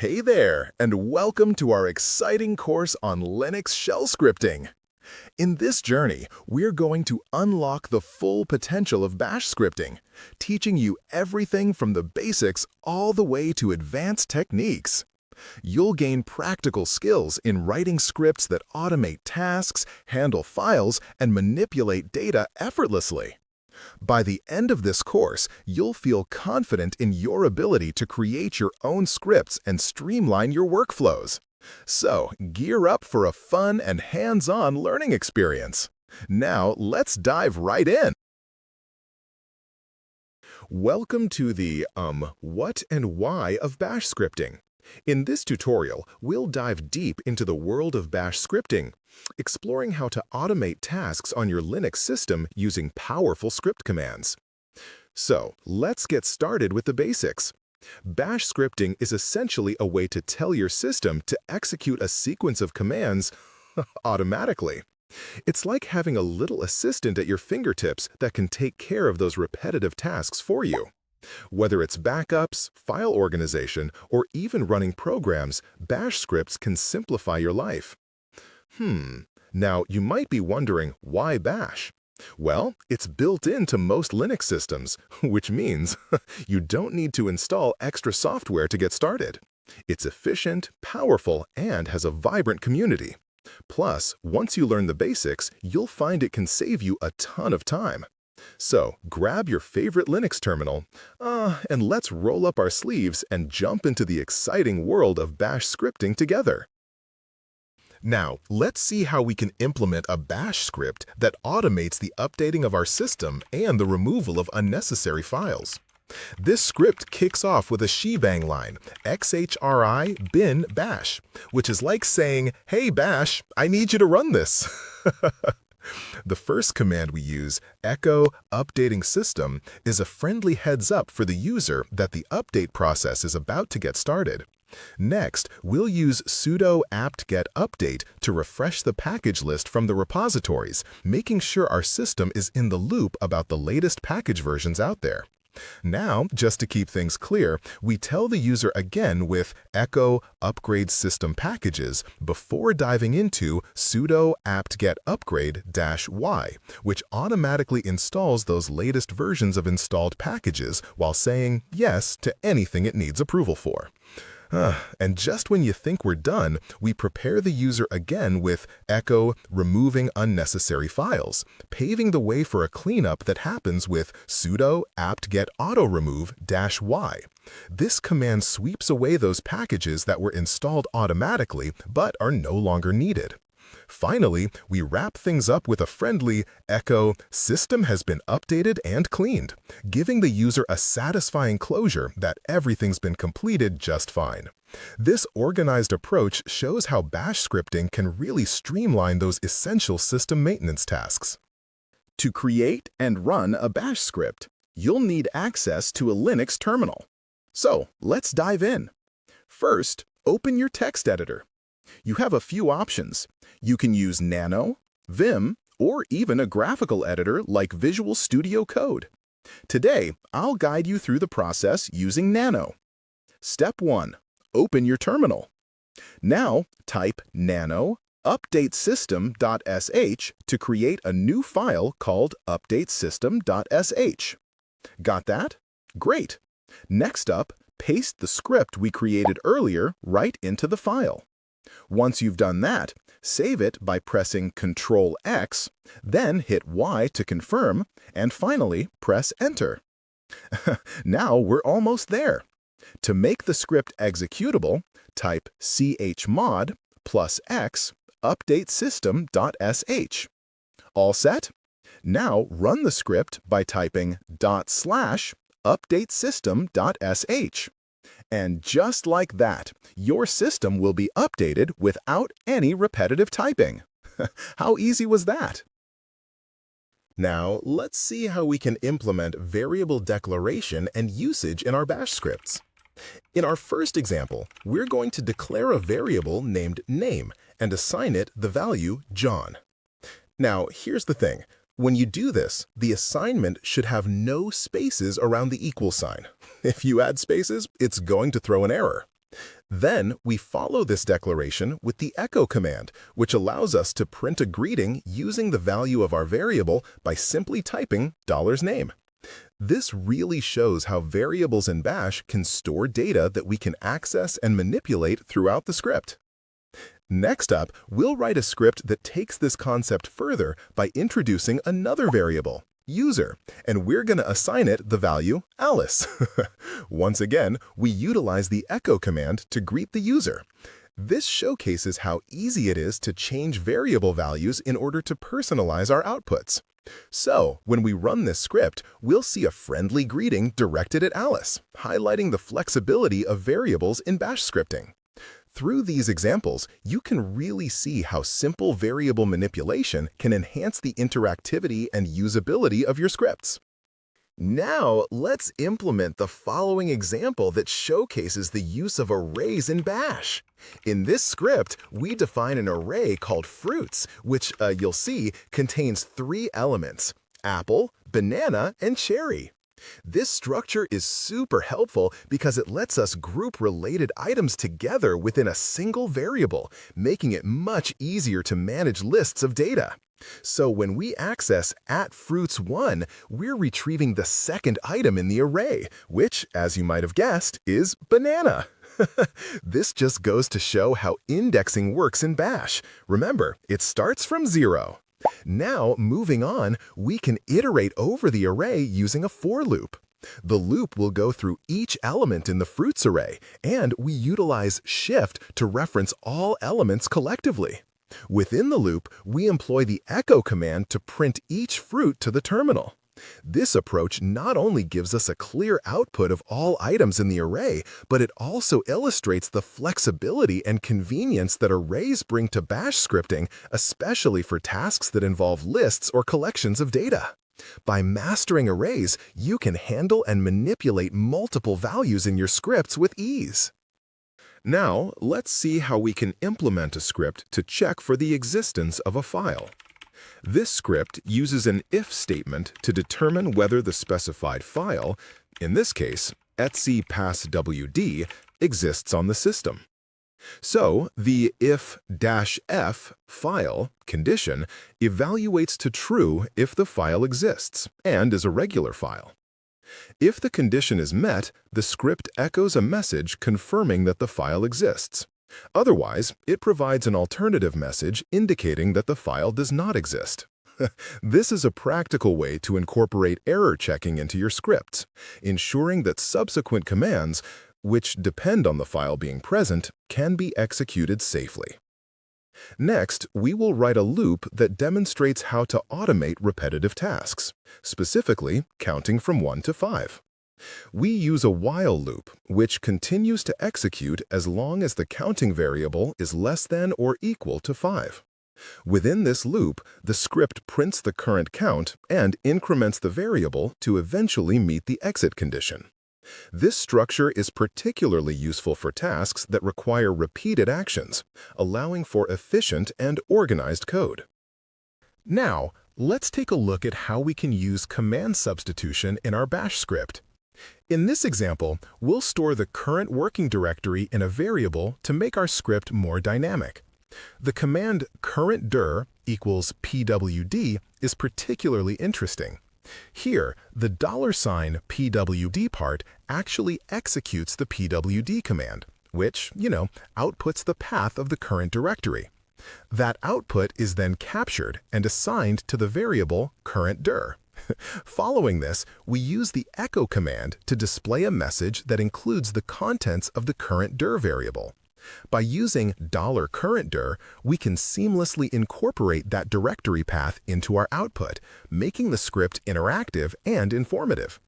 Hey there, and welcome to our exciting course on Linux shell scripting. In this journey, we're going to unlock the full potential of bash scripting, teaching you everything from the basics all the way to advanced techniques. You'll gain practical skills in writing scripts that automate tasks, handle files, and manipulate data effortlessly. By the end of this course, you'll feel confident in your ability to create your own scripts and streamline your workflows. So, gear up for a fun and hands-on learning experience. Now, let's dive right in. Welcome to the what and why of bash scripting. In this tutorial, we'll dive deep into the world of bash scripting, exploring how to automate tasks on your Linux system using powerful script commands. So, let's get started with the basics. Bash scripting is essentially a way to tell your system to execute a sequence of commands automatically. It's like having a little assistant at your fingertips that can take care of those repetitive tasks for you. Whether it's backups, file organization, or even running programs, bash scripts can simplify your life. Now you might be wondering, why bash? Well, it's built into most Linux systems, which means you don't need to install extra software to get started. It's efficient, powerful, and has a vibrant community. Plus, once you learn the basics, you'll find it can save you a ton of time. So, grab your favorite Linux terminal, and let's roll up our sleeves and jump into the exciting world of bash scripting together. Now, let's see how we can implement a bash script that automates the updating of our system and the removal of unnecessary files. This script kicks off with a shebang line, xhri bin bash, which is like saying, "Hey bash, I need you to run this." The first command we use, echo updating system, is a friendly heads up for the user that the update process is about to get started. Next, we'll use sudo apt-get update to refresh the package list from the repositories, making sure our system is in the loop about the latest package versions out there. Now, just to keep things clear, we tell the user again with echo upgrade system packages before diving into sudo apt-get upgrade-y, which automatically installs those latest versions of installed packages while saying yes to anything it needs approval for. And just when you think we're done, we prepare the user again with echo removing unnecessary files, paving the way for a cleanup that happens with sudo apt-get auto-remove-y. This command sweeps away those packages that were installed automatically but are no longer needed. Finally, we wrap things up with a friendly echo system has been updated and cleaned, giving the user a satisfying closure that everything's been completed just fine. This organized approach shows how bash scripting can really streamline those essential system maintenance tasks. To create and run a bash script, you'll need access to a Linux terminal. So, let's dive in. First, open your text editor. You have a few options. You can use Nano, Vim, or even a graphical editor like Visual Studio Code. Today, I'll guide you through the process using Nano. Step 1. Open your terminal. Now, type nano updatesystem.sh to create a new file called updatesystem.sh. Got that? Great! Next up, paste the script we created earlier right into the file. Once you've done that, save it by pressing Ctrl-X, then hit Y to confirm, and finally press Enter. Now we're almost there. To make the script executable, type chmod +x updatesystem.sh. All set? Now run the script by typing /updatesystem.sh. And just like that, your system will be updated without any repetitive typing. How easy was that? Now, let's see how we can implement variable declaration and usage in our bash scripts. In our first example, we're going to declare a variable named name and assign it the value John. Now, here's the thing. When you do this, the assignment should have no spaces around the equal sign. If you add spaces, it's going to throw an error. Then we follow this declaration with the echo command, which allows us to print a greeting using the value of our variable by simply typing $name. This really shows how variables in Bash can store data that we can access and manipulate throughout the script. Next up, we'll write a script that takes this concept further by introducing another variable, user, and we're going to assign it the value Alice. Once again, we utilize the echo command to greet the user. This showcases how easy it is to change variable values in order to personalize our outputs. So, when we run this script, we'll see a friendly greeting directed at Alice, highlighting the flexibility of variables in Bash scripting. Through these examples, you can really see how simple variable manipulation can enhance the interactivity and usability of your scripts. Now, let's implement the following example that showcases the use of arrays in Bash. In this script, we define an array called fruits, which you'll see contains 3 elements: apple, banana, and cherry. This structure is super helpful because it lets us group related items together within a single variable, making it much easier to manage lists of data. So when we access @fruits1, we're retrieving the second item in the array, which, as you might have guessed, is banana. This just goes to show how indexing works in Bash. Remember, it starts from 0. Now, moving on, we can iterate over the array using a for loop. The loop will go through each element in the fruits array, and we utilize shift to reference all elements collectively. Within the loop, we employ the echo command to print each fruit to the terminal. This approach not only gives us a clear output of all items in the array, but it also illustrates the flexibility and convenience that arrays bring to Bash scripting, especially for tasks that involve lists or collections of data. By mastering arrays, you can handle and manipulate multiple values in your scripts with ease. Now, let's see how we can implement a script to check for the existence of a file. This script uses an if statement to determine whether the specified file, in this case, etc passwd, exists on the system. So, the if-f file condition evaluates to true if the file exists and is a regular file. If the condition is met, the script echoes a message confirming that the file exists. Otherwise, it provides an alternative message indicating that the file does not exist. This is a practical way to incorporate error checking into your scripts, ensuring that subsequent commands, which depend on the file being present, can be executed safely. Next, we will write a loop that demonstrates how to automate repetitive tasks, specifically counting from 1 to 5. We use a while loop, which continues to execute as long as the counting variable is less than or equal to 5. Within this loop, the script prints the current count and increments the variable to eventually meet the exit condition. This structure is particularly useful for tasks that require repeated actions, allowing for efficient and organized code. Now, let's take a look at how we can use command substitution in our Bash script. In this example, we'll store the current working directory in a variable to make our script more dynamic. The command current_dir equals pwd is particularly interesting. Here, the $pwd part actually executes the pwd command, which, outputs the path of the current directory. That output is then captured and assigned to the variable current_dir. Following this, we use the echo command to display a message that includes the contents of the current_dir variable. By using $current_dir, we can seamlessly incorporate that directory path into our output, making the script interactive and informative.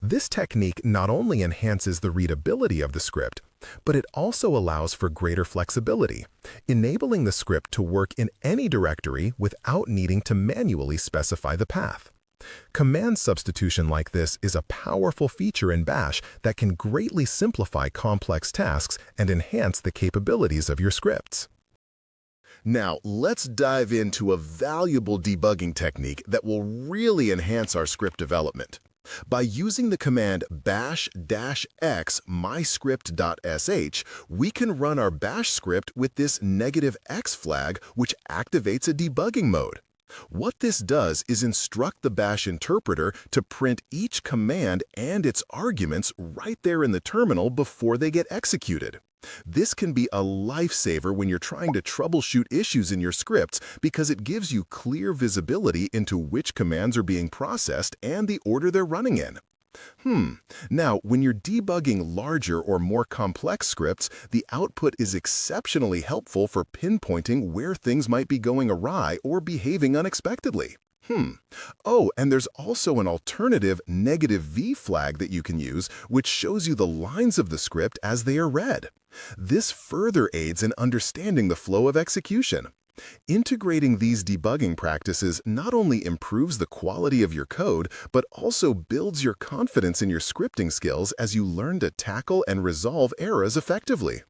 This technique not only enhances the readability of the script, but it also allows for greater flexibility, enabling the script to work in any directory without needing to manually specify the path. Command substitution like this is a powerful feature in Bash that can greatly simplify complex tasks and enhance the capabilities of your scripts. Now, let's dive into a valuable debugging technique that will really enhance our script development: By using the command bash-x myscript.sh, we can run our bash script with this -x flag, which activates a debugging mode. What this does is instruct the bash interpreter to print each command and its arguments right there in the terminal before they get executed. This can be a lifesaver when you're trying to troubleshoot issues in your scripts because it gives you clear visibility into which commands are being processed and the order they're running in. Now, when you're debugging larger or more complex scripts, the output is exceptionally helpful for pinpointing where things might be going awry or behaving unexpectedly. Oh, and there's also an alternative -v flag that you can use, which shows you the lines of the script as they are read. This further aids in understanding the flow of execution. Integrating these debugging practices not only improves the quality of your code, but also builds your confidence in your scripting skills as you learn to tackle and resolve errors effectively.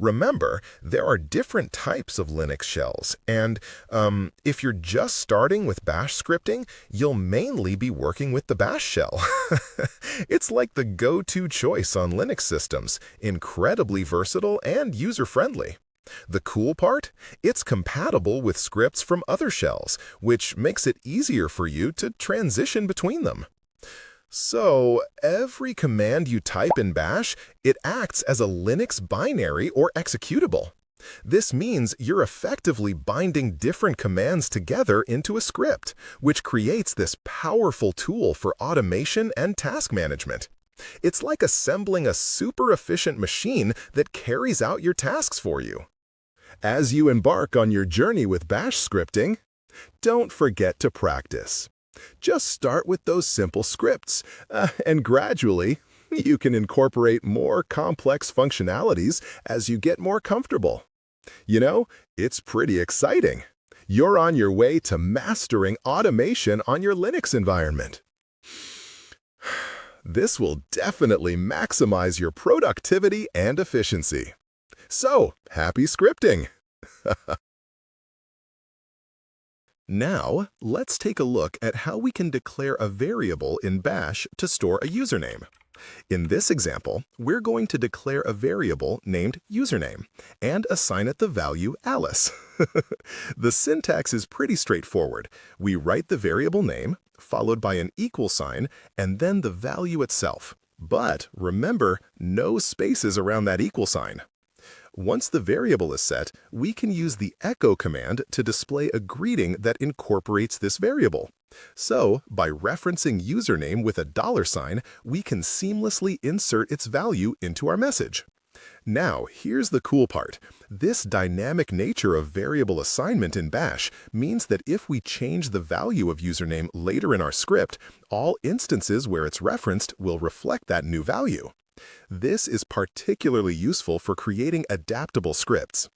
Remember, there are different types of Linux shells, and if you're just starting with bash scripting, you'll mainly be working with the bash shell. It's like the go-to choice on Linux systems, incredibly versatile and user-friendly. The cool part? It's compatible with scripts from other shells, which makes it easier for you to transition between them. So, every command you type in bash, it acts as a Linux binary or executable. This means you're effectively binding different commands together into a script, which creates this powerful tool for automation and task management. It's like assembling a super efficient machine that carries out your tasks for you. As you embark on your journey with bash scripting, don't forget to practice. Just start with those simple scripts, and gradually, you can incorporate more complex functionalities as you get more comfortable. You know, it's pretty exciting. You're on your way to mastering automation on your Linux environment. This will definitely maximize your productivity and efficiency. So, happy scripting! Now, let's take a look at how we can declare a variable in bash to store a username. In this example, we're going to declare a variable named username and assign it the value Alice. The syntax is pretty straightforward. We write the variable name, followed by an equal sign, and then the value itself. But remember, no spaces around that equal sign. Once the variable is set, we can use the echo command to display a greeting that incorporates this variable. So, by referencing username with a $sign, we can seamlessly insert its value into our message. Now, here's the cool part. This dynamic nature of variable assignment in bash means that if we change the value of username later in our script, all instances where it's referenced will reflect that new value. This is particularly useful for creating adaptable scripts.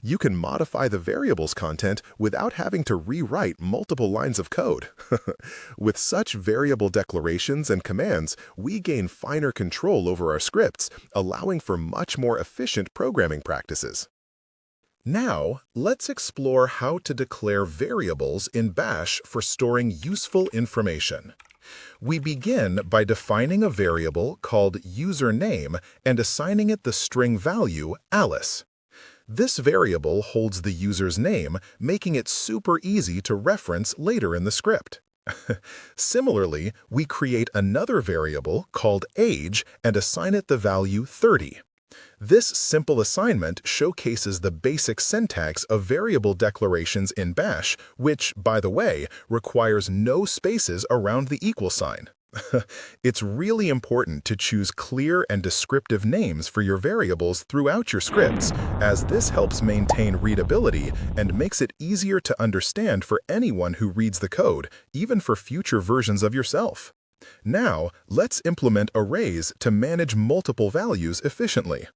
You can modify the variable's content without having to rewrite multiple lines of code. With such variable declarations and commands, we gain finer control over our scripts, allowing for much more efficient programming practices. Now, let's explore how to declare variables in bash for storing useful information. We begin by defining a variable called username and assigning it the string value Alice. This variable holds the user's name, making it super easy to reference later in the script. Similarly, we create another variable called age and assign it the value 30. This simple assignment showcases the basic syntax of variable declarations in bash, which, by the way, requires no spaces around the equal sign. It's really important to choose clear and descriptive names for your variables throughout your scripts, as this helps maintain readability and makes it easier to understand for anyone who reads the code, even for future versions of yourself. Now, let's implement arrays to manage multiple values efficiently.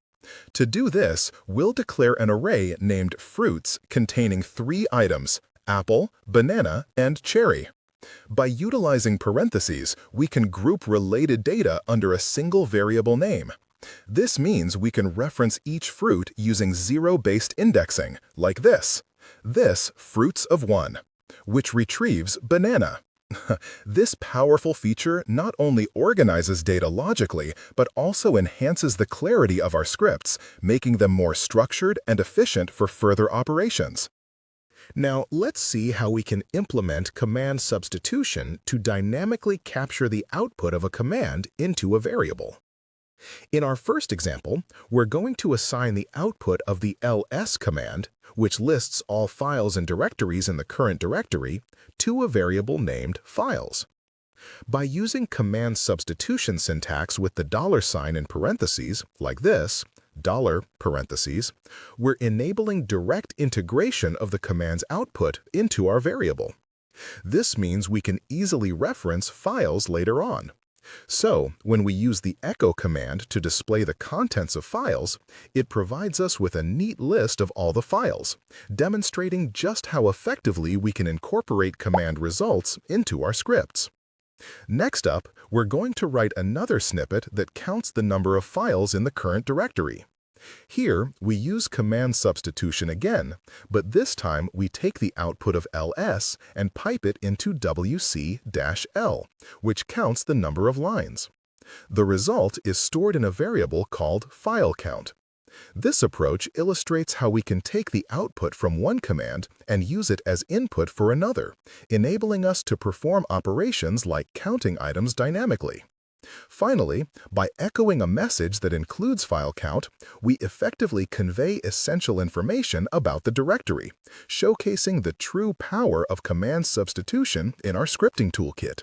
To do this, we'll declare an array named fruits containing 3 items: apple, banana, and cherry. By utilizing parentheses, we can group related data under a single variable name. This means we can reference each fruit using zero-based indexing, like this fruits of 1, which retrieves banana. This powerful feature not only organizes data logically, but also enhances the clarity of our scripts, making them more structured and efficient for further operations. Now, let's see how we can implement command substitution to dynamically capture the output of a command into a variable. In our first example, we're going to assign the output of the ls command, which lists all files and directories in the current directory, to a variable named files. By using command substitution syntax with the $sign in parentheses, like this, $parentheses, we're enabling direct integration of the command's output into our variable. This means we can easily reference files later on. So, when we use the echo command to display the contents of files, it provides us with a neat list of all the files, demonstrating just how effectively we can incorporate command results into our scripts. Next up, we're going to write another snippet that counts the number of files in the current directory. Here, we use command substitution again, but this time we take the output of ls and pipe it into wc-l, which counts the number of lines. The result is stored in a variable called filecount. This approach illustrates how we can take the output from one command and use it as input for another, enabling us to perform operations like counting items dynamically. Finally, by echoing a message that includes file count, we effectively convey essential information about the directory, showcasing the true power of command substitution in our scripting toolkit.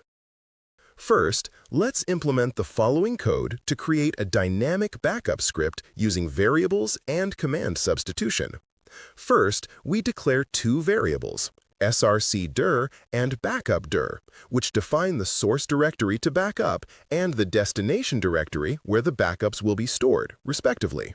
First, let's implement the following code to create a dynamic backup script using variables and command substitution. First, we declare two variables, src_dir and backup_dir, which define the source directory to backup and the destination directory where the backups will be stored, respectively.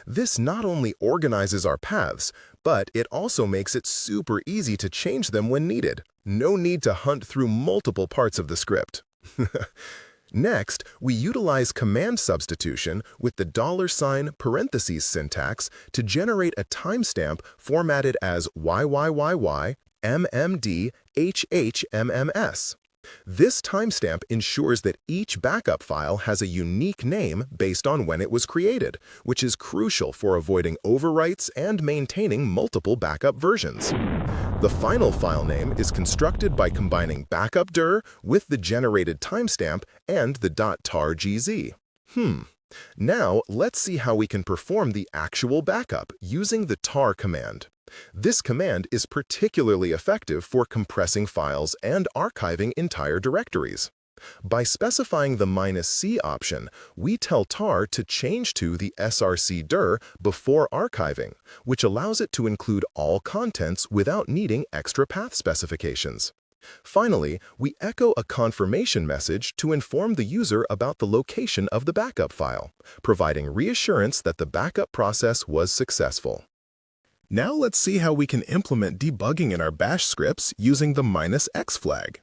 This not only organizes our paths, but it also makes it super easy to change them when needed. No need to hunt through multiple parts of the script. Next, we utilize command substitution with the $parentheses syntax to generate a timestamp formatted as YYYY-MMD-HHMMS. This timestamp ensures that each backup file has a unique name based on when it was created, which is crucial for avoiding overwrites and maintaining multiple backup versions. The final file name is constructed by combining backup_dir with the generated timestamp and the .targz. Now, let's see how we can perform the actual backup using the tar command. This command is particularly effective for compressing files and archiving entire directories. By specifying the -c option, we tell tar to change to the src_dir before archiving, which allows it to include all contents without needing extra path specifications. Finally, we echo a confirmation message to inform the user about the location of the backup file, providing reassurance that the backup process was successful. Now let's see how we can implement debugging in our bash scripts using the -x flag.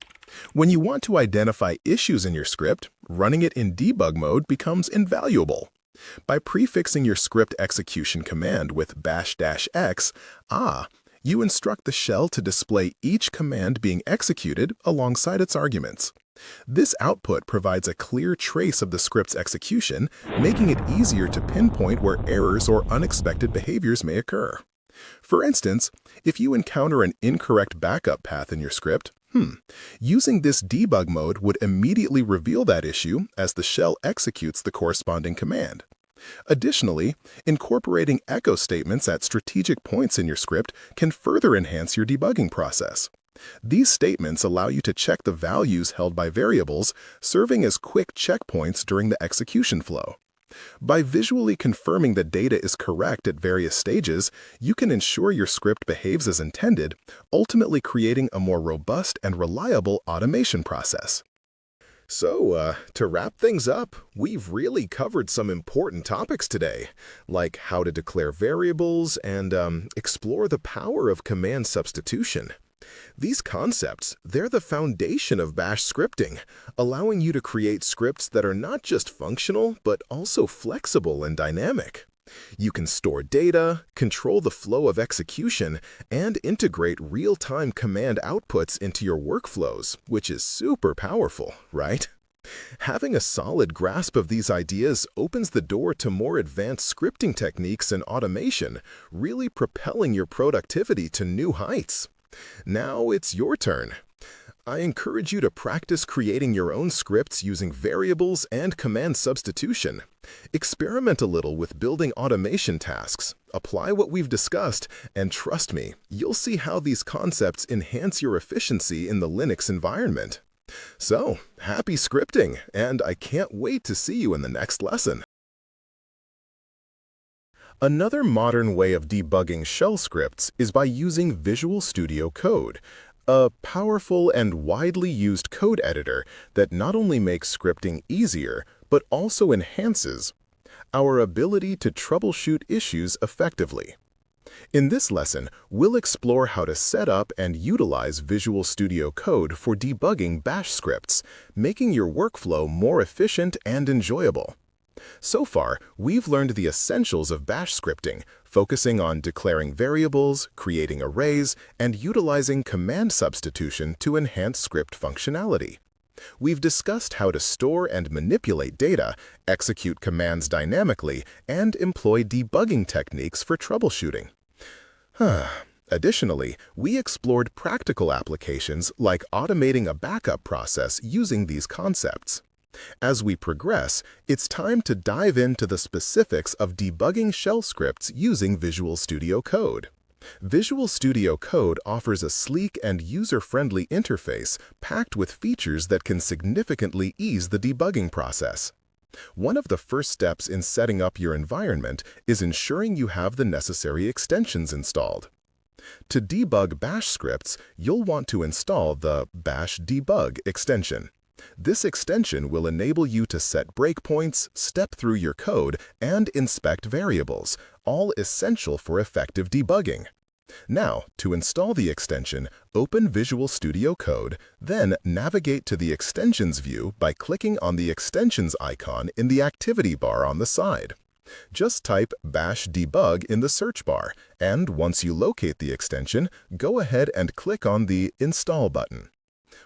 When you want to identify issues in your script, running it in debug mode becomes invaluable. By prefixing your script execution command with --x, you instruct the shell to display each command being executed alongside its arguments. This output provides a clear trace of the script's execution, making it easier to pinpoint where errors or unexpected behaviors may occur. For instance, if you encounter an incorrect backup path in your script, using this debug mode would immediately reveal that issue as the shell executes the corresponding command. Additionally, incorporating echo statements at strategic points in your script can further enhance your debugging process. These statements allow you to check the values held by variables, serving as quick checkpoints during the execution flow. By visually confirming that data is correct at various stages, you can ensure your script behaves as intended, ultimately creating a more robust and reliable automation process. So, to wrap things up, we've really covered some important topics today, like how to declare variables and explore the power of command substitution. These concepts, they're the foundation of bash scripting, allowing you to create scripts that are not just functional, but also flexible and dynamic. You can store data, control the flow of execution, and integrate real-time command outputs into your workflows, which is super powerful, right? Having a solid grasp of these ideas opens the door to more advanced scripting techniques and automation, really propelling your productivity to new heights. Now it's your turn. I encourage you to practice creating your own scripts using variables and command substitution. Experiment a little with building automation tasks, apply what we've discussed, and trust me, you'll see how these concepts enhance your efficiency in the Linux environment. So, happy scripting, and I can't wait to see you in the next lesson. Another modern way of debugging shell scripts is by using Visual Studio Code, a powerful and widely used code editor that not only makes scripting easier, but also enhances our ability to troubleshoot issues effectively. In this lesson, we'll explore how to set up and utilize Visual Studio Code for debugging Bash scripts, making your workflow more efficient and enjoyable. So far, we've learned the essentials of Bash scripting, focusing on declaring variables, creating arrays, and utilizing command substitution to enhance script functionality. We've discussed how to store and manipulate data, execute commands dynamically, and employ debugging techniques for troubleshooting. Additionally, we explored practical applications like automating a backup process using these concepts. As we progress, it's time to dive into the specifics of debugging shell scripts using Visual Studio Code. Visual Studio Code offers a sleek and user-friendly interface packed with features that can significantly ease the debugging process. One of the first steps in setting up your environment is ensuring you have the necessary extensions installed. To debug Bash scripts, you'll want to install the Bash Debug extension. This extension will enable you to set breakpoints, step through your code, and inspect variables, all essential for effective debugging. Now, to install the extension, open Visual Studio Code, then navigate to the Extensions view by clicking on the Extensions icon in the activity bar on the side. Just type Bash Debug in the search bar, and once you locate the extension, go ahead and click on the Install button.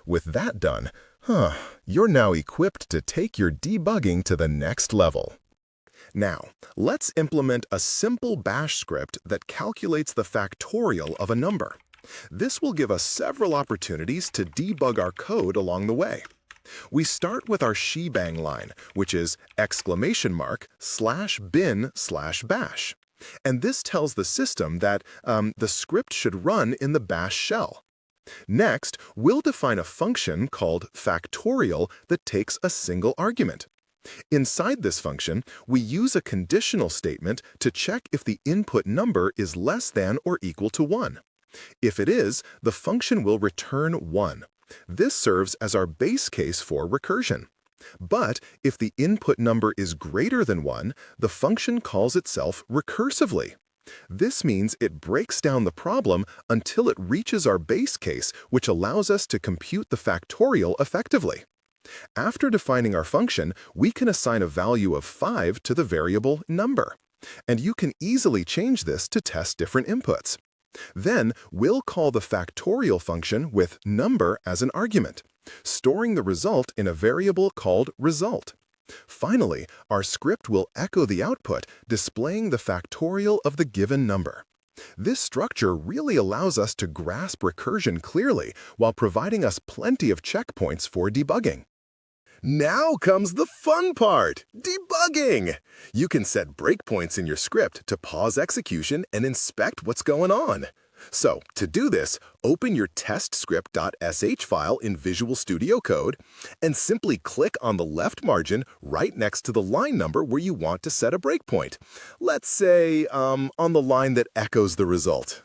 With that done, you're now equipped to take your debugging to the next level. Now, let's implement a simple Bash script that calculates the factorial of a number. This will give us several opportunities to debug our code along the way. We start with our shebang line, which is ! /bin/bash. And this tells the system that the script should run in the Bash shell. Next, we'll define a function called factorial that takes a single argument. Inside this function, we use a conditional statement to check if the input number is less than or equal to 1. If it is, the function will return 1. This serves as our base case for recursion. But if the input number is greater than 1, the function calls itself recursively. This means it breaks down the problem until it reaches our base case, which allows us to compute the factorial effectively. After defining our function, we can assign a value of 5 to the variable number. And you can easily change this to test different inputs. Then, we'll call the factorial function with number as an argument, storing the result in a variable called result. Finally, our script will echo the output, displaying the factorial of the given number. This structure really allows us to grasp recursion clearly while providing us plenty of checkpoints for debugging. Now comes the fun part, debugging! You can set breakpoints in your script to pause execution and inspect what's going on. So, to do this, open your testscript.sh file in Visual Studio Code and simply click on the left margin right next to the line number where you want to set a breakpoint. Let's say, on the line that echoes the result.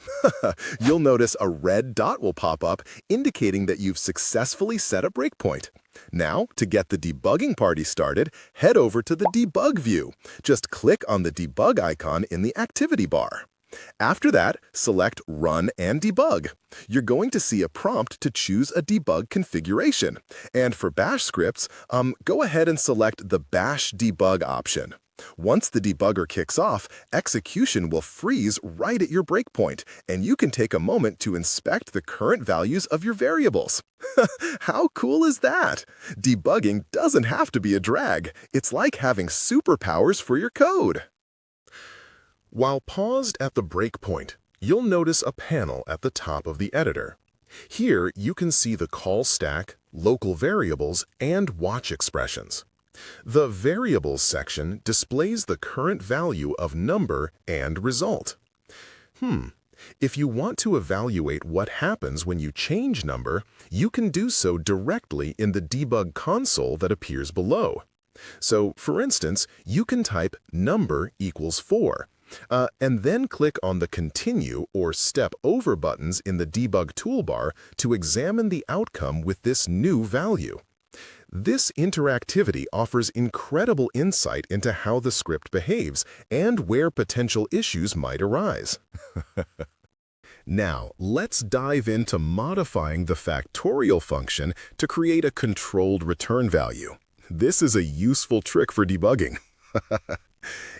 You'll notice a red dot will pop up indicating that you've successfully set a breakpoint. Now, to get the debugging party started, head over to the Debug view. Just click on the debug icon in the activity bar. After that, select Run and Debug. You're going to see a prompt to choose a debug configuration. And for Bash scripts, go ahead and select the Bash Debug option. Once the debugger kicks off, execution will freeze right at your breakpoint, and you can take a moment to inspect the current values of your variables. How cool is that? Debugging doesn't have to be a drag. It's like having superpowers for your code. While paused at the breakpoint, you'll notice a panel at the top of the editor. Here, you can see the call stack, local variables, and watch expressions. The Variables section displays the current value of number and result. If you want to evaluate what happens when you change number, you can do so directly in the debug console that appears below. So, for instance, you can type number equals 4, and then click on the Continue or Step Over buttons in the debug toolbar to examine the outcome with this new value. This interactivity offers incredible insight into how the script behaves and where potential issues might arise. Now, let's dive into modifying the factorial function to create a controlled return value. This is a useful trick for debugging.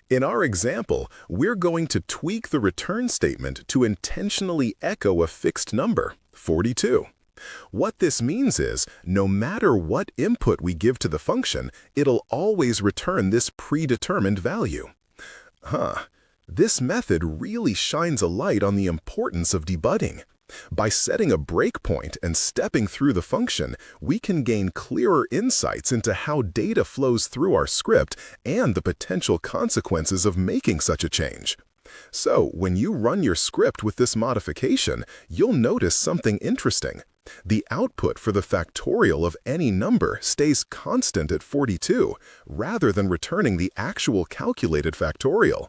In our example, we're going to tweak the return statement to intentionally echo a fixed number, 42. What this means is, no matter what input we give to the function, it'll always return this predetermined value. This method really shines a light on the importance of debugging. By setting a breakpoint and stepping through the function, we can gain clearer insights into how data flows through our script and the potential consequences of making such a change. So, when you run your script with this modification, you'll notice something interesting. The output for the factorial of any number stays constant at 42, rather than returning the actual calculated factorial.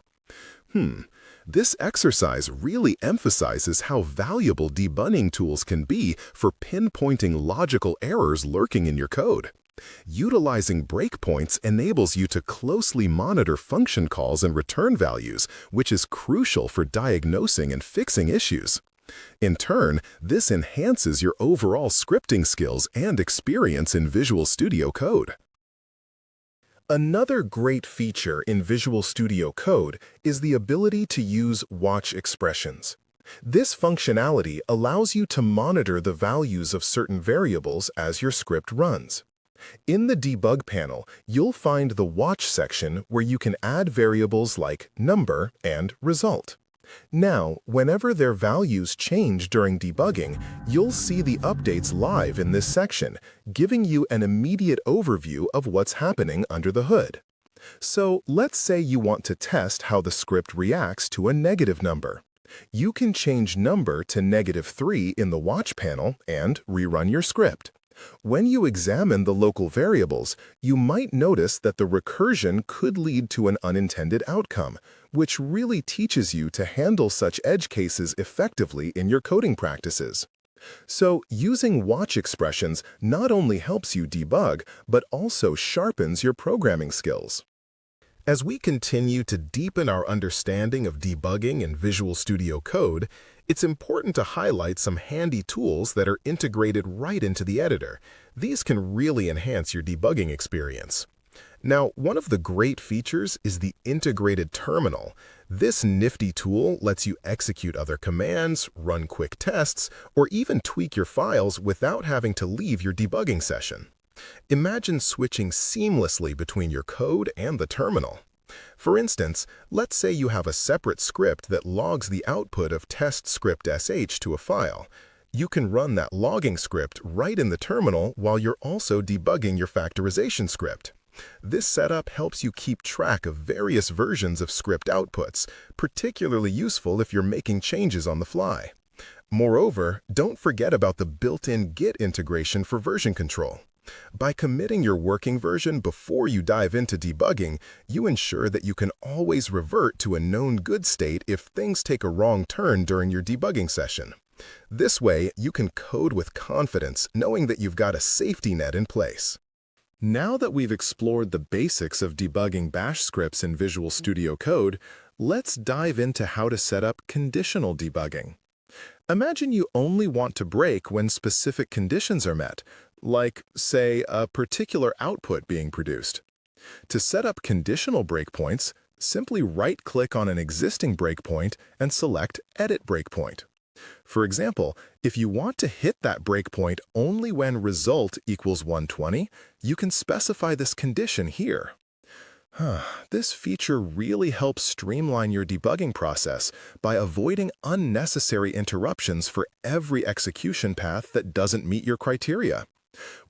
This exercise really emphasizes how valuable debugging tools can be for pinpointing logical errors lurking in your code. Utilizing breakpoints enables you to closely monitor function calls and return values, which is crucial for diagnosing and fixing issues. In turn, this enhances your overall scripting skills and experience in Visual Studio Code. Another great feature in Visual Studio Code is the ability to use watch expressions. This functionality allows you to monitor the values of certain variables as your script runs. In the Debug panel, you'll find the Watch section where you can add variables like number and result. Now, whenever their values change during debugging, you'll see the updates live in this section, giving you an immediate overview of what's happening under the hood. So, let's say you want to test how the script reacts to a negative number. You can change number to -3 in the Watch panel and rerun your script. When you examine the local variables, you might notice that the recursion could lead to an unintended outcome, which really teaches you to handle such edge cases effectively in your coding practices. So, using watch expressions not only helps you debug, but also sharpens your programming skills. As we continue to deepen our understanding of debugging in Visual Studio Code, it's important to highlight some handy tools that are integrated right into the editor. These can really enhance your debugging experience. Now, one of the great features is the integrated terminal. This nifty tool lets you execute other commands, run quick tests, or even tweak your files without having to leave your debugging session. Imagine switching seamlessly between your code and the terminal. For instance, let's say you have a separate script that logs the output of test script sh to a file. You can run that logging script right in the terminal while you're also debugging your factorization script. This setup helps you keep track of various versions of script outputs, particularly useful if you're making changes on the fly. Moreover, don't forget about the built-in Git integration for version control. By committing your working version before you dive into debugging, you ensure that you can always revert to a known good state if things take a wrong turn during your debugging session. This way, you can code with confidence, knowing that you've got a safety net in place. Now that we've explored the basics of debugging Bash scripts in Visual Studio Code, let's dive into how to set up conditional debugging. Imagine you only want to break when specific conditions are met, like, say, a particular output being produced. To set up conditional breakpoints, simply right-click on an existing breakpoint and select Edit Breakpoint. For example, if you want to hit that breakpoint only when result equals 120, you can specify this condition here. This feature really helps streamline your debugging process by avoiding unnecessary interruptions for every execution path that doesn't meet your criteria.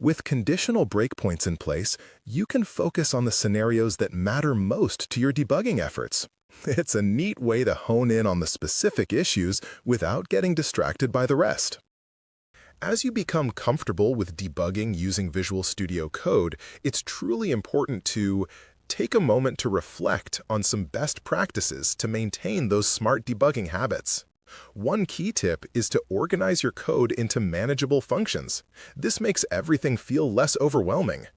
With conditional breakpoints in place, you can focus on the scenarios that matter most to your debugging efforts. It's a neat way to hone in on the specific issues without getting distracted by the rest. As you become comfortable with debugging using Visual Studio Code, it's truly important to take a moment to reflect on some best practices to maintain those smart debugging habits. One key tip is to organize your code into manageable functions. This makes everything feel less overwhelming.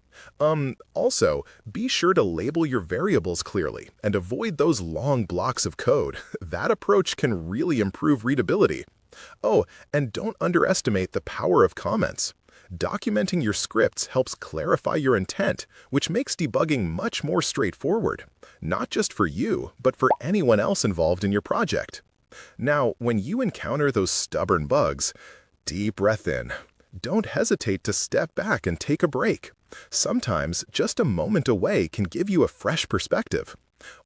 Also, be sure to label your variables clearly and avoid those long blocks of code. That approach can really improve readability. Oh, and don't underestimate the power of comments. Documenting your scripts helps clarify your intent, which makes debugging much more straightforward, not just for you, but for anyone else involved in your project. Now, when you encounter those stubborn bugs, deep breath in. Don't hesitate to step back and take a break. Sometimes just a moment away can give you a fresh perspective.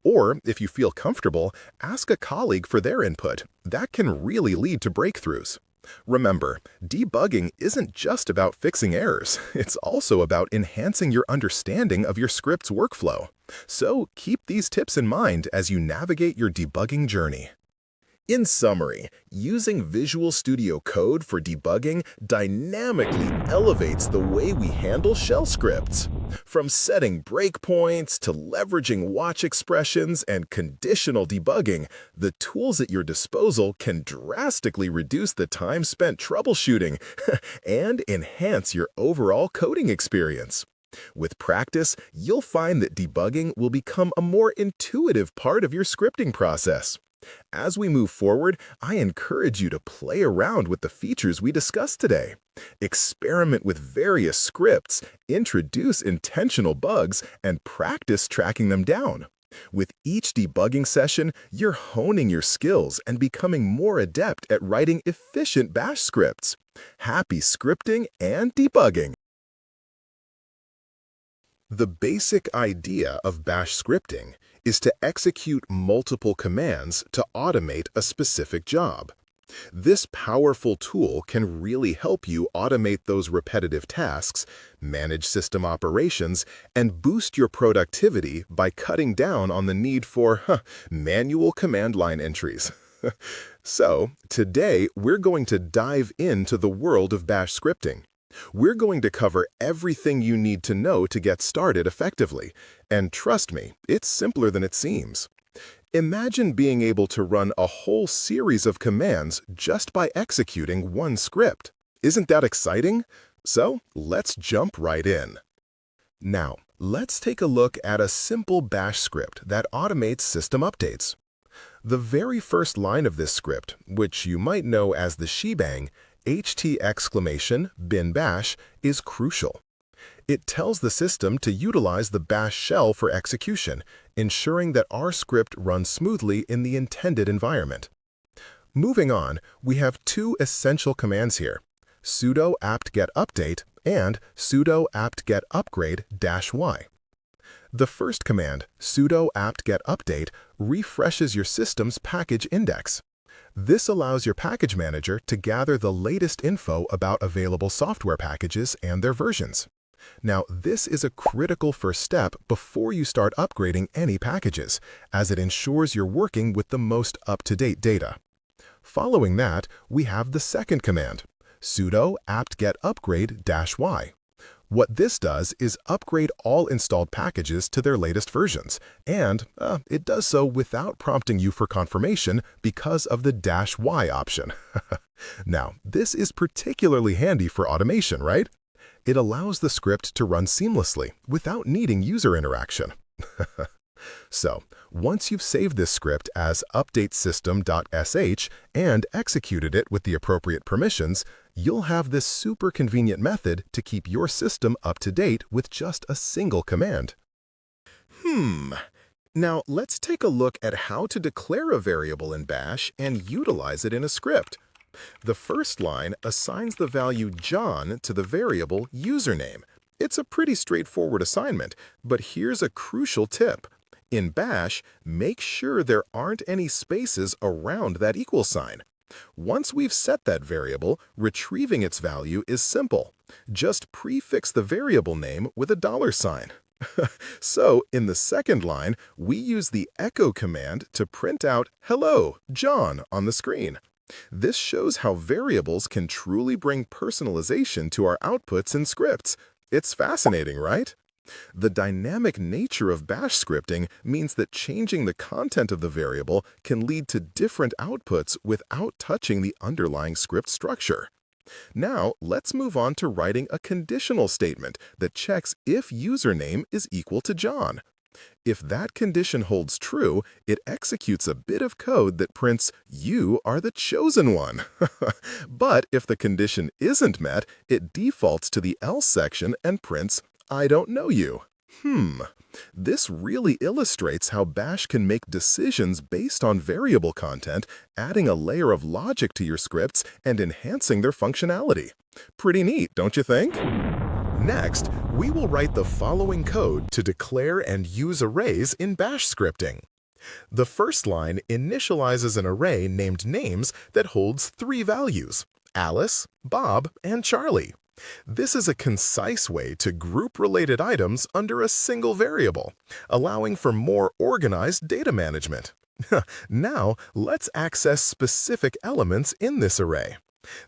Or, if you feel comfortable, ask a colleague for their input. That can really lead to breakthroughs. Remember, debugging isn't just about fixing errors. It's also about enhancing your understanding of your script's workflow. So keep these tips in mind as you navigate your debugging journey. In summary, using Visual Studio Code for debugging dynamically elevates the way we handle shell scripts. From setting breakpoints to leveraging watch expressions and conditional debugging, the tools at your disposal can drastically reduce the time spent troubleshooting and enhance your overall coding experience. With practice, you'll find that debugging will become a more intuitive part of your scripting process. As we move forward, I encourage you to play around with the features we discussed today. Experiment with various scripts, introduce intentional bugs, and practice tracking them down. With each debugging session, you're honing your skills and becoming more adept at writing efficient Bash scripts. Happy scripting and debugging! The basic idea of Bash scripting is to execute multiple commands to automate a specific job. This powerful tool can really help you automate those repetitive tasks, manage system operations, and boost your productivity by cutting down on the need for manual command line entries. So, today we're going to dive into the world of Bash scripting. We're going to cover everything you need to know to get started effectively, and trust me, it's simpler than it seems. Imagine being able to run a whole series of commands just by executing one script. Isn't that exciting? So, let's jump right in. Now, let's take a look at a simple Bash script that automates system updates. The very first line of this script, which you might know as the shebang, !bin bash, is crucial. It tells the system to utilize the bash shell for execution, ensuring that our script runs smoothly in the intended environment. Moving on, we have two essential commands here, sudo apt-get update and sudo apt-get upgrade-y. The first command, sudo apt-get update, refreshes your system's package index. This allows your package manager to gather the latest info about available software packages and their versions. Now, this is a critical first step before you start upgrading any packages, as it ensures you're working with the most up-to-date data. Following that, we have the second command, sudo apt-get upgrade-y. What this does is upgrade all installed packages to their latest versions, and it does so without prompting you for confirmation because of the -y option. Now, this is particularly handy for automation, right? It allows the script to run seamlessly without needing user interaction. So, once you've saved this script as updatesystem.sh and executed it with the appropriate permissions, you'll have this super convenient method to keep your system up to date with just a single command. Hmm. Now, let's take a look at how to declare a variable in Bash and utilize it in a script. The first line assigns the value John to the variable username. It's a pretty straightforward assignment, but here's a crucial tip. In Bash, make sure there aren't any spaces around that equal sign. Once we've set that variable, retrieving its value is simple. Just prefix the variable name with a $sign. So, in the second line, we use the echo command to print out "Hello, John" on the screen. This shows how variables can truly bring personalization to our outputs in scripts. It's fascinating, right? The dynamic nature of Bash scripting means that changing the content of the variable can lead to different outputs without touching the underlying script structure. Now, let's move on to writing a conditional statement that checks if username is equal to John. If that condition holds true, it executes a bit of code that prints, "You are the chosen one." But if the condition isn't met, it defaults to the else section and prints, "I don't know you." This really illustrates how Bash can make decisions based on variable content, adding a layer of logic to your scripts and enhancing their functionality. Pretty neat, don't you think? Next, we will write the following code to declare and use arrays in Bash scripting. The first line initializes an array named names that holds 3 values: Alice, Bob, and Charlie. This is a concise way to group related items under a single variable, allowing for more organized data management. Now, let's access specific elements in this array.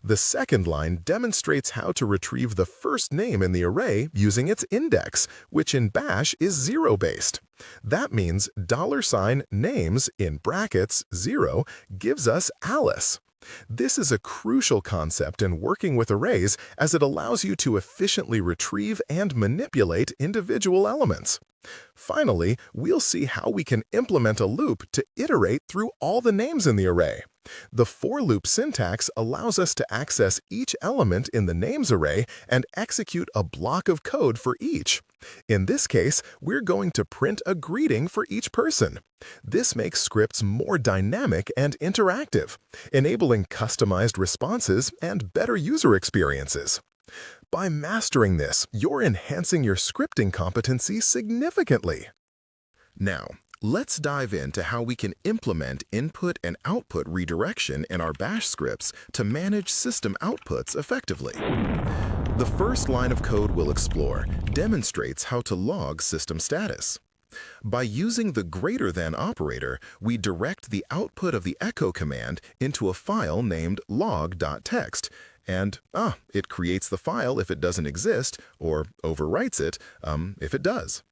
The second line demonstrates how to retrieve the first name in the array using its index, which in Bash is 0-based. That means $names in brackets 0 gives us Alice. This is a crucial concept in working with arrays as it allows you to efficiently retrieve and manipulate individual elements. Finally, we'll see how we can implement a loop to iterate through all the names in the array. The for loop syntax allows us to access each element in the names array and execute a block of code for each. In this case, we're going to print a greeting for each person. This makes scripts more dynamic and interactive, enabling customized responses and better user experiences. By mastering this, you're enhancing your scripting competency significantly. Now, let's dive into how we can implement input and output redirection in our Bash scripts to manage system outputs effectively. The first line of code we'll explore demonstrates how to log system status. By using the greater than operator, we direct the output of the echo command into a file named log.txt, and it creates the file if it doesn't exist, or overwrites it if it does.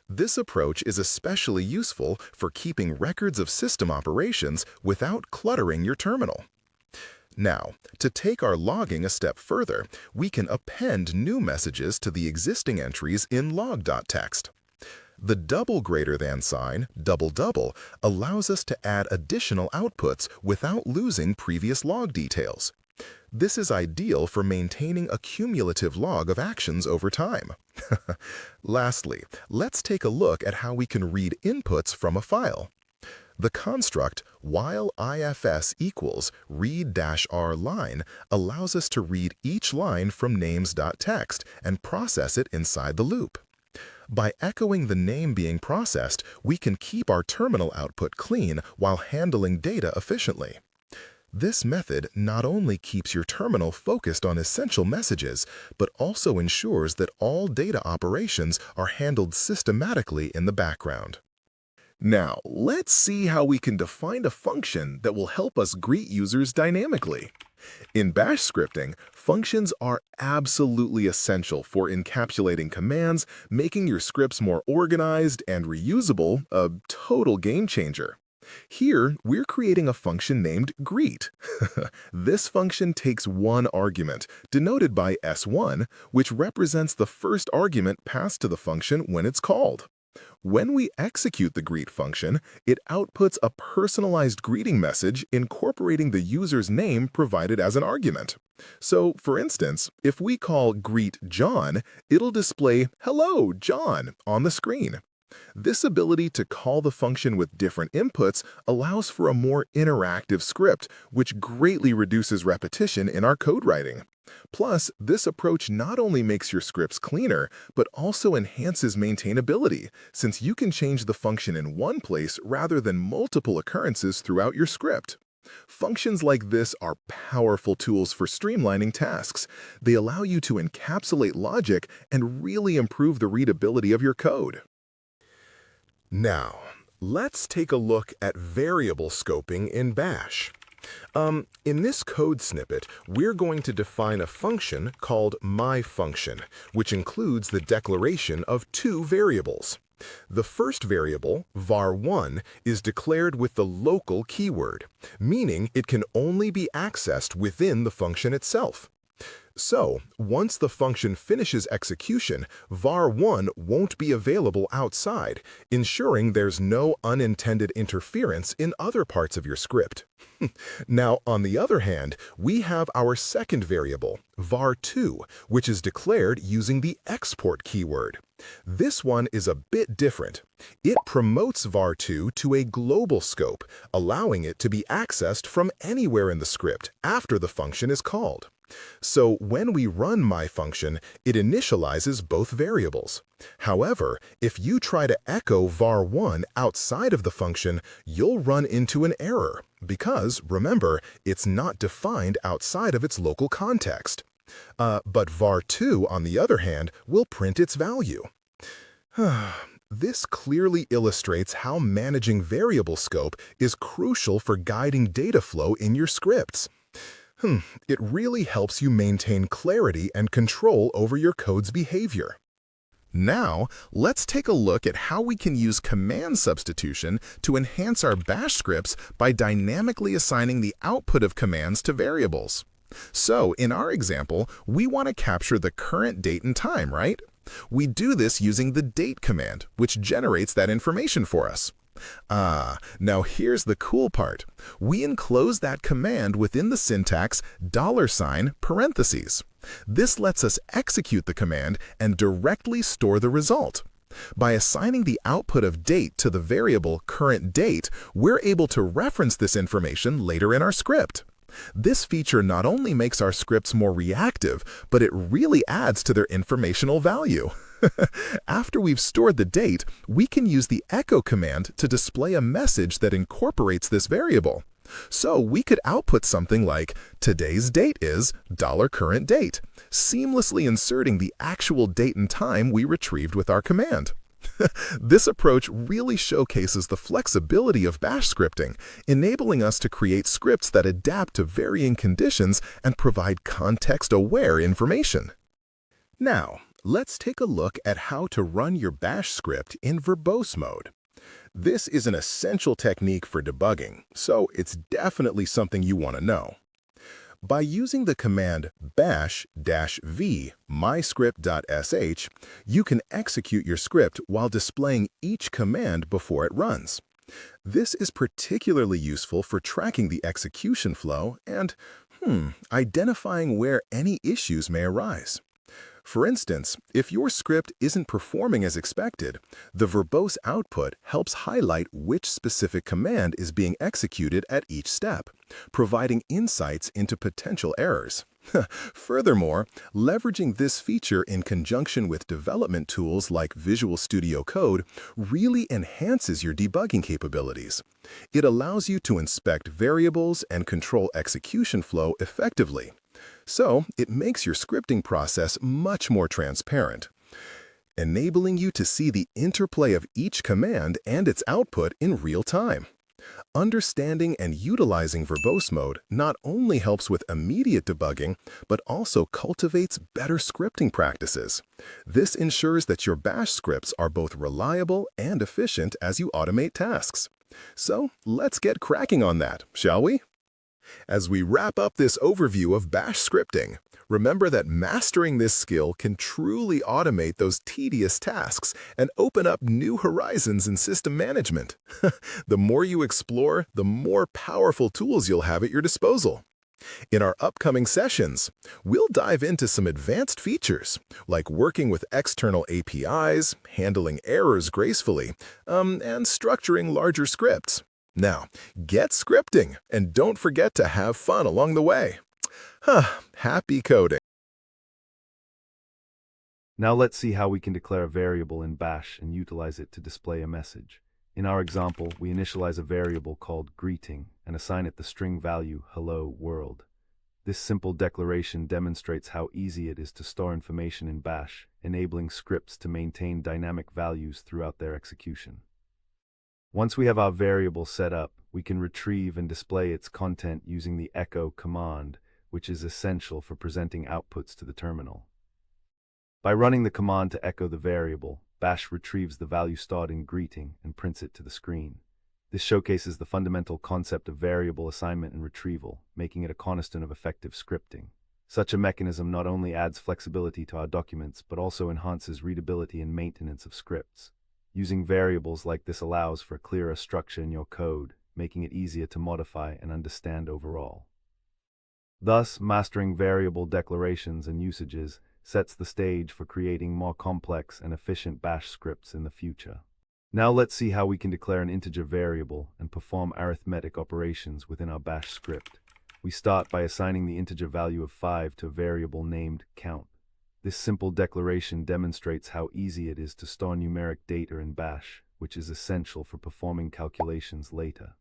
This approach is especially useful for keeping records of system operations without cluttering your terminal. Now, to take our logging a step further, we can append new messages to the existing entries in log.txt. The double greater than sign, double, allows us to add additional outputs without losing previous log details. This is ideal for maintaining a cumulative log of actions over time. Lastly, let's take a look at how we can read inputs from a file. The construct while ifs equals read-r line allows us to read each line from names.txt and process it inside the loop. By echoing the name being processed, we can keep our terminal output clean while handling data efficiently. This method not only keeps your terminal focused on essential messages, but also ensures that all data operations are handled systematically in the background. Now, let's see how we can define a function that will help us greet users dynamically. In Bash scripting, functions are absolutely essential for encapsulating commands, making your scripts more organized and reusable, a total game changer. Here, we're creating a function named greet. This function takes one argument, denoted by s1, which represents the first argument passed to the function when it's called. When we execute the greet function, it outputs a personalized greeting message incorporating the user's name provided as an argument. So, for instance, if we call greet John, it'll display "Hello, John" on the screen. This ability to call the function with different inputs allows for a more interactive script, which greatly reduces repetition in our code writing. Plus, this approach not only makes your scripts cleaner, but also enhances maintainability, since you can change the function in one place rather than multiple occurrences throughout your script. Functions like this are powerful tools for streamlining tasks. They allow you to encapsulate logic and really improve the readability of your code. Now, let's take a look at variable scoping in Bash. In this code snippet, we're going to define a function called myFunction, which includes the declaration of two variables. The first variable, var1, is declared with the local keyword, meaning it can only be accessed within the function itself. So, once the function finishes execution, var1 won't be available outside, ensuring there's no unintended interference in other parts of your script. Now, on the other hand, we have our second variable, var2, which is declared using the export keyword. This one is a bit different. It promotes var2 to a global scope, allowing it to be accessed from anywhere in the script after the function is called. So when we run myFunction, it initializes both variables. However, if you try to echo var1 outside of the function, you'll run into an error because, remember, it's not defined outside of its local context. But var2, on the other hand, will print its value. This clearly illustrates how managing variable scope is crucial for guiding data flow in your scripts. It really helps you maintain clarity and control over your code's behavior. Now, let's take a look at how we can use command substitution to enhance our Bash scripts by dynamically assigning the output of commands to variables. So, in our example, we want to capture the current date and time, right? We do this using the date command, which generates that information for us. Now here's the cool part. We enclose that command within the syntax $parentheses. This lets us execute the command and directly store the result. By assigning the output of date to the variable current date, we're able to reference this information later in our script. This feature not only makes our scripts more reactive, but it really adds to their informational value. After we've stored the date, we can use the echo command to display a message that incorporates this variable. So we could output something like, today's date is $current date, seamlessly inserting the actual date and time we retrieved with our command. This approach really showcases the flexibility of Bash scripting, enabling us to create scripts that adapt to varying conditions and provide context-aware information. Now, let's take a look at how to run your Bash script in verbose mode. This is an essential technique for debugging, so it's definitely something you want to know. By using the command bash-v myscript.sh, you can execute your script while displaying each command before it runs. This is particularly useful for tracking the execution flow and, identifying where any issues may arise. For instance, if your script isn't performing as expected, the verbose output helps highlight which specific command is being executed at each step, providing insights into potential errors. Furthermore, leveraging this feature in conjunction with development tools like Visual Studio Code really enhances your debugging capabilities. It allows you to inspect variables and control execution flow effectively. So, it makes your scripting process much more transparent, enabling you to see the interplay of each command and its output in real time. Understanding and utilizing verbose mode not only helps with immediate debugging, but also cultivates better scripting practices. This ensures that your Bash scripts are both reliable and efficient as you automate tasks. So, let's get cracking on that, shall we? As we wrap up this overview of Bash scripting, remember that mastering this skill can truly automate those tedious tasks and open up new horizons in system management. The more you explore, the more powerful tools you'll have at your disposal. In our upcoming sessions, we'll dive into some advanced features, like working with external APIs, handling errors gracefully, and structuring larger scripts. Now, get scripting, and don't forget to have fun along the way. Happy coding! Now let's see how we can declare a variable in Bash and utilize it to display a message. In our example, we initialize a variable called greeting and assign it the string value hello world. This simple declaration demonstrates how easy it is to store information in Bash, enabling scripts to maintain dynamic values throughout their execution. Once we have our variable set up, we can retrieve and display its content using the echo command, which is essential for presenting outputs to the terminal. By running the command to echo the variable, Bash retrieves the value stored in greeting and prints it to the screen. This showcases the fundamental concept of variable assignment and retrieval, making it a cornerstone of effective scripting. Such a mechanism not only adds flexibility to our documents, but also enhances readability and maintenance of scripts. Using variables like this allows for a clearer structure in your code, making it easier to modify and understand overall. Thus, mastering variable declarations and usages sets the stage for creating more complex and efficient Bash scripts in the future. Now let's see how we can declare an integer variable and perform arithmetic operations within our Bash script. We start by assigning the integer value of 5 to a variable named count. This simple declaration demonstrates how easy it is to store numeric data in Bash, which is essential for performing calculations later.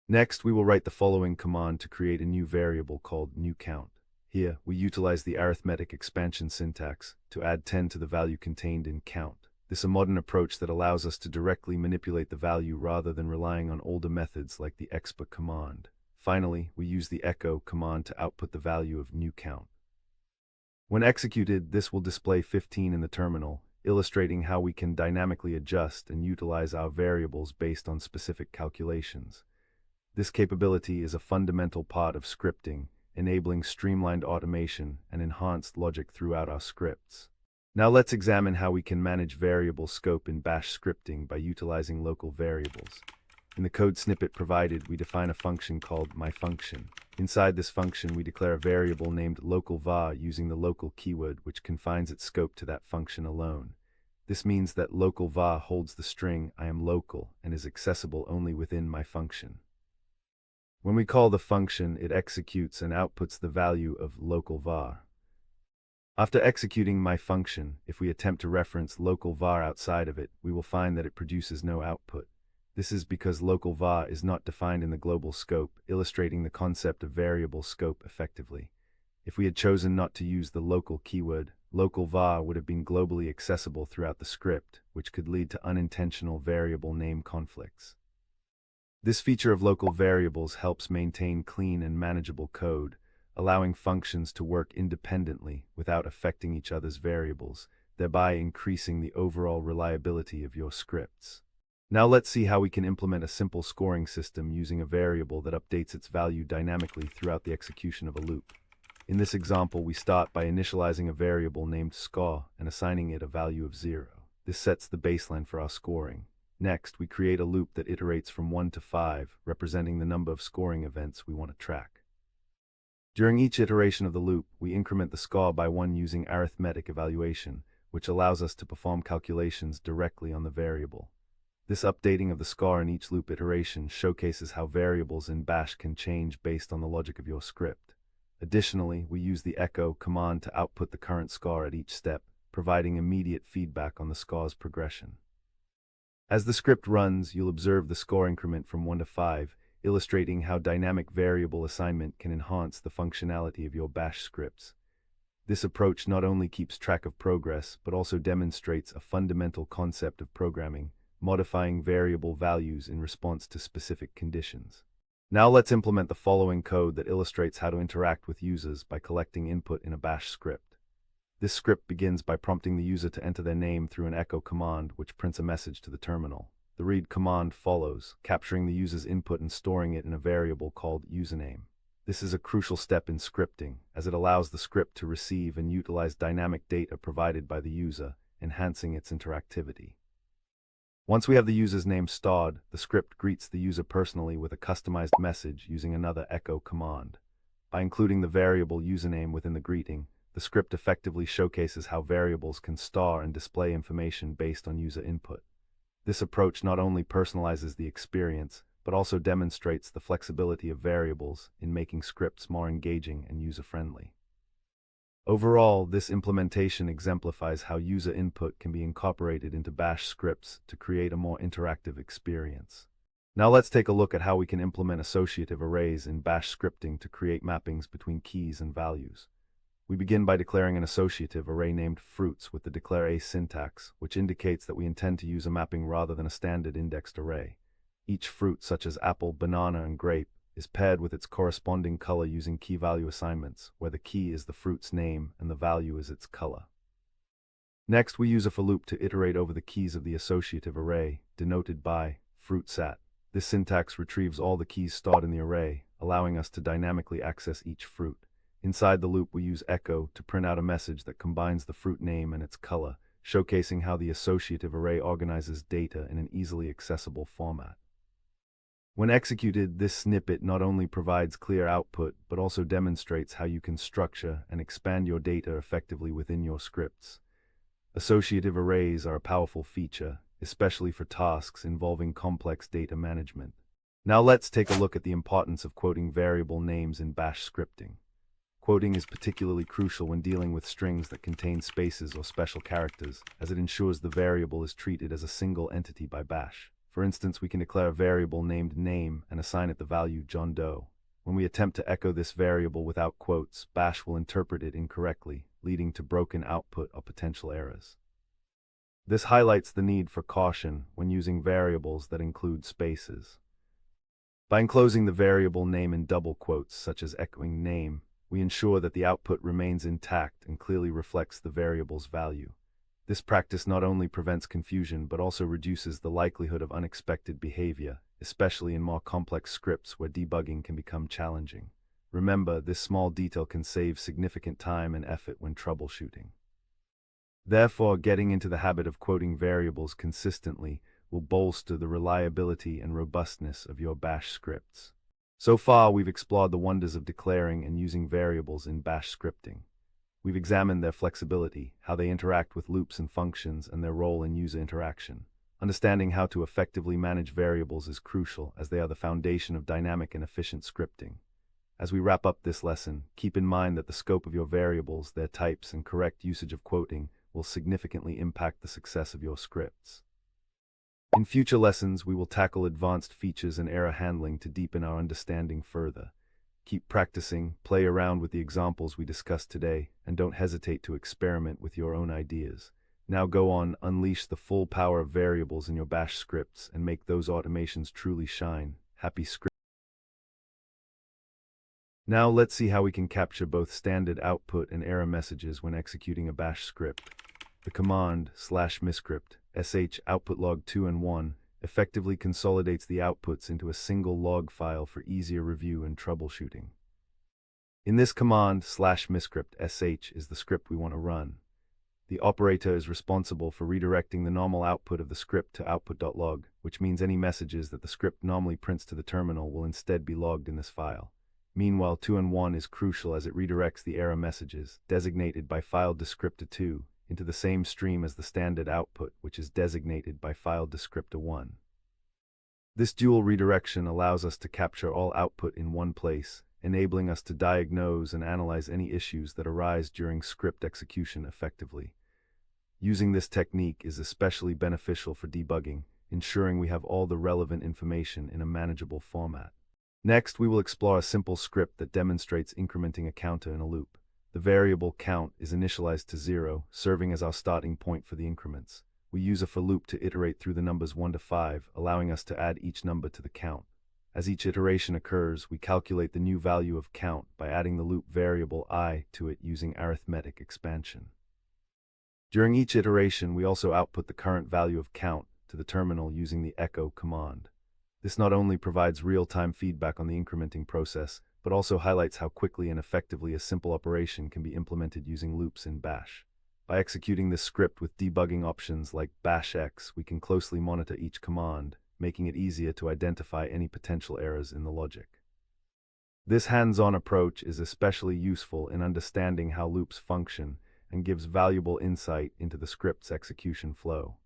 Next, we will write the following command to create a new variable called newCount. Here, we utilize the arithmetic expansion syntax to add 10 to the value contained in count. This is a modern approach that allows us to directly manipulate the value rather than relying on older methods like the expa command. Finally, we use the echo command to output the value of newCount. When executed, this will display 15 in the terminal, illustrating how we can dynamically adjust and utilize our variables based on specific calculations. This capability is a fundamental part of scripting, enabling streamlined automation and enhanced logic throughout our scripts. Now let's examine how we can manage variable scope in Bash scripting by utilizing local variables. In the code snippet provided, we define a function called myFunction. Inside this function, we declare a variable named local_var using the local keyword, which confines its scope to that function alone. This means that local_var holds the string I am local and is accessible only within myFunction. When we call the function, it executes and outputs the value of local_var. After executing myFunction, if we attempt to reference local_var outside of it, we will find that it produces no output. This is because local_var is not defined in the global scope, illustrating the concept of variable scope effectively. If we had chosen not to use the local keyword, local_var would have been globally accessible throughout the script, which could lead to unintentional variable name conflicts. This feature of local variables helps maintain clean and manageable code, allowing functions to work independently without affecting each other's variables, thereby increasing the overall reliability of your scripts. Now let's see how we can implement a simple scoring system using a variable that updates its value dynamically throughout the execution of a loop. In this example, we start by initializing a variable named score and assigning it a value of 0. This sets the baseline for our scoring. Next, we create a loop that iterates from 1 to 5, representing the number of scoring events we want to track. During each iteration of the loop, we increment the score by 1 using arithmetic evaluation, which allows us to perform calculations directly on the variable. This updating of the score in each loop iteration showcases how variables in Bash can change based on the logic of your script. Additionally, we use the echo command to output the current score at each step, providing immediate feedback on the score's progression. As the script runs, you'll observe the score increment from 1 to 5, illustrating how dynamic variable assignment can enhance the functionality of your Bash scripts. This approach not only keeps track of progress, but also demonstrates a fundamental concept of programming, modifying variable values in response to specific conditions. Now let's implement the following code that illustrates how to interact with users by collecting input in a Bash script. This script begins by prompting the user to enter their name through an echo command, which prints a message to the terminal. The read command follows, capturing the user's input and storing it in a variable called username. This is a crucial step in scripting, as it allows the script to receive and utilize dynamic data provided by the user, enhancing its interactivity. Once we have the user's name stored, the script greets the user personally with a customized message using another echo command. By including the variable username within the greeting, the script effectively showcases how variables can store and display information based on user input. This approach not only personalizes the experience, but also demonstrates the flexibility of variables in making scripts more engaging and user-friendly. Overall, this implementation exemplifies how user input can be incorporated into Bash scripts to create a more interactive experience. Now let's take a look at how we can implement associative arrays in Bash scripting to create mappings between keys and values. We begin by declaring an associative array named fruits with the declare a syntax, which indicates that we intend to use a mapping rather than a standard indexed array. Each fruit, such as apple, banana, and grape, is paired with its corresponding color using key-value assignments, where the key is the fruit's name and the value is its color. Next, we use a for loop to iterate over the keys of the associative array, denoted by fruitsat. This syntax retrieves all the keys stored in the array, allowing us to dynamically access each fruit. Inside the loop, we use echo to print out a message that combines the fruit name and its color, showcasing how the associative array organizes data in an easily accessible format. When executed, this snippet not only provides clear output, but also demonstrates how you can structure and expand your data effectively within your scripts. Associative arrays are a powerful feature, especially for tasks involving complex data management. Now let's take a look at the importance of quoting variable names in Bash scripting. Quoting is particularly crucial when dealing with strings that contain spaces or special characters, as it ensures the variable is treated as a single entity by Bash. For instance, we can declare a variable named name and assign it the value John Doe. When we attempt to echo this variable without quotes, Bash will interpret it incorrectly, leading to broken output or potential errors. This highlights the need for caution when using variables that include spaces. By enclosing the variable name in double quotes, such as echoing name, we ensure that the output remains intact and clearly reflects the variable's value. This practice not only prevents confusion but also reduces the likelihood of unexpected behavior, especially in more complex scripts where debugging can become challenging. Remember, this small detail can save significant time and effort when troubleshooting. Therefore, getting into the habit of quoting variables consistently will bolster the reliability and robustness of your Bash scripts. So far, we've explored the wonders of declaring and using variables in Bash scripting. We've examined their flexibility, how they interact with loops and functions, and their role in user interaction. Understanding how to effectively manage variables is crucial, as they are the foundation of dynamic and efficient scripting. As we wrap up this lesson, keep in mind that the scope of your variables, their types, and correct usage of quoting will significantly impact the success of your scripts. In future lessons, we will tackle advanced features and error handling to deepen our understanding further. Keep practicing, play around with the examples we discussed today, and don't hesitate to experiment with your own ideas. Now go on, unleash the full power of variables in your Bash scripts and make those automations truly shine. Happy script. Now let's see how we can capture both standard output and error messages when executing a Bash script. The command /miscript sh output log 2 and 1 effectively consolidates the outputs into a single log file for easier review and troubleshooting. In this command, /miscript sh is the script we want to run. The operator is responsible for redirecting the normal output of the script to output.log, which means any messages that the script normally prints to the terminal will instead be logged in this file. Meanwhile, 2 and 1 is crucial as it redirects the error messages, designated by file descriptor 2, into the same stream as the standard output, which is designated by file descriptor 1. This dual redirection allows us to capture all output in one place, enabling us to diagnose and analyze any issues that arise during script execution effectively. Using this technique is especially beneficial for debugging, ensuring we have all the relevant information in a manageable format. Next, we will explore a simple script that demonstrates incrementing a counter in a loop. The variable count is initialized to 0, serving as our starting point for the increments. We use a for loop to iterate through the numbers 1 to 5, allowing us to add each number to the count. As each iteration occurs, we calculate the new value of count by adding the loop variable I to it using arithmetic expansion. During each iteration, we also output the current value of count to the terminal using the echo command. This not only provides real-time feedback on the incrementing process, but also highlights how quickly and effectively a simple operation can be implemented using loops in Bash. By executing this script with debugging options like bashx, we can closely monitor each command, making it easier to identify any potential errors in the logic. This hands-on approach is especially useful in understanding how loops function and gives valuable insight into the script's execution flow.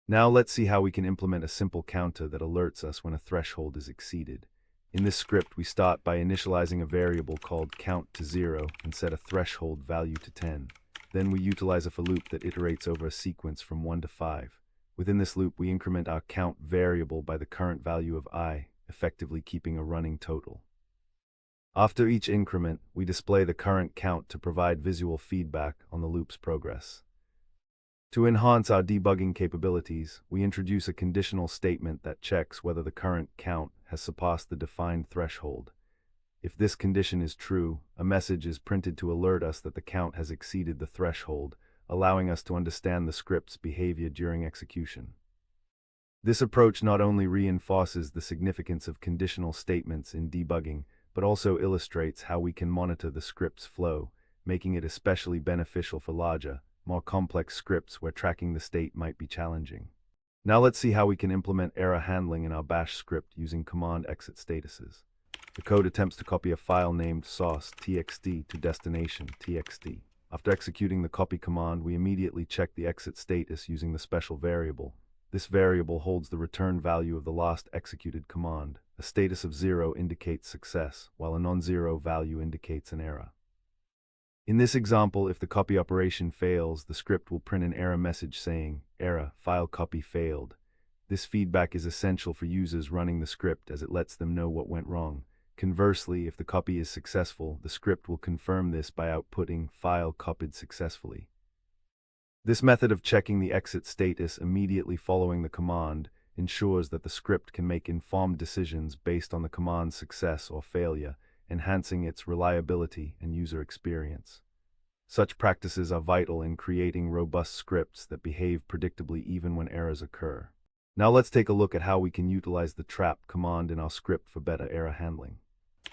Now let's see how we can implement a simple counter that alerts us when a threshold is exceeded. In this script, we start by initializing a variable called count to 0 and set a threshold value to 10. Then we utilize a for loop that iterates over a sequence from 1 to 5. Within this loop, we increment our count variable by the current value of I, effectively keeping a running total. After each increment, we display the current count to provide visual feedback on the loop's progress. To enhance our debugging capabilities, we introduce a conditional statement that checks whether the current count has surpassed the defined threshold. If this condition is true, a message is printed to alert us that the count has exceeded the threshold, allowing us to understand the script's behavior during execution. This approach not only reinforces the significance of conditional statements in debugging, but also illustrates how we can monitor the script's flow, making it especially beneficial for larger, more complex scripts where tracking the state might be challenging. Now let's see how we can implement error handling in our bash script using command exit statuses. The code attempts to copy a file named source.txt to destination.txt. After executing the copy command, we immediately check the exit status using the special variable. This variable holds the return value of the last executed command. A status of 0 indicates success, while a non-zero value indicates an error. In this example, if the copy operation fails, the script will print an error message saying, "Error, file copy failed." This feedback is essential for users running the script as it lets them know what went wrong. Conversely, if the copy is successful, the script will confirm this by outputting "file copied successfully." This method of checking the exit status immediately following the command ensures that the script can make informed decisions based on the command's success or failure, enhancing its reliability and user experience. Such practices are vital in creating robust scripts that behave predictably even when errors occur. Now let's take a look at how we can utilize the trap command in our script for better error handling.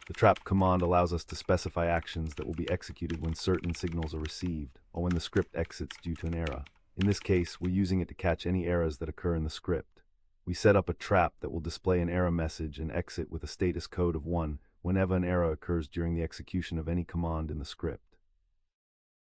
The trap command allows us to specify actions that will be executed when certain signals are received, or when the script exits due to an error. In this case, we're using it to catch any errors that occur in the script. We set up a trap that will display an error message and exit with a status code of 1 whenever an error occurs during the execution of any command in the script.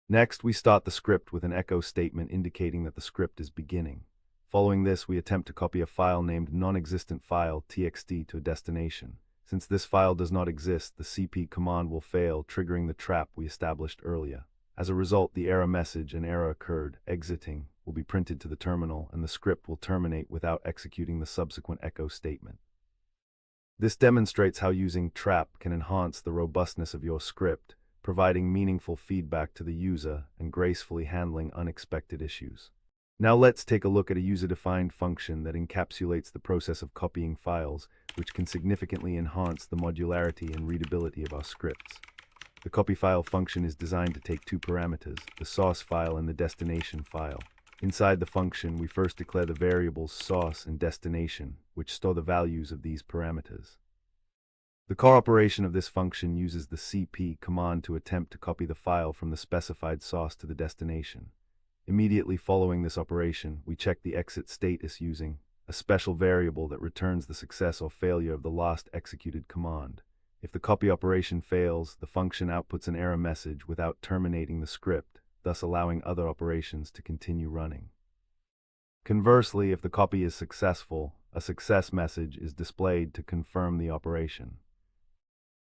Next, we start the script with an echo statement indicating that the script is beginning. Following this, we attempt to copy a file named non-existent file.txt to a destination. Since this file does not exist, the cp command will fail, triggering the trap we established earlier. As a result, the error message "an error occurred, exiting" will be printed to the terminal, and the script will terminate without executing the subsequent echo statement. This demonstrates how using trap can enhance the robustness of your script, providing meaningful feedback to the user and gracefully handling unexpected issues. Now let's take a look at a user-defined function that encapsulates the process of copying files, which can significantly enhance the modularity and readability of our scripts. The copy file function is designed to take two parameters, the source file and the destination file. Inside the function, we first declare the variables source and destination, which store the values of these parameters. The core operation of this function uses the cp command to attempt to copy the file from the specified source to the destination. Immediately following this operation, we check the exit status using a special variable that returns the success or failure of the last executed command. If the copy operation fails, the function outputs an error message without terminating the script, thus allowing other operations to continue running. Conversely, if the copy is successful, a success message is displayed to confirm the operation.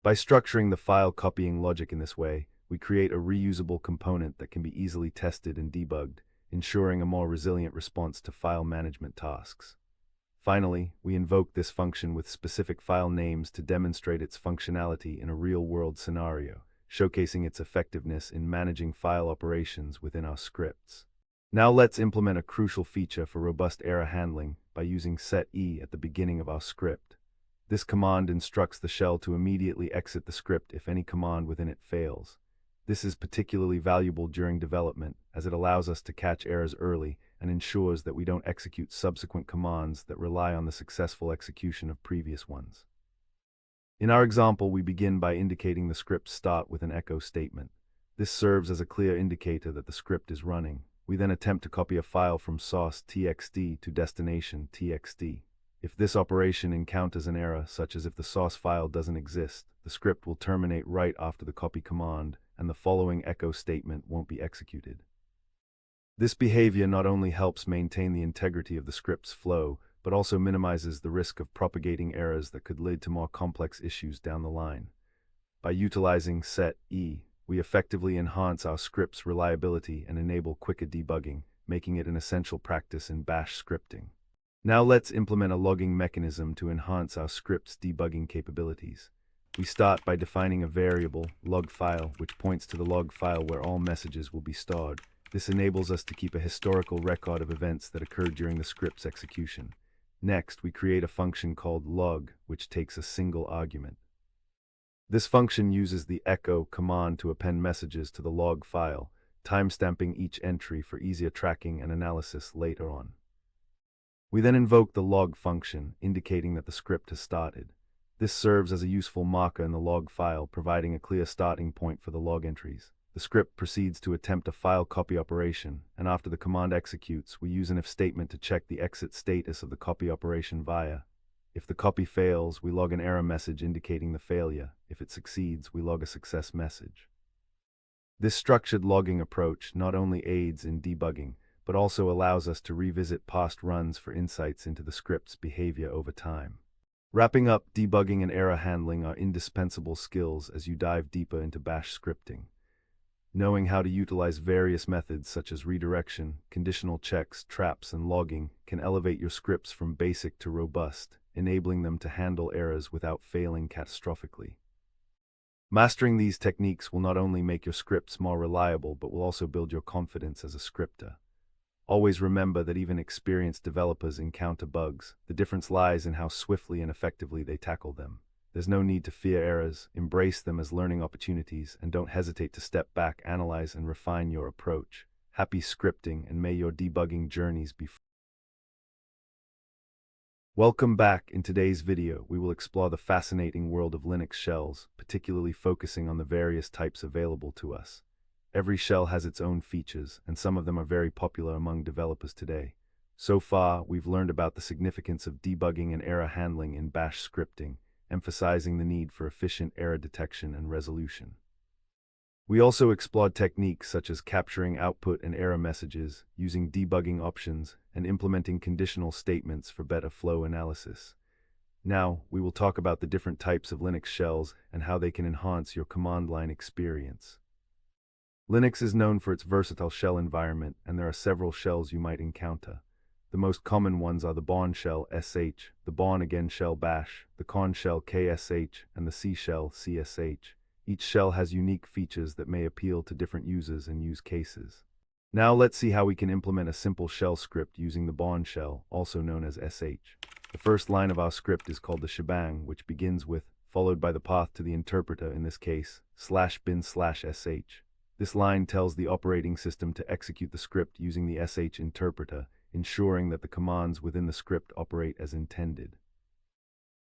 By structuring the file copying logic in this way, we create a reusable component that can be easily tested and debugged, ensuring a more resilient response to file management tasks. Finally, we invoke this function with specific file names to demonstrate its functionality in a real-world scenario, showcasing its effectiveness in managing file operations within our scripts. Now let's implement a crucial feature for robust error handling by using set_e at the beginning of our script. This command instructs the shell to immediately exit the script if any command within it fails. This is particularly valuable during development, as it allows us to catch errors early and ensures that we don't execute subsequent commands that rely on the successful execution of previous ones. In our example, we begin by indicating the script's start with an echo statement. This serves as a clear indicator that the script is running. We then attempt to copy a file from source.txt to destination.txt. If this operation encounters an error, such as if the source file doesn't exist, the script will terminate right after the copy command, and the following echo statement won't be executed. This behavior not only helps maintain the integrity of the script's flow, but also minimizes the risk of propagating errors that could lead to more complex issues down the line. By utilizing set E, we effectively enhance our script's reliability and enable quicker debugging, making it an essential practice in Bash scripting. Now let's implement a logging mechanism to enhance our script's debugging capabilities. We start by defining a variable, log file, which points to the log file where all messages will be stored. This enables us to keep a historical record of events that occurred during the script's execution. Next, we create a function called log, which takes a single argument. This function uses the echo command to append messages to the log file, timestamping each entry for easier tracking and analysis later on. We then invoke the log function, indicating that the script has started. This serves as a useful marker in the log file, providing a clear starting point for the log entries. The script proceeds to attempt a file copy operation, and after the command executes, we use an if statement to check the exit status of the copy operation via. If the copy fails, we log an error message indicating the failure. If it succeeds, we log a success message. This structured logging approach not only aids in debugging, but also allows us to revisit past runs for insights into the script's behavior over time. Wrapping up, debugging and error handling are indispensable skills as you dive deeper into Bash scripting. Knowing how to utilize various methods such as redirection, conditional checks, traps, and logging can elevate your scripts from basic to robust, enabling them to handle errors without failing catastrophically. Mastering these techniques will not only make your scripts more reliable, but will also build your confidence as a scripter. Always remember that even experienced developers encounter bugs. The difference lies in how swiftly and effectively they tackle them. There's no need to fear errors, embrace them as learning opportunities, and don't hesitate to step back, analyze, and refine your approach. Happy scripting, and may your debugging journeys be Welcome back. In today's video, we will explore the fascinating world of Linux shells, particularly focusing on the various types available to us. Every shell has its own features, and some of them are very popular among developers today. So far, we've learned about the significance of debugging and error handling in Bash scripting, emphasizing the need for efficient error detection and resolution. We also explored techniques such as capturing output and error messages, using debugging options, and implementing conditional statements for better flow analysis. Now, we will talk about the different types of Linux shells and how they can enhance your command line experience. Linux is known for its versatile shell environment, and there are several shells you might encounter. The most common ones are the Bourne shell sh, the Bourne again shell bash, the Korn shell ksh, and the C shell csh. Each shell has unique features that may appeal to different users and use cases. Now let's see how we can implement a simple shell script using the Bourne shell, also known as sh. The first line of our script is called the shebang, which begins with, followed by the path to the interpreter, in this case, /bin/sh. This line tells the operating system to execute the script using the sh interpreter, ensuring that the commands within the script operate as intended.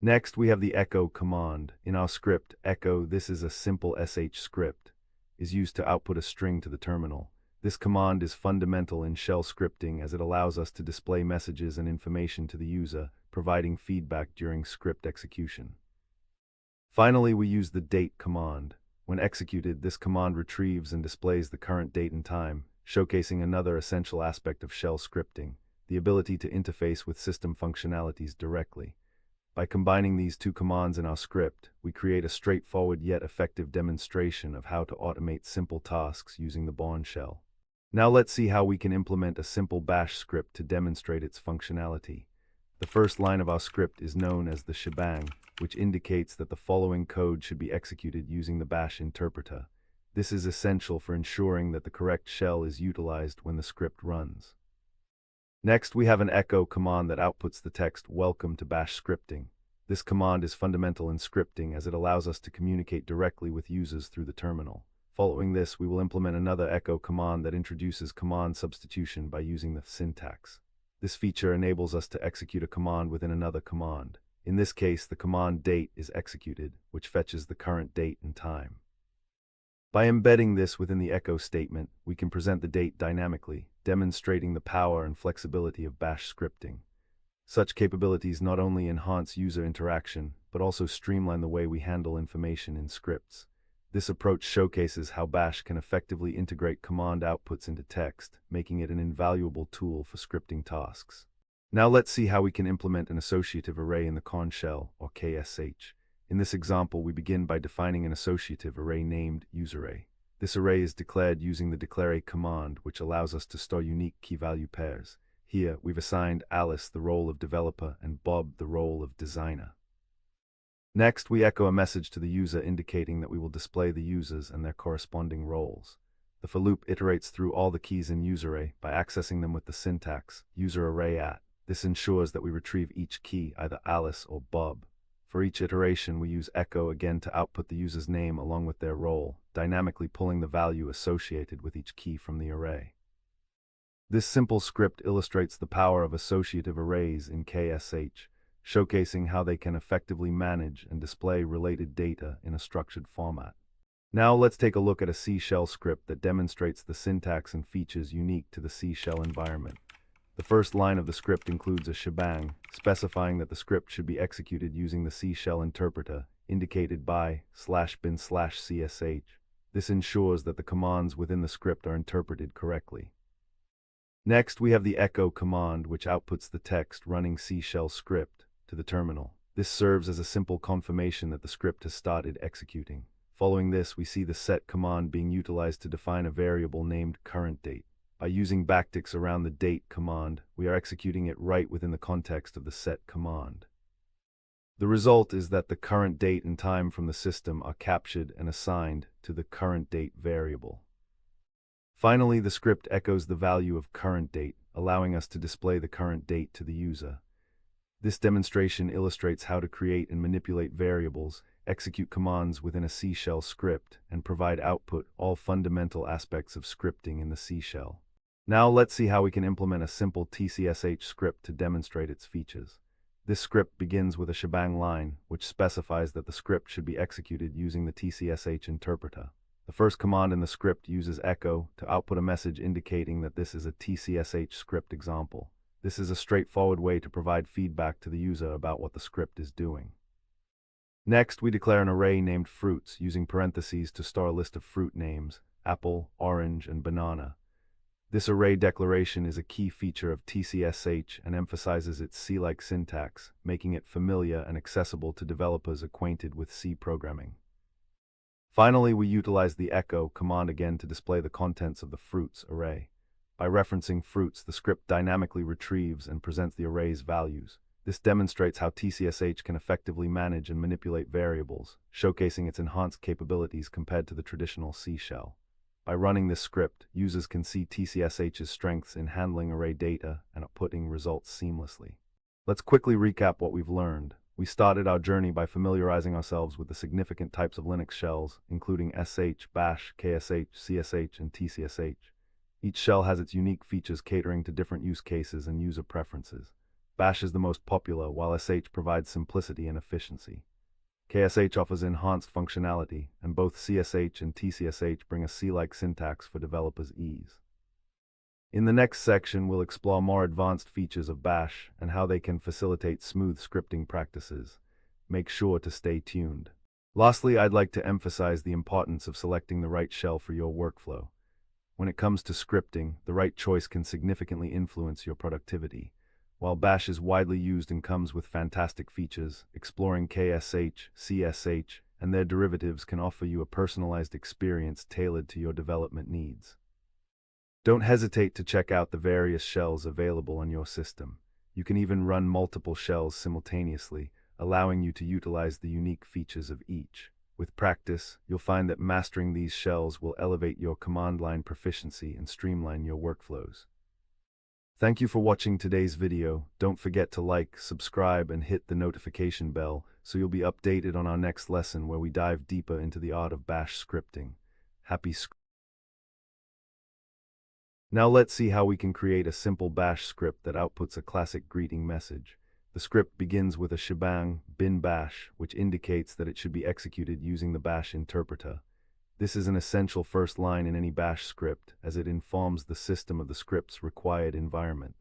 Next, we have the echo command. In our script, echo, this is a simple sh script, is used to output a string to the terminal. This command is fundamental in shell scripting as it allows us to display messages and information to the user, providing feedback during script execution. Finally, we use the date command. When executed, this command retrieves and displays the current date and time, showcasing another essential aspect of shell scripting, the ability to interface with system functionalities directly. By combining these two commands in our script, we create a straightforward yet effective demonstration of how to automate simple tasks using the Bourne shell. Now let's see how we can implement a simple Bash script to demonstrate its functionality. The first line of our script is known as the shebang, which indicates that the following code should be executed using the Bash interpreter. This is essential for ensuring that the correct shell is utilized when the script runs. Next, we have an echo command that outputs the text "Welcome to Bash scripting." This command is fundamental in scripting as it allows us to communicate directly with users through the terminal. Following this, we will implement another echo command that introduces command substitution by using the syntax. This feature enables us to execute a command within another command. In this case, the command date is executed, which fetches the current date and time. By embedding this within the echo statement, we can present the date dynamically, demonstrating the power and flexibility of Bash scripting. Such capabilities not only enhance user interaction, but also streamline the way we handle information in scripts. This approach showcases how Bash can effectively integrate command outputs into text, making it an invaluable tool for scripting tasks. Now let's see how we can implement an associative array in the Con shell, or KSH. In this example, we begin by defining an associative array named useArray. This array is declared using the declareA command, which allows us to store unique key-value pairs. Here, we've assigned Alice the role of developer and Bob the role of designer. Next, we echo a message to the user indicating that we will display the users and their corresponding roles. The for loop iterates through all the keys in useArray by accessing them with the syntax useArray@. This ensures that we retrieve each key, either Alice or Bob. For each iteration, we use echo again to output the user's name along with their role, dynamically pulling the value associated with each key from the array. This simple script illustrates the power of associative arrays in KSH, showcasing how they can effectively manage and display related data in a structured format. Now let's take a look at a C shell script that demonstrates the syntax and features unique to the C shell environment. The first line of the script includes a shebang, specifying that the script should be executed using the C shell interpreter, indicated by /bin/csh. This ensures that the commands within the script are interpreted correctly. Next, we have the echo command, which outputs the text running C shell script to the terminal. This serves as a simple confirmation that the script has started executing. Following this, we see the set command being utilized to define a variable named currentDate. By using backticks around the date command, we are executing it right within the context of the set command. The result is that the current date and time from the system are captured and assigned to the currentDate variable. Finally, the script echoes the value of currentDate, allowing us to display the current date to the user. This demonstration illustrates how to create and manipulate variables, execute commands within a C shell script, and provide output, all fundamental aspects of scripting in the C shell. Now let's see how we can implement a simple TCSH script to demonstrate its features. This script begins with a shebang line, which specifies that the script should be executed using the TCSH interpreter. The first command in the script uses echo to output a message indicating that this is a TCSH script example. This is a straightforward way to provide feedback to the user about what the script is doing. Next, we declare an array named fruits using parentheses to store a list of fruit names: apple, orange, and banana. This array declaration is a key feature of TCSH and emphasizes its C-like syntax, making it familiar and accessible to developers acquainted with C programming. Finally, we utilize the echo command again to display the contents of the fruits array. By referencing fruits, the script dynamically retrieves and presents the array's values. This demonstrates how TCSH can effectively manage and manipulate variables, showcasing its enhanced capabilities compared to the traditional C shell. By running this script, users can see TCSH's strengths in handling array data and outputting results seamlessly. Let's quickly recap what we've learned. We started our journey by familiarizing ourselves with the significant types of Linux shells, including SH, Bash, KSH, CSH, and TCSH. Each shell has its unique features catering to different use cases and user preferences. Bash is the most popular, while SH provides simplicity and efficiency. KSH offers enhanced functionality, and both CSH and TCSH bring a C-like syntax for developers' ease. In the next section, we'll explore more advanced features of Bash and how they can facilitate smooth scripting practices. Make sure to stay tuned. Lastly, I'd like to emphasize the importance of selecting the right shell for your workflow. When it comes to scripting, the right choice can significantly influence your productivity. While Bash is widely used and comes with fantastic features, exploring KSH, CSH, and their derivatives can offer you a personalized experience tailored to your development needs. Don't hesitate to check out the various shells available on your system. You can even run multiple shells simultaneously, allowing you to utilize the unique features of each. With practice, you'll find that mastering these shells will elevate your command line proficiency and streamline your workflows. Thank you for watching today's video. Don't forget to like, subscribe, and hit the notification bell so you'll be updated on our next lesson where we dive deeper into the art of Bash scripting. Happy scripting. Now let's see how we can create a simple Bash script that outputs a classic greeting message. The script begins with a shebang, bin bash, which indicates that it should be executed using the Bash interpreter. This is an essential first line in any Bash script, as it informs the system of the script's required environment.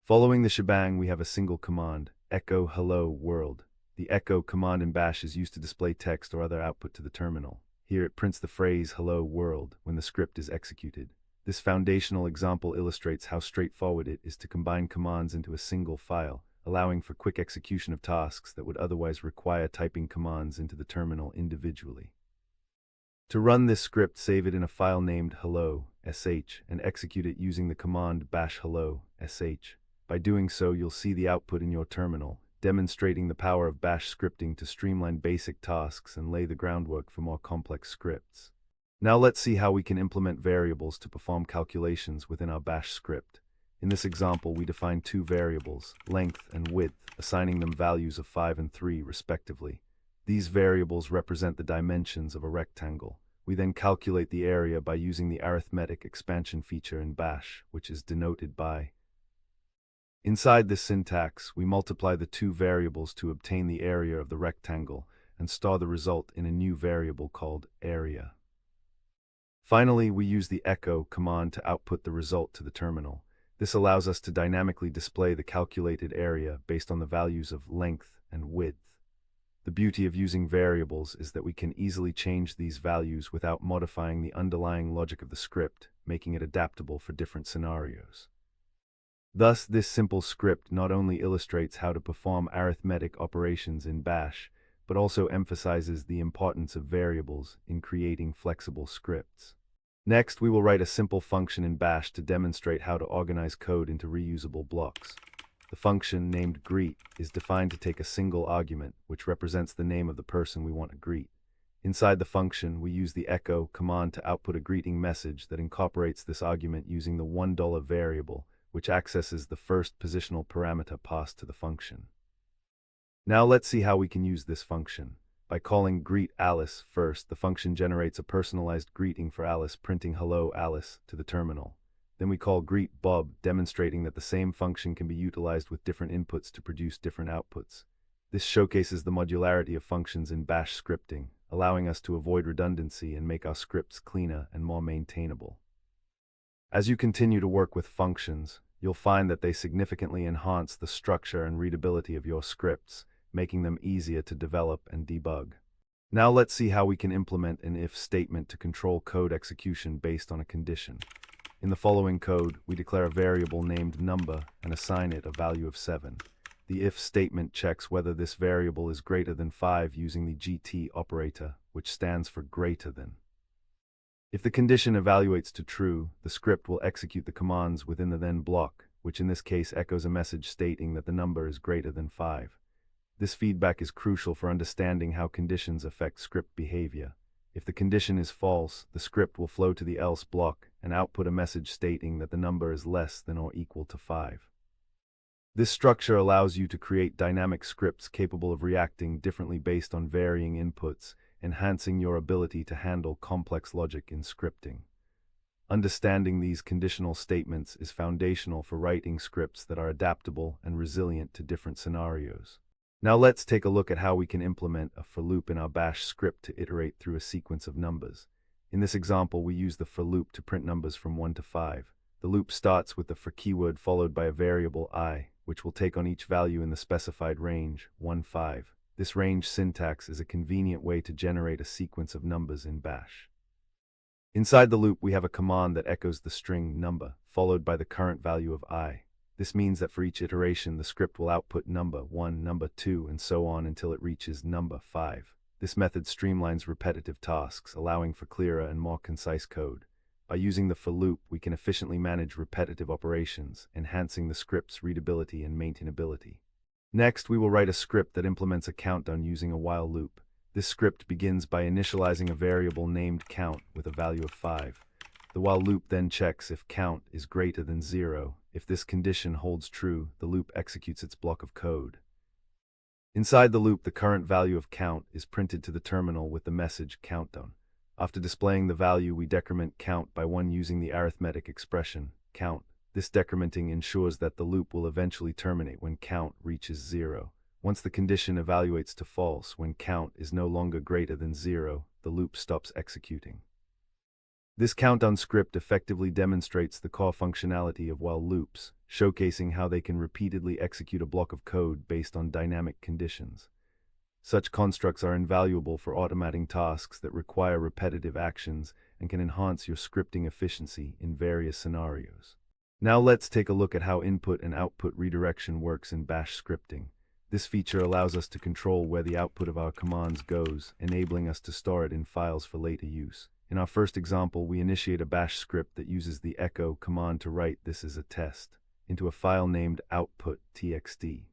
Following the shebang, we have a single command, echo hello world. The echo command in Bash is used to display text or other output to the terminal. Here it prints the phrase hello world when the script is executed. This foundational example illustrates how straightforward it is to combine commands into a single file, allowing for quick execution of tasks that would otherwise require typing commands into the terminal individually. To run this script, save it in a file named hello.sh and execute it using the command bash hello.sh. By doing so, you'll see the output in your terminal, demonstrating the power of Bash scripting to streamline basic tasks and lay the groundwork for more complex scripts. Now let's see how we can implement variables to perform calculations within our Bash script. In this example, we define two variables, length and width, assigning them values of 5 and 3 respectively. These variables represent the dimensions of a rectangle. We then calculate the area by using the arithmetic expansion feature in Bash, which is denoted by. Inside this syntax, we multiply the two variables to obtain the area of the rectangle and store the result in a new variable called area. Finally, we use the echo command to output the result to the terminal. This allows us to dynamically display the calculated area based on the values of length and width. The beauty of using variables is that we can easily change these values without modifying the underlying logic of the script, making it adaptable for different scenarios. Thus, this simple script not only illustrates how to perform arithmetic operations in Bash, but also emphasizes the importance of variables in creating flexible scripts. Next, we will write a simple function in Bash to demonstrate how to organize code into reusable blocks. The function, named greet, is defined to take a single argument, which represents the name of the person we want to greet. Inside the function, we use the echo command to output a greeting message that incorporates this argument using the $1 variable, which accesses the first positional parameter passed to the function. Now let's see how we can use this function. By calling greet Alice first, the function generates a personalized greeting for Alice, printing hello Alice to the terminal. Then we call greet Bob, demonstrating that the same function can be utilized with different inputs to produce different outputs. This showcases the modularity of functions in Bash scripting, allowing us to avoid redundancy and make our scripts cleaner and more maintainable. As you continue to work with functions, you'll find that they significantly enhance the structure and readability of your scripts, making them easier to develop and debug. Now let's see how we can implement an if statement to control code execution based on a condition. In the following code, we declare a variable named number and assign it a value of 7. The if statement checks whether this variable is greater than 5 using the GT operator, which stands for greater than. If the condition evaluates to true, the script will execute the commands within the then block, which in this case echoes a message stating that the number is greater than 5. This feedback is crucial for understanding how conditions affect script behavior. If the condition is false, the script will flow to the else block and output a message stating that the number is less than or equal to 5. This structure allows you to create dynamic scripts capable of reacting differently based on varying inputs, enhancing your ability to handle complex logic in scripting. Understanding these conditional statements is foundational for writing scripts that are adaptable and resilient to different scenarios. Now let's take a look at how we can implement a for loop in our Bash script to iterate through a sequence of numbers. In this example, we use the for loop to print numbers from 1 to 5. The loop starts with the for keyword followed by a variable I, which will take on each value in the specified range, 1, 5. This range syntax is a convenient way to generate a sequence of numbers in Bash. Inside the loop, we have a command that echoes the string number, followed by the current value of I. This means that for each iteration, the script will output number 1, number 2, and so on until it reaches number 5. This method streamlines repetitive tasks, allowing for clearer and more concise code. By using the for loop, we can efficiently manage repetitive operations, enhancing the script's readability and maintainability. Next, we will write a script that implements a countdown using a while loop. This script begins by initializing a variable named count with a value of 5. The while loop then checks if count is greater than 0. If this condition holds true, the loop executes its block of code. Inside the loop, the current value of count is printed to the terminal with the message countdown. After displaying the value, we decrement count by 1 using the arithmetic expression count. This decrementing ensures that the loop will eventually terminate when count reaches 0. Once the condition evaluates to false, when count is no longer greater than 0, the loop stops executing. This countdown script effectively demonstrates the core functionality of while loops, showcasing how they can repeatedly execute a block of code based on dynamic conditions. Such constructs are invaluable for automating tasks that require repetitive actions and can enhance your scripting efficiency in various scenarios. Now let's take a look at how input and output redirection works in Bash scripting. This feature allows us to control where the output of our commands goes, enabling us to store it in files for later use. In our first example, we initiate a Bash script that uses the echo command to write "this is a test" into a file named output.txt.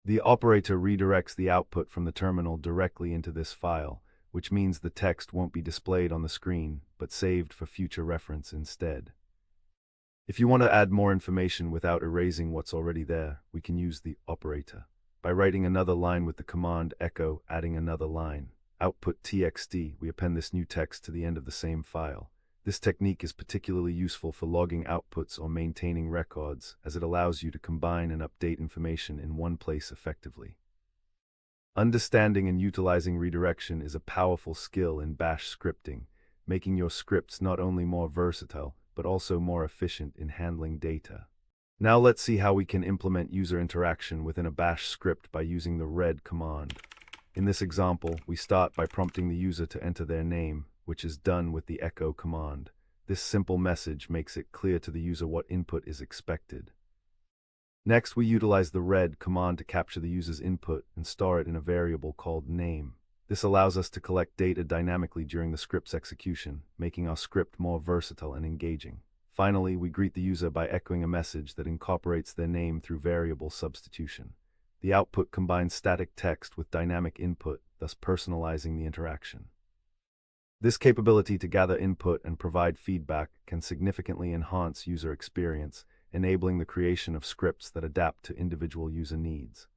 The operator redirects the output from the terminal directly into this file, which means the text won't be displayed on the screen, but saved for future reference instead. If you want to add more information without erasing what's already there, we can use the operator. By writing another line with the command echo, adding another line, output.txt, we append this new text to the end of the same file. This technique is particularly useful for logging outputs or maintaining records, as it allows you to combine and update information in one place effectively. Understanding and utilizing redirection is a powerful skill in Bash scripting, making your scripts not only more versatile, but also more efficient in handling data. Now let's see how we can implement user interaction within a Bash script by using the read command. In this example, we start by prompting the user to enter their name, which is done with the echo command. This simple message makes it clear to the user what input is expected. Next, we utilize the read command to capture the user's input and store it in a variable called name. This allows us to collect data dynamically during the script's execution, making our script more versatile and engaging. Finally, we greet the user by echoing a message that incorporates their name through variable substitution. The output combines static text with dynamic input, thus personalizing the interaction. This capability to gather input and provide feedback can significantly enhance user experience, enabling the creation of scripts that adapt to individual user needs.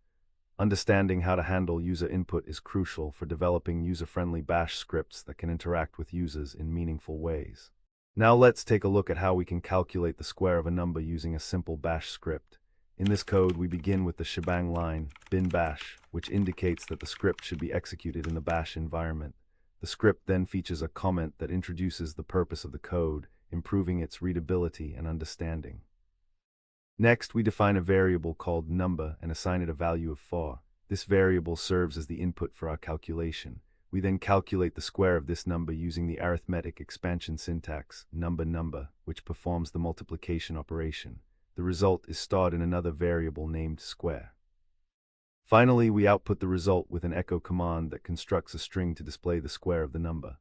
Understanding how to handle user input is crucial for developing user-friendly Bash scripts that can interact with users in meaningful ways. Now let's take a look at how we can calculate the square of a number using a simple Bash script. In this code, we begin with the shebang line, bin bash, which indicates that the script should be executed in the Bash environment. The script then features a comment that introduces the purpose of the code, improving its readability and understanding. Next, we define a variable called number and assign it a value of 4. This variable serves as the input for our calculation. We then calculate the square of this number using the arithmetic expansion syntax, number, which performs the multiplication operation. The result is stored in another variable named square. Finally, we output the result with an echo command that constructs a string to display the square of the number.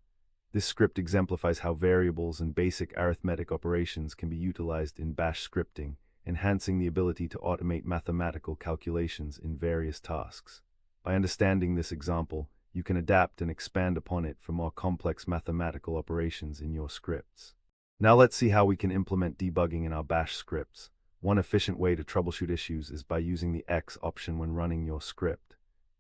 This script exemplifies how variables and basic arithmetic operations can be utilized in Bash scripting, enhancing the ability to automate mathematical calculations in various tasks. By understanding this example, you can adapt and expand upon it for more complex mathematical operations in your scripts. Now let's see how we can implement debugging in our Bash scripts. One efficient way to troubleshoot issues is by using the X option when running your script.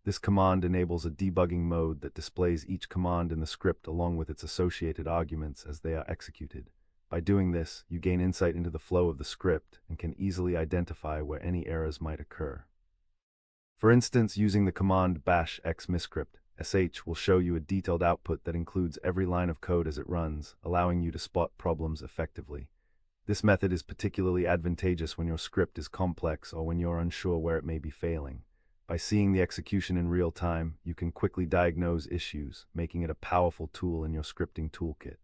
This command enables a debugging mode that displays each command in the script along with its associated arguments as they are executed. By doing this, you gain insight into the flow of the script and can easily identify where any errors might occur. For instance, using the command bash x miscrypt, sh will show you a detailed output that includes every line of code as it runs, allowing you to spot problems effectively. This method is particularly advantageous when your script is complex or when you're unsure where it may be failing. By seeing the execution in real time, you can quickly diagnose issues, making it a powerful tool in your scripting toolkit.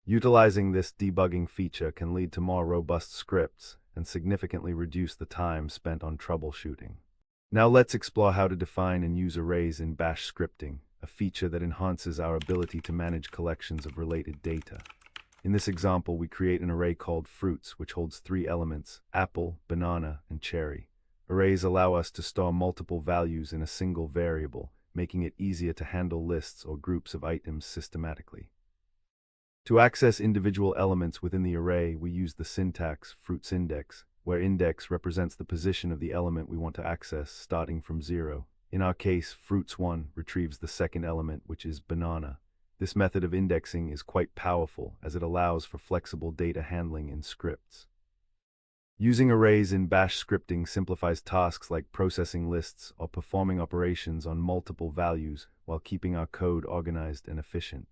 Utilizing this debugging feature can lead to more robust scripts and significantly reduce the time spent on troubleshooting. Now let's explore how to define and use arrays in Bash scripting, a feature that enhances our ability to manage collections of related data. In this example, we create an array called fruits, which holds 3 elements: apple, banana, and cherry. Arrays allow us to store multiple values in a single variable, making it easier to handle lists or groups of items systematically. To access individual elements within the array, we use the syntax fruitsindex, where index represents the position of the element we want to access starting from 0. In our case, fruits1 retrieves the second element, which is banana. This method of indexing is quite powerful as it allows for flexible data handling in scripts. Using arrays in Bash scripting simplifies tasks like processing lists or performing operations on multiple values while keeping our code organized and efficient.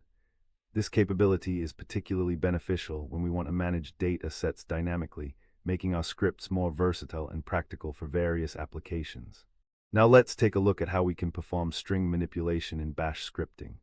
This capability is particularly beneficial when we want to manage data sets dynamically, making our scripts more versatile and practical for various applications. Now let's take a look at how we can perform string manipulation in Bash scripting.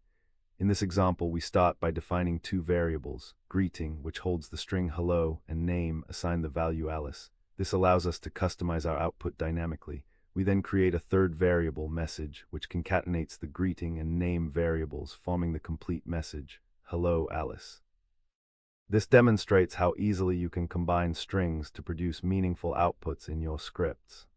In this example, we start by defining two variables, greeting, which holds the string hello, and name, assign the value Alice. This allows us to customize our output dynamically. We then create a third variable, message, which concatenates the greeting and name variables, forming the complete message, hello Alice. This demonstrates how easily you can combine strings to produce meaningful outputs in your scripts.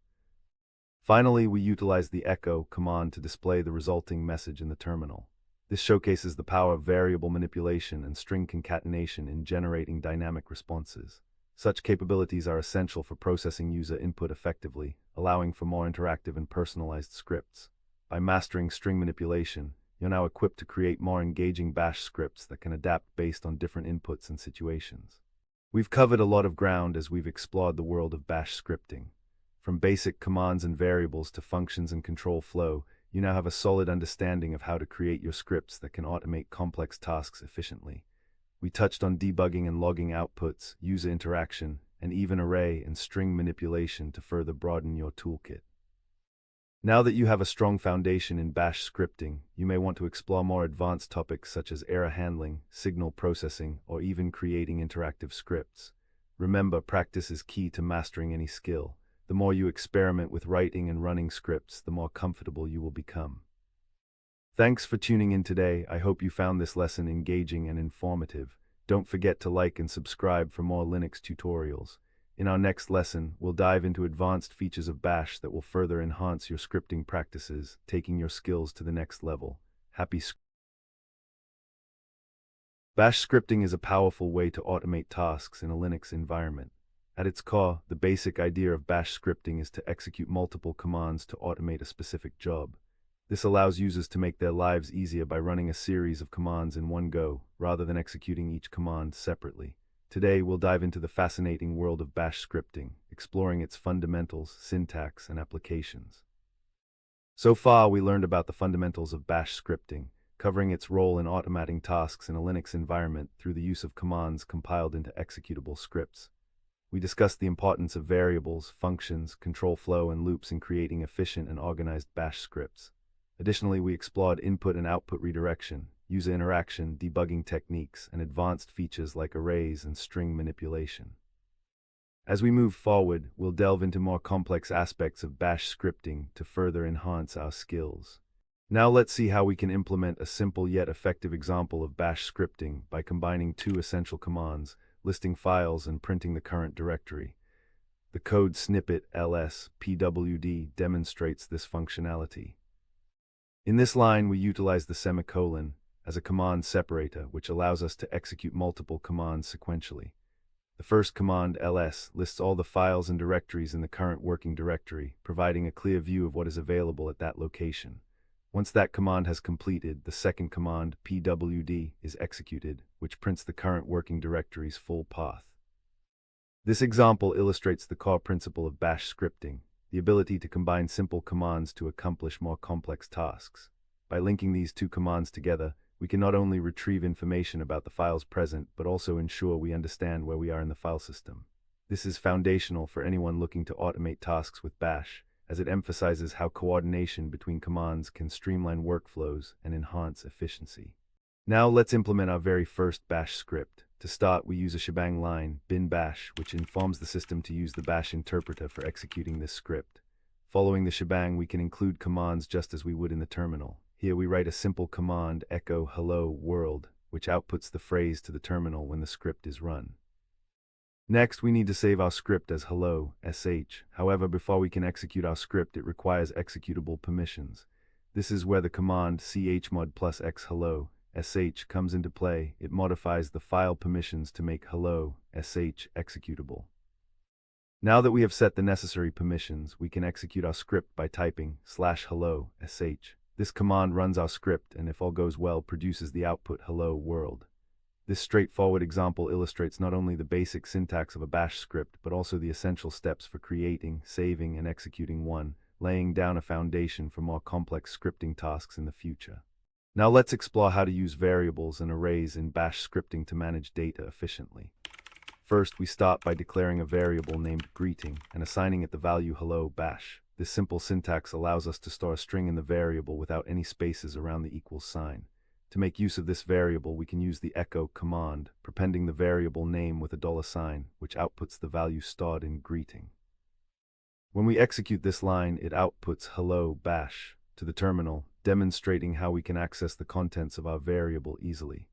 Finally, we utilize the echo command to display the resulting message in the terminal. This showcases the power of variable manipulation and string concatenation in generating dynamic responses. Such capabilities are essential for processing user input effectively, allowing for more interactive and personalized scripts. By mastering string manipulation, you're now equipped to create more engaging Bash scripts that can adapt based on different inputs and situations. We've covered a lot of ground as we've explored the world of Bash scripting. From basic commands and variables to functions and control flow, you now have a solid understanding of how to create your scripts that can automate complex tasks efficiently. We touched on debugging and logging outputs, user interaction, and even array and string manipulation to further broaden your toolkit. Now that you have a strong foundation in Bash scripting, you may want to explore more advanced topics such as error handling, signal processing, or even creating interactive scripts. Remember, practice is key to mastering any skill. The more you experiment with writing and running scripts, the more comfortable you will become. Thanks for tuning in today. I hope you found this lesson engaging and informative. Don't forget to like and subscribe for more Linux tutorials. In our next lesson, we'll dive into advanced features of Bash that will further enhance your scripting practices, taking your skills to the next level. Bash scripting is a powerful way to automate tasks in a Linux environment. At its core, the basic idea of Bash scripting is to execute multiple commands to automate a specific job. This allows users to make their lives easier by running a series of commands in one go, rather than executing each command separately. Today, we'll dive into the fascinating world of Bash scripting, exploring its fundamentals, syntax, and applications. So far, we learned about the fundamentals of Bash scripting, covering its role in automating tasks in a Linux environment through the use of commands compiled into executable scripts. We discussed the importance of variables, functions, control flow, and loops in creating efficient and organized Bash scripts. Additionally, we explored input and output redirection, user interaction, debugging techniques, and advanced features like arrays and string manipulation. As we move forward, we'll delve into more complex aspects of Bash scripting to further enhance our skills. Now let's see how we can implement a simple yet effective example of Bash scripting by combining two essential commands, listing files and printing the current directory. The code snippet ls-pwd demonstrates this functionality. In this line, we utilize the semicolon as a command separator, which allows us to execute multiple commands sequentially. The first command, ls, lists all the files and directories in the current working directory, providing a clear view of what is available at that location. Once that command has completed, the second command, pwd, is executed, which prints the current working directory's full path. This example illustrates the core principle of Bash scripting, the ability to combine simple commands to accomplish more complex tasks. By linking these two commands together, we can not only retrieve information about the files present, but also ensure we understand where we are in the file system. This is foundational for anyone looking to automate tasks with Bash, as it emphasizes how coordination between commands can streamline workflows and enhance efficiency. Now let's implement our very first Bash script. To start, we use a shebang line, bin bash, which informs the system to use the Bash interpreter for executing this script. Following the shebang, we can include commands just as we would in the terminal. Here we write a simple command, echo hello world, which outputs the phrase to the terminal when the script is run. Next, we need to save our script as hello, sh. However, before we can execute our script, it requires executable permissions. This is where the command chmod +x hello, sh comes into play. It modifies the file permissions to make hello, sh executable. Now that we have set the necessary permissions, we can execute our script by typing /hello, sh. This command runs our script and, if all goes well, produces the output hello world. This straightforward example illustrates not only the basic syntax of a Bash script, but also the essential steps for creating, saving, and executing one, laying down a foundation for more complex scripting tasks in the future. Now let's explore how to use variables and arrays in Bash scripting to manage data efficiently. First, we start by declaring a variable named greeting and assigning it the value hello bash. This simple syntax allows us to store a string in the variable without any spaces around the equals sign. To make use of this variable, we can use the echo command, prepending the variable name with a $sign, which outputs the value stored in greeting. When we execute this line, it outputs hello bash to the terminal, demonstrating how we can access the contents of our variable easily.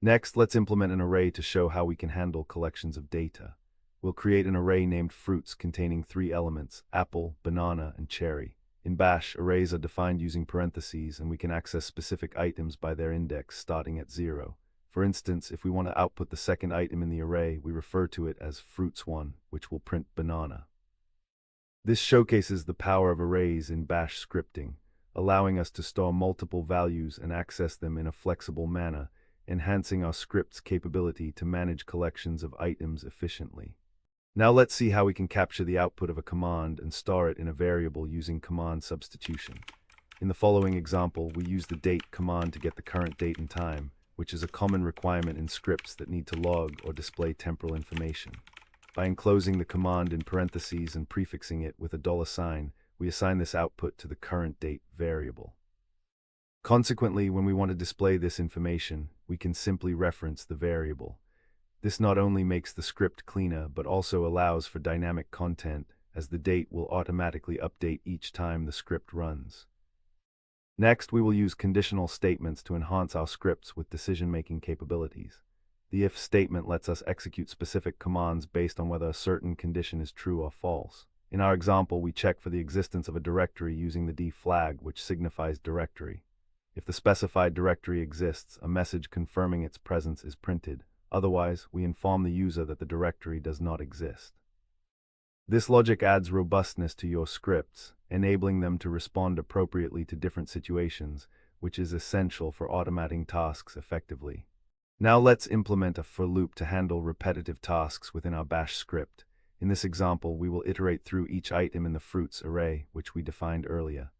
Next, let's implement an array to show how we can handle collections of data. We'll create an array named fruits containing 3 elements: apple, banana, and cherry. In Bash, arrays are defined using parentheses, and we can access specific items by their index starting at 0. For instance, if we want to output the second item in the array, we refer to it as fruits1, which will print banana. This showcases the power of arrays in Bash scripting, allowing us to store multiple values and access them in a flexible manner, enhancing our script's capability to manage collections of items efficiently. Now let's see how we can capture the output of a command and store it in a variable using command substitution. In the following example, we use the date command to get the current date and time, which is a common requirement in scripts that need to log or display temporal information. By enclosing the command in parentheses and prefixing it with a $sign, we assign this output to the current date variable. Consequently, when we want to display this information, we can simply reference the variable. This not only makes the script cleaner, but also allows for dynamic content, as the date will automatically update each time the script runs. Next, we will use conditional statements to enhance our scripts with decision-making capabilities. The if statement lets us execute specific commands based on whether a certain condition is true or false. In our example, we check for the existence of a directory using the D flag, which signifies directory. If the specified directory exists, a message confirming its presence is printed. Otherwise, we inform the user that the directory does not exist. This logic adds robustness to your scripts, enabling them to respond appropriately to different situations, which is essential for automating tasks effectively. Now let's implement a for loop to handle repetitive tasks within our Bash script. In this example, we will iterate through each item in the fruits array, which we defined earlier.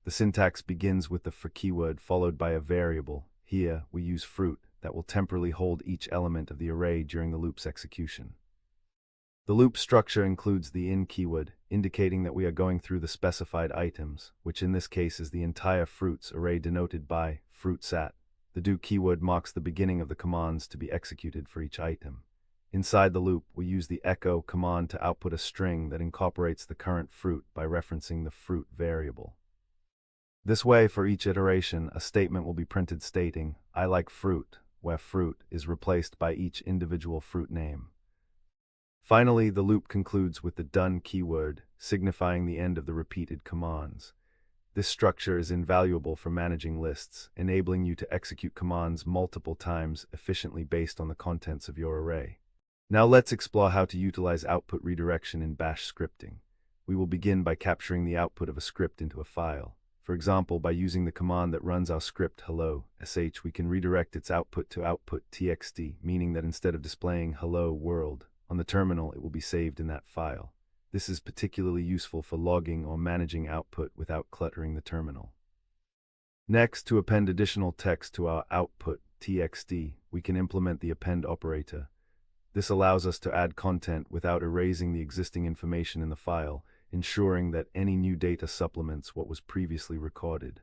The syntax begins with the for keyword followed by a variable. Here, we use fruit that will temporarily hold each element of the array during the loop's execution. The loop structure includes the in keyword, indicating that we are going through the specified items, which in this case is the entire fruits array denoted by fruitsat. The do keyword marks the beginning of the commands to be executed for each item. Inside the loop, we use the echo command to output a string that incorporates the current fruit by referencing the fruit variable. This way, for each iteration, a statement will be printed stating, "I like fruit," where fruit is replaced by each individual fruit name. Finally, the loop concludes with the done keyword, signifying the end of the repeated commands. This structure is invaluable for managing lists, enabling you to execute commands multiple times efficiently based on the contents of your array. Now let's explore how to utilize output redirection in Bash scripting. We will begin by capturing the output of a script into a file. For example, by using the command that runs our script hello sh, we can redirect its output to output.txt, meaning that instead of displaying hello world on the terminal, it will be saved in that file. This is particularly useful for logging or managing output without cluttering the terminal. Next, to append additional text to our output.txt, we can implement the append operator. This allows us to add content without erasing the existing information in the file, ensuring that any new data supplements what was previously recorded.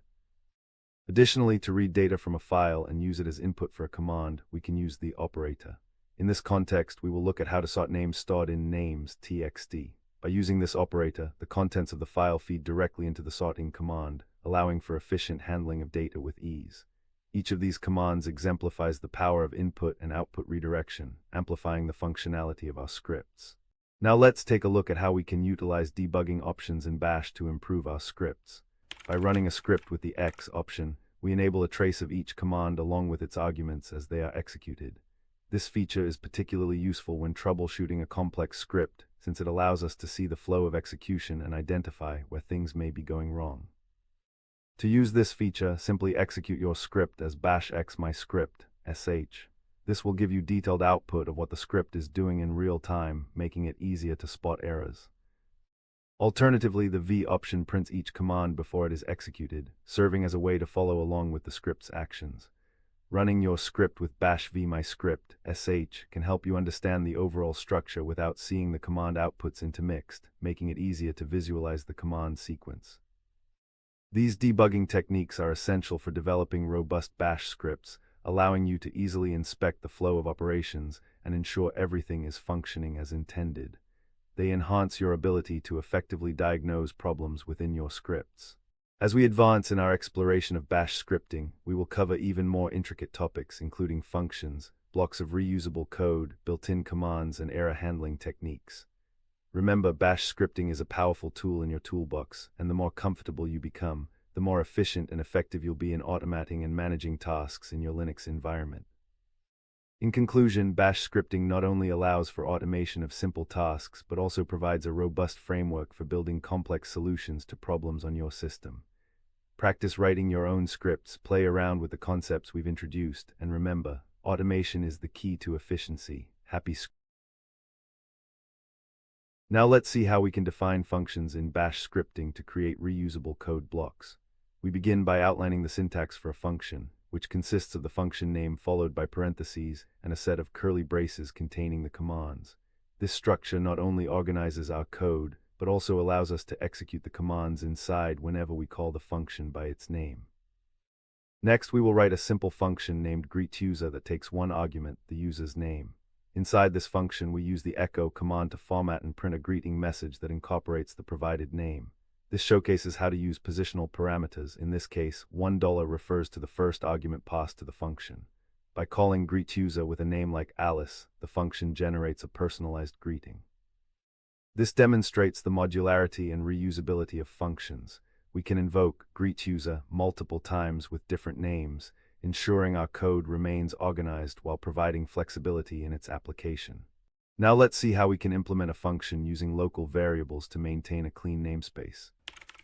Additionally, to read data from a file and use it as input for a command, we can use the operator. In this context, we will look at how to sort names stored in names.txt. By using this operator, the contents of the file feed directly into the sorting command, allowing for efficient handling of data with ease. Each of these commands exemplifies the power of input and output redirection, amplifying the functionality of our scripts. Now let's take a look at how we can utilize debugging options in Bash to improve our scripts. By running a script with the X option, we enable a trace of each command along with its arguments as they are executed. This feature is particularly useful when troubleshooting a complex script, since it allows us to see the flow of execution and identify where things may be going wrong. To use this feature, simply execute your script as bash x myscript sh. This will give you detailed output of what the script is doing in real time, making it easier to spot errors. Alternatively, the V option prints each command before it is executed, serving as a way to follow along with the script's actions. Running your script with bash vmyscript sh can help you understand the overall structure without seeing the command outputs intermixed, making it easier to visualize the command sequence. These debugging techniques are essential for developing robust bash scripts, allowing you to easily inspect the flow of operations and ensure everything is functioning as intended. They enhance your ability to effectively diagnose problems within your scripts. As we advance in our exploration of bash scripting, we will cover even more intricate topics, including functions, blocks of reusable code, built-in commands, and error handling techniques. Remember, bash scripting is a powerful tool in your toolbox, and the more comfortable you become, the more efficient and effective you'll be in automating and managing tasks in your Linux environment. In conclusion, bash scripting not only allows for automation of simple tasks, but also provides a robust framework for building complex solutions to problems on your system. Practice writing your own scripts, play around with the concepts we've introduced, and remember, automation is the key to efficiency. Now let's see how we can define functions in bash scripting to create reusable code blocks. We begin by outlining the syntax for a function, which consists of the function name followed by parentheses and a set of curly braces containing the commands. This structure not only organizes our code, but also allows us to execute the commands inside whenever we call the function by its name. Next, we will write a simple function named greetUser that takes one argument, the user's name. Inside this function, we use the echo command to format and print a greeting message that incorporates the provided name. This showcases how to use positional parameters. In this case, $1 refers to the first argument passed to the function. By calling greetUser with a name like Alice, the function generates a personalized greeting. This demonstrates the modularity and reusability of functions. We can invoke greetUser multiple times with different names, ensuring our code remains organized while providing flexibility in its application. Now let's see how we can implement a function using local variables to maintain a clean namespace.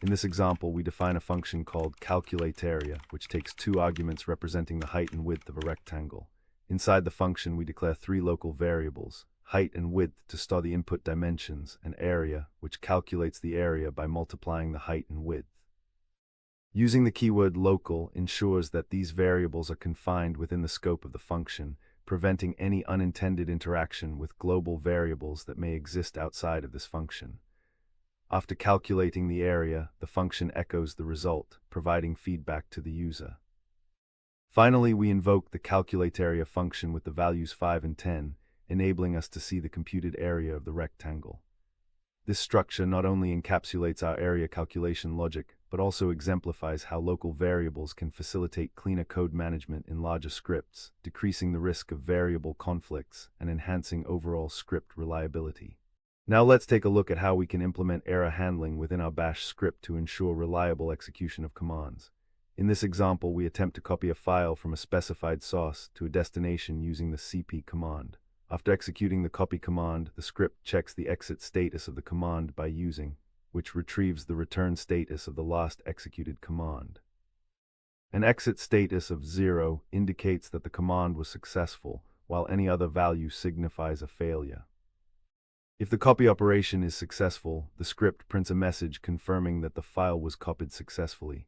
In this example, we define a function called calculateArea, which takes two arguments representing the height and width of a rectangle. Inside the function, we declare three local variables: height and width to store the input dimensions, and area, which calculates the area by multiplying the height and width. Using the keyword local ensures that these variables are confined within the scope of the function, preventing any unintended interaction with global variables that may exist outside of this function. After calculating the area, the function echoes the result, providing feedback to the user. Finally, we invoke the calculateArea function with the values 5 and 10, enabling us to see the computed area of the rectangle. This structure not only encapsulates our area calculation logic, but also exemplifies how local variables can facilitate cleaner code management in larger scripts, decreasing the risk of variable conflicts and enhancing overall script reliability. Now let's take a look at how we can implement error handling within our bash script to ensure reliable execution of commands. In this example, we attempt to copy a file from a specified source to a destination using the cp command. After executing the copy command, the script checks the exit status of the command by using, which retrieves the return status of the last executed command. An exit status of 0 indicates that the command was successful, while any other value signifies a failure. If the copy operation is successful, the script prints a message confirming that the file was copied successfully.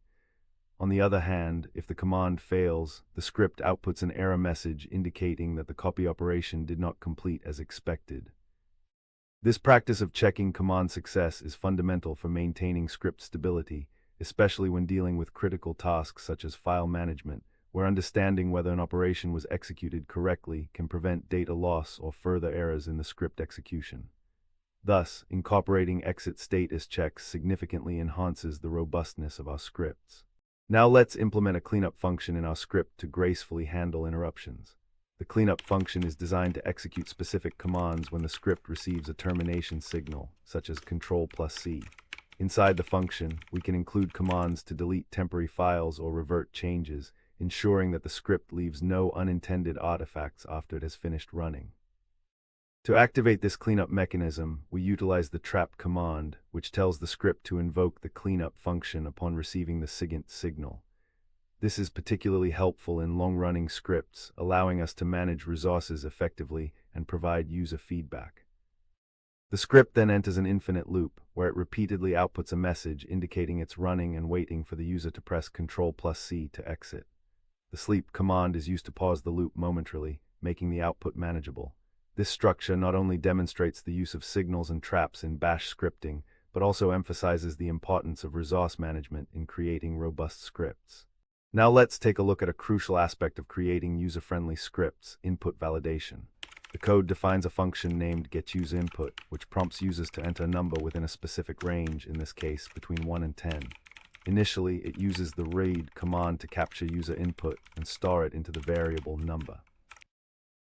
On the other hand, if the command fails, the script outputs an error message indicating that the copy operation did not complete as expected. This practice of checking command success is fundamental for maintaining script stability, especially when dealing with critical tasks such as file management, where understanding whether an operation was executed correctly can prevent data loss or further errors in the script execution. Thus, incorporating exit status checks significantly enhances the robustness of our scripts. Now let's implement a cleanup function in our script to gracefully handle interruptions. The cleanup function is designed to execute specific commands when the script receives a termination signal, such as Ctrl+C. Inside the function, we can include commands to delete temporary files or revert changes, ensuring that the script leaves no unintended artifacts after it has finished running. To activate this cleanup mechanism, we utilize the trap command, which tells the script to invoke the cleanup function upon receiving the SIGINT signal. This is particularly helpful in long-running scripts, allowing us to manage resources effectively and provide user feedback. The script then enters an infinite loop, where it repeatedly outputs a message indicating it's running and waiting for the user to press Ctrl+C to exit. The sleep command is used to pause the loop momentarily, making the output manageable. This structure not only demonstrates the use of signals and traps in Bash scripting, but also emphasizes the importance of resource management in creating robust scripts. Now let's take a look at a crucial aspect of creating user-friendly scripts: input validation. The code defines a function named getUserInput, which prompts users to enter a number within a specific range, in this case between 1 and 10. Initially, it uses the read command to capture user input and store it into the variable number.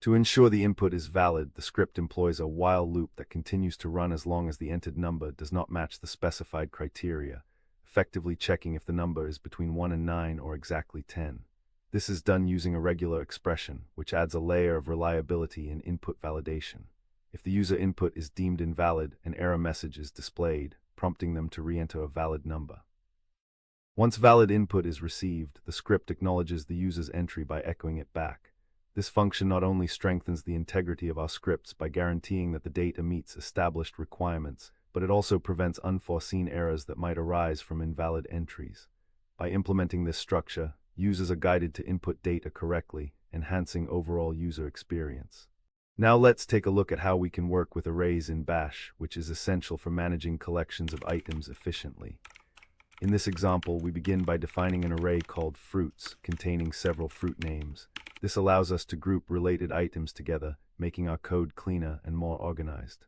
To ensure the input is valid, the script employs a while loop that continues to run as long as the entered number does not match the specified criteria, effectively checking if the number is between 1 and 9 or exactly 10. This is done using a regular expression, which adds a layer of reliability in input validation. If the user input is deemed invalid, an error message is displayed, prompting them to re-enter a valid number. Once valid input is received, the script acknowledges the user's entry by echoing it back. This function not only strengthens the integrity of our scripts by guaranteeing that the data meets established requirements, but it also prevents unforeseen errors that might arise from invalid entries. By implementing this structure, users are guided to input data correctly, enhancing overall user experience. Now let's take a look at how we can work with arrays in Bash, which is essential for managing collections of items efficiently. In this example, we begin by defining an array called fruits, containing several fruit names. This allows us to group related items together, making our code cleaner and more organized.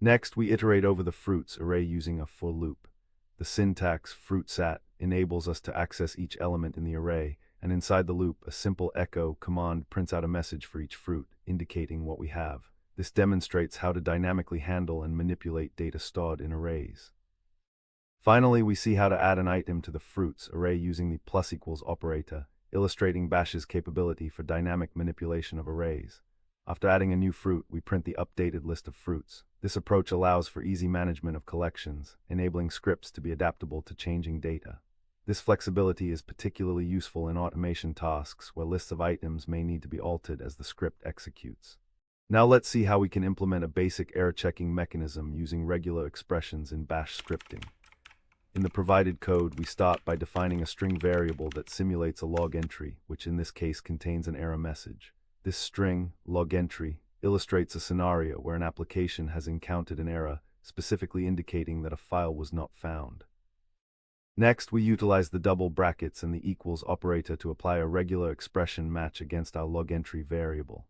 Next, we iterate over the fruits array using a for loop. The syntax fruitsat enables us to access each element in the array, and inside the loop, a simple echo command prints out a message for each fruit, indicating what we have. This demonstrates how to dynamically handle and manipulate data stored in arrays. Finally, we see how to add an item to the fruits array using the += operator, illustrating Bash's capability for dynamic manipulation of arrays. After adding a new fruit, we print the updated list of fruits. This approach allows for easy management of collections, enabling scripts to be adaptable to changing data. This flexibility is particularly useful in automation tasks where lists of items may need to be altered as the script executes. Now let's see how we can implement a basic error-checking mechanism using regular expressions in Bash scripting. In the provided code, we start by defining a string variable that simulates a log entry, which in this case contains an error message. This string, log entry, illustrates a scenario where an application has encountered an error, specifically indicating that a file was not found. Next, we utilize the double brackets and the equals operator to apply a regular expression match against our log entry variable.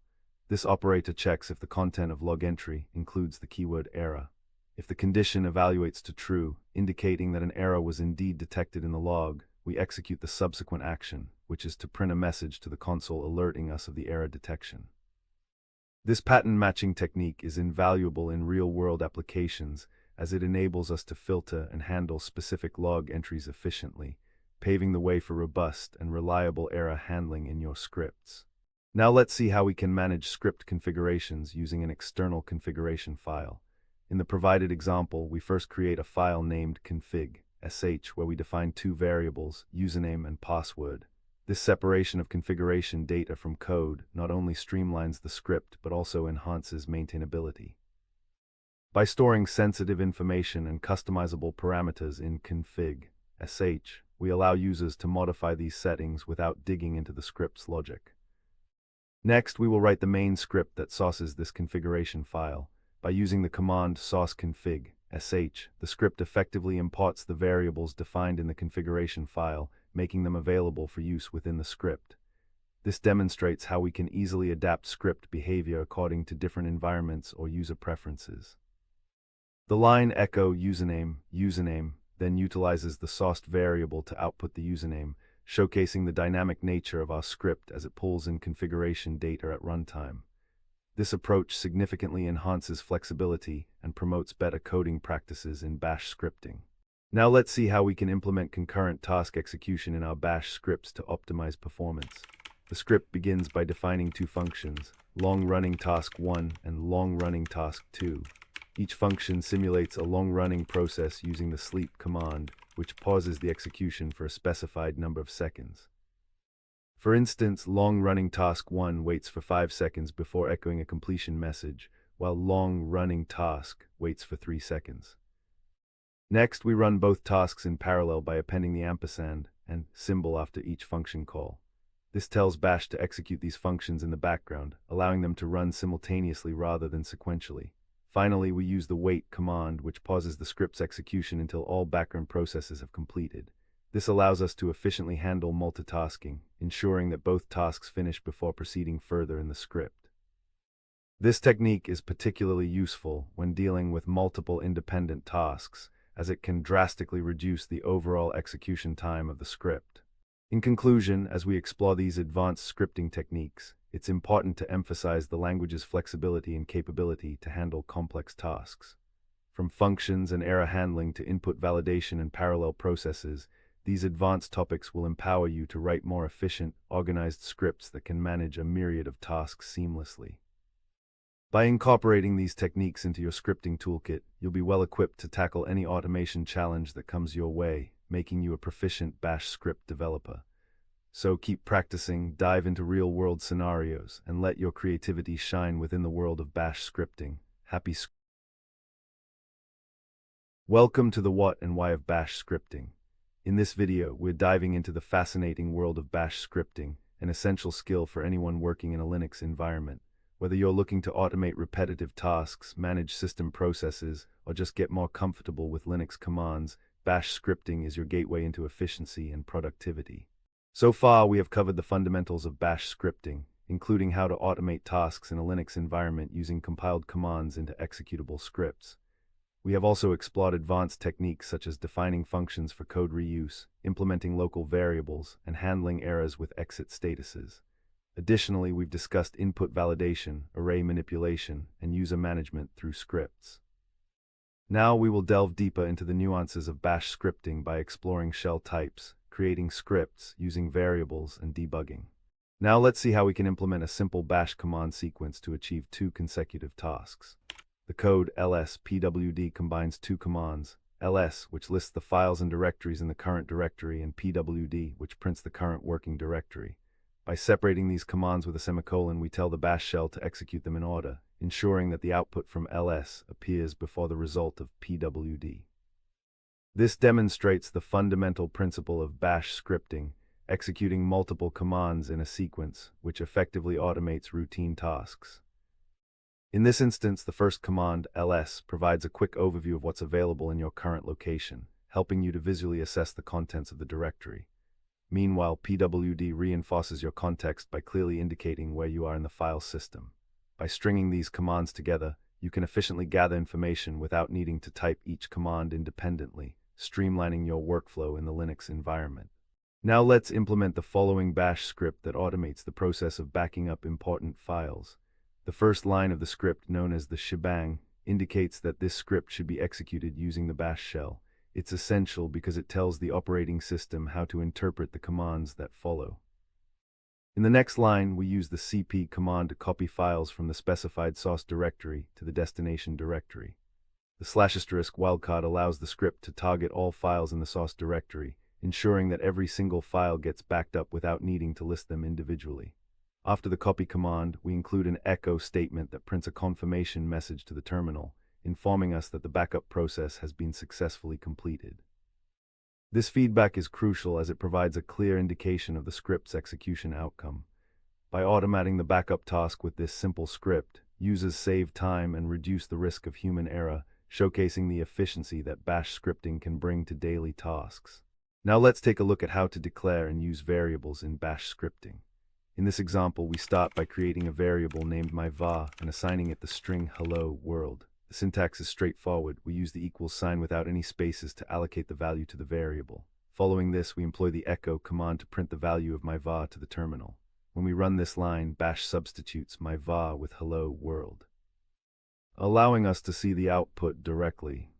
This operator checks if the content of log entry includes the keyword error. If the condition evaluates to true, indicating that an error was indeed detected in the log, we execute the subsequent action, which is to print a message to the console alerting us of the error detection. This pattern matching technique is invaluable in real-world applications as it enables us to filter and handle specific log entries efficiently, paving the way for robust and reliable error handling in your scripts. Now let's see how we can manage script configurations using an external configuration file. In the provided example, we first create a file named config.sh where we define two variables, username and password. This separation of configuration data from code not only streamlines the script but also enhances maintainability. By storing sensitive information and customizable parameters in config.sh, we allow users to modify these settings without digging into the script's logic. Next, we will write the main script that sources this configuration file. By using the command source_config.sh, the script effectively imports the variables defined in the configuration file, making them available for use within the script. This demonstrates how we can easily adapt script behavior according to different environments or user preferences. The line echo username then utilizes the sourced variable to output the username, showcasing the dynamic nature of our script as it pulls in configuration data at runtime. This approach significantly enhances flexibility and promotes better coding practices in Bash scripting. Now let's see how we can implement concurrent task execution in our Bash scripts to optimize performance. The script begins by defining two functions, long-running task 1 and long-running task 2. Each function simulates a long-running process using the sleep command, which pauses the execution for a specified number of seconds. For instance, long-running task 1 waits for 5 seconds before echoing a completion message, while long-running task waits for 3 seconds. Next, we run both tasks in parallel by appending the ampersand and symbol after each function call. This tells Bash to execute these functions in the background, allowing them to run simultaneously rather than sequentially. Finally, we use the wait command, which pauses the script's execution until all background processes have completed. This allows us to efficiently handle multitasking, ensuring that both tasks finish before proceeding further in the script. This technique is particularly useful when dealing with multiple independent tasks, as it can drastically reduce the overall execution time of the script. In conclusion, as we explore these advanced scripting techniques, it's important to emphasize the language's flexibility and capability to handle complex tasks. From functions and error handling to input validation and parallel processes, these advanced topics will empower you to write more efficient, organized scripts that can manage a myriad of tasks seamlessly. By incorporating these techniques into your scripting toolkit, you'll be well equipped to tackle any automation challenge that comes your way, making you a proficient Bash script developer. So keep practicing, dive into real-world scenarios, and let your creativity shine within the world of Bash scripting. Happy Welcome to the what and why of Bash scripting. In this video, we're diving into the fascinating world of Bash scripting, an essential skill for anyone working in a Linux environment. Whether you're looking to automate repetitive tasks, manage system processes, or just get more comfortable with Linux commands, Bash scripting is your gateway into efficiency and productivity. So far, we have covered the fundamentals of Bash scripting, including how to automate tasks in a Linux environment using compiled commands into executable scripts. We have also explored advanced techniques such as defining functions for code reuse, implementing local variables, and handling errors with exit statuses. Additionally, we've discussed input validation, array manipulation, and user management through scripts. Now we will delve deeper into the nuances of Bash scripting by exploring shell types, creating scripts, using variables, and debugging. Now let's see how we can implement a simple Bash command sequence to achieve 2 consecutive tasks. The code ls-pwd combines 2 commands, ls, which lists the files and directories in the current directory, and pwd, which prints the current working directory. By separating these commands with a semicolon, we tell the Bash shell to execute them in order, ensuring that the output from ls appears before the result of pwd. This demonstrates the fundamental principle of Bash scripting, executing multiple commands in a sequence, which effectively automates routine tasks. In this instance, the first command, ls, provides a quick overview of what's available in your current location, helping you to visually assess the contents of the directory. Meanwhile, pwd reinforces your context by clearly indicating where you are in the file system. By stringing these commands together, you can efficiently gather information without needing to type each command independently, streamlining your workflow in the Linux environment. Now let's implement the following Bash script that automates the process of backing up important files. The first line of the script, known as the shebang, indicates that this script should be executed using the Bash shell. It's essential because it tells the operating system how to interpret the commands that follow. In the next line, we use the cp command to copy files from the specified source directory to the destination directory. The /* wildcard allows the script to target all files in the source directory, ensuring that every single file gets backed up without needing to list them individually. After the copy command, we include an echo statement that prints a confirmation message to the terminal, informing us that the backup process has been successfully completed. This feedback is crucial as it provides a clear indication of the script's execution outcome. By automating the backup task with this simple script, users save time and reduce the risk of human error, showcasing the efficiency that Bash scripting can bring to daily tasks. Now let's take a look at how to declare and use variables in Bash scripting. In this example, we start by creating a variable named myvar and assigning it the string hello world. The syntax is straightforward. We use the equals sign without any spaces to allocate the value to the variable. Following this, we employ the echo command to print the value of myvar to the terminal. When we run this line, Bash substitutes myvar with hello world, allowing us to see the output directly.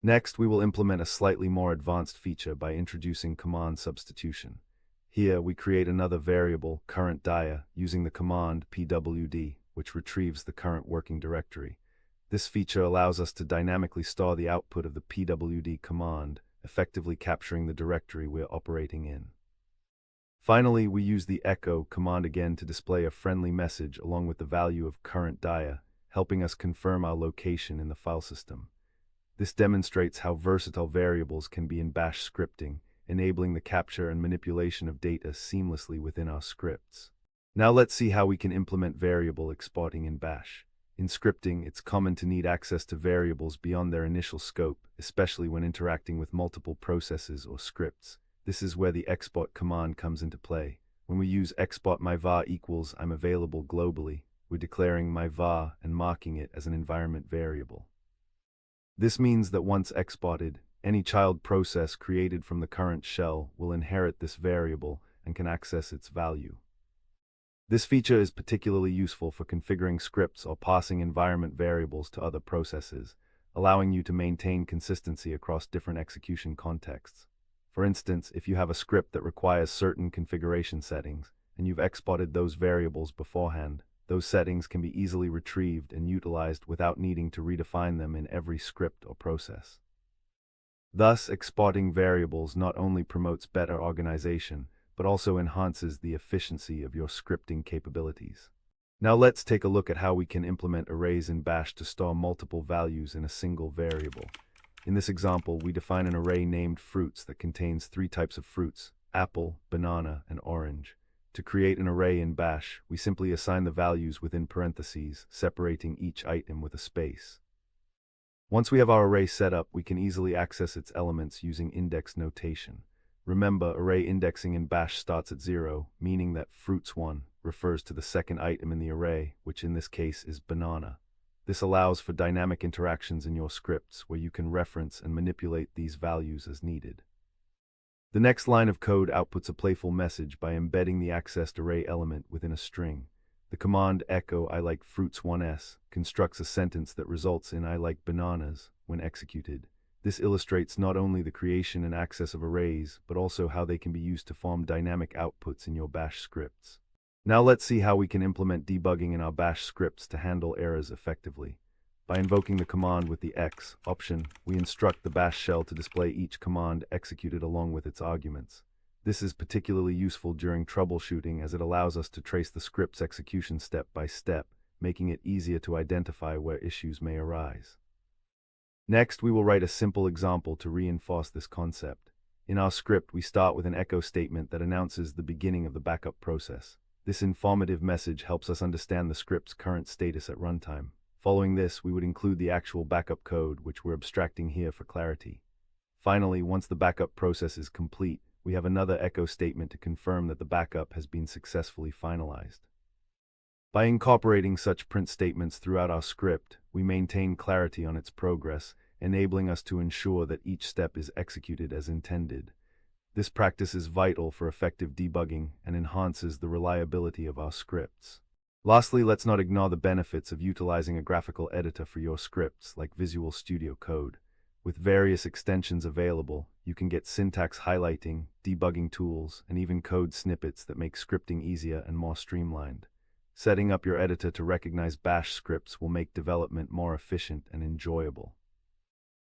Next, we will implement a slightly more advanced feature by introducing command substitution. Here, we create another variable, current dia, using the command pwd, which retrieves the current working directory. This feature allows us to dynamically store the output of the pwd command, effectively capturing the directory we're operating in. Finally, we use the echo command again to display a friendly message along with the value of current dia, helping us confirm our location in the file system. This demonstrates how versatile variables can be in Bash scripting, enabling the capture and manipulation of data seamlessly within our scripts. Now let's see how we can implement variable exporting in Bash. In scripting, it's common to need access to variables beyond their initial scope, especially when interacting with multiple processes or scripts. This is where the export command comes into play. When we use export myvar equals I'm available globally, we're declaring myvar and marking it as an environment variable. This means that once exported, any child process created from the current shell will inherit this variable and can access its value. This feature is particularly useful for configuring scripts or passing environment variables to other processes, allowing you to maintain consistency across different execution contexts. For instance, if you have a script that requires certain configuration settings, and you've exported those variables beforehand, those settings can be easily retrieved and utilized without needing to redefine them in every script or process. Thus, exporting variables not only promotes better organization, but also enhances the efficiency of your scripting capabilities. Now let's take a look at how we can implement arrays in Bash to store multiple values in a single variable. In this example, we define an array named fruits that contains 3 types of fruits: apple, banana, and orange. To create an array in Bash, we simply assign the values within parentheses, separating each item with a space. Once we have our array set up, we can easily access its elements using index notation. Remember, array indexing in Bash starts at 0, meaning that fruits1 refers to the second item in the array, which in this case is banana. This allows for dynamic interactions in your scripts where you can reference and manipulate these values as needed. The next line of code outputs a playful message by embedding the accessed array element within a string. The command echo I like fruits1s constructs a sentence that results in I like bananas when executed. This illustrates not only the creation and access of arrays, but also how they can be used to form dynamic outputs in your Bash scripts. Now let's see how we can implement debugging in our Bash scripts to handle errors effectively. By invoking the command with the X option, we instruct the Bash shell to display each command executed along with its arguments. This is particularly useful during troubleshooting as it allows us to trace the script's execution step by step, making it easier to identify where issues may arise. Next, we will write a simple example to reinforce this concept. In our script, we start with an echo statement that announces the beginning of the backup process. This informative message helps us understand the script's current status at runtime. Following this, we would include the actual backup code, which we're abstracting here for clarity. Finally, once the backup process is complete, we have another echo statement to confirm that the backup has been successfully finalized. By incorporating such print statements throughout our script, we maintain clarity on its progress, enabling us to ensure that each step is executed as intended. This practice is vital for effective debugging and enhances the reliability of our scripts. Lastly, let's not ignore the benefits of utilizing a graphical editor for your scripts, like Visual Studio Code. With various extensions available, you can get syntax highlighting, debugging tools, and even code snippets that make scripting easier and more streamlined. Setting up your editor to recognize Bash scripts will make development more efficient and enjoyable.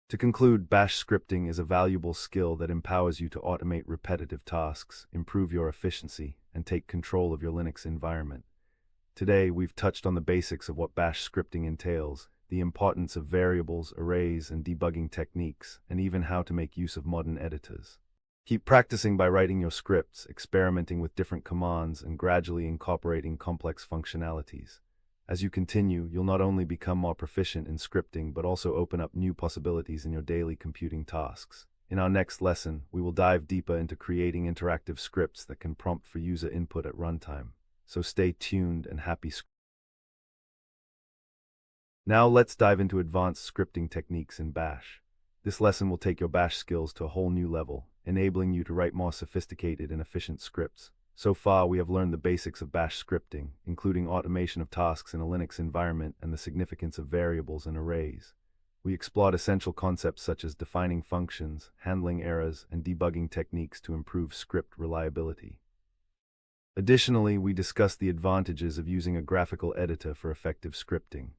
To conclude, Bash scripting is a valuable skill that empowers you to automate repetitive tasks, improve your efficiency, and take control of your Linux environment. Today, we've touched on the basics of what Bash scripting entails, the importance of variables, arrays, and debugging techniques, and even how to make use of modern editors. Keep practicing by writing your scripts, experimenting with different commands, and gradually incorporating complex functionalities. As you continue, you'll not only become more proficient in scripting, but also open up new possibilities in your daily computing tasks. In our next lesson, we will dive deeper into creating interactive scripts that can prompt for user input at runtime. So stay tuned and happy scripting. Now let's dive into advanced scripting techniques in Bash. This lesson will take your Bash skills to a whole new level, enabling you to write more sophisticated and efficient scripts. So far, we have learned the basics of Bash scripting, including automation of tasks in a Linux environment and the significance of variables and arrays. We explored essential concepts such as defining functions, handling errors, and debugging techniques to improve script reliability. Additionally, we discussed the advantages of using a graphical editor for effective scripting.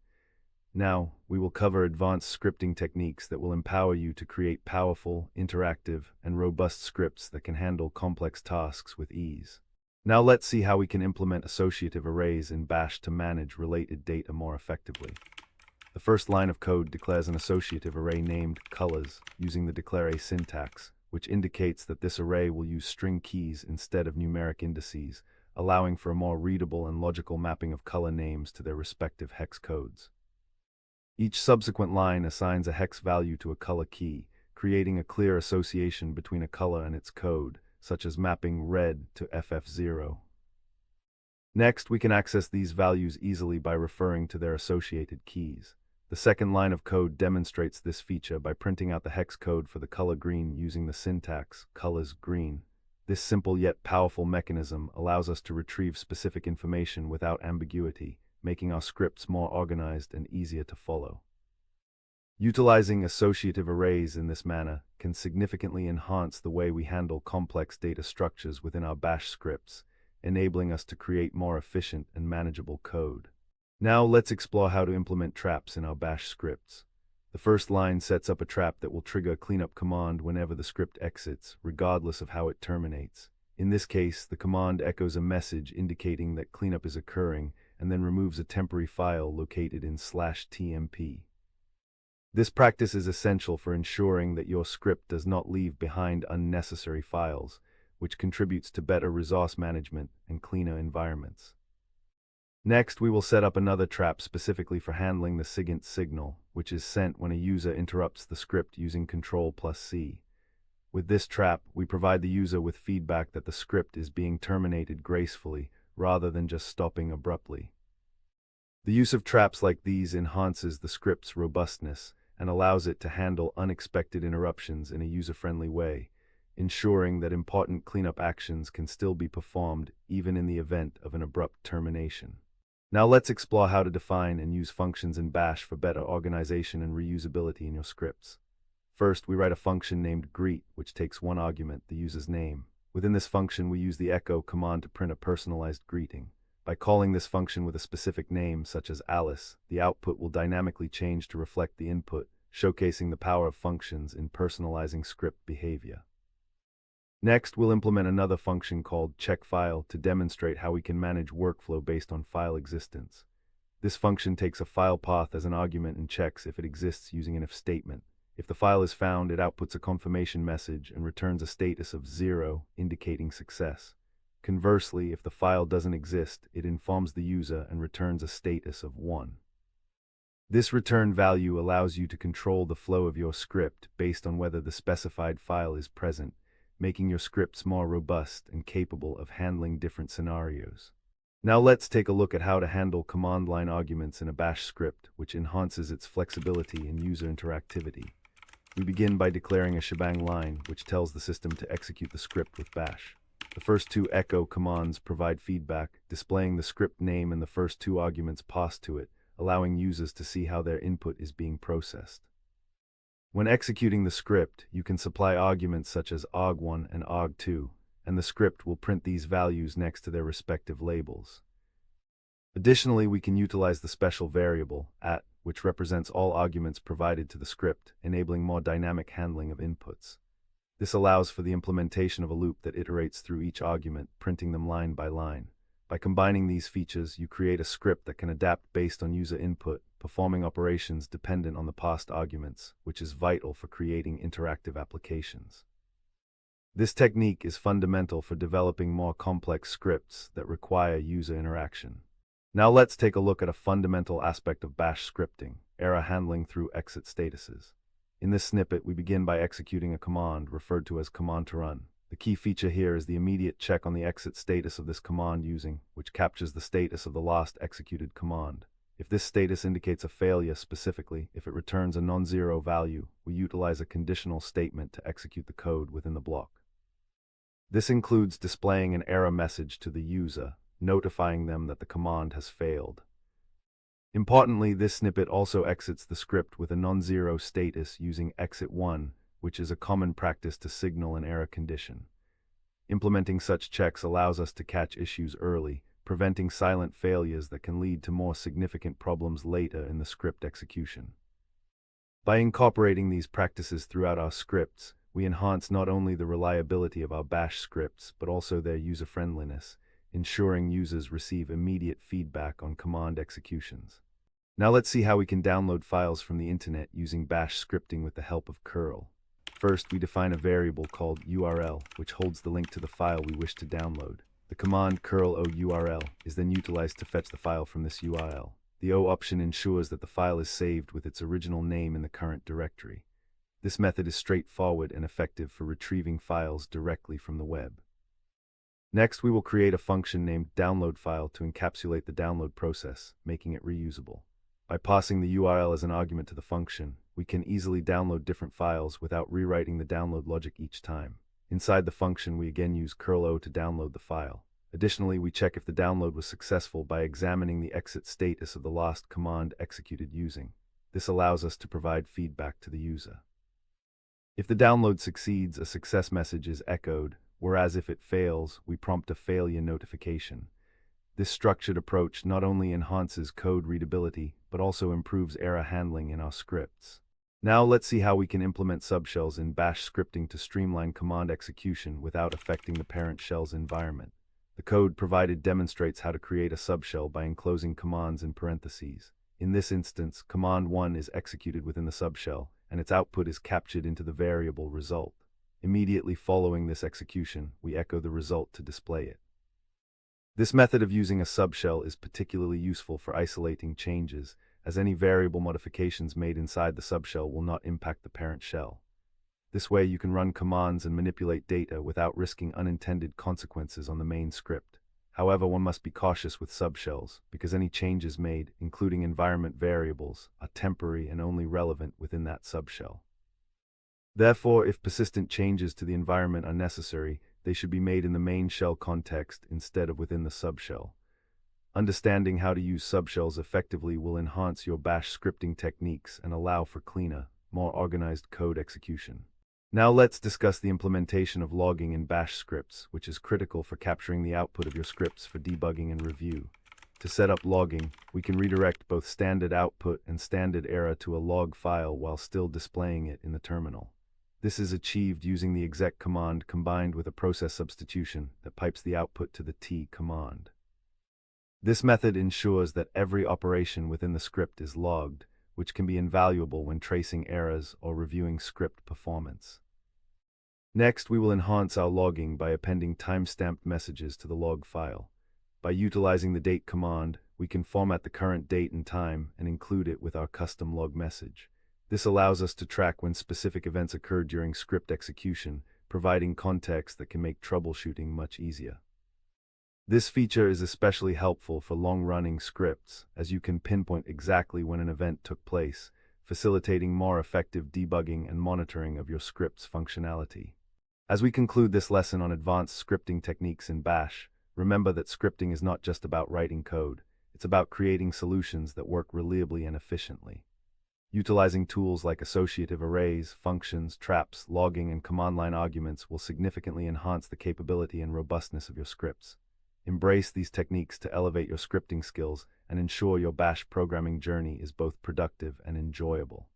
Now, we will cover advanced scripting techniques that will empower you to create powerful, interactive, and robust scripts that can handle complex tasks with ease. Now let's see how we can implement associative arrays in Bash to manage related data more effectively. The first line of code declares an associative array named colors using the declare syntax, which indicates that this array will use string keys instead of numeric indices, allowing for a more readable and logical mapping of color names to their respective hex codes. Each subsequent line assigns a hex value to a color key, creating a clear association between a color and its code, such as mapping red to FF0. Next, we can access these values easily by referring to their associated keys. The second line of code demonstrates this feature by printing out the hex code for the color green using the syntax colors green. This simple yet powerful mechanism allows us to retrieve specific information without ambiguity, making our scripts more organized and easier to follow. Utilizing associative arrays in this manner can significantly enhance the way we handle complex data structures within our Bash scripts, enabling us to create more efficient and manageable code. Now let's explore how to implement traps in our Bash scripts. The first line sets up a trap that will trigger a cleanup command whenever the script exits, regardless of how it terminates. In this case, the command echoes a message indicating that cleanup is occurring and then removes a temporary file located in /tmp. This practice is essential for ensuring that your script does not leave behind unnecessary files, which contributes to better resource management and cleaner environments. Next, we will set up another trap specifically for handling the SIGINT signal, which is sent when a user interrupts the script using Ctrl+C. With this trap, we provide the user with feedback that the script is being terminated gracefully, rather than just stopping abruptly. The use of traps like these enhances the script's robustness and allows it to handle unexpected interruptions in a user-friendly way, ensuring that important cleanup actions can still be performed even in the event of an abrupt termination. Now let's explore how to define and use functions in Bash for better organization and reusability in your scripts. First, we write a function named greet, which takes one argument, the user's name. Within this function, we use the echo command to print a personalized greeting. By calling this function with a specific name, such as Alice, the output will dynamically change to reflect the input, showcasing the power of functions in personalizing script behavior. Next, we'll implement another function called checkFile to demonstrate how we can manage workflow based on file existence. This function takes a file path as an argument and checks if it exists using an if statement. If the file is found, it outputs a confirmation message and returns a status of 0, indicating success. Conversely, if the file doesn't exist, it informs the user and returns a status of 1. This return value allows you to control the flow of your script based on whether the specified file is present, making your scripts more robust and capable of handling different scenarios. Now let's take a look at how to handle command line arguments in a Bash script, which enhances its flexibility and user interactivity. We begin by declaring a shebang line, which tells the system to execute the script with Bash. The first two echo commands provide feedback, displaying the script name and the first two arguments passed to it, allowing users to see how their input is being processed. When executing the script, you can supply arguments such as arg1 and arg2, and the script will print these values next to their respective labels. Additionally, we can utilize the special variable, @, which represents all arguments provided to the script, enabling more dynamic handling of inputs. This allows for the implementation of a loop that iterates through each argument, printing them line by line. By combining these features, you create a script that can adapt based on user input, performing operations dependent on the passed arguments, which is vital for creating interactive applications. This technique is fundamental for developing more complex scripts that require user interaction. Now let's take a look at a fundamental aspect of Bash scripting, error handling through exit statuses. In this snippet, we begin by executing a command referred to as command to run. The key feature here is the immediate check on the exit status of this command which captures the status of the last executed command. If this status indicates a failure, specifically, if it returns a non-zero value, we utilize a conditional statement to execute the code within the block. This includes displaying an error message to the user, notifying them that the command has failed. Importantly, this snippet also exits the script with a non-zero status using exit1, which is a common practice to signal an error condition. Implementing such checks allows us to catch issues early, preventing silent failures that can lead to more significant problems later in the script execution. By incorporating these practices throughout our scripts, we enhance not only the reliability of our Bash scripts, but also their user-friendliness, ensuring users receive immediate feedback on command executions. Now let's see how we can download files from the internet using bash scripting with the help of curl. First, we define a variable called URL, which holds the link to the file we wish to download. The command curl o URL is then utilized to fetch the file from this URL. The O option ensures that the file is saved with its original name in the current directory. This method is straightforward and effective for retrieving files directly from the web. Next, we will create a function named downloadFile to encapsulate the download process, making it reusable. By passing the URL as an argument to the function, we can easily download different files without rewriting the download logic each time. Inside the function, we again use curl o to download the file. Additionally, we check if the download was successful by examining the exit status of the last command executed using. This allows us to provide feedback to the user. If the download succeeds, a success message is echoed, whereas if it fails, we prompt a failure notification. This structured approach not only enhances code readability, but also improves error handling in our scripts. Now let's see how we can implement subshells in bash scripting to streamline command execution without affecting the parent shell's environment. The code provided demonstrates how to create a subshell by enclosing commands in parentheses. In this instance, command 1 is executed within the subshell, and its output is captured into the variable result. Immediately following this execution, we echo the result to display it. This method of using a subshell is particularly useful for isolating changes, as any variable modifications made inside the subshell will not impact the parent shell. This way you can run commands and manipulate data without risking unintended consequences on the main script. However, one must be cautious with subshells, because any changes made, including environment variables, are temporary and only relevant within that subshell. Therefore, if persistent changes to the environment are necessary, they should be made in the main shell context instead of within the subshell. Understanding how to use subshells effectively will enhance your bash scripting techniques and allow for cleaner, more organized code execution. Now let's discuss the implementation of logging in bash scripts, which is critical for capturing the output of your scripts for debugging and review. To set up logging, we can redirect both standard output and standard error to a log file while still displaying it in the terminal. This is achieved using the exec command combined with a process substitution that pipes the output to the T command. This method ensures that every operation within the script is logged, which can be invaluable when tracing errors or reviewing script performance. Next, we will enhance our logging by appending timestamped messages to the log file. By utilizing the date command, we can format the current date and time and include it with our custom log message. This allows us to track when specific events occurred during script execution, providing context that can make troubleshooting much easier. This feature is especially helpful for long-running scripts, as you can pinpoint exactly when an event took place, facilitating more effective debugging and monitoring of your script's functionality. As we conclude this lesson on advanced scripting techniques in Bash, remember that scripting is not just about writing code, it's about creating solutions that work reliably and efficiently. Utilizing tools like associative arrays, functions, traps, logging, and command line arguments will significantly enhance the capability and robustness of your scripts. Embrace these techniques to elevate your scripting skills and ensure your Bash programming journey is both productive and enjoyable.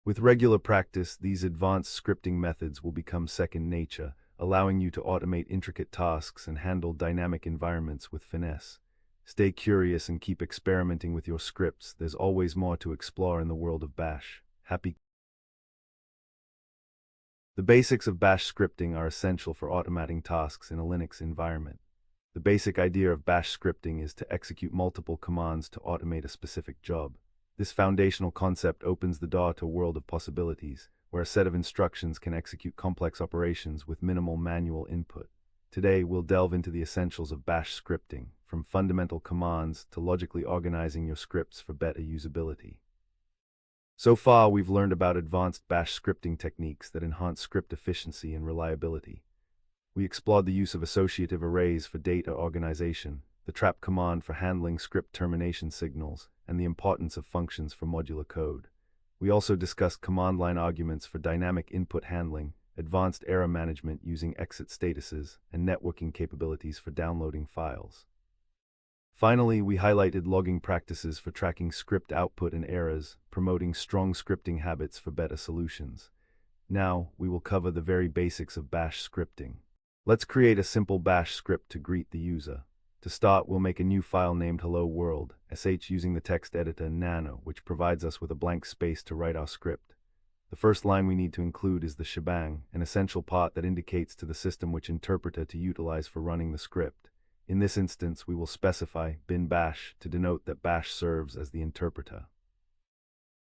With regular practice, these advanced scripting methods will become second nature, allowing you to automate intricate tasks and handle dynamic environments with finesse. Stay curious and keep experimenting with your scripts. There's always more to explore in the world of Bash. The basics of Bash scripting are essential for automating tasks in a Linux environment. The basic idea of Bash scripting is to execute multiple commands to automate a specific job. This foundational concept opens the door to a world of possibilities, where a set of instructions can execute complex operations with minimal manual input. Today, we'll delve into the essentials of Bash scripting, from fundamental commands to logically organizing your scripts for better usability. So far, we've learned about advanced Bash scripting techniques that enhance script efficiency and reliability. We explored the use of associative arrays for data organization, the trap command for handling script termination signals, and the importance of functions for modular code. We also discussed command line arguments for dynamic input handling, advanced error management using exit statuses, and networking capabilities for downloading files. Finally, we highlighted logging practices for tracking script output and errors, promoting strong scripting habits for better solutions. Now, we will cover the very basics of Bash scripting. Let's create a simple bash script to greet the user. To start, we'll make a new file named hello world.sh using the text editor Nano, which provides us with a blank space to write our script. The first line we need to include is the shebang, an essential part that indicates to the system which interpreter to utilize for running the script. In this instance, we will specify bin bash to denote that bash serves as the interpreter.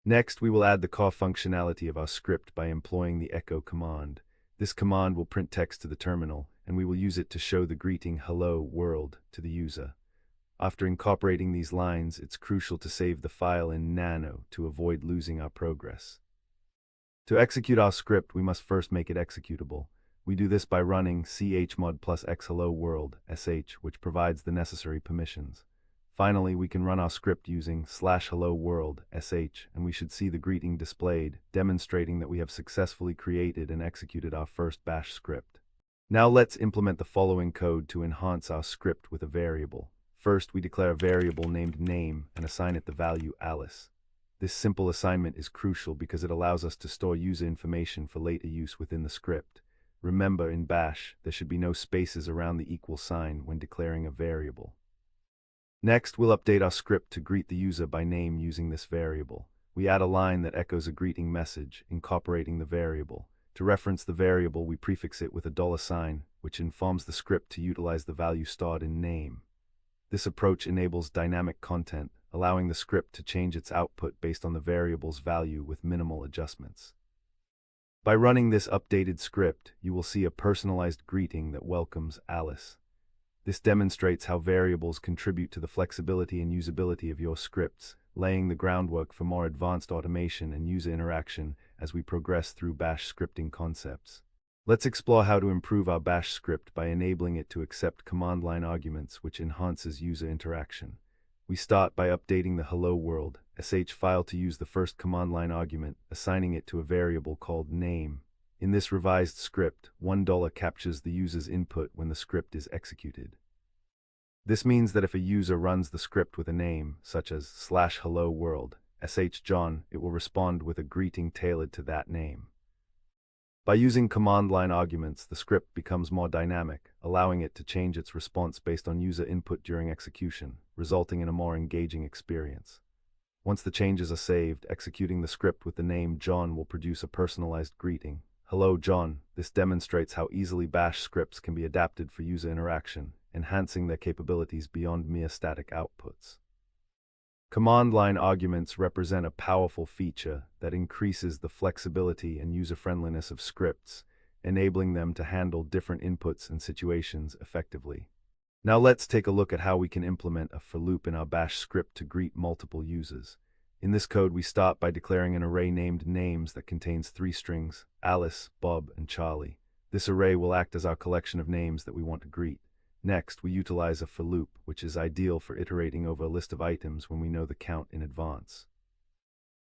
Next, we will add the core functionality of our script by employing the echo command. This command will print text to the terminal, and we will use it to show the greeting hello world to the user. After incorporating these lines, it's crucial to save the file in Nano to avoid losing our progress. To execute our script, we must first make it executable. We do this by running chmod plus x hello world.sh, which provides the necessary permissions. Finally, we can run our script using /hello world.sh, and we should see the greeting displayed, demonstrating that we have successfully created and executed our first bash script. Now let's implement the following code to enhance our script with a variable. First, we declare a variable named name and assign it the value Alice. This simple assignment is crucial because it allows us to store user information for later use within the script. Remember, in bash, there should be no spaces around the equal sign when declaring a variable. Next, we'll update our script to greet the user by name using this variable. We add a line that echoes a greeting message, incorporating the variable. To reference the variable, we prefix it with a $sign, which informs the script to utilize the value stored in name. This approach enables dynamic content, allowing the script to change its output based on the variable's value with minimal adjustments. By running this updated script, you will see a personalized greeting that welcomes Alice. This demonstrates how variables contribute to the flexibility and usability of your scripts, laying the groundwork for more advanced automation and user interaction as we progress through bash scripting concepts. Let's explore how to improve our bash script by enabling it to accept command line arguments, which enhances user interaction. We start by updating the hello world.sh file to use the first command line argument, assigning it to a variable called name. In this revised script, $1 captures the user's input when the script is executed. This means that if a user runs the script with a name, such as /hello world.sh John, it will respond with a greeting tailored to that name. By using command line arguments, the script becomes more dynamic, allowing it to change its response based on user input during execution, resulting in a more engaging experience. Once the changes are saved, executing the script with the name John will produce a personalized greeting. Hello John. This demonstrates how easily bash scripts can be adapted for user interaction, enhancing their capabilities beyond mere static outputs. Command line arguments represent a powerful feature that increases the flexibility and user-friendliness of scripts, enabling them to handle different inputs and situations effectively. Now let's take a look at how we can implement a for loop in our bash script to greet multiple users. In this code, we start by declaring an array named names that contains 3 strings, Alice, Bob, and Charlie. This array will act as our collection of names that we want to greet. Next, we utilize a for loop, which is ideal for iterating over a list of items when we know the count in advance.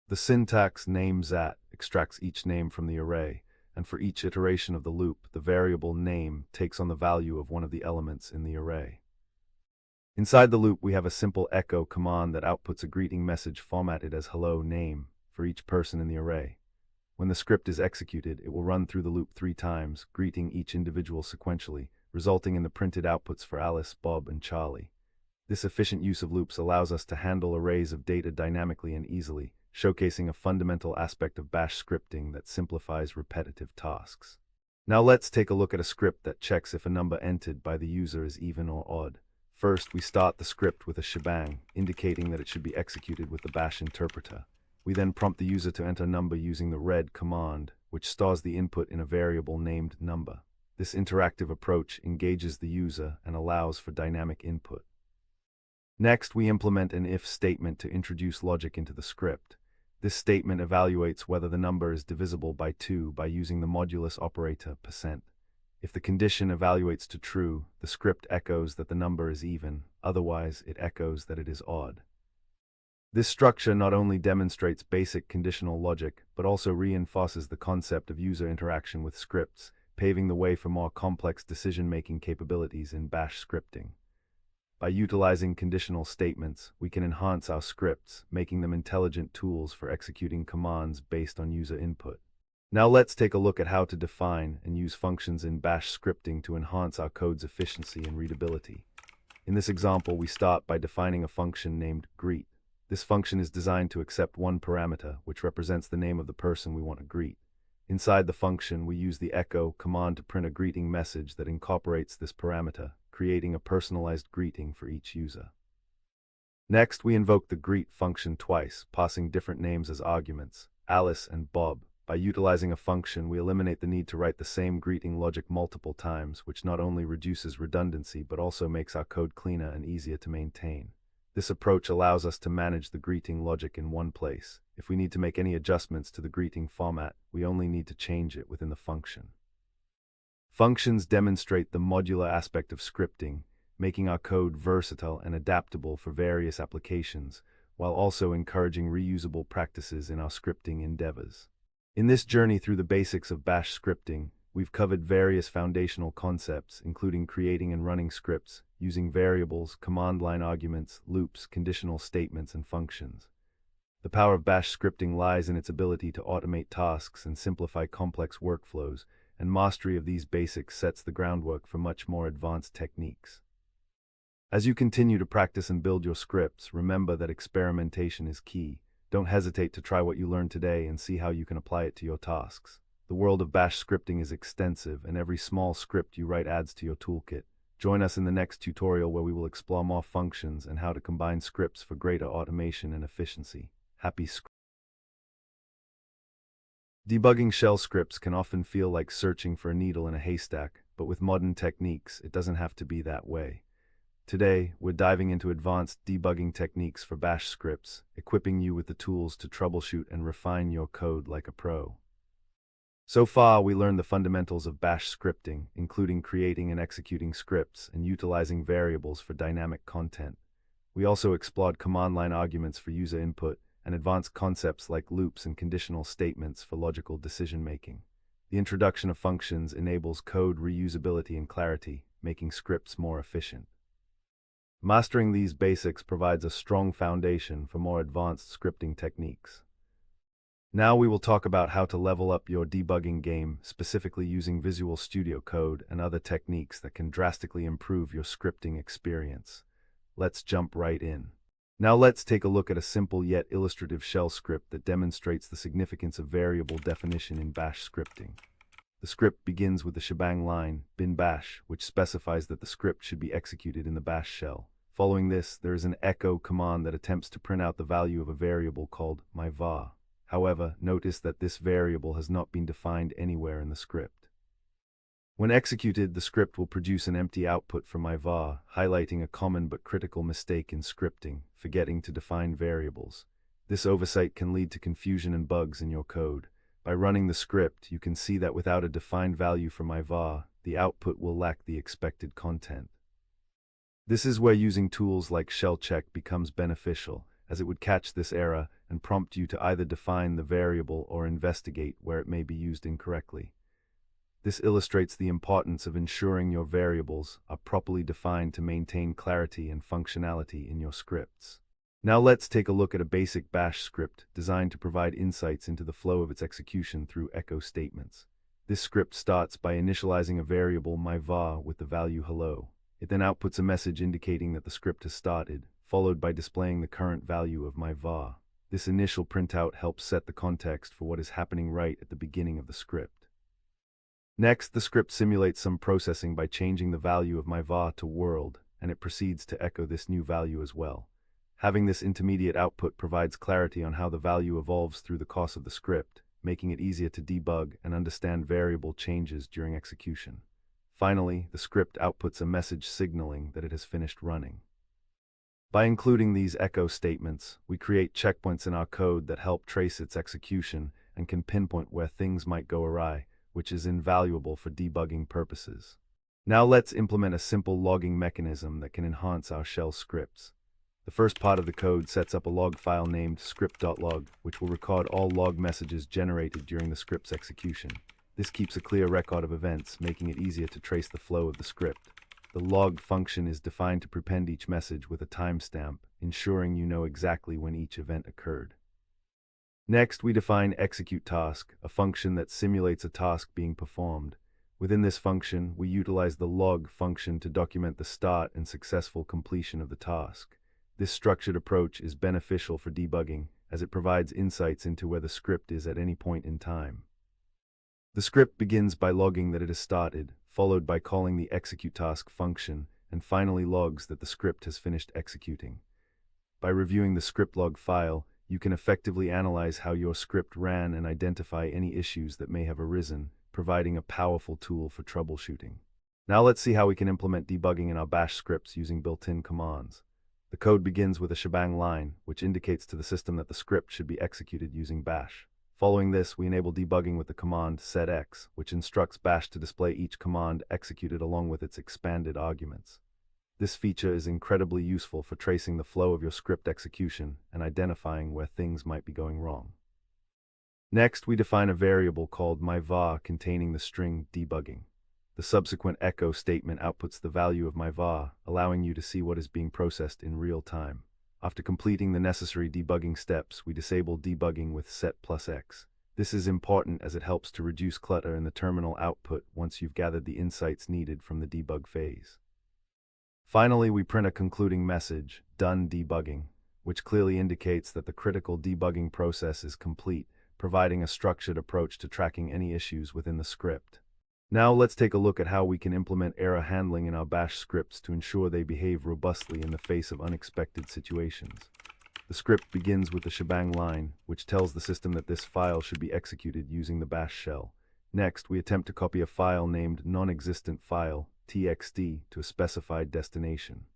The syntax nameSat extracts each name from the array, and for each iteration of the loop, the variable name takes on the value of one of the elements in the array. Inside the loop, we have a simple echo command that outputs a greeting message formatted as hello name for each person in the array. When the script is executed, it will run through the loop 3 times, greeting each individual sequentially, resulting in the printed outputs for Alice, Bob, and Charlie. This efficient use of loops allows us to handle arrays of data dynamically and easily, showcasing a fundamental aspect of bash scripting that simplifies repetitive tasks. Now let's take a look at a script that checks if a number entered by the user is even or odd. First, we start the script with a shebang, indicating that it should be executed with the bash interpreter. We then prompt the user to enter a number using the read command, which stores the input in a variable named number. This interactive approach engages the user and allows for dynamic input. Next, we implement an if statement to introduce logic into the script. This statement evaluates whether the number is divisible by 2 by using the modulus operator %. If the condition evaluates to true, the script echoes that the number is even, otherwise it echoes that it is odd. This structure not only demonstrates basic conditional logic, but also reinforces the concept of user interaction with scripts, paving the way for more complex decision-making capabilities in bash scripting. By utilizing conditional statements, we can enhance our scripts, making them intelligent tools for executing commands based on user input. Now let's take a look at how to define and use functions in Bash scripting to enhance our code's efficiency and readability. In this example, we start by defining a function named greet. This function is designed to accept one parameter, which represents the name of the person we want to greet. Inside the function, we use the echo command to print a greeting message that incorporates this parameter, creating a personalized greeting for each user. Next, we invoke the greet function twice, passing different names as arguments, Alice and Bob. By utilizing a function, we eliminate the need to write the same greeting logic multiple times, which not only reduces redundancy but also makes our code cleaner and easier to maintain. This approach allows us to manage the greeting logic in one place. If we need to make any adjustments to the greeting format, we only need to change it within the function. Functions demonstrate the modular aspect of scripting, making our code versatile and adaptable for various applications, while also encouraging reusable practices in our scripting endeavors. In this journey through the basics of Bash scripting, we've covered various foundational concepts, including creating and running scripts, using variables, command line arguments, loops, conditional statements, and functions. The power of Bash scripting lies in its ability to automate tasks and simplify complex workflows, and mastery of these basics sets the groundwork for much more advanced techniques. As you continue to practice and build your scripts, remember that experimentation is key. Don't hesitate to try what you learned today and see how you can apply it to your tasks. The world of Bash scripting is extensive, and every small script you write adds to your toolkit. Join us in the next tutorial where we will explore more functions and how to combine scripts for greater automation and efficiency. Happy scripting! Debugging shell scripts can often feel like searching for a needle in a haystack, but with modern techniques, it doesn't have to be that way. Today, we're diving into advanced debugging techniques for Bash scripts, equipping you with the tools to troubleshoot and refine your code like a pro. So far, we learned the fundamentals of Bash scripting, including creating and executing scripts and utilizing variables for dynamic content. We also explored command line arguments for user input and advanced concepts like loops and conditional statements for logical decision-making. The introduction of functions enables code reusability and clarity, making scripts more efficient. Mastering these basics provides a strong foundation for more advanced scripting techniques. Now we will talk about how to level up your debugging game, specifically using Visual Studio Code and other techniques that can drastically improve your scripting experience. Let's jump right in. Now let's take a look at a simple yet illustrative shell script that demonstrates the significance of variable definition in Bash scripting. The script begins with the shebang line, bin bash, which specifies that the script should be executed in the bash shell. Following this, there is an echo command that attempts to print out the value of a variable called myvar. However, notice that this variable has not been defined anywhere in the script. When executed, the script will produce an empty output for myvar, highlighting a common but critical mistake in scripting, forgetting to define variables. This oversight can lead to confusion and bugs in your code. By running the script, you can see that without a defined value for myvar, the output will lack the expected content. This is where using tools like shell check becomes beneficial, as it would catch this error and prompt you to either define the variable or investigate where it may be used incorrectly. This illustrates the importance of ensuring your variables are properly defined to maintain clarity and functionality in your scripts. Now let's take a look at a basic Bash script designed to provide insights into the flow of its execution through echo statements. This script starts by initializing a variable myvar with the value hello. It then outputs a message indicating that the script has started, followed by displaying the current value of myvar. This initial printout helps set the context for what is happening right at the beginning of the script. Next, the script simulates some processing by changing the value of myvar to world, and it proceeds to echo this new value as well. Having this intermediate output provides clarity on how the value evolves through the course of the script, making it easier to debug and understand variable changes during execution. Finally, the script outputs a message signaling that it has finished running. By including these echo statements, we create checkpoints in our code that help trace its execution and can pinpoint where things might go awry, which is invaluable for debugging purposes. Now let's implement a simple logging mechanism that can enhance our shell scripts. The first part of the code sets up a log file named script.log, which will record all log messages generated during the script's execution. This keeps a clear record of events, making it easier to trace the flow of the script. The log function is defined to prepend each message with a timestamp, ensuring you know exactly when each event occurred. Next, we define execute task, a function that simulates a task being performed. Within this function, we utilize the log function to document the start and successful completion of the task. This structured approach is beneficial for debugging, as it provides insights into where the script is at any point in time. The script begins by logging that it has started, followed by calling the execute task function, and finally logs that the script has finished executing. By reviewing the script log file, you can effectively analyze how your script ran and identify any issues that may have arisen, providing a powerful tool for troubleshooting. Now let's see how we can implement debugging in our bash scripts using built-in commands. The code begins with a shebang line, which indicates to the system that the script should be executed using bash. Following this, we enable debugging with the command setx, which instructs bash to display each command executed along with its expanded arguments. This feature is incredibly useful for tracing the flow of your script execution and identifying where things might be going wrong. Next, we define a variable called myVar containing the string debugging. The subsequent echo statement outputs the value of myVar, allowing you to see what is being processed in real time. After completing the necessary debugging steps, we disable debugging with set+x. This is important as it helps to reduce clutter in the terminal output once you've gathered the insights needed from the debug phase. Finally, we print a concluding message, done debugging, which clearly indicates that the critical debugging process is complete, providing a structured approach to tracking any issues within the script. Now let's take a look at how we can implement error handling in our bash scripts to ensure they behave robustly in the face of unexpected situations. The script begins with the shebang line, which tells the system that this file should be executed using the bash shell. Next, we attempt to copy a file named non-existent file, txt, to a specified destination.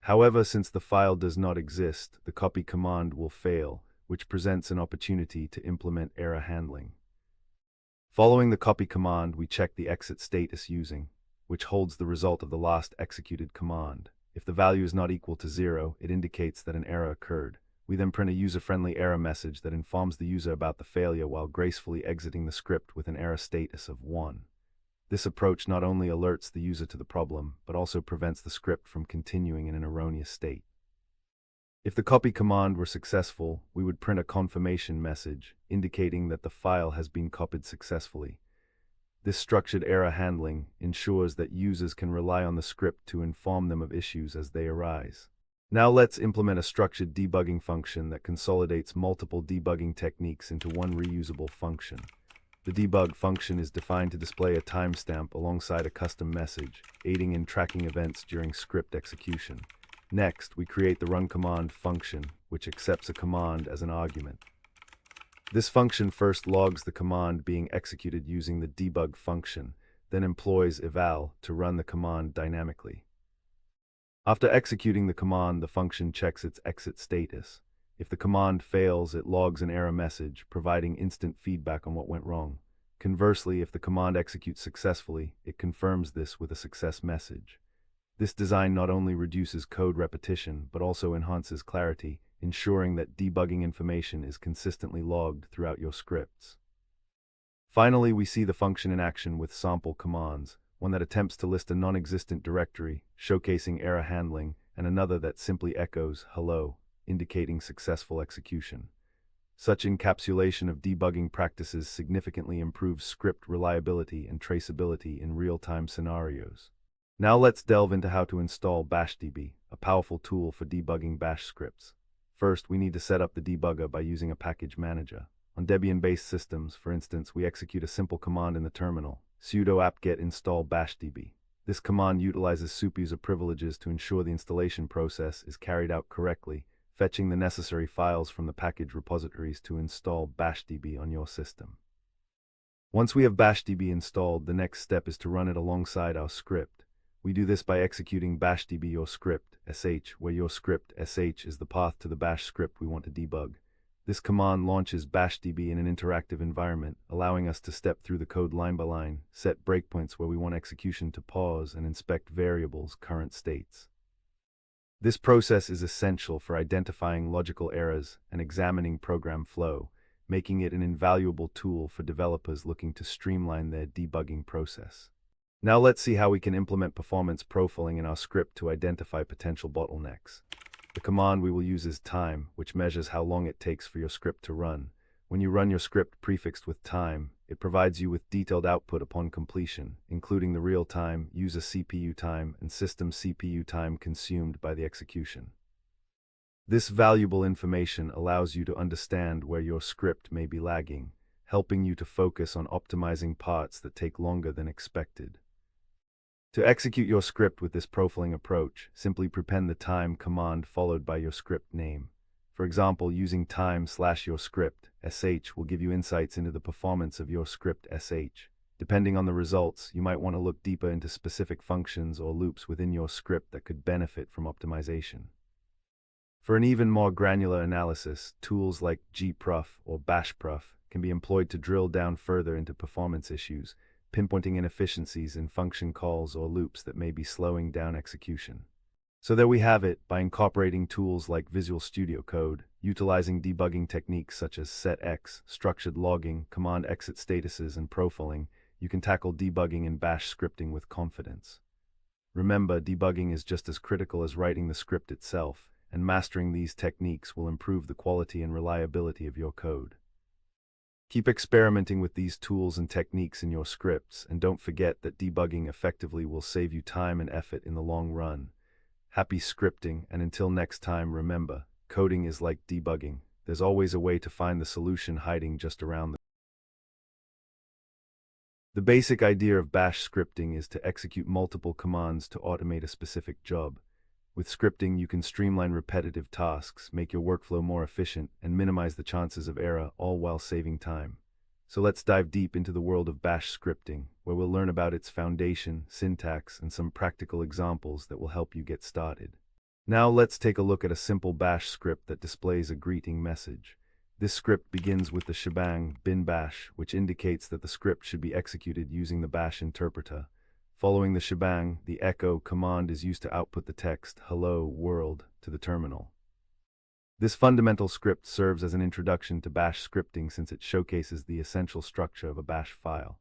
However, since the file does not exist, the copy command will fail, which presents an opportunity to implement error handling. Following the copy command, we check the exit status using, which holds the result of the last executed command. If the value is not equal to 0, it indicates that an error occurred. We then print a user-friendly error message that informs the user about the failure while gracefully exiting the script with an error status of 1. This approach not only alerts the user to the problem, but also prevents the script from continuing in an erroneous state. If the copy command were successful, we would print a confirmation message, indicating that the file has been copied successfully. This structured error handling ensures that users can rely on the script to inform them of issues as they arise. Now let's implement a structured debugging function that consolidates multiple debugging techniques into one reusable function. The debug function is defined to display a timestamp alongside a custom message, aiding in tracking events during script execution. Next, we create the run command function, which accepts a command as an argument. This function first logs the command being executed using the debug function, then employs eval to run the command dynamically. After executing the command, the function checks its exit status. If the command fails, it logs an error message, providing instant feedback on what went wrong. Conversely, if the command executes successfully, it confirms this with a success message. This design not only reduces code repetition, but also enhances clarity, ensuring that debugging information is consistently logged throughout your scripts. Finally, we see the function in action with sample commands, one that attempts to list a non-existent directory, showcasing error handling, and another that simply echoes hello, indicating successful execution. Such encapsulation of debugging practices significantly improves script reliability and traceability in real-time scenarios. Now let's delve into how to install BashDB, a powerful tool for debugging bash scripts. First, we need to set up the debugger by using a package manager. On Debian-based systems, for instance, we execute a simple command in the terminal, sudo apt-get install bashdb. This command utilizes subuser privileges to ensure the installation process is carried out correctly, fetching the necessary files from the package repositories to install bashdb on your system. Once we have bashdb installed, the next step is to run it alongside our script. We do this by executing bashdb your script, sh, where your script, sh, is the path to the bash script we want to debug. This command launches bashdb in an interactive environment, allowing us to step through the code line by line, set breakpoints where we want execution to pause, and inspect variables' current states. This process is essential for identifying logical errors and examining program flow, making it an invaluable tool for developers looking to streamline their debugging process. Now let's see how we can implement performance profiling in our script to identify potential bottlenecks. The command we will use is time, which measures how long it takes for your script to run. When you run your script prefixed with time, it provides you with detailed output upon completion, including the real time, user CPU time, and system CPU time consumed by the execution. This valuable information allows you to understand where your script may be lagging, helping you to focus on optimizing parts that take longer than expected. To execute your script with this profiling approach, simply prepend the time command followed by your script name. For example, using time/your script sh will give you insights into the performance of your script sh. Depending on the results, you might want to look deeper into specific functions or loops within your script that could benefit from optimization. For an even more granular analysis, tools like gprof or bashprof can be employed to drill down further into performance issues, pinpointing inefficiencies in function calls or loops that may be slowing down execution. So there we have it. By incorporating tools like Visual Studio Code, utilizing debugging techniques such as setx, structured logging, command exit statuses, and profiling, you can tackle debugging in bash scripting with confidence. Remember, debugging is just as critical as writing the script itself, and mastering these techniques will improve the quality and reliability of your code. Keep experimenting with these tools and techniques in your scripts, and don't forget that debugging effectively will save you time and effort in the long run. Happy scripting, and until next time, remember, coding is like debugging. There's always a way to find the solution hiding just around the corner. The basic idea of bash scripting is to execute multiple commands to automate a specific job. With scripting, you can streamline repetitive tasks, make your workflow more efficient, and minimize the chances of error, all while saving time. So let's dive deep into the world of bash scripting, where we'll learn about its foundation, syntax, and some practical examples that will help you get started. Now let's take a look at a simple bash script that displays a greeting message. This script begins with the shebang bin bash, which indicates that the script should be executed using the bash interpreter. Following the shebang, the echo command is used to output the text "Hello World" to the terminal. This fundamental script serves as an introduction to bash scripting since it showcases the essential structure of a bash file.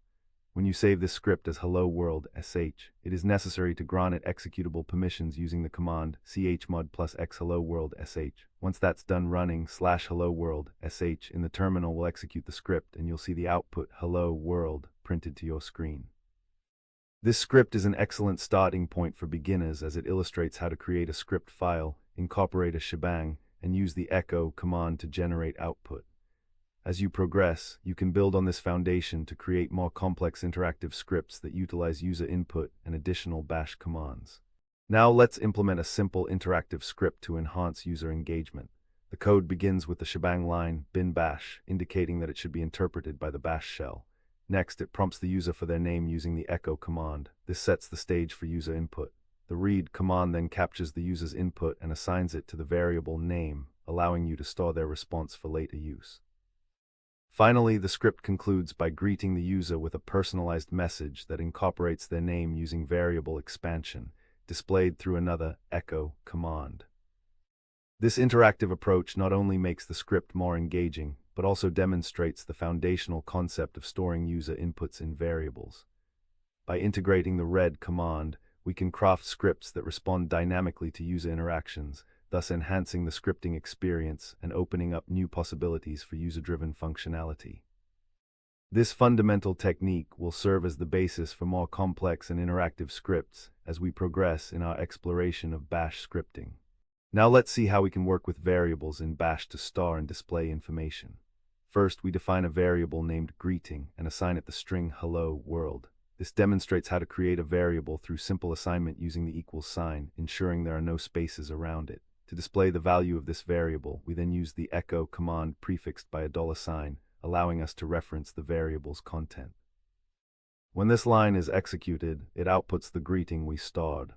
When you save this script as "Hello World" sh, it is necessary to grant it executable permissions using the command chmod +x hello world sh. Once that's done, running /hello world sh in the terminal will execute the script, and you'll see the output "Hello World" printed to your screen. This script is an excellent starting point for beginners as it illustrates how to create a script file, incorporate a shebang, and use the echo command to generate output. As you progress, you can build on this foundation to create more complex interactive scripts that utilize user input and additional bash commands. Now let's implement a simple interactive script to enhance user engagement. The code begins with the shebang line bin bash, indicating that it should be interpreted by the bash shell. Next, it prompts the user for their name using the echo command. This sets the stage for user input. The read command then captures the user's input and assigns it to the variable name, allowing you to store their response for later use. Finally, the script concludes by greeting the user with a personalized message that incorporates their name using variable expansion, displayed through another echo command. This interactive approach not only makes the script more engaging, but also demonstrates the foundational concept of storing user inputs in variables. By integrating the read command, we can craft scripts that respond dynamically to user interactions, thus enhancing the scripting experience and opening up new possibilities for user-driven functionality. This fundamental technique will serve as the basis for more complex and interactive scripts as we progress in our exploration of bash scripting. Now let's see how we can work with variables in bash to store and display information. First, we define a variable named greeting and assign it the string "Hello World." This demonstrates how to create a variable through simple assignment using the equals sign, ensuring there are no spaces around it. To display the value of this variable, we then use the echo command prefixed by a $sign, allowing us to reference the variable's content. When this line is executed, it outputs the greeting we stored.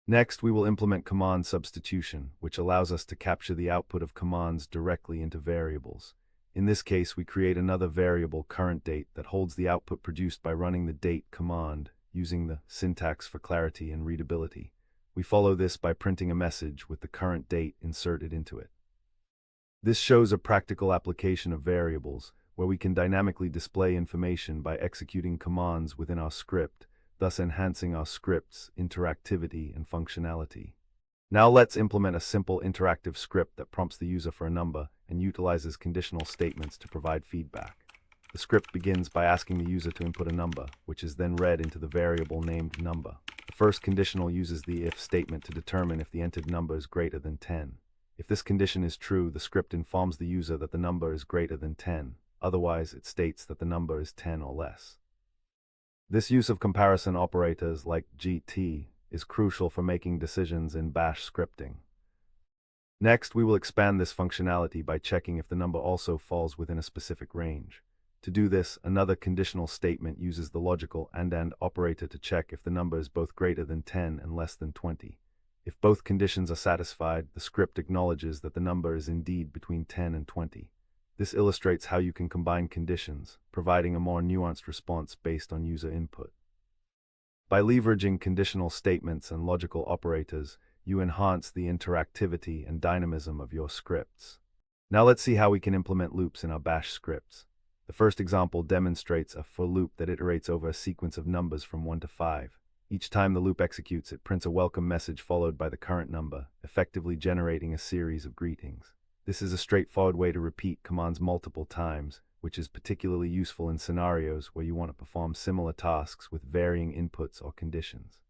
Next, we will implement command substitution, which allows us to capture the output of commands directly into variables. In this case, we create another variable current date that holds the output produced by running the date command, using the syntax for clarity and readability. We follow this by printing a message with the current date inserted into it. This shows a practical application of variables, where we can dynamically display information by executing commands within our script, thus enhancing our script's interactivity and functionality. Now let's implement a simple interactive script that prompts the user for a number and utilizes conditional statements to provide feedback. The script begins by asking the user to input a number, which is then read into the variable named number. The first conditional uses the if statement to determine if the entered number is greater than 10. If this condition is true, the script informs the user that the number is greater than 10. Otherwise, it states that the number is 10 or less. This use of comparison operators like GT is crucial for making decisions in Bash scripting. Next, we will expand this functionality by checking if the number also falls within a specific range. To do this, another conditional statement uses the logical and operator to check if the number is both greater than 10 and less than 20. If both conditions are satisfied, the script acknowledges that the number is indeed between 10 and 20. This illustrates how you can combine conditions, providing a more nuanced response based on user input. By leveraging conditional statements and logical operators, you enhance the interactivity and dynamism of your scripts. Now let's see how we can implement loops in our Bash scripts. The first example demonstrates a for loop that iterates over a sequence of numbers from 1 to 5. Each time the loop executes, it prints a welcome message followed by the current number, effectively generating a series of greetings. This is a straightforward way to repeat commands multiple times, which is particularly useful in scenarios where you want to perform similar tasks with varying inputs or conditions.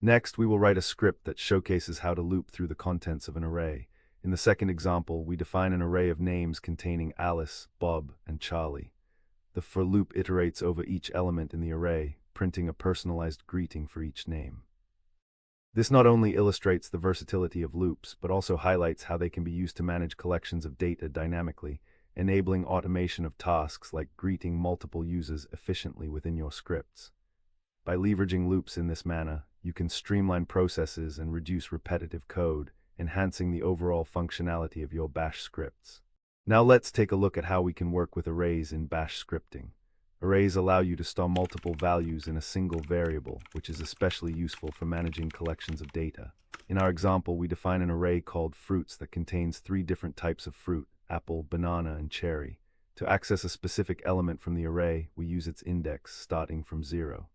Next, we will write a script that showcases how to loop through the contents of an array. In the second example, we define an array of names containing Alice, Bob, and Charlie. The for loop iterates over each element in the array, printing a personalized greeting for each name. This not only illustrates the versatility of loops, but also highlights how they can be used to manage collections of data dynamically, enabling automation of tasks like greeting multiple users efficiently within your scripts. By leveraging loops in this manner, you can streamline processes and reduce repetitive code, enhancing the overall functionality of your Bash scripts. Now let's take a look at how we can work with arrays in Bash scripting. Arrays allow you to store multiple values in a single variable, which is especially useful for managing collections of data. In our example, we define an array called fruits that contains 3 different types of fruit: apple, banana, and cherry. To access a specific element from the array, we use its index, starting from 0.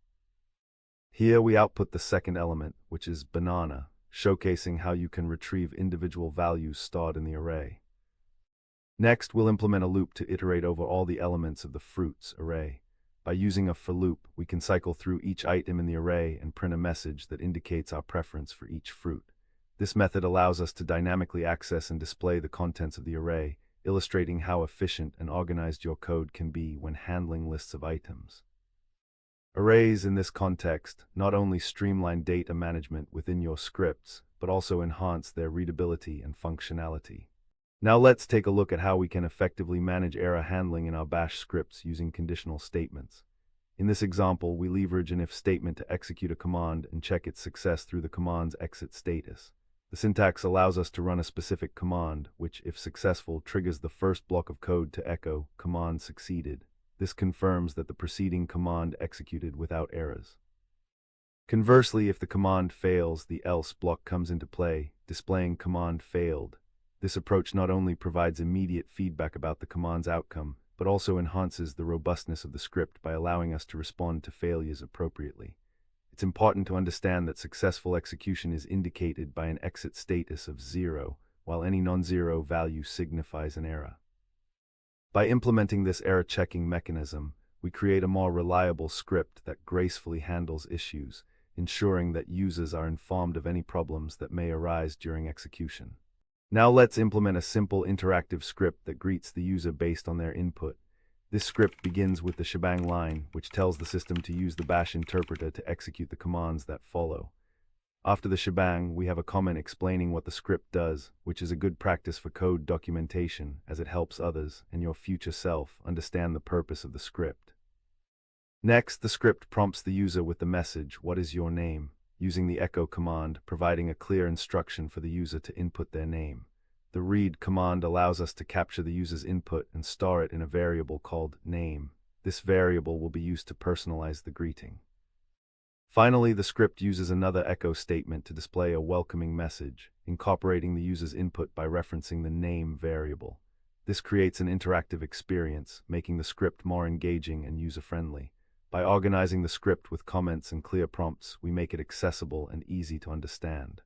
Here we output the second element, which is banana, showcasing how you can retrieve individual values stored in the array. Next, we'll implement a loop to iterate over all the elements of the fruits array. By using a for loop, we can cycle through each item in the array and print a message that indicates our preference for each fruit. This method allows us to dynamically access and display the contents of the array, illustrating how efficient and organized your code can be when handling lists of items. Arrays in this context not only streamline data management within your scripts, but also enhance their readability and functionality. Now let's take a look at how we can effectively manage error handling in our Bash scripts using conditional statements. In this example, we leverage an if statement to execute a command and check its success through the command's exit status. The syntax allows us to run a specific command, which, if successful, triggers the first block of code to echo "command succeeded." This confirms that the preceding command executed without errors. Conversely, if the command fails, the else block comes into play, displaying "command failed." This approach not only provides immediate feedback about the command's outcome, but also enhances the robustness of the script by allowing us to respond to failures appropriately. It's important to understand that successful execution is indicated by an exit status of 0, while any non-zero value signifies an error. By implementing this error-checking mechanism, we create a more reliable script that gracefully handles issues, ensuring that users are informed of any problems that may arise during execution. Now let's implement a simple interactive script that greets the user based on their input. This script begins with the shebang line, which tells the system to use the Bash interpreter to execute the commands that follow. After the shebang, we have a comment explaining what the script does, which is a good practice for code documentation, as it helps others and your future self understand the purpose of the script. Next, the script prompts the user with the message, "What is your name?" using the echo command, providing a clear instruction for the user to input their name. The read command allows us to capture the user's input and store it in a variable called name. This variable will be used to personalize the greeting. Finally, the script uses another echo statement to display a welcoming message, incorporating the user's input by referencing the name variable. This creates an interactive experience, making the script more engaging and user-friendly. By organizing the script with comments and clear prompts, we make it accessible and easy to understand.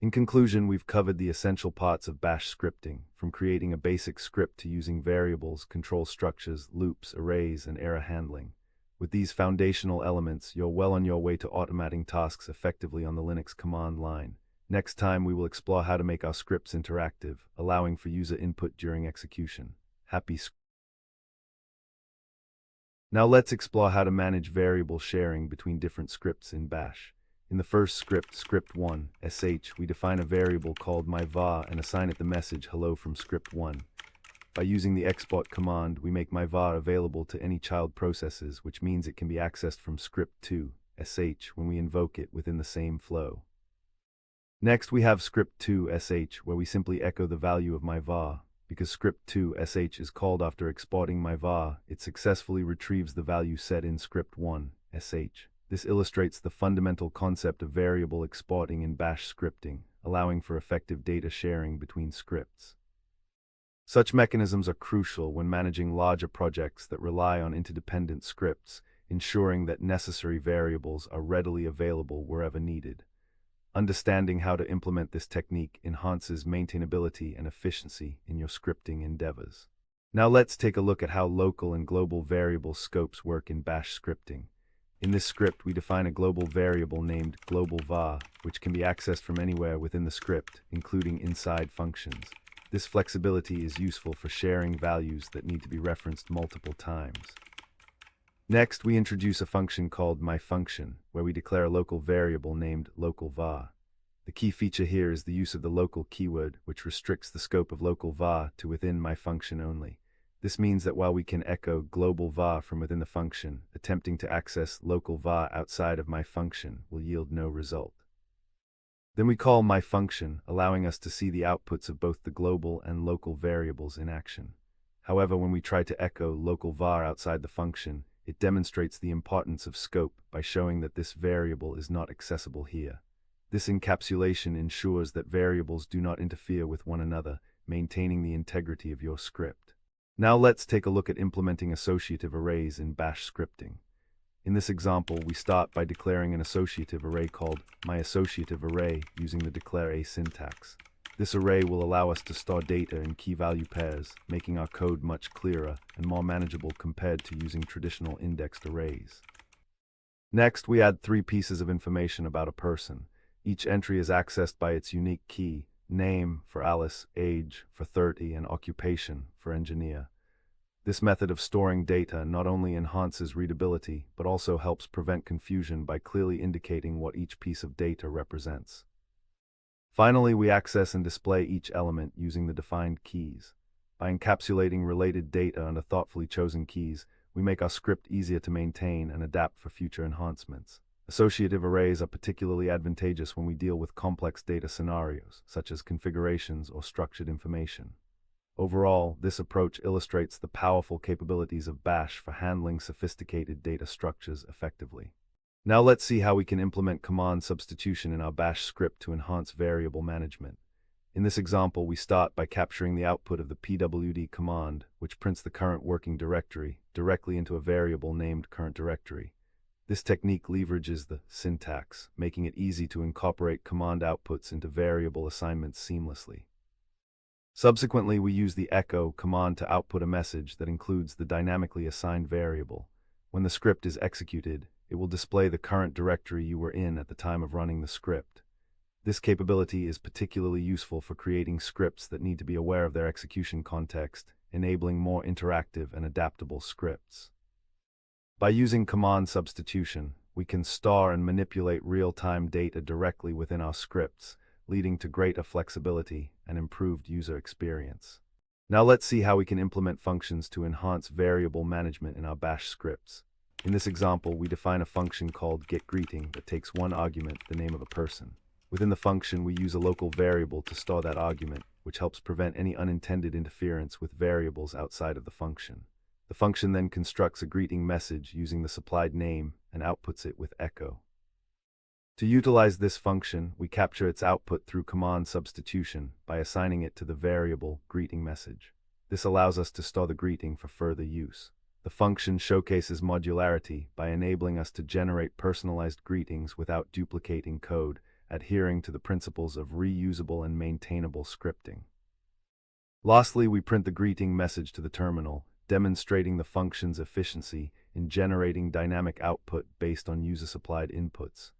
In conclusion, we've covered the essential parts of Bash scripting, from creating a basic script to using variables, control structures, loops, arrays, and error handling. With these foundational elements, you're well on your way to automating tasks effectively on the Linux command line. Next time, we will explore how to make our scripts interactive, allowing for user input during execution. Now let's explore how to manage variable sharing between different scripts in Bash. In the first script, script1, sh, we define a variable called myvar and assign it the message hello from script1. By using the export command, we make myvar available to any child processes, which means it can be accessed from script2, sh, when we invoke it within the same flow. Next, we have script2, sh, where we simply echo the value of myvar. Because script2, sh is called after exporting myvar, it successfully retrieves the value set in script1, sh. This illustrates the fundamental concept of variable exporting in Bash scripting, allowing for effective data sharing between scripts. Such mechanisms are crucial when managing larger projects that rely on interdependent scripts, ensuring that necessary variables are readily available wherever needed. Understanding how to implement this technique enhances maintainability and efficiency in your scripting endeavors. Now let's take a look at how local and global variable scopes work in Bash scripting. In this script, we define a global variable named global var, which can be accessed from anywhere within the script, including inside functions. This flexibility is useful for sharing values that need to be referenced multiple times. Next, we introduce a function called myFunction, where we declare a local variable named local var. The key feature here is the use of the local keyword, which restricts the scope of local var to within myFunction only. This means that while we can echo global var from within the function, attempting to access local var outside of myFunction will yield no result. Then we call myFunction, allowing us to see the outputs of both the global and local variables in action. However, when we try to echo local var outside the function, it demonstrates the importance of scope by showing that this variable is not accessible here. This encapsulation ensures that variables do not interfere with one another, maintaining the integrity of your script. Now let's take a look at implementing associative arrays in Bash scripting. In this example, we start by declaring an associative array called myAssociativeArray using the declare syntax. This array will allow us to store data in key-value pairs, making our code much clearer and more manageable compared to using traditional indexed arrays. Next, we add 3 pieces of information about a person. Each entry is accessed by its unique key: name for Alice, age for 30, and occupation for engineer. This method of storing data not only enhances readability, but also helps prevent confusion by clearly indicating what each piece of data represents. Finally, we access and display each element using the defined keys. By encapsulating related data under thoughtfully chosen keys, we make our script easier to maintain and adapt for future enhancements. Associative arrays are particularly advantageous when we deal with complex data scenarios, such as configurations or structured information. Overall, this approach illustrates the powerful capabilities of Bash for handling sophisticated data structures effectively. Now let's see how we can implement command substitution in our Bash script to enhance variable management. In this example, we start by capturing the output of the pwd command, which prints the current working directory, directly into a variable named current directory. This technique leverages the syntax, making it easy to incorporate command outputs into variable assignments seamlessly. Subsequently, we use the echo command to output a message that includes the dynamically assigned variable. When the script is executed, it will display the current directory you were in at the time of running the script. This capability is particularly useful for creating scripts that need to be aware of their execution context, enabling more interactive and adaptable scripts. By using command substitution, we can store and manipulate real-time data directly within our scripts, leading to greater flexibility and improved user experience. Now let's see how we can implement functions to enhance variable management in our Bash scripts. In this example, we define a function called getGreeting that takes one argument, the name of a person. Within the function, we use a local variable to store that argument, which helps prevent any unintended interference with variables outside of the function. The function then constructs a greeting message using the supplied name and outputs it with echo. To utilize this function, we capture its output through command substitution by assigning it to the variable greeting message. This allows us to store the greeting for further use. The function showcases modularity by enabling us to generate personalized greetings without duplicating code, adhering to the principles of reusable and maintainable scripting. Lastly, we print the greeting message to the terminal, demonstrating the function's efficiency in generating dynamic output based on user-supplied inputs.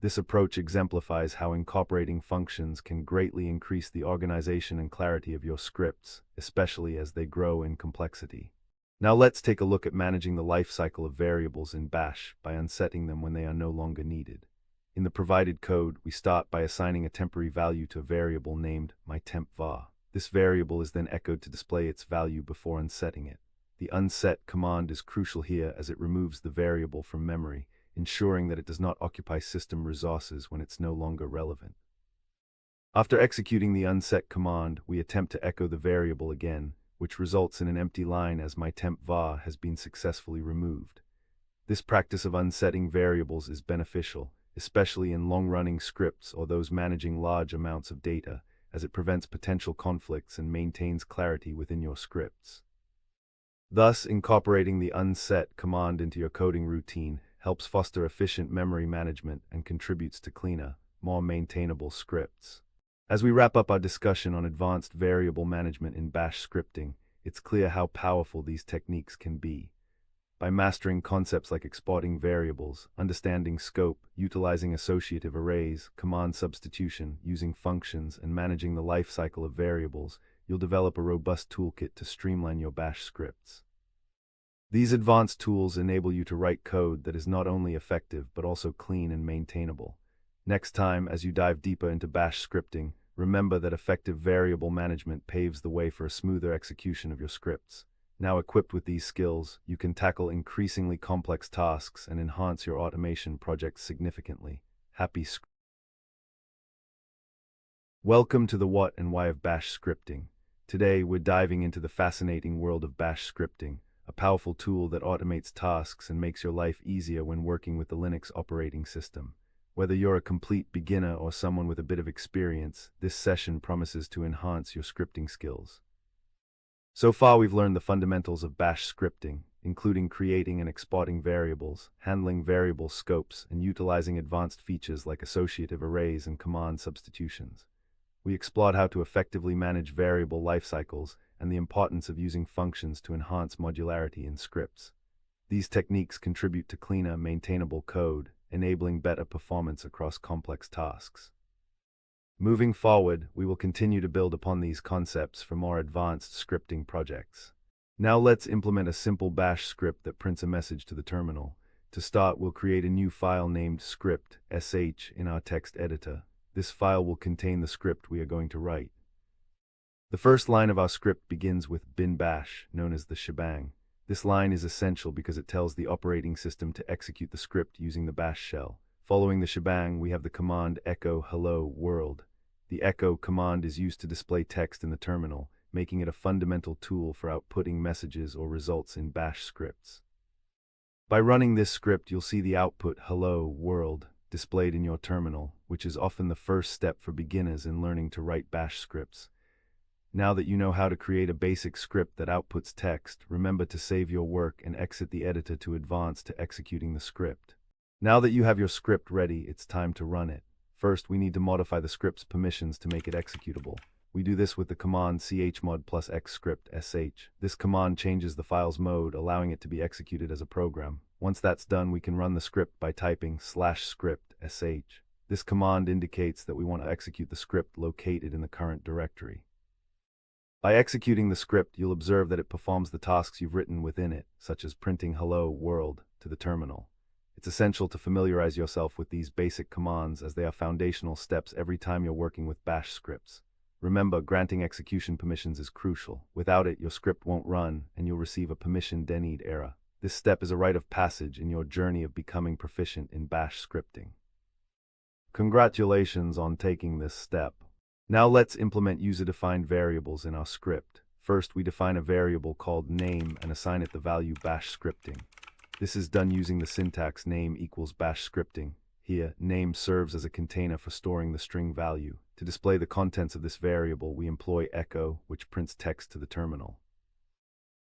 This approach exemplifies how incorporating functions can greatly increase the organization and clarity of your scripts, especially as they grow in complexity. Now let's take a look at managing the lifecycle of variables in Bash by unsetting them when they are no longer needed. In the provided code, we start by assigning a temporary value to a variable named myTempVar. This variable is then echoed to display its value before unsetting it. The unset command is crucial here as it removes the variable from memory, ensuring that it does not occupy system resources when it's no longer relevant. After executing the unset command, we attempt to echo the variable again, which results in an empty line as myTempVar has been successfully removed. This practice of unsetting variables is beneficial, especially in long-running scripts or those managing large amounts of data, as it prevents potential conflicts and maintains clarity within your scripts. Thus, incorporating the unset command into your coding routine helps foster efficient memory management and contributes to cleaner, more maintainable scripts. As we wrap up our discussion on advanced variable management in Bash scripting, it's clear how powerful these techniques can be. By mastering concepts like exporting variables, understanding scope, utilizing associative arrays, command substitution, using functions, and managing the lifecycle of variables, you'll develop a robust toolkit to streamline your Bash scripts. These advanced tools enable you to write code that is not only effective but also clean and maintainable. Next time, as you dive deeper into Bash scripting, remember that effective variable management paves the way for a smoother execution of your scripts. Now equipped with these skills, you can tackle increasingly complex tasks and enhance your automation projects significantly. Welcome to the what and why of Bash scripting. Today, we're diving into the fascinating world of Bash scripting, a powerful tool that automates tasks and makes your life easier when working with the Linux operating system. Whether you're a complete beginner or someone with a bit of experience, this session promises to enhance your scripting skills. So far, we've learned the fundamentals of Bash scripting, including creating and exporting variables, handling variable scopes, and utilizing advanced features like associative arrays and command substitutions. We explored how to effectively manage variable lifecycles and the importance of using functions to enhance modularity in scripts. These techniques contribute to cleaner, maintainable code, enabling better performance across complex tasks. Moving forward, we will continue to build upon these concepts for more advanced scripting projects. Now let's implement a simple Bash script that prints a message to the terminal. To start, we'll create a new file named script.sh in our text editor. This file will contain the script we are going to write. The first line of our script begins with bin bash, known as the shebang. This line is essential because it tells the operating system to execute the script using the bash shell. Following the shebang, we have the command echo hello world. The echo command is used to display text in the terminal, making it a fundamental tool for outputting messages or results in Bash scripts. By running this script, you'll see the output hello world displayed in your terminal, which is often the first step for beginners in learning to write Bash scripts. Now that you know how to create a basic script that outputs text, remember to save your work and exit the editor to advance to executing the script. Now that you have your script ready, it's time to run it. First, we need to modify the script's permissions to make it executable. We do this with the command chmod + x script.sh. This command changes the file's mode, allowing it to be executed as a program. Once that's done, we can run the script by typing /script.sh. This command indicates that we want to execute the script located in the current directory. By executing the script, you'll observe that it performs the tasks you've written within it, such as printing hello world to the terminal. It's essential to familiarize yourself with these basic commands as they are foundational steps every time you're working with Bash scripts. Remember, granting execution permissions is crucial. Without it, your script won't run and you'll receive a permission denied error. This step is a rite of passage in your journey of becoming proficient in Bash scripting. Congratulations on taking this step. Now let's implement user-defined variables in our script. First, we define a variable called name and assign it the value Bash scripting. This is done using the syntax name equals Bash scripting. Here, name serves as a container for storing the string value. To display the contents of this variable, we employ echo, which prints text to the terminal.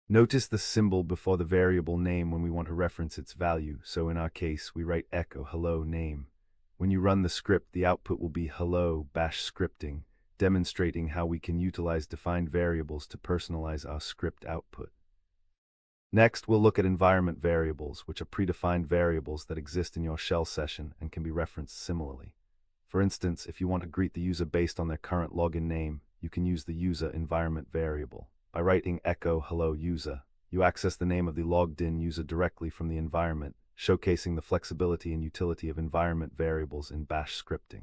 Notice the symbol before the variable name when we want to reference its value, so in our case, we write echo hello name. When you run the script, the output will be hello bash scripting, demonstrating how we can utilize defined variables to personalize our script output. Next, we'll look at environment variables, which are predefined variables that exist in your shell session and can be referenced similarly. For instance, if you want to greet the user based on their current login name, you can use the user environment variable. By writing echo hello user, you access the name of the logged in user directly from the environment, showcasing the flexibility and utility of environment variables in bash scripting.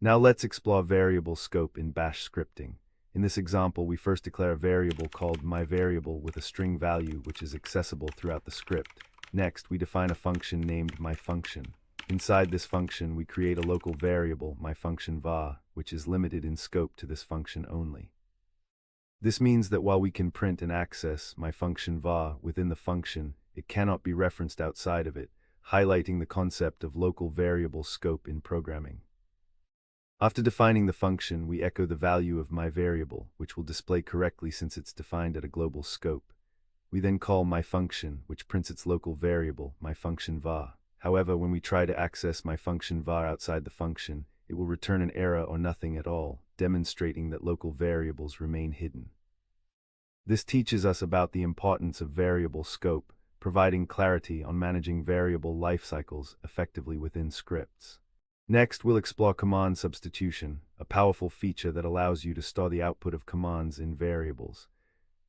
Now let's explore variable scope in bash scripting. In this example, we first declare a variable called myVariable with a string value which is accessible throughout the script. Next, we define a function named myFunction. Inside this function, we create a local variable, myFunctionVar, which is limited in scope to this function only. This means that while we can print and access myFunctionVar within the function, it cannot be referenced outside of it, highlighting the concept of local variable scope in programming. After defining the function, we echo the value of myVariable, which will display correctly since it's defined at a global scope. We then call myFunction, which prints its local variable, myFunctionVar. However, when we try to access myFunctionVar outside the function, it will return an error or nothing at all, demonstrating that local variables remain hidden. This teaches us about the importance of variable scope, providing clarity on managing variable lifecycles effectively within scripts. Next, we'll explore command substitution, a powerful feature that allows you to store the output of commands in variables.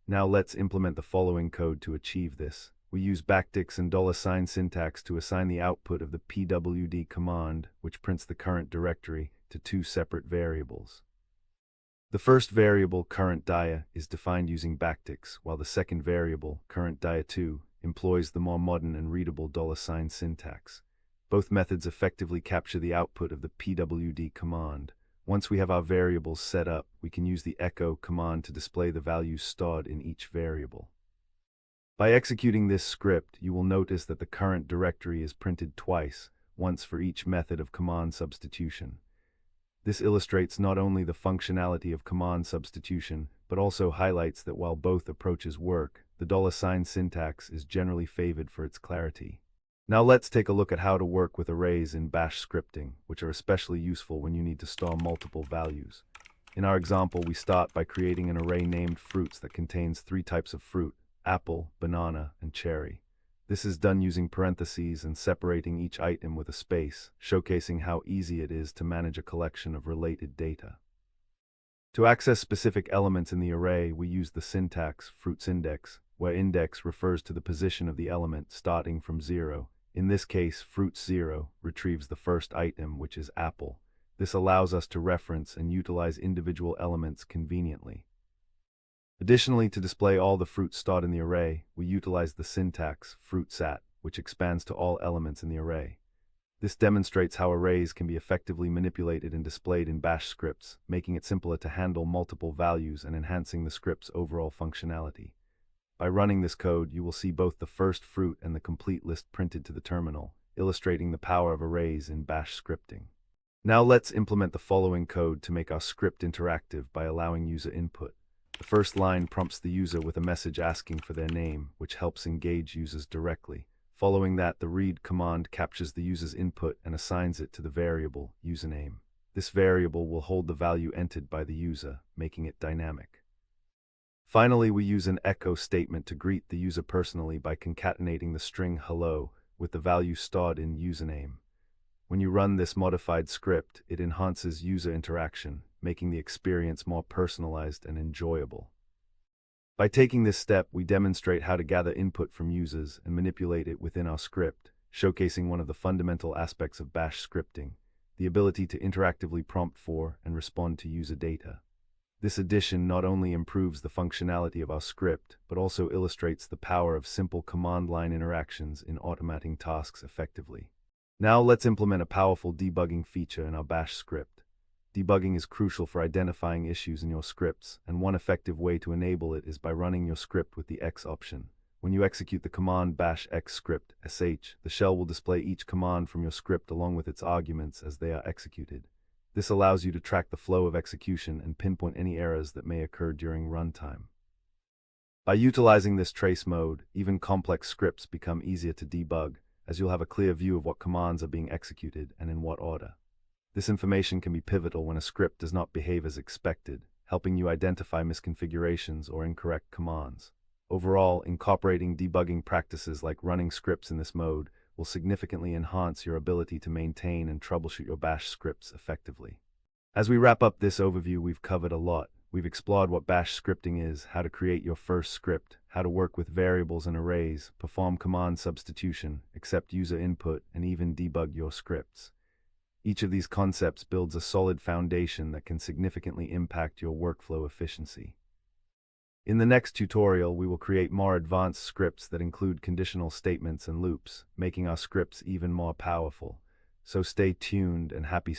Now let's implement the following code to achieve this. We use backticks and $sign syntax to assign the output of the pwd command, which prints the current directory, to two separate variables. The first variable, current_dia, is defined using backticks, while the second variable, current_dia2, employs the more modern and readable $sign syntax. Both methods effectively capture the output of the pwd command. Once we have our variables set up, we can use the echo command to display the values stored in each variable. By executing this script, you will notice that the current directory is printed twice, once for each method of command substitution. This illustrates not only the functionality of command substitution, but also highlights that while both approaches work, the $sign syntax is generally favored for its clarity. Now let's take a look at how to work with arrays in bash scripting, which are especially useful when you need to store multiple values. In our example, we start by creating an array named fruits that contains three types of fruit: apple, banana, and cherry. This is done using parentheses and separating each item with a space, showcasing how easy it is to manage a collection of related data. To access specific elements in the array, we use the syntax fruitsIndex, where index refers to the position of the element starting from 0. In this case, fruits0 retrieves the first item, which is apple. This allows us to reference and utilize individual elements conveniently. Additionally, to display all the fruits stored in the array, we utilize the syntax fruitsat, which expands to all elements in the array. This demonstrates how arrays can be effectively manipulated and displayed in bash scripts, making it simpler to handle multiple values and enhancing the script's overall functionality. By running this code, you will see both the first fruit and the complete list printed to the terminal, illustrating the power of arrays in bash scripting. Now let's implement the following code to make our script interactive by allowing user input. The first line prompts the user with a message asking for their name, which helps engage users directly. Following that, the read command captures the user's input and assigns it to the variable username. This variable will hold the value entered by the user, making it dynamic. Finally, we use an echo statement to greet the user personally by concatenating the string hello with the value stored in username. When you run this modified script, it enhances user interaction, making the experience more personalized and enjoyable. By taking this step, we demonstrate how to gather input from users and manipulate it within our script, showcasing one of the fundamental aspects of bash scripting, the ability to interactively prompt for and respond to user data. This addition not only improves the functionality of our script, but also illustrates the power of simple command line interactions in automating tasks effectively. Now let's implement a powerful debugging feature in our bash script. Debugging is crucial for identifying issues in your scripts, and one effective way to enable it is by running your script with the X option. When you execute the command bash x script sh, the shell will display each command from your script along with its arguments as they are executed. This allows you to track the flow of execution and pinpoint any errors that may occur during runtime. By utilizing this trace mode, even complex scripts become easier to debug, as you'll have a clear view of what commands are being executed and in what order. This information can be pivotal when a script does not behave as expected, helping you identify misconfigurations or incorrect commands. Overall, incorporating debugging practices like running scripts in this mode will significantly enhance your ability to maintain and troubleshoot your Bash scripts effectively. As we wrap up this overview, we've covered a lot. We've explored what Bash scripting is, how to create your first script, how to work with variables and arrays, perform command substitution, accept user input, and even debug your scripts. Each of these concepts builds a solid foundation that can significantly impact your workflow efficiency. In the next tutorial, we will create more advanced scripts that include conditional statements and loops, making our scripts even more powerful. So stay tuned and happy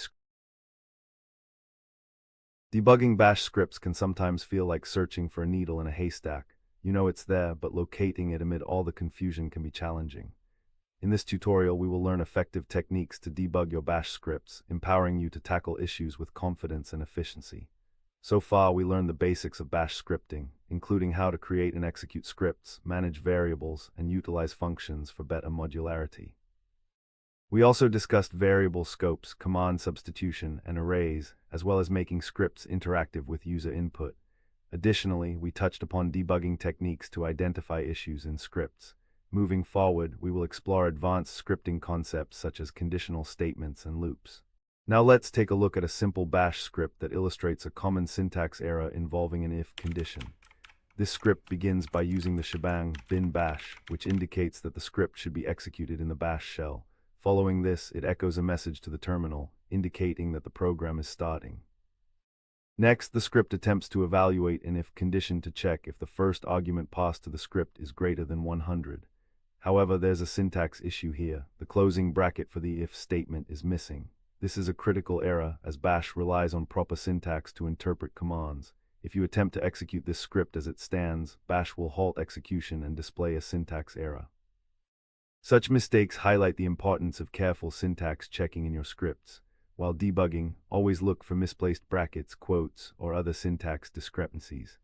Debugging Bash scripts can sometimes feel like searching for a needle in a haystack. You know it's there, but locating it amid all the confusion can be challenging. In this tutorial, we will learn effective techniques to debug your Bash scripts, empowering you to tackle issues with confidence and efficiency. So far, we learned the basics of Bash scripting, including how to create and execute scripts, manage variables, and utilize functions for better modularity. We also discussed variable scopes, command substitution, and arrays, as well as making scripts interactive with user input. Additionally, we touched upon debugging techniques to identify issues in scripts. Moving forward, we will explore advanced scripting concepts such as conditional statements and loops. Now let's take a look at a simple Bash script that illustrates a common syntax error involving an if condition. This script begins by using the shebang bin bash, which indicates that the script should be executed in the bash shell. Following this, it echoes a message to the terminal, indicating that the program is starting. Next, the script attempts to evaluate an if condition to check if the first argument passed to the script is greater than 100. However, there's a syntax issue here. The closing bracket for the if statement is missing. This is a critical error, as Bash relies on proper syntax to interpret commands. If you attempt to execute this script as it stands, Bash will halt execution and display a syntax error. Such mistakes highlight the importance of careful syntax checking in your scripts. While debugging, always look for misplaced brackets, quotes, or other syntax discrepancies.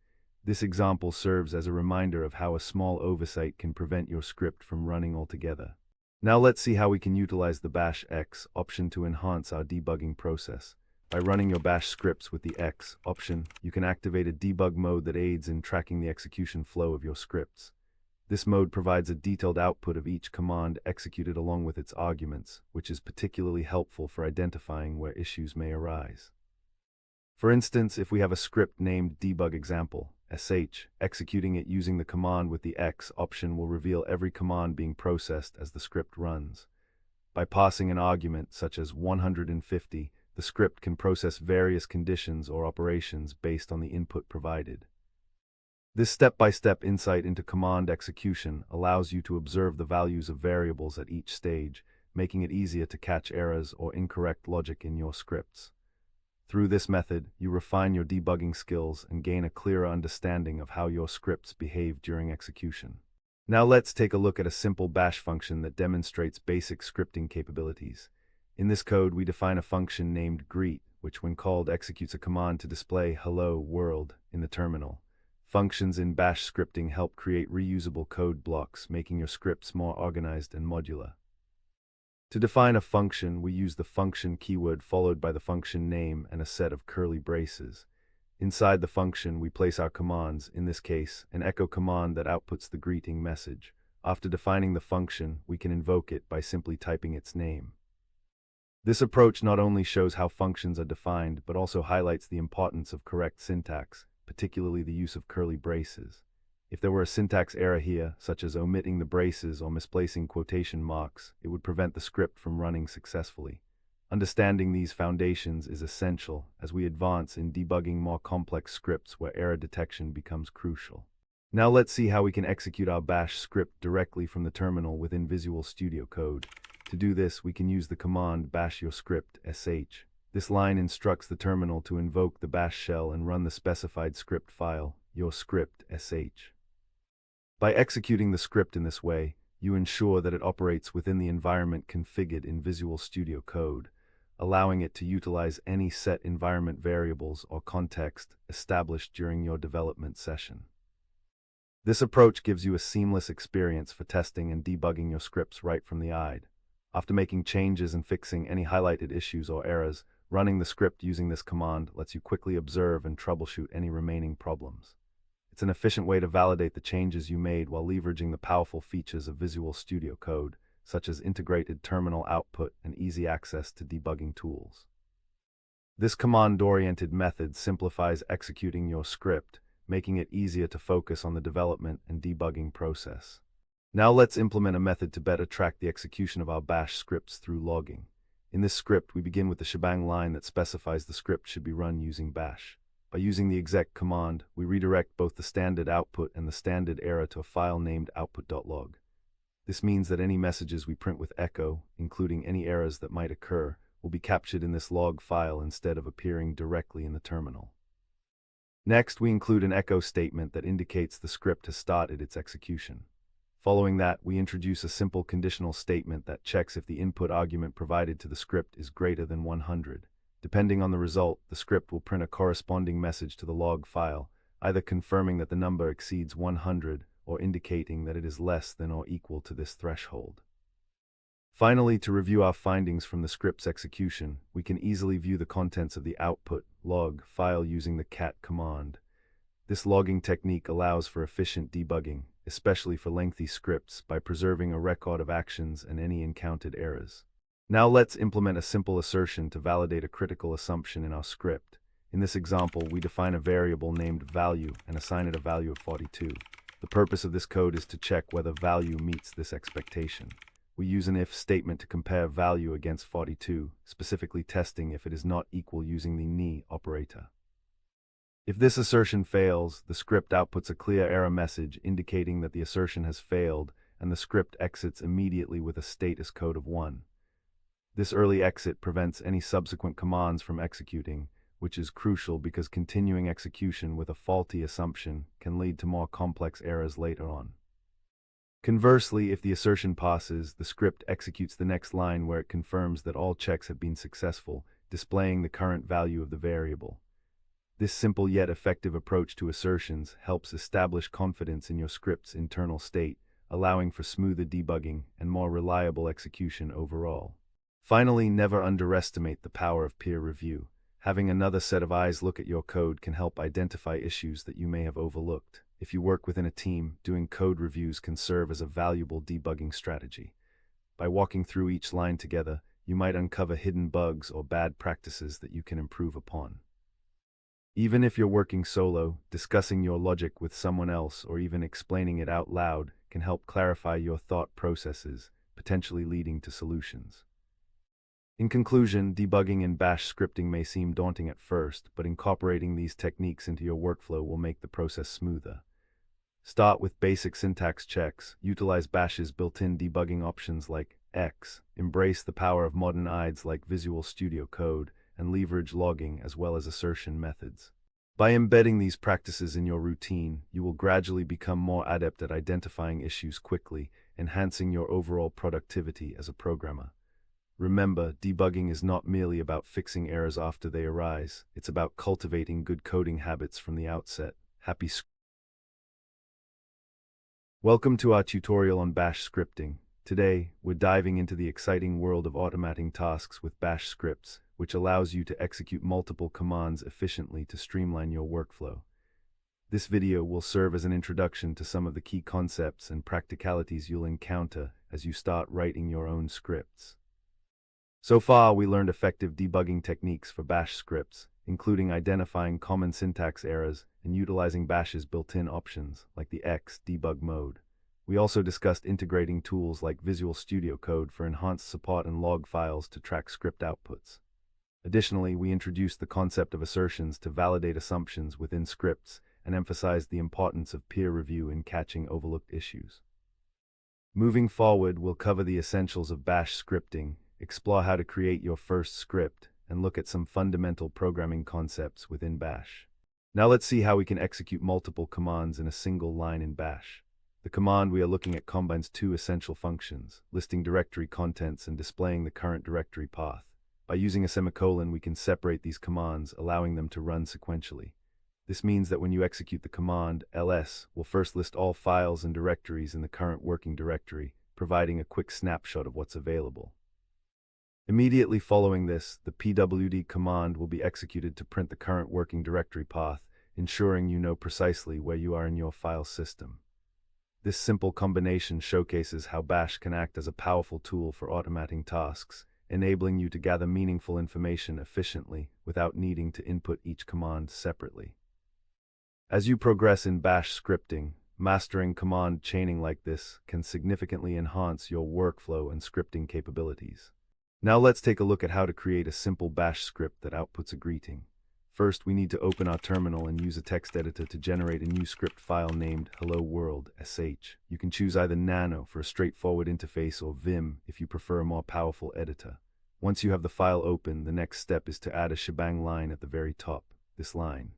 This example serves as a reminder of how a small oversight can prevent your script from running altogether. Now let's see how we can utilize the Bash X option to enhance our debugging process. By running your Bash scripts with the X option, you can activate a debug mode that aids in tracking the execution flow of your scripts. This mode provides a detailed output of each command executed along with its arguments, which is particularly helpful for identifying where issues may arise. For instance, if we have a script named debug example, sh, executing it using the command with the X option will reveal every command being processed as the script runs. By passing an argument such as 150, the script can process various conditions or operations based on the input provided. This step-by-step insight into command execution allows you to observe the values of variables at each stage, making it easier to catch errors or incorrect logic in your scripts. Through this method, you refine your debugging skills and gain a clearer understanding of how your scripts behave during execution. Now let's take a look at a simple Bash function that demonstrates basic scripting capabilities. In this code, we define a function named greet, which when called executes a command to display hello world in the terminal. Functions in Bash scripting help create reusable code blocks, making your scripts more organized and modular. To define a function, we use the function keyword followed by the function name and a set of curly braces. Inside the function, we place our commands, in this case, an echo command that outputs the greeting message. After defining the function, we can invoke it by simply typing its name. This approach not only shows how functions are defined, but also highlights the importance of correct syntax, particularly the use of curly braces. If there were a syntax error here, such as omitting the braces or misplacing quotation marks, it would prevent the script from running successfully. Understanding these foundations is essential as we advance in debugging more complex scripts where error detection becomes crucial. Now let's see how we can execute our Bash script directly from the terminal within Visual Studio Code. To do this, we can use the command bash your script sh. This line instructs the terminal to invoke the bash shell and run the specified script file, your script sh. By executing the script in this way, you ensure that it operates within the environment configured in Visual Studio Code, allowing it to utilize any set environment variables or context established during your development session. This approach gives you a seamless experience for testing and debugging your scripts right from the IDE. After making changes and fixing any highlighted issues or errors, running the script using this command lets you quickly observe and troubleshoot any remaining problems. It's an efficient way to validate the changes you made while leveraging the powerful features of Visual Studio Code, such as integrated terminal output and easy access to debugging tools. This command-oriented method simplifies executing your script, making it easier to focus on the development and debugging process. Now let's implement a method to better track the execution of our bash scripts through logging. In this script, we begin with the shebang line that specifies the script should be run using bash. By using the exec command, we redirect both the standard output and the standard error to a file named output.log. This means that any messages we print with echo, including any errors that might occur, will be captured in this log file instead of appearing directly in the terminal. Next, we include an echo statement that indicates the script has started its execution. Following that, we introduce a simple conditional statement that checks if the input argument provided to the script is greater than 100. Depending on the result, the script will print a corresponding message to the log file, either confirming that the number exceeds 100 or indicating that it is less than or equal to this threshold. Finally, to review our findings from the script's execution, we can easily view the contents of the output log file using the cat command. This logging technique allows for efficient debugging, especially for lengthy scripts, by preserving a record of actions and any encountered errors. Now let's implement a simple assertion to validate a critical assumption in our script. In this example, we define a variable named value and assign it a value of 42. The purpose of this code is to check whether value meets this expectation. We use an if statement to compare value against 42, specifically testing if it is not equal using the ni operator. If this assertion fails, the script outputs a clear error message indicating that the assertion has failed, and the script exits immediately with a status code of 1. This early exit prevents any subsequent commands from executing, which is crucial because continuing execution with a faulty assumption can lead to more complex errors later on. Conversely, if the assertion passes, the script executes the next line where it confirms that all checks have been successful, displaying the current value of the variable. This simple yet effective approach to assertions helps establish confidence in your script's internal state, allowing for smoother debugging and more reliable execution overall. Finally, never underestimate the power of peer review. Having another set of eyes look at your code can help identify issues that you may have overlooked. If you work within a team, doing code reviews can serve as a valuable debugging strategy. By walking through each line together, you might uncover hidden bugs or bad practices that you can improve upon. Even if you're working solo, discussing your logic with someone else or even explaining it out loud can help clarify your thought processes, potentially leading to solutions. In conclusion, debugging in bash scripting may seem daunting at first, but incorporating these techniques into your workflow will make the process smoother. Start with basic syntax checks, utilize bash's built-in debugging options like X, embrace the power of modern IDEs like Visual Studio Code, and leverage logging as well as assertion methods. By embedding these practices in your routine, you will gradually become more adept at identifying issues quickly, enhancing your overall productivity as a programmer. Remember, debugging is not merely about fixing errors after they arise, it's about cultivating good coding habits from the outset. Welcome to our tutorial on bash scripting. Today, we're diving into the exciting world of automating tasks with bash scripts, which allows you to execute multiple commands efficiently to streamline your workflow. This video will serve as an introduction to some of the key concepts and practicalities you'll encounter as you start writing your own scripts. So far, we learned effective debugging techniques for bash scripts, including identifying common syntax errors and utilizing bash's built-in options, like the X debug mode. We also discussed integrating tools like Visual Studio Code for enhanced support and log files to track script outputs. Additionally, we introduced the concept of assertions to validate assumptions within scripts and emphasized the importance of peer review in catching overlooked issues. Moving forward, we'll cover the essentials of bash scripting, explore how to create your first script, and look at some fundamental programming concepts within bash. Now let's see how we can execute multiple commands in a single line in bash. The command we are looking at combines two essential functions, listing directory contents and displaying the current directory path. By using a semicolon, we can separate these commands, allowing them to run sequentially. This means that when you execute the command, ls will first list all files and directories in the current working directory, providing a quick snapshot of what's available. Immediately following this, the pwd command will be executed to print the current working directory path, ensuring you know precisely where you are in your file system. This simple combination showcases how Bash can act as a powerful tool for automating tasks, enabling you to gather meaningful information efficiently without needing to input each command separately. As you progress in Bash scripting, mastering command chaining like this can significantly enhance your workflow and scripting capabilities. Now let's take a look at how to create a simple Bash script that outputs a greeting. First, we need to open our terminal and use a text editor to generate a new script file named Hello World sh. You can choose either Nano for a straightforward interface or Vim if you prefer a more powerful editor. Once you have the file open, the next step is to add a shebang line at the very top. This line,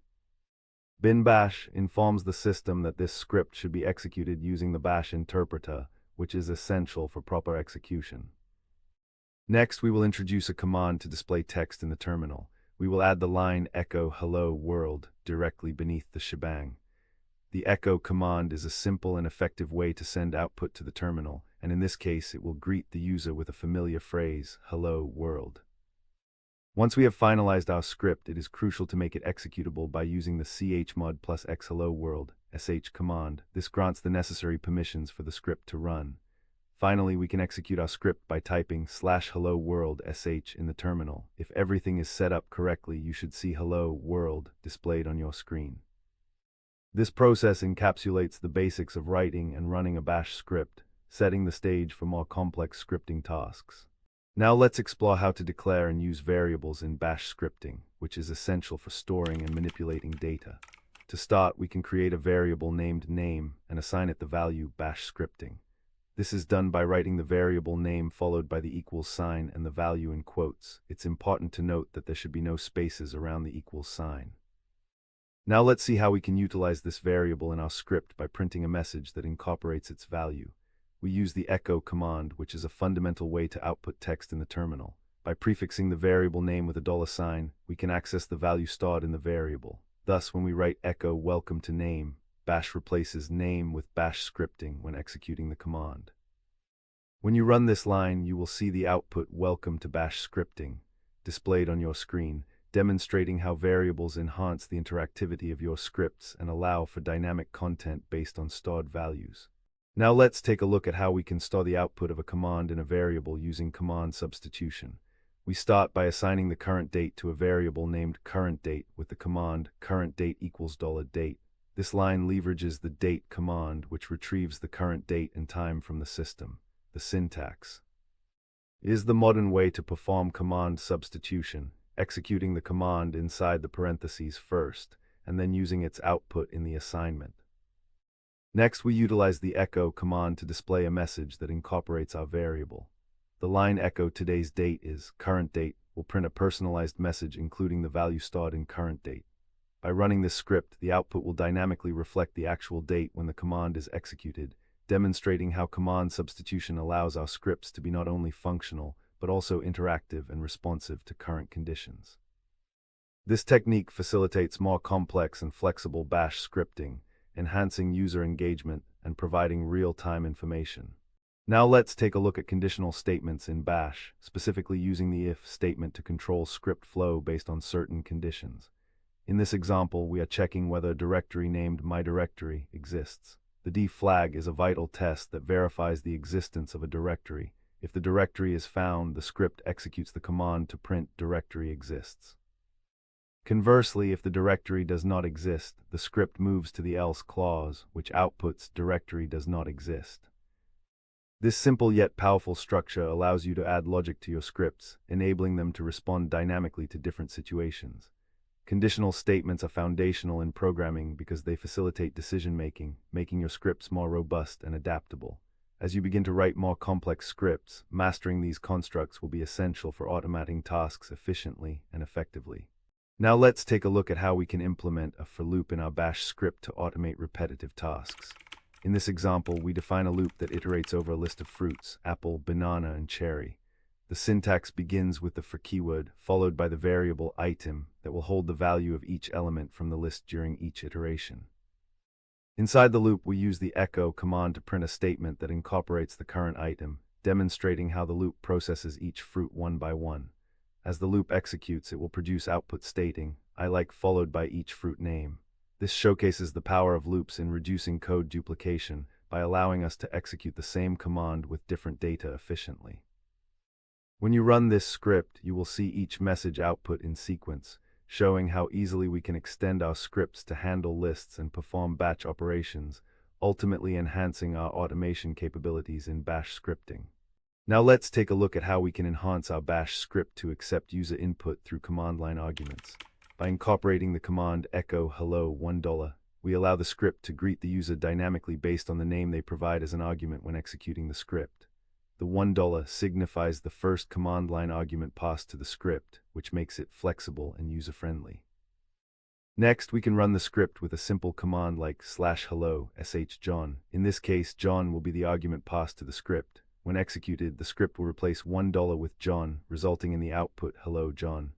bin bash, informs the system that this script should be executed using the bash interpreter, which is essential for proper execution. Next, we will introduce a command to display text in the terminal. We will add the line echo hello world directly beneath the shebang. The echo command is a simple and effective way to send output to the terminal, and in this case it will greet the user with a familiar phrase, hello world. Once we have finalized our script, it is crucial to make it executable by using the chmod + x hello world sh command. This grants the necessary permissions for the script to run. Finally, we can execute our script by typing /hello world sh in the terminal. If everything is set up correctly, you should see hello world displayed on your screen. This process encapsulates the basics of writing and running a Bash script, setting the stage for more complex scripting tasks. Now let's explore how to declare and use variables in Bash scripting, which is essential for storing and manipulating data. To start, we can create a variable named name and assign it the value Bash scripting. This is done by writing the variable name followed by the equals sign and the value in quotes. It's important to note that there should be no spaces around the equals sign. Now let's see how we can utilize this variable in our script by printing a message that incorporates its value. We use the echo command, which is a fundamental way to output text in the terminal. By prefixing the variable name with a $sign, we can access the value stored in the variable. Thus, when we write echo welcome to name, Bash replaces name with Bash scripting when executing the command. When you run this line, you will see the output welcome to Bash scripting displayed on your screen, demonstrating how variables enhance the interactivity of your scripts and allow for dynamic content based on stored values. Now let's take a look at how we can store the output of a command in a variable using command substitution. We start by assigning the current date to a variable named currentDate with the command currentDate equals $date. This line leverages the date command, which retrieves the current date and time from the system. The syntax is the modern way to perform command substitution, executing the command inside the parentheses first, and then using its output in the assignment. Next, we utilize the echo command to display a message that incorporates our variable. The line echo today's date is current date will print a personalized message including the value stored in current date. By running this script, the output will dynamically reflect the actual date when the command is executed, demonstrating how command substitution allows our scripts to be not only functional, but also interactive and responsive to current conditions. This technique facilitates more complex and flexible Bash scripting, enhancing user engagement and providing real-time information. Now let's take a look at conditional statements in Bash, specifically using the if statement to control script flow based on certain conditions. In this example, we are checking whether a directory named myDirectory exists. The D flag is a vital test that verifies the existence of a directory. If the directory is found, the script executes the command to print directory exists. Conversely, if the directory does not exist, the script moves to the else clause, which outputs directory does not exist. This simple yet powerful structure allows you to add logic to your scripts, enabling them to respond dynamically to different situations. Conditional statements are foundational in programming because they facilitate decision-making, making your scripts more robust and adaptable. As you begin to write more complex scripts, mastering these constructs will be essential for automating tasks efficiently and effectively. Now let's take a look at how we can implement a for loop in our Bash script to automate repetitive tasks. In this example, we define a loop that iterates over a list of fruits, apple, banana, and cherry. The syntax begins with the for keyword, followed by the variable item that will hold the value of each element from the list during each iteration. Inside the loop, we use the echo command to print a statement that incorporates the current item, demonstrating how the loop processes each fruit one by one. As the loop executes, it will produce output stating, I like followed by each fruit name. This showcases the power of loops in reducing code duplication by allowing us to execute the same command with different data efficiently. When you run this script, you will see each message output in sequence, showing how easily we can extend our scripts to handle lists and perform batch operations, ultimately enhancing our automation capabilities in Bash scripting. Now let's take a look at how we can enhance our Bash script to accept user input through command line arguments. By incorporating the command echo hello $1, we allow the script to greet the user dynamically based on the name they provide as an argument when executing the script. The $1 signifies the first command line argument passed to the script, which makes it flexible and user-friendly. Next, we can run the script with a simple command like /hello sh_John. In this case, John will be the argument passed to the script. When executed, the script will replace $1 with John, resulting in the output hello John.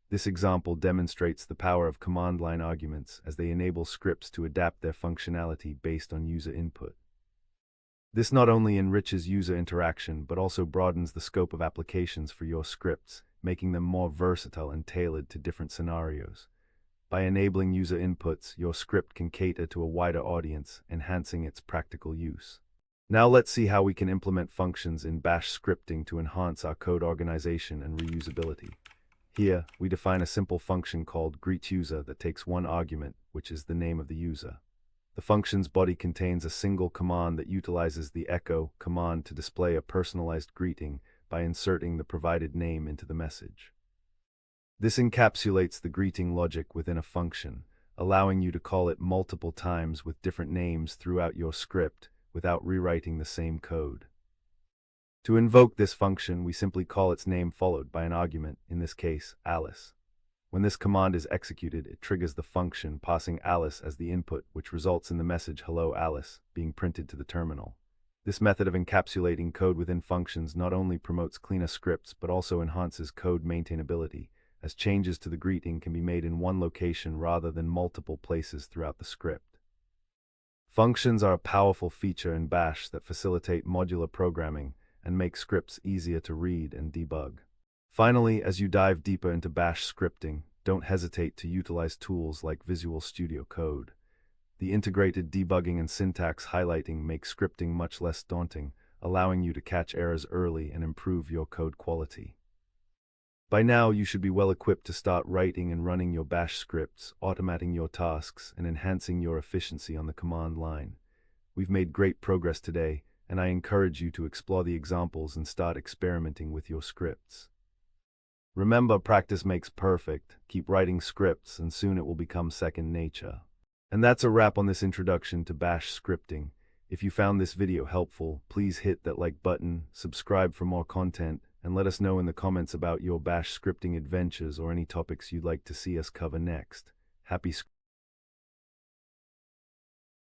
This example demonstrates the power of command line arguments as they enable scripts to adapt their functionality based on user input. This not only enriches user interaction, but also broadens the scope of applications for your scripts, making them more versatile and tailored to different scenarios. By enabling user inputs, your script can cater to a wider audience, enhancing its practical use. Now let's see how we can implement functions in Bash scripting to enhance our code organization and reusability. Here, we define a simple function called greetUser that takes one argument, which is the name of the user. The function's body contains a single command that utilizes the echo command to display a personalized greeting by inserting the provided name into the message. This encapsulates the greeting logic within a function, allowing you to call it multiple times with different names throughout your script without rewriting the same code. To invoke this function, we simply call its name followed by an argument, in this case, Alice. When this command is executed, it triggers the function, passing Alice as the input, which results in the message "Hello Alice" being printed to the terminal. This method of encapsulating code within functions not only promotes cleaner scripts, but also enhances code maintainability, as changes to the greeting can be made in one location rather than multiple places throughout the script. Functions are a powerful feature in Bash that facilitate modular programming and make scripts easier to read and debug. Finally, as you dive deeper into Bash scripting, don't hesitate to utilize tools like Visual Studio Code. The integrated debugging and syntax highlighting make scripting much less daunting, allowing you to catch errors early and improve your code quality. By now, you should be well equipped to start writing and running your Bash scripts, automating your tasks, and enhancing your efficiency on the command line. We've made great progress today, and I encourage you to explore the examples and start experimenting with your scripts. Remember, practice makes perfect. Keep writing scripts, and soon it will become second nature. And that's a wrap on this introduction to Bash scripting. If you found this video helpful, please hit that like button, subscribe for more content, and let us know in the comments about your Bash scripting adventures or any topics you'd like to see us cover next. Happy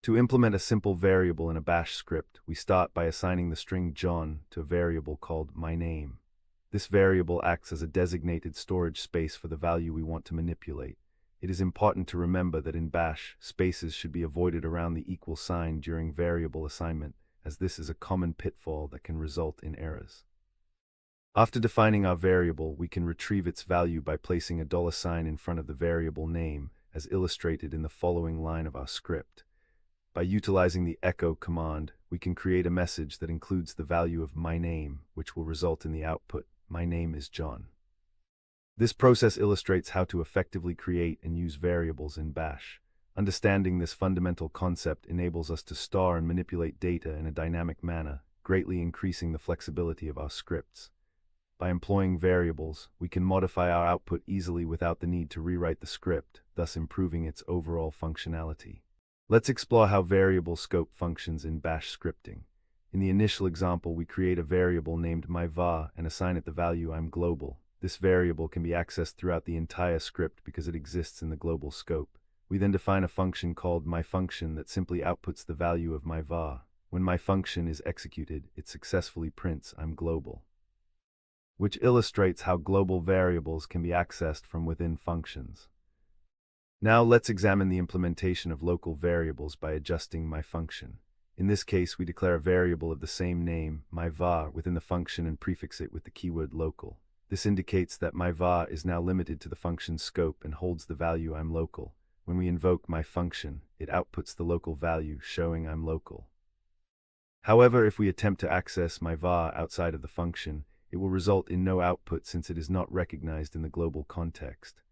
To implement a simple variable in a Bash script, we start by assigning the string John to a variable called myName. This variable acts as a designated storage space for the value we want to manipulate. It is important to remember that in Bash, spaces should be avoided around the equal sign during variable assignment, as this is a common pitfall that can result in errors. After defining our variable, we can retrieve its value by placing a $sign in front of the variable name, as illustrated in the following line of our script. By utilizing the echo command, we can create a message that includes the value of myName, which will result in the output, "My name is John." This process illustrates how to effectively create and use variables in Bash. Understanding this fundamental concept enables us to store and manipulate data in a dynamic manner, greatly increasing the flexibility of our scripts. By employing variables, we can modify our output easily without the need to rewrite the script, thus improving its overall functionality. Let's explore how variable scope functions in Bash scripting. In the initial example, we create a variable named myVar and assign it the value "I'm global." This variable can be accessed throughout the entire script because it exists in the global scope. We then define a function called myFunction that simply outputs the value of myVar. When myFunction is executed, it successfully prints "I'm global." which illustrates how global variables can be accessed from within functions. Now let's examine the implementation of local variables by adjusting myFunction. In this case, we declare a variable of the same name, myVar, within the function and prefix it with the keyword local. This indicates that myVar is now limited to the function's scope and holds the value I'm local. When we invoke myFunction, it outputs the local value, showing I'm local. However, if we attempt to access myVar outside of the function, it will result in no output since it is not recognized in the global context.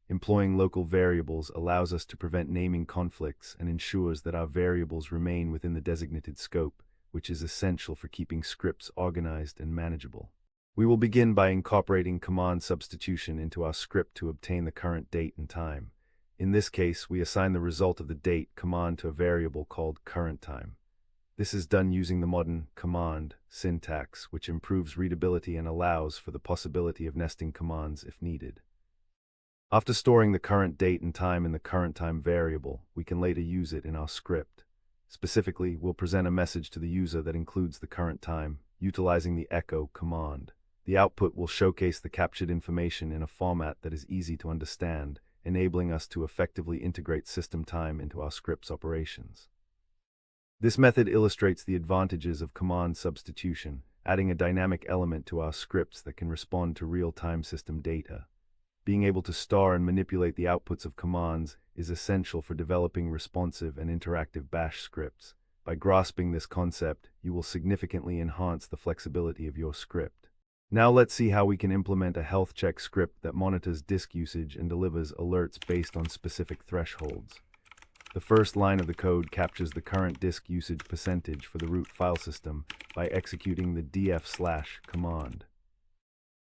Employing local variables allows us to prevent naming conflicts and ensures that our variables remain within the designated scope, which is essential for keeping scripts organized and manageable. We will begin by incorporating command substitution into our script to obtain the current date and time. In this case, we assign the result of the date command to a variable called currentTime. This is done using the modern command syntax, which improves readability and allows for the possibility of nesting commands if needed. After storing the current date and time in the currentTime variable, we can later use it in our script. Specifically, we'll present a message to the user that includes the current time, utilizing the echo command. The output will showcase the captured information in a format that is easy to understand, enabling us to effectively integrate system time into our script's operations. This method illustrates the advantages of command substitution, adding a dynamic element to our scripts that can respond to real-time system data. Being able to store and manipulate the outputs of commands is essential for developing responsive and interactive Bash scripts. By grasping this concept, you will significantly enhance the flexibility of your script. Now let's see how we can implement a health check script that monitors disk usage and delivers alerts based on specific thresholds. The first line of the code captures the current disk usage percentage for the root file system by executing the df/ command.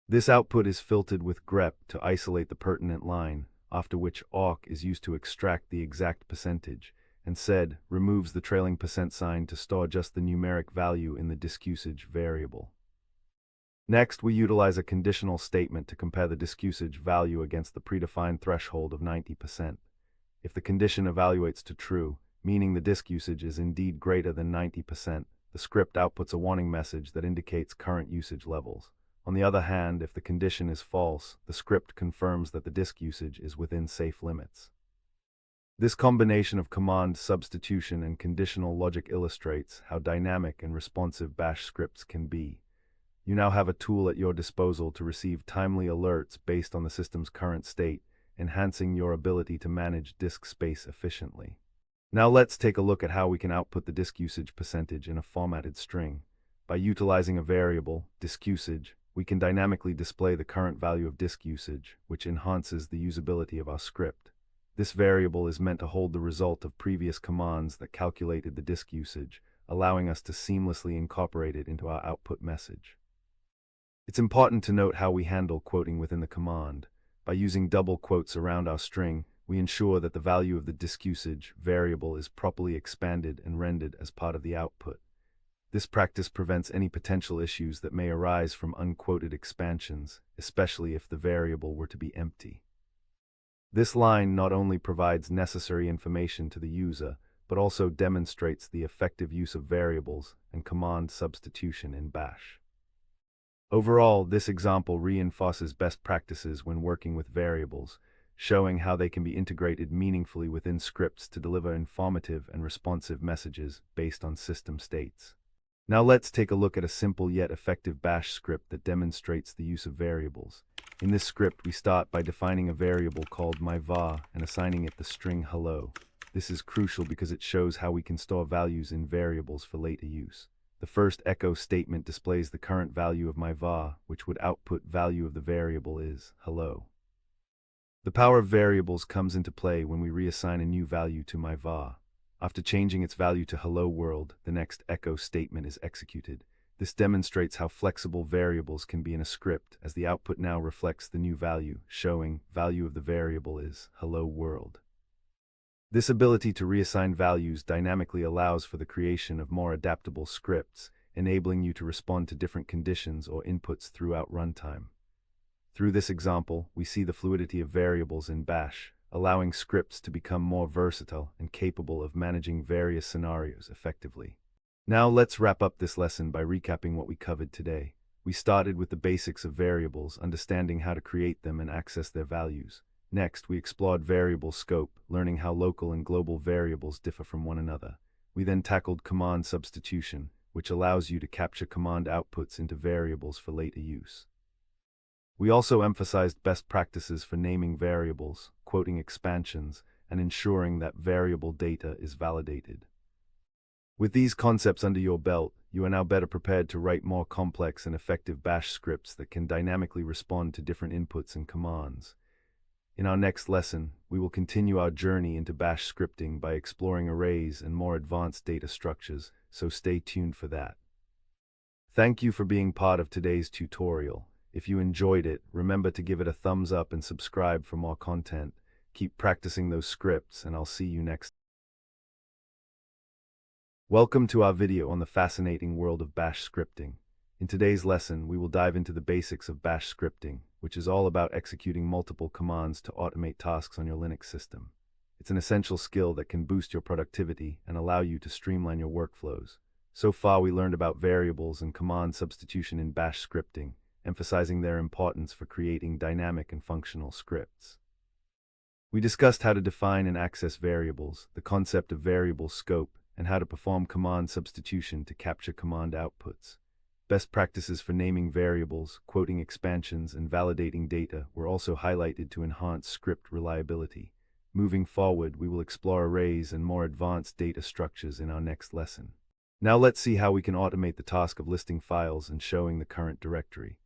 This output is filtered with grep to isolate the pertinent line, after which awk is used to extract the exact percentage, and sed removes the trailing % sign to store just the numeric value in the disk usage variable. Next, we utilize a conditional statement to compare the disk usage value against the predefined threshold of 90%. If the condition evaluates to true, meaning the disk usage is indeed greater than 90%, the script outputs a warning message that indicates current usage levels. On the other hand, if the condition is false, the script confirms that the disk usage is within safe limits. This combination of command substitution and conditional logic illustrates how dynamic and responsive Bash scripts can be. You now have a tool at your disposal to receive timely alerts based on the system's current state, enhancing your ability to manage disk space efficiently. Now let's take a look at how we can output the disk usage percentage in a formatted string. By utilizing a variable, disk usage, we can dynamically display the current value of disk usage, which enhances the usability of our script. This variable is meant to hold the result of previous commands that calculated the disk usage, allowing us to seamlessly incorporate it into our output message. It's important to note how we handle quoting within the command. By using double quotes around our string, we ensure that the value of the disk usage variable is properly expanded and rendered as part of the output. This practice prevents any potential issues that may arise from unquoted expansions, especially if the variable were to be empty. This line not only provides necessary information to the user, but also demonstrates the effective use of variables and command substitution in Bash. Overall, this example reinforces best practices when working with variables, showing how they can be integrated meaningfully within scripts to deliver informative and responsive messages based on system states. Now let's take a look at a simple yet effective Bash script that demonstrates the use of variables. In this script, we start by defining a variable called myVar and assigning it the string hello. This is crucial because it shows how we can store values in variables for later use. The first echo statement displays the current value of myVar, which would output value of the variable is hello. The power of variables comes into play when we reassign a new value to myVar. After changing its value to hello world, the next echo statement is executed. This demonstrates how flexible variables can be in a script, as the output now reflects the new value, showing value of the variable is hello world. This ability to reassign values dynamically allows for the creation of more adaptable scripts, enabling you to respond to different conditions or inputs throughout runtime. Through this example, we see the fluidity of variables in Bash, allowing scripts to become more versatile and capable of managing various scenarios effectively. Now let's wrap up this lesson by recapping what we covered today. We started with the basics of variables, understanding how to create them and access their values. Next, we explored variable scope, learning how local and global variables differ from one another. We then tackled command substitution, which allows you to capture command outputs into variables for later use. We also emphasized best practices for naming variables, quoting expansions, and ensuring that variable data is validated. With these concepts under your belt, you are now better prepared to write more complex and effective Bash scripts that can dynamically respond to different inputs and commands. In our next lesson, we will continue our journey into Bash scripting by exploring arrays and more advanced data structures, so stay tuned for that. Thank you for being part of today's tutorial. If you enjoyed it, remember to give it a thumbs up and subscribe for more content. Keep practicing those scripts, and I'll see you next time. Welcome to our video on the fascinating world of Bash scripting. In today's lesson, we will dive into the basics of Bash scripting, which is all about executing multiple commands to automate tasks on your Linux system. It's an essential skill that can boost your productivity and allow you to streamline your workflows. So far, we learned about variables and command substitution in Bash scripting, emphasizing their importance for creating dynamic and functional scripts. We discussed how to define and access variables, the concept of variable scope, and how to perform command substitution to capture command outputs. Best practices for naming variables, quoting expansions, and validating data were also highlighted to enhance script reliability. Moving forward, we will explore arrays and more advanced data structures in our next lesson. Now let's see how we can automate the task of listing files and showing the current directory.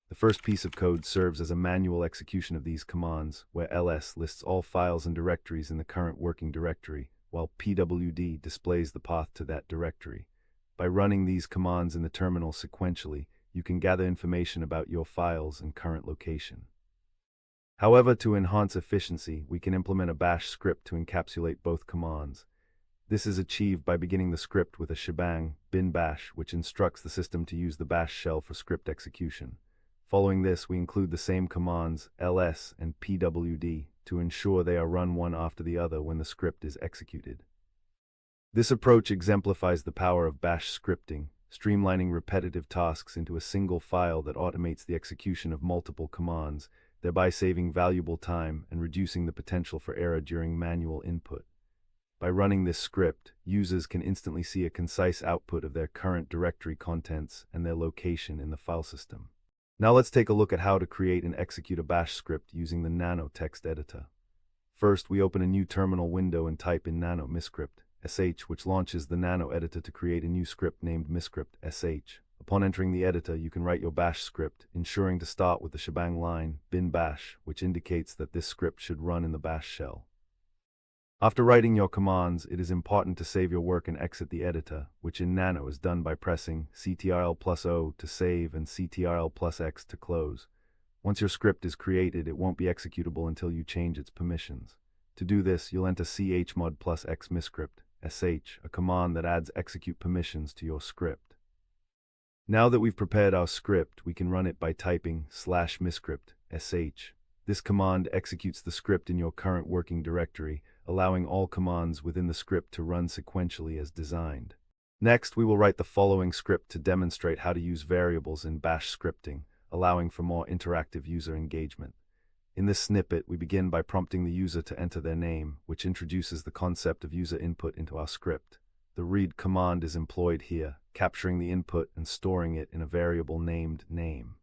The first piece of code serves as a manual execution of these commands, where ls lists all files and directories in the current working directory, while pwd displays the path to that directory. By running these commands in the terminal sequentially, you can gather information about your files and current location. However, to enhance efficiency, we can implement a Bash script to encapsulate both commands. This is achieved by beginning the script with a shebang, bin bash, which instructs the system to use the bash shell for script execution. Following this, we include the same commands, ls and pwd, to ensure they are run one after the other when the script is executed. This approach exemplifies the power of Bash scripting, streamlining repetitive tasks into a single file that automates the execution of multiple commands, thereby saving valuable time and reducing the potential for error during manual input. By running this script, users can instantly see a concise output of their current directory contents and their location in the file system. Now let's take a look at how to create and execute a Bash script using the Nano text editor. First, we open a new terminal window and type in nano miscrypt sh, which launches the Nano editor to create a new script named miscrypt sh. Upon entering the editor, you can write your Bash script, ensuring to start with the shebang line, bin bash, which indicates that this script should run in the bash shell. After writing your commands, it is important to save your work and exit the editor, which in Nano is done by pressing Ctrl+O to save and Ctrl+X to close. Once your script is created, it won't be executable until you change its permissions. To do this, you'll enter chmod+x miscrypt sh, a command that adds execute permissions to your script. Now that we've prepared our script, we can run it by typing /miscrypt sh. This command executes the script in your current working directory, allowing all commands within the script to run sequentially as designed. Next, we will write the following script to demonstrate how to use variables in Bash scripting, allowing for more interactive user engagement. In this snippet, we begin by prompting the user to enter their name, which introduces the concept of user input into our script. The read command is employed here, capturing the input and storing it in a variable named name.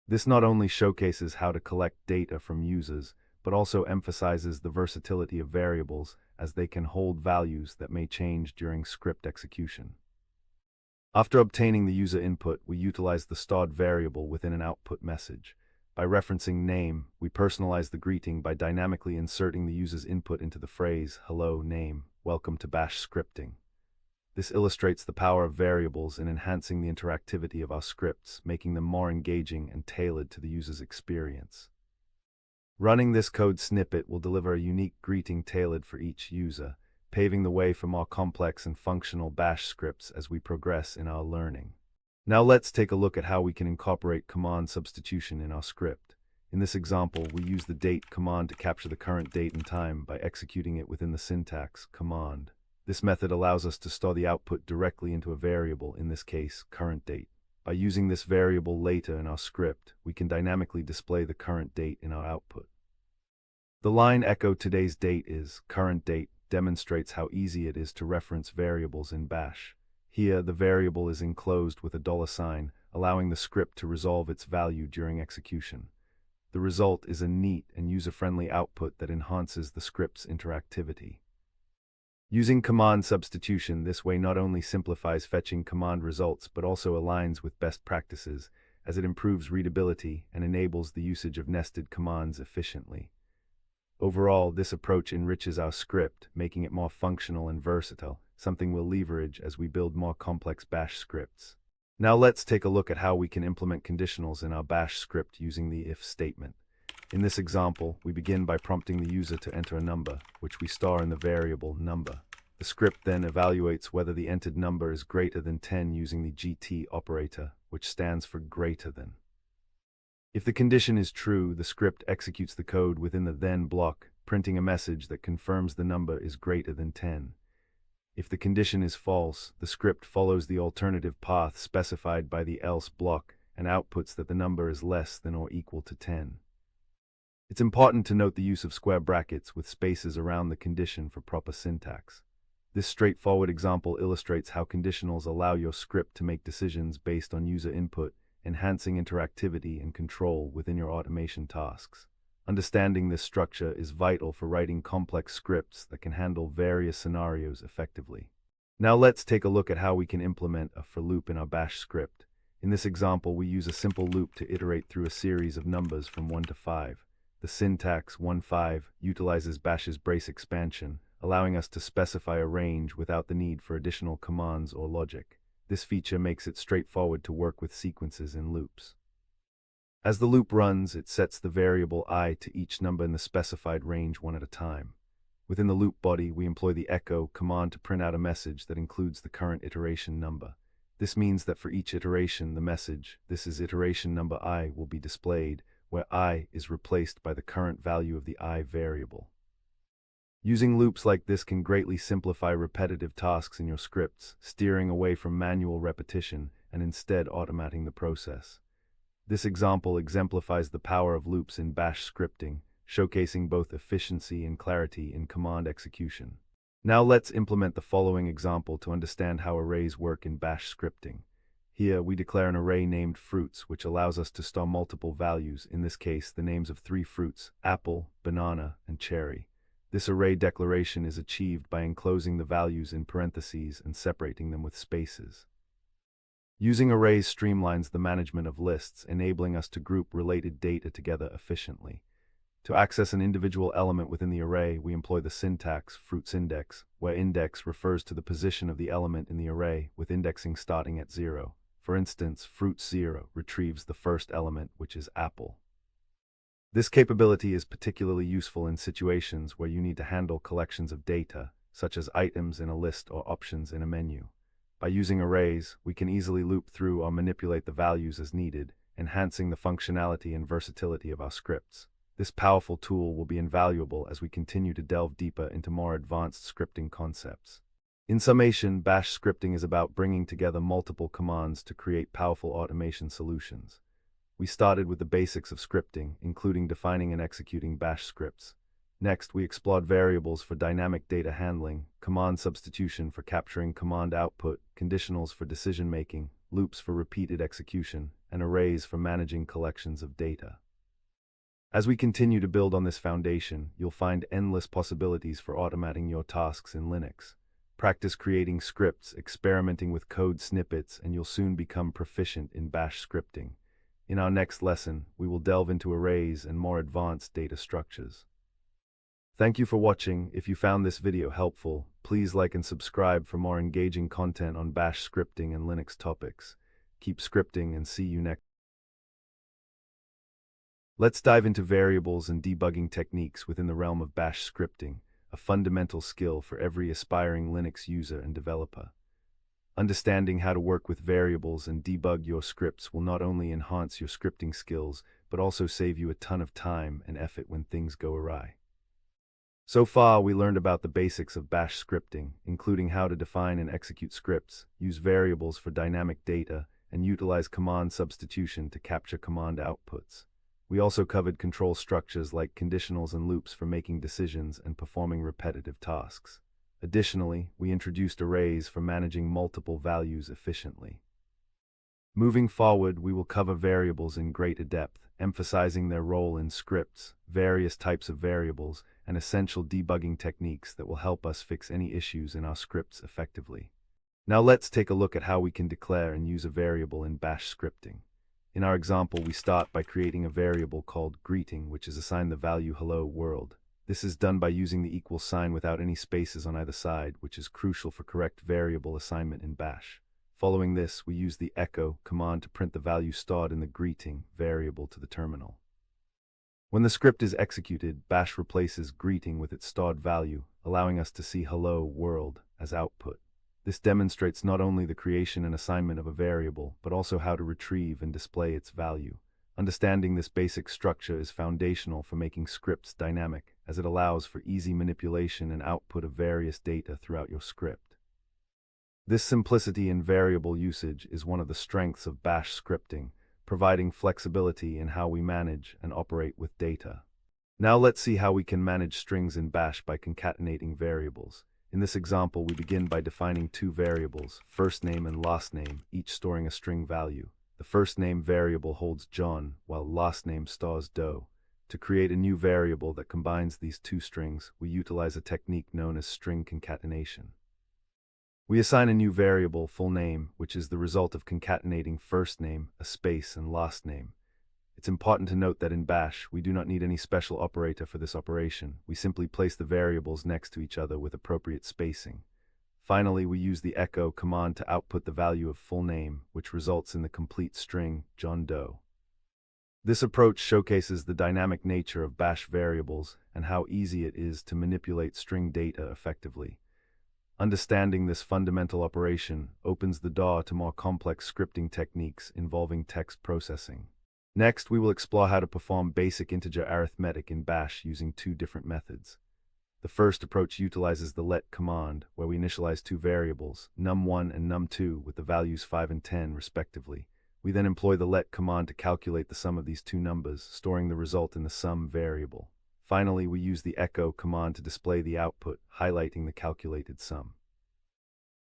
This not only showcases how to collect data from users, but also emphasizes the versatility of variables, as they can hold values that may change during script execution. After obtaining the user input, we utilize the stored variable within an output message. By referencing name, we personalize the greeting by dynamically inserting the user's input into the phrase, "Hello, name, welcome to Bash scripting." This illustrates the power of variables in enhancing the interactivity of our scripts, making them more engaging and tailored to the user's experience. Running this code snippet will deliver a unique greeting tailored for each user, paving the way for more complex and functional Bash scripts as we progress in our learning. Now let's take a look at how we can incorporate command substitution in our script. In this example, we use the date command to capture the current date and time by executing it within the syntax command. This method allows us to store the output directly into a variable, in this case, current date. By using this variable later in our script, we can dynamically display the current date in our output. The line echo today's date is current date demonstrates how easy it is to reference variables in Bash. Here, the variable is enclosed with a $sign, allowing the script to resolve its value during execution. The result is a neat and user-friendly output that enhances the script's interactivity. Using command substitution this way not only simplifies fetching command results but also aligns with best practices, as it improves readability and enables the usage of nested commands efficiently. Overall, this approach enriches our script, making it more functional and versatile, something we'll leverage as we build more complex Bash scripts. Now let's take a look at how we can implement conditionals in our Bash script using the if statement. In this example, we begin by prompting the user to enter a number, which we store in the variable number. The script then evaluates whether the entered number is greater than 10 using the GT operator, which stands for greater than. If the condition is true, the script executes the code within the then block, printing a message that confirms the number is greater than 10. If the condition is false, the script follows the alternative path specified by the else block and outputs that the number is less than or equal to 10. It's important to note the use of square brackets with spaces around the condition for proper syntax. This straightforward example illustrates how conditionals allow your script to make decisions based on user input, enhancing interactivity and control within your automation tasks. Understanding this structure is vital for writing complex scripts that can handle various scenarios effectively. Now let's take a look at how we can implement a for loop in our Bash script. In this example, we use a simple loop to iterate through a series of numbers from 1 to 5. The syntax 1-5 utilizes Bash's brace expansion, allowing us to specify a range without the need for additional commands or logic. This feature makes it straightforward to work with sequences and loops. As the loop runs, it sets the variable I to each number in the specified range one at a time. Within the loop body, we employ the echo command to print out a message that includes the current iteration number. This means that for each iteration, the message, "This is iteration number I," will be displayed, where I is replaced by the current value of the I variable. Using loops like this can greatly simplify repetitive tasks in your scripts, steering away from manual repetition and instead automating the process. This example exemplifies the power of loops in Bash scripting, showcasing both efficiency and clarity in command execution. Now let's implement the following example to understand how arrays work in Bash scripting. Here, we declare an array named fruits, which allows us to store multiple values, in this case, the names of 3 fruits: apple, banana, and cherry. This array declaration is achieved by enclosing the values in parentheses and separating them with spaces. Using arrays streamlines the management of lists, enabling us to group related data together efficiently. To access an individual element within the array, we employ the syntax fruitsIndex, where index refers to the position of the element in the array, with indexing starting at 0. For instance, fruits0 retrieves the first element, which is apple. This capability is particularly useful in situations where you need to handle collections of data, such as items in a list or options in a menu. By using arrays, we can easily loop through or manipulate the values as needed, enhancing the functionality and versatility of our scripts. This powerful tool will be invaluable as we continue to delve deeper into more advanced scripting concepts. In summation, Bash scripting is about bringing together multiple commands to create powerful automation solutions. We started with the basics of scripting, including defining and executing Bash scripts. Next, we explored variables for dynamic data handling, command substitution for capturing command output, conditionals for decision-making, loops for repeated execution, and arrays for managing collections of data. As we continue to build on this foundation, you'll find endless possibilities for automating your tasks in Linux. Practice creating scripts, experimenting with code snippets, and you'll soon become proficient in Bash scripting. In our next lesson, we will delve into arrays and more advanced data structures. Thank you for watching. If you found this video helpful, please like and subscribe for more engaging content on Bash scripting and Linux topics. Keep scripting and see you next. Let's dive into variables and debugging techniques within the realm of Bash scripting, a fundamental skill for every aspiring Linux user and developer. Understanding how to work with variables and debug your scripts will not only enhance your scripting skills, but also save you a ton of time and effort when things go awry. So far, we learned about the basics of Bash scripting, including how to define and execute scripts, use variables for dynamic data, and utilize command substitution to capture command outputs. We also covered control structures like conditionals and loops for making decisions and performing repetitive tasks. Additionally, we introduced arrays for managing multiple values efficiently. Moving forward, we will cover variables in greater depth, emphasizing their role in scripts, various types of variables, and essential debugging techniques that will help us fix any issues in our scripts effectively. Now let's take a look at how we can declare and use a variable in Bash scripting. In our example, we start by creating a variable called greeting, which is assigned the value hello world. This is done by using the equal sign without any spaces on either side, which is crucial for correct variable assignment in Bash. Following this, we use the echo command to print the value stored in the greeting variable to the terminal. When the script is executed, Bash replaces greeting with its stored value, allowing us to see hello world as output. This demonstrates not only the creation and assignment of a variable, but also how to retrieve and display its value. Understanding this basic structure is foundational for making scripts dynamic, as it allows for easy manipulation and output of various data throughout your script. This simplicity in variable usage is one of the strengths of Bash scripting, providing flexibility in how we manage and operate with data. Now let's see how we can manage strings in Bash by concatenating variables. In this example, we begin by defining two variables, first name and last name, each storing a string value. The first name variable holds John, while last name stores Doe. To create a new variable that combines these two strings, we utilize a technique known as string concatenation. We assign a new variable, full name, which is the result of concatenating first name, a space, and last name. It's important to note that in Bash, we do not need any special operator for this operation. We simply place the variables next to each other with appropriate spacing. Finally, we use the echo command to output the value of full name, which results in the complete string, John Doe. This approach showcases the dynamic nature of Bash variables and how easy it is to manipulate string data effectively. Understanding this fundamental operation opens the door to more complex scripting techniques involving text processing. Next, we will explore how to perform basic integer arithmetic in Bash using two different methods. The first approach utilizes the let command, where we initialize two variables, num1 and num2, with the values 5 and 10 respectively. We then employ the let command to calculate the sum of these two numbers, storing the result in the sum variable. Finally, we use the echo command to display the output, highlighting the calculated sum.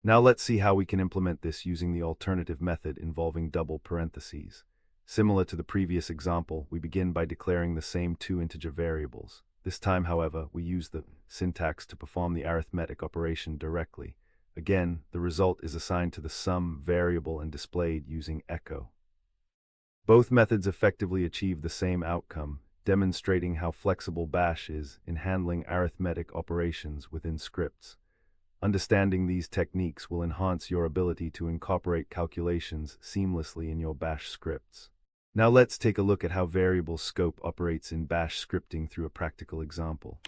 Now let's see how we can implement this using the alternative method involving double parentheses. Similar to the previous example, we begin by declaring the same two integer variables. This time, however, we use the syntax to perform the arithmetic operation directly. Again, the result is assigned to the sum variable and displayed using echo. Both methods effectively achieve the same outcome, demonstrating how flexible Bash is in handling arithmetic operations within scripts. Understanding these techniques will enhance your ability to incorporate calculations seamlessly in your Bash scripts. Now let's take a look at how variable scope operates in Bash scripting through a practical example.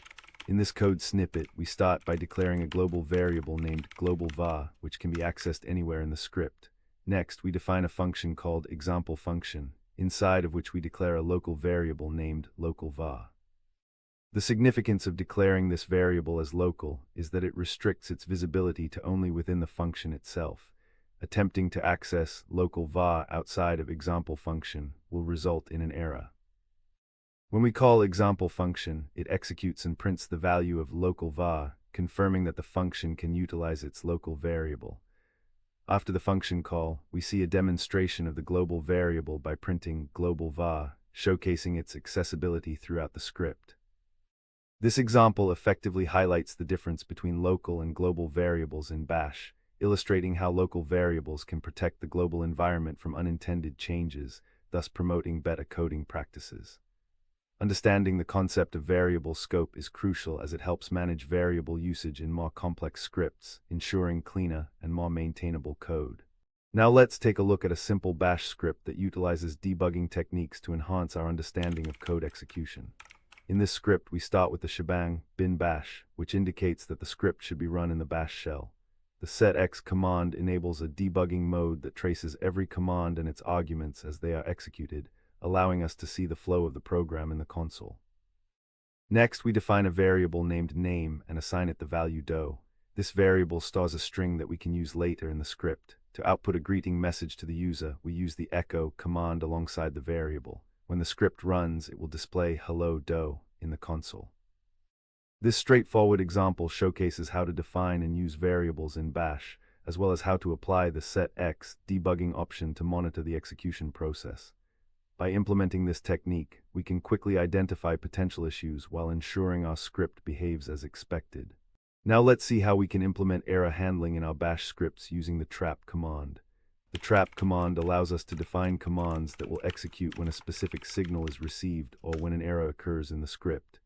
In this code snippet, we start by declaring a global variable named global var, which can be accessed anywhere in the script. Next, we define a function called example function, inside of which we declare a local variable named local var. The significance of declaring this variable as local is that it restricts its visibility to only within the function itself. Attempting to access local var outside of example function will result in an error. When we call example function, it executes and prints the value of local var, confirming that the function can utilize its local variable. After the function call, we see a demonstration of the global variable by printing global var, showcasing its accessibility throughout the script. This example effectively highlights the difference between local and global variables in Bash, illustrating how local variables can protect the global environment from unintended changes, thus promoting better coding practices. Understanding the concept of variable scope is crucial as it helps manage variable usage in more complex scripts, ensuring cleaner and more maintainable code. Now let's take a look at a simple Bash script that utilizes debugging techniques to enhance our understanding of code execution. In this script, we start with the shebang bin bash, which indicates that the script should be run in the Bash shell. The setx command enables a debugging mode that traces every command and its arguments as they are executed, allowing us to see the flow of the program in the console. Next, we define a variable named name and assign it the value Doe. This variable stores a string that we can use later in the script. To output a greeting message to the user, we use the echo command alongside the variable. When the script runs, it will display hello do in the console. This straightforward example showcases how to define and use variables in Bash, as well as how to apply the setX debugging option to monitor the execution process. By implementing this technique, we can quickly identify potential issues while ensuring our script behaves as expected. Now let's see how we can implement error handling in our Bash scripts using the trap command. The trap command allows us to define commands that will execute when a specific signal is received or when an error occurs in the script.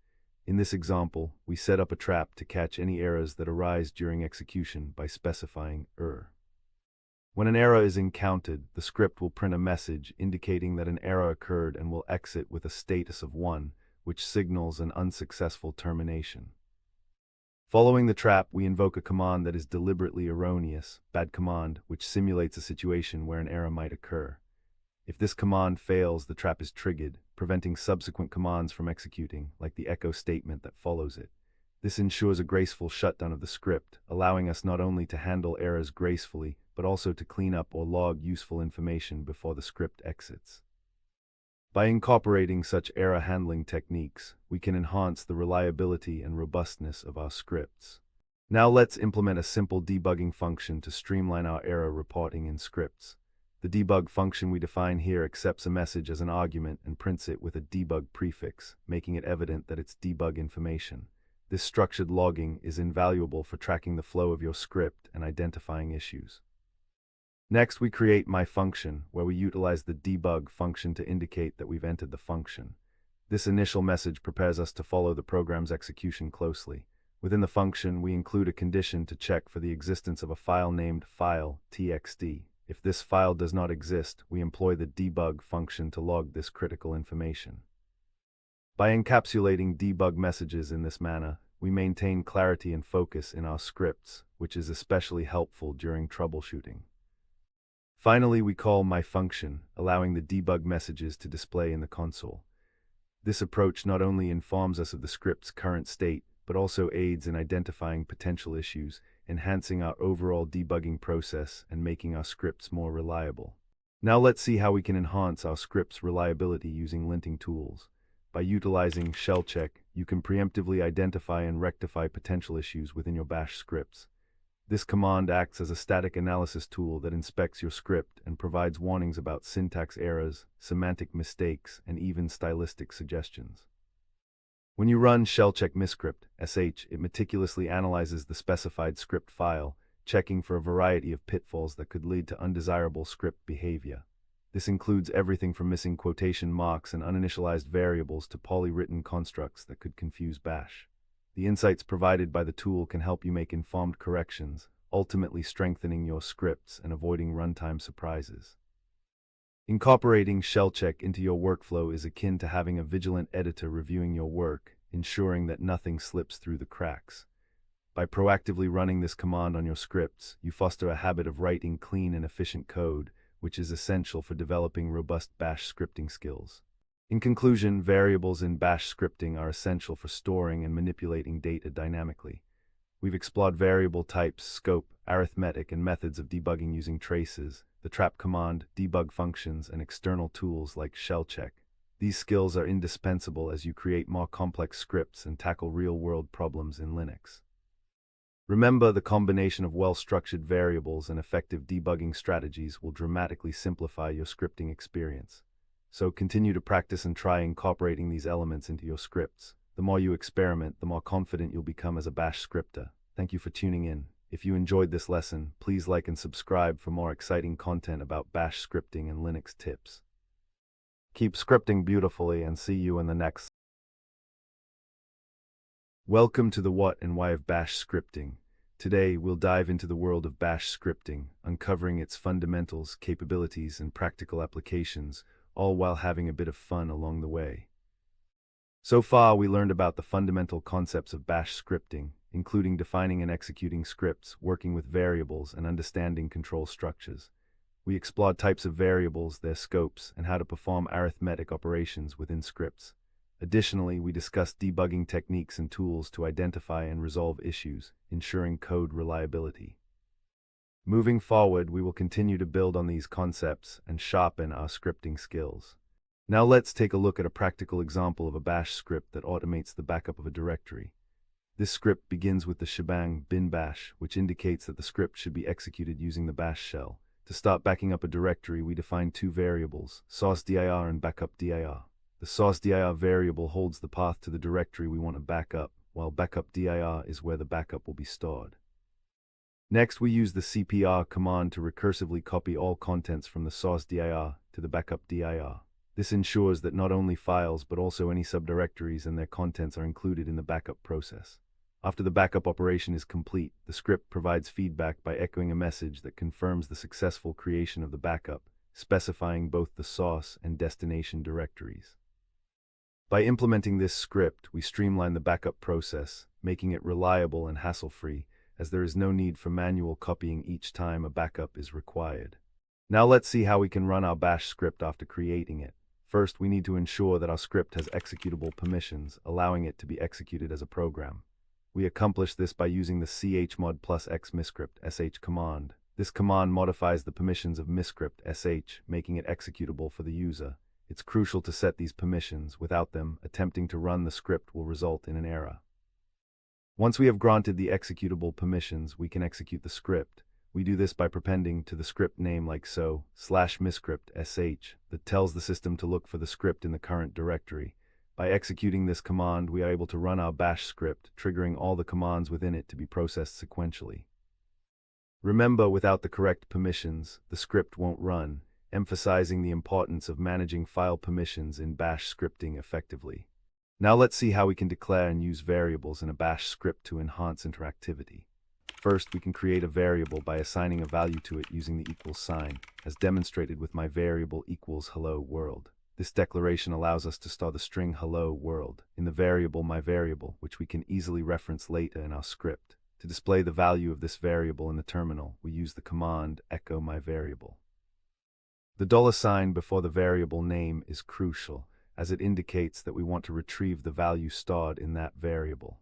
In this example, we set up a trap to catch any errors that arise during execution by specifying error. When an error is encountered, the script will print a message indicating that an error occurred and will exit with a status of 1, which signals an unsuccessful termination. Following the trap, we invoke a command that is deliberately erroneous, bad command, which simulates a situation where an error might occur. If this command fails, the trap is triggered, preventing subsequent commands from executing, like the echo statement that follows it. This ensures a graceful shutdown of the script, allowing us not only to handle errors gracefully, but also to clean up or log useful information before the script exits. By incorporating such error handling techniques, we can enhance the reliability and robustness of our scripts. Now let's implement a simple debugging function to streamline our error reporting in scripts. The debug function we define here accepts a message as an argument and prints it with a debug prefix, making it evident that it's debug information. This structured logging is invaluable for tracking the flow of your script and identifying issues. Next, we create myFunction, where we utilize the debug function to indicate that we've entered the function. This initial message prepares us to follow the program's execution closely. Within the function, we include a condition to check for the existence of a file named file.txt. If this file does not exist, we employ the debug function to log this critical information. By encapsulating debug messages in this manner, we maintain clarity and focus in our scripts, which is especially helpful during troubleshooting. Finally, we call myFunction, allowing the debug messages to display in the console. This approach not only informs us of the script's current state, but also aids in identifying potential issues, enhancing our overall debugging process and making our scripts more reliable. Now let's see how we can enhance our script's reliability using linting tools. By utilizing shellcheck, you can preemptively identify and rectify potential issues within your Bash scripts. This command acts as a static analysis tool that inspects your script and provides warnings about syntax errors, semantic mistakes, and even stylistic suggestions. When you run shellcheck misscript, sh, it meticulously analyzes the specified script file, checking for a variety of pitfalls that could lead to undesirable script behavior. This includes everything from missing quotation marks and uninitialized variables to poorly written constructs that could confuse Bash. The insights provided by the tool can help you make informed corrections, ultimately strengthening your scripts and avoiding runtime surprises. Incorporating shellcheck into your workflow is akin to having a vigilant editor reviewing your work, ensuring that nothing slips through the cracks. By proactively running this command on your scripts, you foster a habit of writing clean and efficient code, which is essential for developing robust Bash scripting skills. In conclusion, variables in Bash scripting are essential for storing and manipulating data dynamically. We've explored variable types, scope, arithmetic, and methods of debugging using traces, the trap command, debug functions, and external tools like shellcheck. These skills are indispensable as you create more complex scripts and tackle real-world problems in Linux. Remember, the combination of well-structured variables and effective debugging strategies will dramatically simplify your scripting experience. So continue to practice and try incorporating these elements into your scripts. The more you experiment, the more confident you'll become as a Bash scripter. Thank you for tuning in. If you enjoyed this lesson, please like and subscribe for more exciting content about Bash scripting and Linux tips. Keep scripting beautifully and see you in the next. Welcome to the what and why of Bash scripting. Today, we'll dive into the world of Bash scripting, uncovering its fundamentals, capabilities, and practical applications, all while having a bit of fun along the way. So far, we learned about the fundamental concepts of Bash scripting, including defining and executing scripts, working with variables, and understanding control structures. We explored types of variables, their scopes, and how to perform arithmetic operations within scripts. Additionally, we discussed debugging techniques and tools to identify and resolve issues, ensuring code reliability. Moving forward, we will continue to build on these concepts and sharpen our scripting skills. Now let's take a look at a practical example of a bash script that automates the backup of a directory. This script begins with the shebang bin bash, which indicates that the script should be executed using the bash shell. To start backing up a directory, we define two variables, source_dir and backup_dir. The source_dir variable holds the path to the directory we want to back up, while backup_dir is where the backup will be stored. Next, we use the cpr command to recursively copy all contents from the source_dir to the backup_dir. This ensures that not only files but also any subdirectories and their contents are included in the backup process. After the backup operation is complete, the script provides feedback by echoing a message that confirms the successful creation of the backup, specifying both the source and destination directories. By implementing this script, we streamline the backup process, making it reliable and hassle-free, as there is no need for manual copying each time a backup is required. Now let's see how we can run our bash script after creating it. First, we need to ensure that our script has executable permissions, allowing it to be executed as a program. We accomplish this by using the chmod plus x mscript sh command. This command modifies the permissions of mscript sh, making it executable for the user. It's crucial to set these permissions. Without them, attempting to run the script will result in an error. Once we have granted the executable permissions, we can execute the script. We do this by prepending to the script name like so, /mscript sh, that tells the system to look for the script in the current directory. By executing this command, we are able to run our bash script, triggering all the commands within it to be processed sequentially. Remember, without the correct permissions, the script won't run, emphasizing the importance of managing file permissions in bash scripting effectively. Now let's see how we can declare and use variables in a bash script to enhance interactivity. First, we can create a variable by assigning a value to it using the equals sign, as demonstrated with my variable equals hello world. This declaration allows us to store the string hello world in the variable my variable, which we can easily reference later in our script. To display the value of this variable in the terminal, we use the command echo my variable. The $sign before the variable name is crucial, as it indicates that we want to retrieve the value stored in that variable.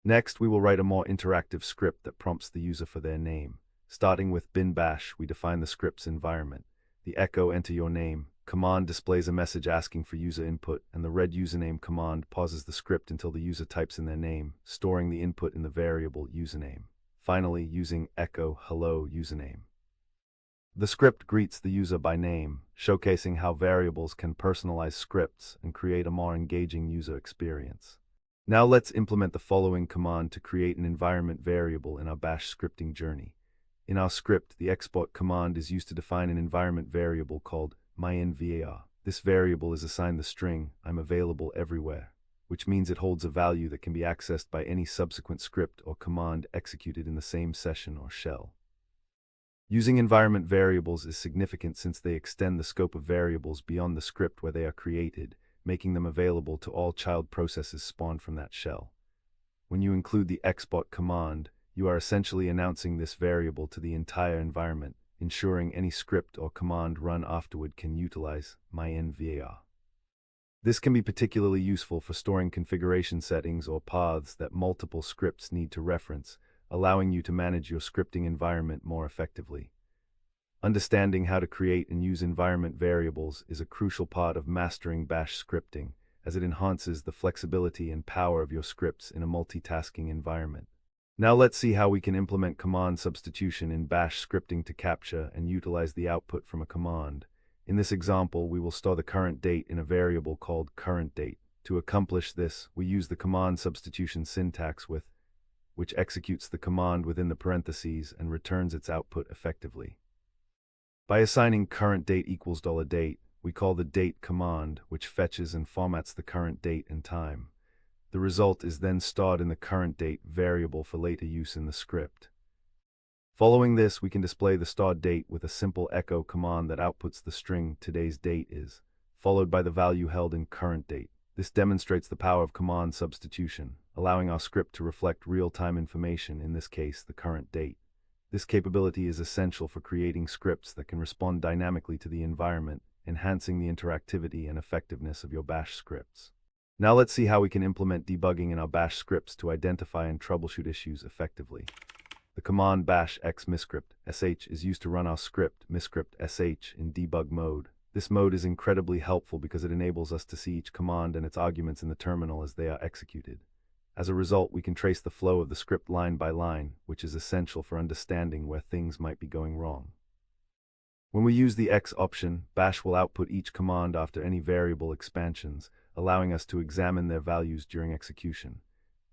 Next, we will write a more interactive script that prompts the user for their name. Starting with bin bash, we define the script's environment. The echo enter your name command displays a message asking for user input, and the red username command pauses the script until the user types in their name, storing the input in the variable username. Finally, using echo hello username, the script greets the user by name, showcasing how variables can personalize scripts and create a more engaging user experience. Now let's implement the following command to create an environment variable in our bash scripting journey. In our script, the export command is used to define an environment variable called myNVAR. This variable is assigned the string I'm available everywhere, which means it holds a value that can be accessed by any subsequent script or command executed in the same session or shell. Using environment variables is significant since they extend the scope of variables beyond the script where they are created, making them available to all child processes spawned from that shell. When you include the export command, you are essentially announcing this variable to the entire environment, ensuring any script or command run afterward can utilize myNVAR. This can be particularly useful for storing configuration settings or paths that multiple scripts need to reference, allowing you to manage your scripting environment more effectively. Understanding how to create and use environment variables is a crucial part of mastering bash scripting, as it enhances the flexibility and power of your scripts in a multitasking environment. Now let's see how we can implement command substitution in bash scripting to capture and utilize the output from a command. In this example, we will store the current date in a variable called currentDate. To accomplish this, we use the command substitution syntax with, which executes the command within the parentheses and returns its output effectively. By assigning currentDate equals $date, we call the date command, which fetches and formats the current date and time. The result is then stored in the currentDate variable for later use in the script. Following this, we can display the stored date with a simple echo command that outputs the string today's date is, followed by the value held in currentDate. This demonstrates the power of command substitution, allowing our script to reflect real-time information, in this case, the current date. This capability is essential for creating scripts that can respond dynamically to the environment, enhancing the interactivity and effectiveness of your bash scripts. Now let's see how we can implement debugging in our bash scripts to identify and troubleshoot issues effectively. The command bash x miscript sh is used to run our script miscript sh in debug mode. This mode is incredibly helpful because it enables us to see each command and its arguments in the terminal as they are executed. As a result, we can trace the flow of the script line by line, which is essential for understanding where things might be going wrong. When we use the X option, bash will output each command after any variable expansions, allowing us to examine their values during execution.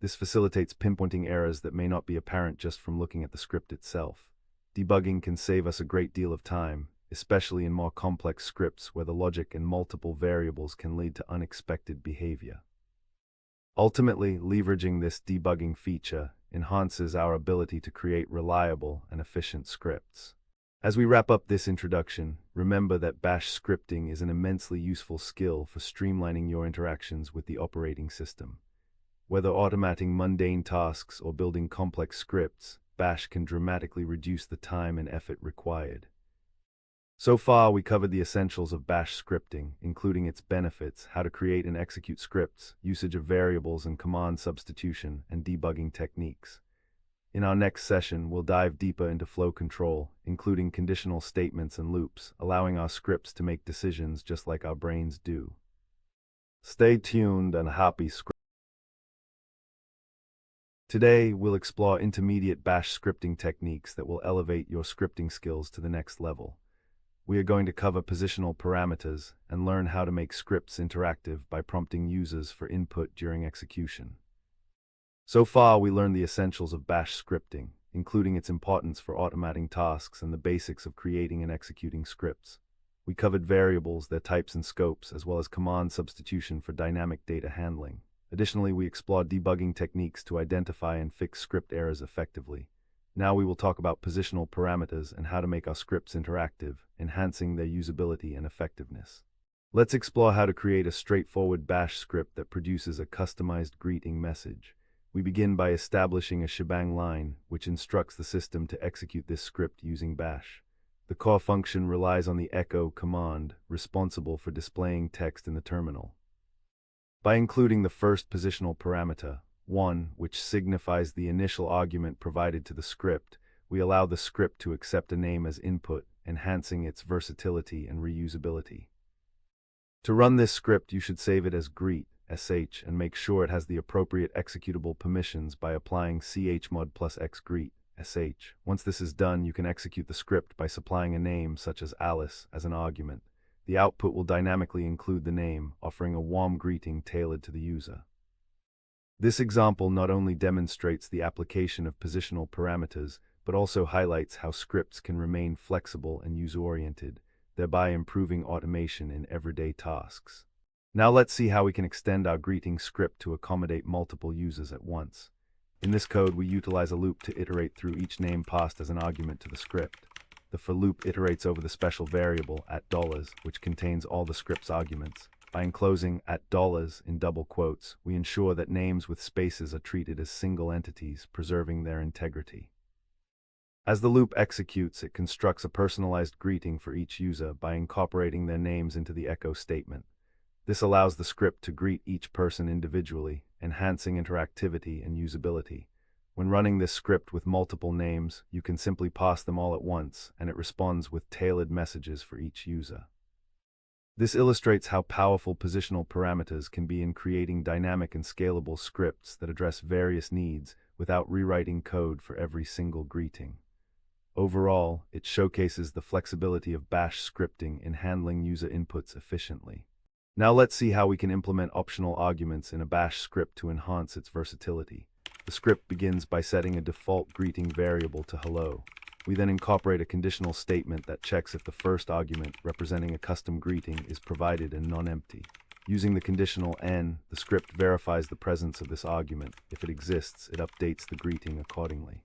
This facilitates pinpointing errors that may not be apparent just from looking at the script itself. Debugging can save us a great deal of time, especially in more complex scripts where the logic and multiple variables can lead to unexpected behavior. Ultimately, leveraging this debugging feature enhances our ability to create reliable and efficient scripts. As we wrap up this introduction, remember that bash scripting is an immensely useful skill for streamlining your interactions with the operating system. Whether automating mundane tasks or building complex scripts, bash can dramatically reduce the time and effort required. So far, we covered the essentials of bash scripting, including its benefits, how to create and execute scripts, usage of variables and command substitution, and debugging techniques. In our next session, we'll dive deeper into flow control, including conditional statements and loops, allowing our scripts to make decisions just like our brains do. Stay tuned and happy scripting. Today, we'll explore intermediate bash scripting techniques that will elevate your scripting skills to the next level. We are going to cover positional parameters and learn how to make scripts interactive by prompting users for input during execution. So far, we learned the essentials of bash scripting, including its importance for automating tasks and the basics of creating and executing scripts. We covered variables, their types and scopes, as well as command substitution for dynamic data handling. Additionally, we explored debugging techniques to identify and fix script errors effectively. Now we will talk about positional parameters and how to make our scripts interactive, enhancing their usability and effectiveness. Let's explore how to create a straightforward bash script that produces a customized greeting message. We begin by establishing a shebang line, which instructs the system to execute this script using bash. The core function relies on the echo command, responsible for displaying text in the terminal. By including the first positional parameter, 1, which signifies the initial argument provided to the script, we allow the script to accept a name as input, enhancing its versatility and reusability. To run this script, you should save it as greet, sh, and make sure it has the appropriate executable permissions by applying chmod plus x greet, sh. Once this is done, you can execute the script by supplying a name such as Alice as an argument. The output will dynamically include the name, offering a warm greeting tailored to the user. This example not only demonstrates the application of positional parameters, but also highlights how scripts can remain flexible and user-oriented, thereby improving automation in everyday tasks. Now let's see how we can extend our greeting script to accommodate multiple users at once. In this code, we utilize a loop to iterate through each name passed as an argument to the script. The for loop iterates over the special variable $, which contains all the script's arguments. By enclosing $, in double quotes, we ensure that names with spaces are treated as single entities, preserving their integrity. As the loop executes, it constructs a personalized greeting for each user by incorporating their names into the echo statement. This allows the script to greet each person individually, enhancing interactivity and usability. When running this script with multiple names, you can simply pass them all at once, and it responds with tailored messages for each user. This illustrates how powerful positional parameters can be in creating dynamic and scalable scripts that address various needs without rewriting code for every single greeting. Overall, it showcases the flexibility of bash scripting in handling user inputs efficiently. Now let's see how we can implement optional arguments in a bash script to enhance its versatility. The script begins by setting a default greeting variable to hello. We then incorporate a conditional statement that checks if the first argument, representing a custom greeting, is provided and non-empty. Using the conditional n, the script verifies the presence of this argument. If it exists, it updates the greeting accordingly.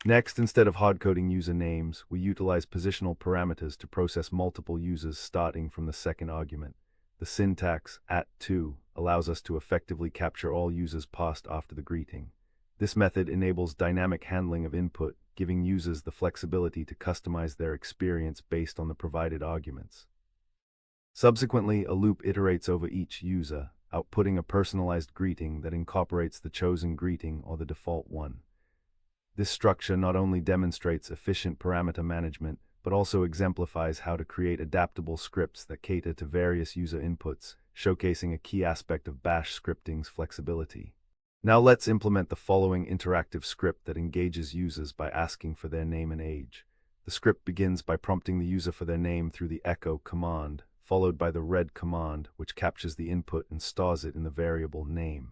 Next, instead of hard-coding user names, we utilize positional parameters to process multiple users starting from the second argument. The syntax @to allows us to effectively capture all users passed after the greeting. This method enables dynamic handling of input, giving users the flexibility to customize their experience based on the provided arguments. Subsequently, a loop iterates over each user, outputting a personalized greeting that incorporates the chosen greeting or the default one. This structure not only demonstrates efficient parameter management, but also exemplifies how to create adaptable scripts that cater to various user inputs, showcasing a key aspect of Bash scripting's flexibility. Now let's implement the following interactive script that engages users by asking for their name and age. The script begins by prompting the user for their name through the echo command, followed by the red command, which captures the input and stores it in the variable name.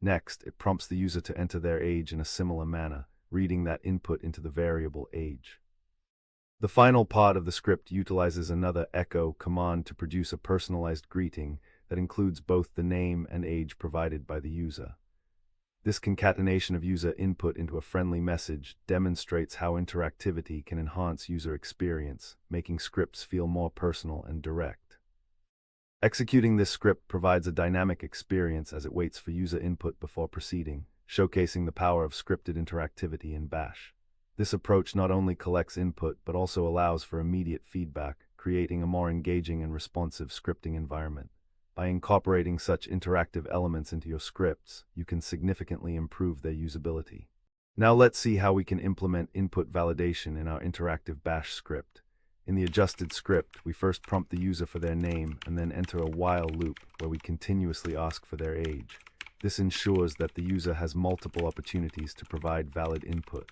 Next, it prompts the user to enter their age in a similar manner, reading that input into the variable age. The final part of the script utilizes another echo command to produce a personalized greeting that includes both the name and age provided by the user. This concatenation of user input into a friendly message demonstrates how interactivity can enhance user experience, making scripts feel more personal and direct. Executing this script provides a dynamic experience as it waits for user input before proceeding, showcasing the power of scripted interactivity in Bash. This approach not only collects input but also allows for immediate feedback, creating a more engaging and responsive scripting environment. By incorporating such interactive elements into your scripts, you can significantly improve their usability. Now let's see how we can implement input validation in our interactive Bash script. In the adjusted script, we first prompt the user for their name and then enter a while loop where we continuously ask for their age. This ensures that the user has multiple opportunities to provide valid input.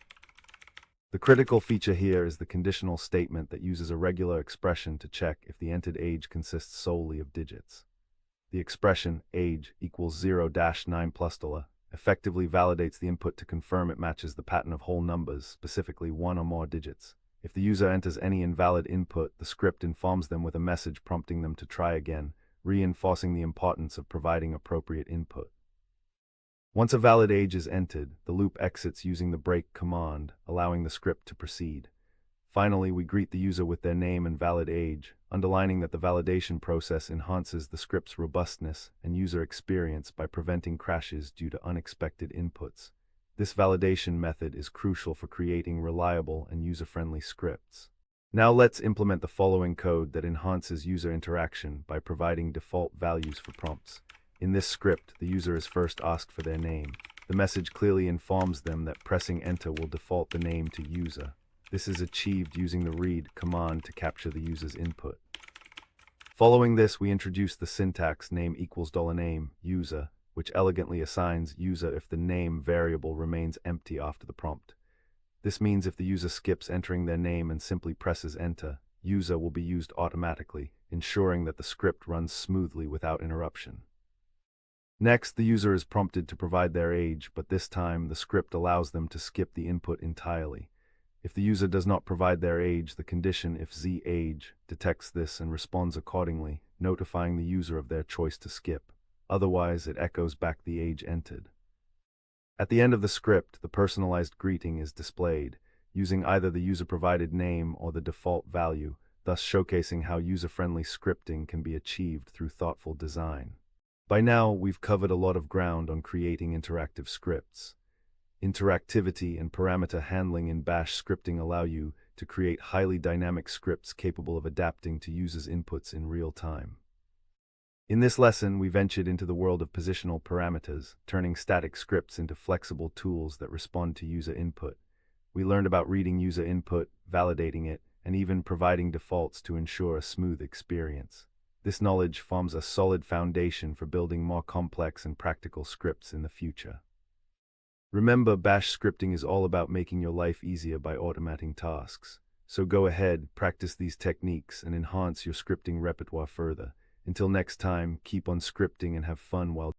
The critical feature here is the conditional statement that uses a regular expression to check if the entered age consists solely of digits. The expression age equals 0-9 effectively validates the input to confirm it matches the pattern of whole numbers, specifically one or more digits. If the user enters any invalid input, the script informs them with a message prompting them to try again, reinforcing the importance of providing appropriate input. Once a valid age is entered, the loop exits using the break command, allowing the script to proceed. Finally, we greet the user with their name and valid age, underlining that the validation process enhances the script's robustness and user experience by preventing crashes due to unexpected inputs. This validation method is crucial for creating reliable and user-friendly scripts. Now let's implement the following code that enhances user interaction by providing default values for prompts. In this script, the user is first asked for their name. The message clearly informs them that pressing enter will default the name to user. This is achieved using the read command to capture the user's input. Following this, we introduce the syntax name equals $name user, which elegantly assigns user if the name variable remains empty after the prompt. This means if the user skips entering their name and simply presses enter, user will be used automatically, ensuring that the script runs smoothly without interruption. Next, the user is prompted to provide their age, but this time the script allows them to skip the input entirely. If the user does not provide their age, the condition if age detects this and responds accordingly, notifying the user of their choice to skip. Otherwise, it echoes back the age entered. At the end of the script, the personalized greeting is displayed, using either the user-provided name or the default value, thus showcasing how user-friendly scripting can be achieved through thoughtful design. By now, we've covered a lot of ground on creating interactive scripts. Interactivity and parameter handling in Bash scripting allow you to create highly dynamic scripts capable of adapting to users' inputs in real time. In this lesson, we ventured into the world of positional parameters, turning static scripts into flexible tools that respond to user input. We learned about reading user input, validating it, and even providing defaults to ensure a smooth experience. This knowledge forms a solid foundation for building more complex and practical scripts in the future. Remember, Bash scripting is all about making your life easier by automating tasks. So go ahead, practice these techniques, and enhance your scripting repertoire further. Until next time, keep on scripting and have fun while.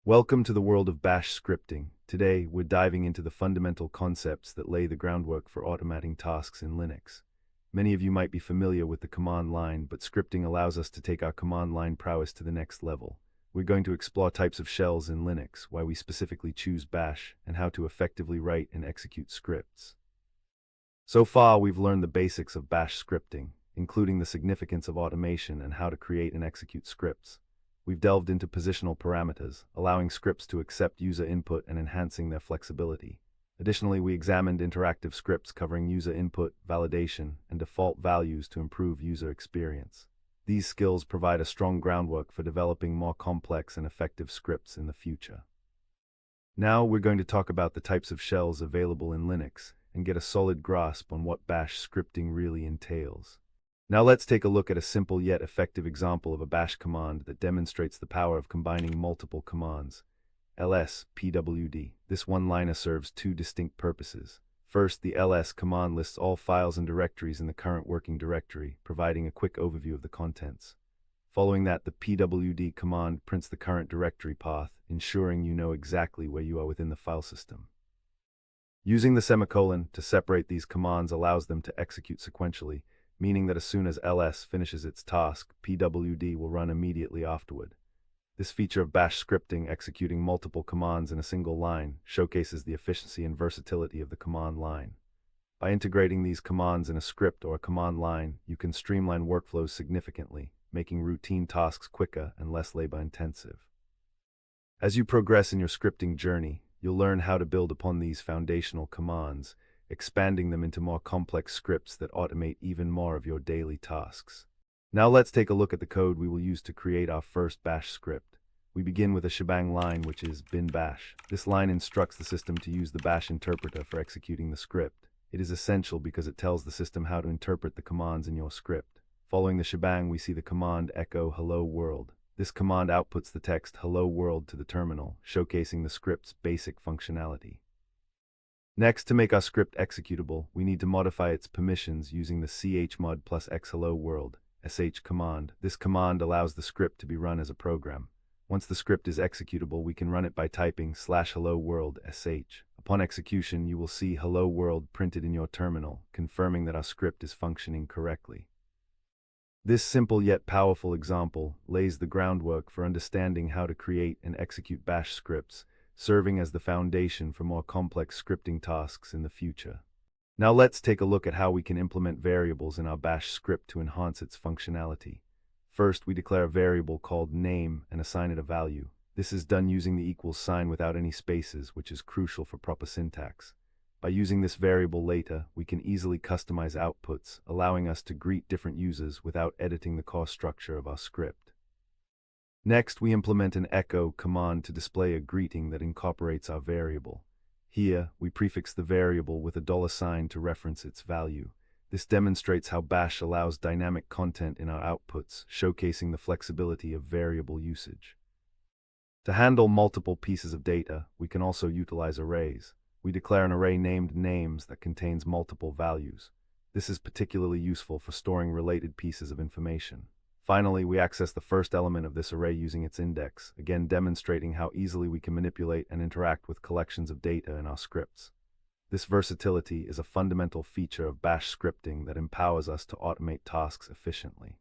Welcome to the world of Bash scripting. Today, we're diving into the fundamental concepts that lay the groundwork for automating tasks in Linux. Many of you might be familiar with the command line, but scripting allows us to take our command line prowess to the next level. We're going to explore types of shells in Linux, why we specifically choose Bash, and how to effectively write and execute scripts. So far, we've learned the basics of Bash scripting, including the significance of automation and how to create and execute scripts. We've delved into positional parameters, allowing scripts to accept user input and enhancing their flexibility. Additionally, we examined interactive scripts covering user input, validation, and default values to improve user experience. These skills provide a strong groundwork for developing more complex and effective scripts in the future. Now we're going to talk about the types of shells available in Linux and get a solid grasp on what bash scripting really entails. Now let's take a look at a simple yet effective example of a bash command that demonstrates the power of combining multiple commands. ls pwd. This one-liner serves two distinct purposes. First, the ls command lists all files and directories in the current working directory, providing a quick overview of the contents. Following that, the pwd command prints the current directory path, ensuring you know exactly where you are within the file system. Using the semicolon to separate these commands allows them to execute sequentially, meaning that as soon as ls finishes its task, pwd will run immediately afterward. This feature of bash scripting, executing multiple commands in a single line, showcases the efficiency and versatility of the command line. By integrating these commands in a script or a command line, you can streamline workflows significantly, making routine tasks quicker and less labor-intensive. As you progress in your scripting journey, you'll learn how to build upon these foundational commands, expanding them into more complex scripts that automate even more of your daily tasks. Now let's take a look at the code we will use to create our first bash script. We begin with a shebang line, which is bin bash. This line instructs the system to use the bash interpreter for executing the script. It is essential because it tells the system how to interpret the commands in your script. Following the shebang, we see the command echo hello world. This command outputs the text hello world to the terminal, showcasing the script's basic functionality. Next, to make our script executable, we need to modify its permissions using the chmod plus x hello world sh command. This command allows the script to be run as a program. Once the script is executable, we can run it by typing /hello world sh. Upon execution, you will see hello world printed in your terminal, confirming that our script is functioning correctly. This simple yet powerful example lays the groundwork for understanding how to create and execute bash scripts, serving as the foundation for more complex scripting tasks in the future. Now let's take a look at how we can implement variables in our bash script to enhance its functionality. First, we declare a variable called name and assign it a value. This is done using the equals sign without any spaces, which is crucial for proper syntax. By using this variable later, we can easily customize outputs, allowing us to greet different users without editing the core structure of our script. Next, we implement an echo command to display a greeting that incorporates our variable. Here, we prefix the variable with a $sign to reference its value. This demonstrates how bash allows dynamic content in our outputs, showcasing the flexibility of variable usage. To handle multiple pieces of data, we can also utilize arrays. We declare an array named names that contains multiple values. This is particularly useful for storing related pieces of information. Finally, we access the first element of this array using its index, again demonstrating how easily we can manipulate and interact with collections of data in our scripts. This versatility is a fundamental feature of bash scripting that empowers us to automate tasks efficiently.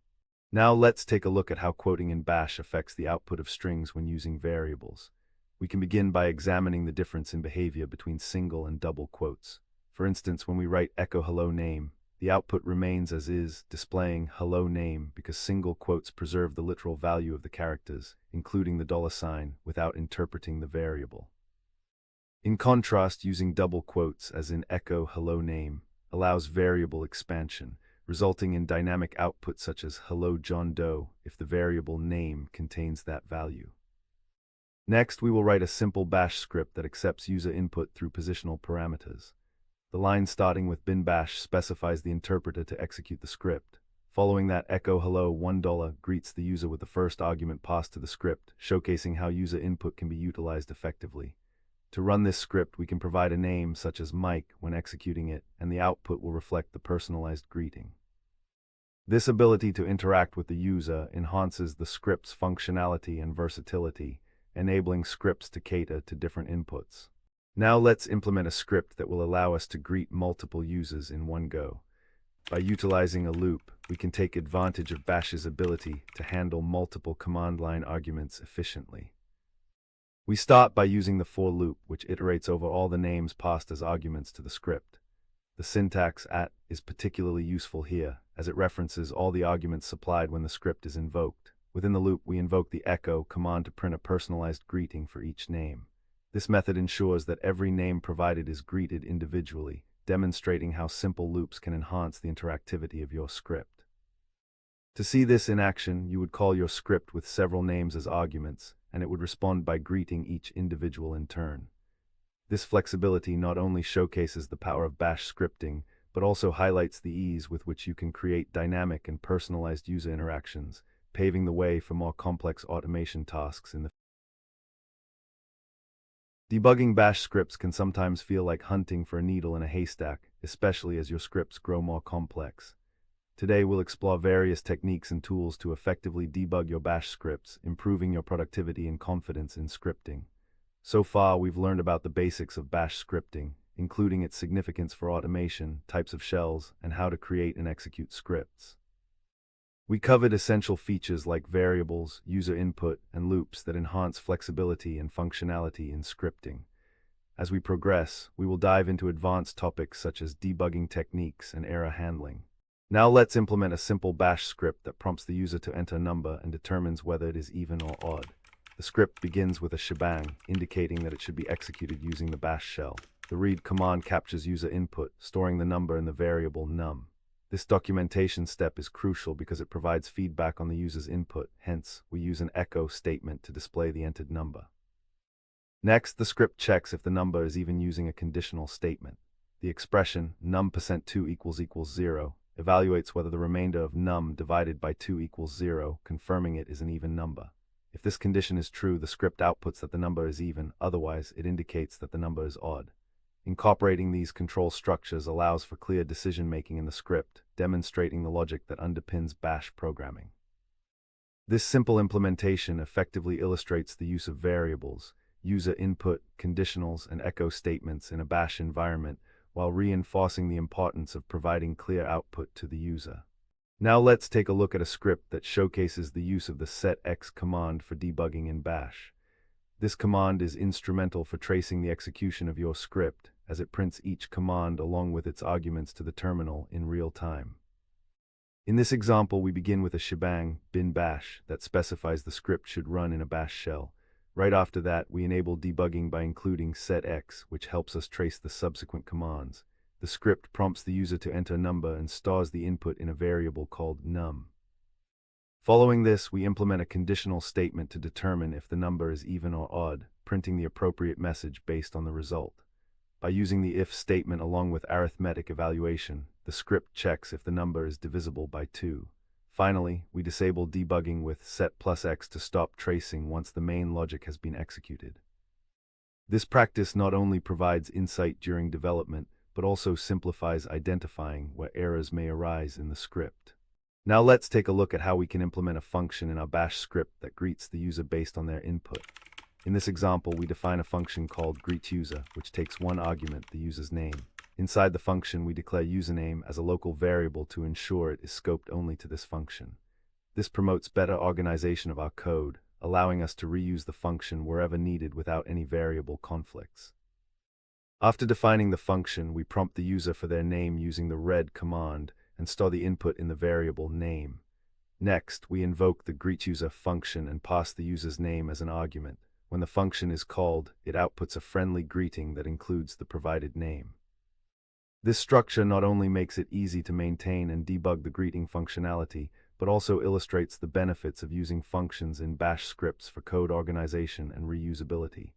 Now let's take a look at how quoting in bash affects the output of strings when using variables. We can begin by examining the difference in behavior between single and double quotes. For instance, when we write echo hello name, the output remains as is, displaying hello name because single quotes preserve the literal value of the characters, including the $sign, without interpreting the variable. In contrast, using double quotes, as in echo hello name, allows variable expansion, resulting in dynamic output such as hello John Doe if the variable name contains that value. Next, we will write a simple bash script that accepts user input through positional parameters. The line starting with bin bash specifies the interpreter to execute the script. Following that, echo hello $1 greets the user with the first argument passed to the script, showcasing how user input can be utilized effectively. To run this script, we can provide a name such as Mike when executing it, and the output will reflect the personalized greeting. This ability to interact with the user enhances the script's functionality and versatility, enabling scripts to cater to different inputs. Now let's implement a script that will allow us to greet multiple users in one go. By utilizing a loop, we can take advantage of bash's ability to handle multiple command line arguments efficiently. We start by using the for loop, which iterates over all the names passed as arguments to the script. The syntax @ is particularly useful here, as it references all the arguments supplied when the script is invoked. Within the loop, we invoke the echo command to print a personalized greeting for each name. This method ensures that every name provided is greeted individually, demonstrating how simple loops can enhance the interactivity of your script. To see this in action, you would call your script with several names as arguments, and it would respond by greeting each individual in turn. This flexibility not only showcases the power of Bash scripting, but also highlights the ease with which you can create dynamic and personalized user interactions, paving the way for more complex automation tasks in the Debugging Bash scripts can sometimes feel like hunting for a needle in a haystack, especially as your scripts grow more complex. Today we'll explore various techniques and tools to effectively debug your Bash scripts, improving your productivity and confidence in scripting. So far, we've learned about the basics of Bash scripting, including its significance for automation, types of shells, and how to create and execute scripts. We covered essential features like variables, user input, and loops that enhance flexibility and functionality in scripting. As we progress, we will dive into advanced topics such as debugging techniques and error handling. Now let's implement a simple Bash script that prompts the user to enter a number and determines whether it is even or odd. The script begins with a shebang, indicating that it should be executed using the Bash shell. The read command captures user input, storing the number in the variable num. This documentation step is crucial because it provides feedback on the user's input, hence, we use an echo statement to display the entered number. Next, the script checks if the number is even using a conditional statement. The expression num%2 equals 0 evaluates whether the remainder of num divided by 2 equals 0, confirming it is an even number. If this condition is true, the script outputs that the number is even, otherwise it indicates that the number is odd. Incorporating these control structures allows for clear decision-making in the script, demonstrating the logic that underpins Bash programming. This simple implementation effectively illustrates the use of variables, user input, conditionals, and echo statements in a Bash environment, while reinforcing the importance of providing clear output to the user. Now let's take a look at a script that showcases the use of the setx command for debugging in Bash. This command is instrumental for tracing the execution of your script, as it prints each command along with its arguments to the terminal in real time. In this example, we begin with a shebang, bin bash, that specifies the script should run in a Bash shell. Right after that, we enable debugging by including setx, which helps us trace the subsequent commands. The script prompts the user to enter a number and stores the input in a variable called num. Following this, we implement a conditional statement to determine if the number is even or odd, printing the appropriate message based on the result. By using the if statement along with arithmetic evaluation, the script checks if the number is divisible by 2. Finally, we disable debugging with set+x to stop tracing once the main logic has been executed. This practice not only provides insight during development, but also simplifies identifying where errors may arise in the script. Now let's take a look at how we can implement a function in our Bash script that greets the user based on their input. In this example, we define a function called greetUser, which takes one argument, the user's name. Inside the function, we declare username as a local variable to ensure it is scoped only to this function. This promotes better organization of our code, allowing us to reuse the function wherever needed without any variable conflicts. After defining the function, we prompt the user for their name using the read command and store the input in the variable name. Next, we invoke the greetUser function and pass the user's name as an argument. When the function is called, it outputs a friendly greeting that includes the provided name. This structure not only makes it easy to maintain and debug the greeting functionality, but also illustrates the benefits of using functions in Bash scripts for code organization and reusability.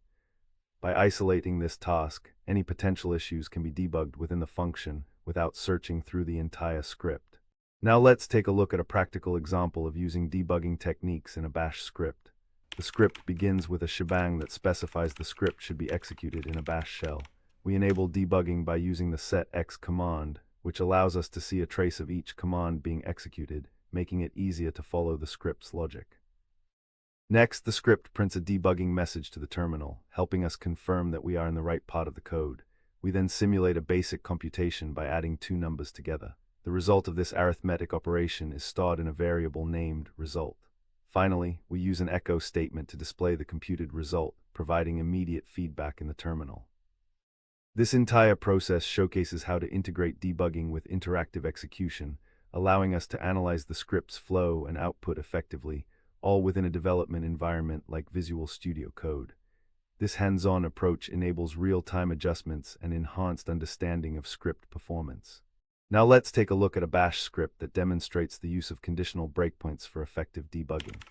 By isolating this task, any potential issues can be debugged within the function without searching through the entire script. Now let's take a look at a practical example of using debugging techniques in a Bash script. The script begins with a shebang that specifies the script should be executed in a Bash shell. We enable debugging by using the setx command, which allows us to see a trace of each command being executed, making it easier to follow the script's logic. Next, the script prints a debugging message to the terminal, helping us confirm that we are in the right part of the code. We then simulate a basic computation by adding two numbers together. The result of this arithmetic operation is stored in a variable named result. Finally, we use an echo statement to display the computed result, providing immediate feedback in the terminal. This entire process showcases how to integrate debugging with interactive execution, allowing us to analyze the script's flow and output effectively, all within a development environment like Visual Studio Code. This hands-on approach enables real-time adjustments and enhanced understanding of script performance. Now let's take a look at a Bash script that demonstrates the use of conditional breakpoints for effective debugging.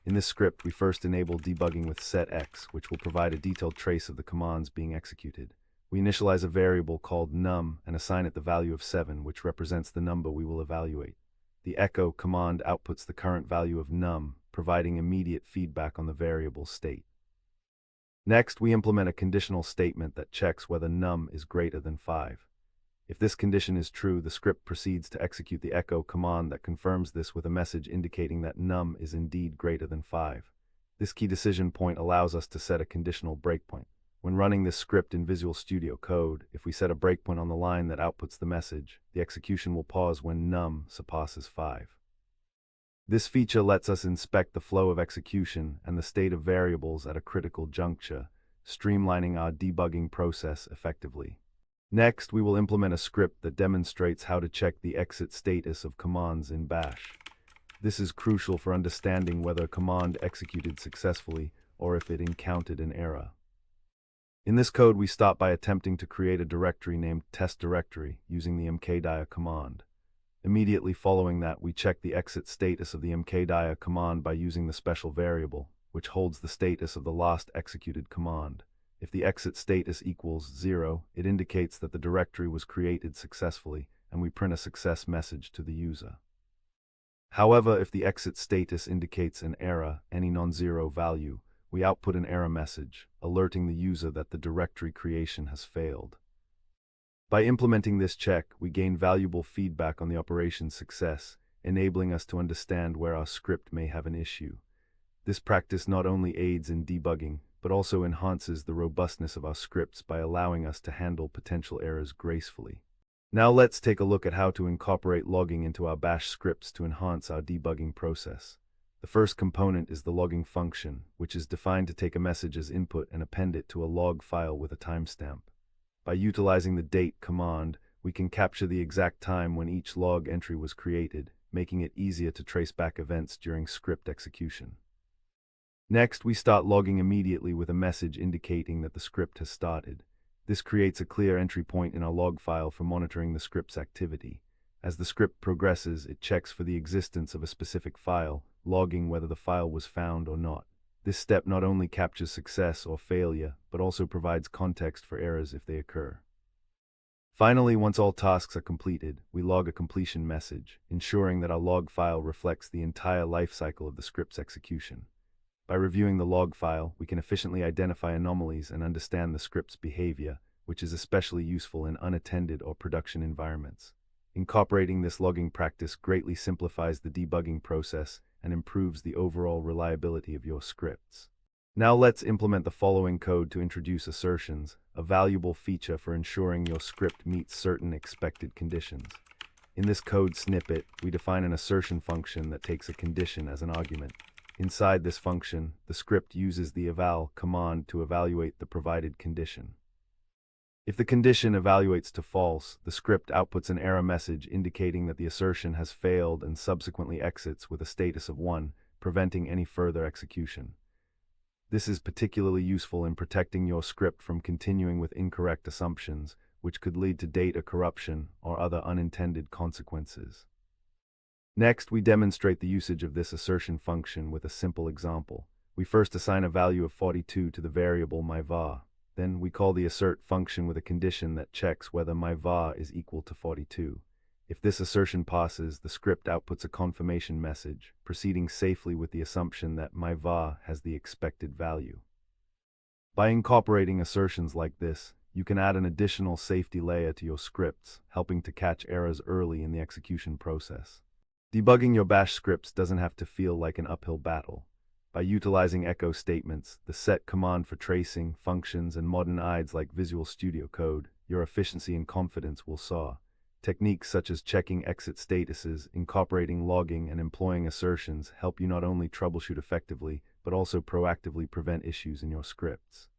In this script, we first enable debugging with setX, which will provide a detailed trace of the commands being executed. We initialize a variable called num and assign it the value of 7, which represents the number we will evaluate. The echo command outputs the current value of num, providing immediate feedback on the variable's state. Next, we implement a conditional statement that checks whether num is greater than 5. If this condition is true, the script proceeds to execute the echo command that confirms this with a message indicating that num is indeed greater than 5. This key decision point allows us to set a conditional breakpoint. When running this script in Visual Studio Code, if we set a breakpoint on the line that outputs the message, the execution will pause when num surpasses 5. This feature lets us inspect the flow of execution and the state of variables at a critical juncture, streamlining our debugging process effectively. Next, we will implement a script that demonstrates how to check the exit status of commands in Bash. This is crucial for understanding whether a command executed successfully or if it encountered an error. In this code, we start by attempting to create a directory named test directory using the mkdir command. Immediately following that, we check the exit status of the mkdir command by using the special variable, which holds the status of the last executed command. If the exit status equals 0, it indicates that the directory was created successfully, and we print a success message to the user. However, if the exit status indicates an error, any non-zero value, we output an error message, alerting the user that the directory creation has failed. By implementing this check, we gain valuable feedback on the operation's success, enabling us to understand where our script may have an issue. This practice not only aids in debugging, but also enhances the robustness of our scripts by allowing us to handle potential errors gracefully. Now let's take a look at how to incorporate logging into our Bash scripts to enhance our debugging process. The first component is the logging function, which is defined to take a message as input and append it to a log file with a timestamp. By utilizing the date command, we can capture the exact time when each log entry was created, making it easier to trace back events during script execution. Next, we start logging immediately with a message indicating that the script has started. This creates a clear entry point in our log file for monitoring the script's activity. As the script progresses, it checks for the existence of a specific file, logging whether the file was found or not. This step not only captures success or failure, but also provides context for errors if they occur. Finally, once all tasks are completed, we log a completion message, ensuring that our log file reflects the entire lifecycle of the script's execution. By reviewing the log file, we can efficiently identify anomalies and understand the script's behavior, which is especially useful in unattended or production environments. Incorporating this logging practice greatly simplifies the debugging process and improves the overall reliability of your scripts. Now let's implement the following code to introduce assertions, a valuable feature for ensuring your script meets certain expected conditions. In this code snippet, we define an assertion function that takes a condition as an argument. Inside this function, the script uses the eval command to evaluate the provided condition. If the condition evaluates to false, the script outputs an error message indicating that the assertion has failed and subsequently exits with a status of 1, preventing any further execution. This is particularly useful in protecting your script from continuing with incorrect assumptions, which could lead to data corruption or other unintended consequences. Next, we demonstrate the usage of this assertion function with a simple example. We first assign a value of 42 to the variable myvar. Then we call the assert function with a condition that checks whether myvar is equal to 42. If this assertion passes, the script outputs a confirmation message, proceeding safely with the assumption that myvar has the expected value. By incorporating assertions like this, you can add an additional safety layer to your scripts, helping to catch errors early in the execution process. Debugging your Bash scripts doesn't have to feel like an uphill battle. By utilizing echo statements, the set command for tracing, functions, and modern IDEs like Visual Studio Code, your efficiency and confidence will soar. Techniques such as checking exit statuses, incorporating logging, and employing assertions help you not only troubleshoot effectively, but also proactively prevent issues in your scripts.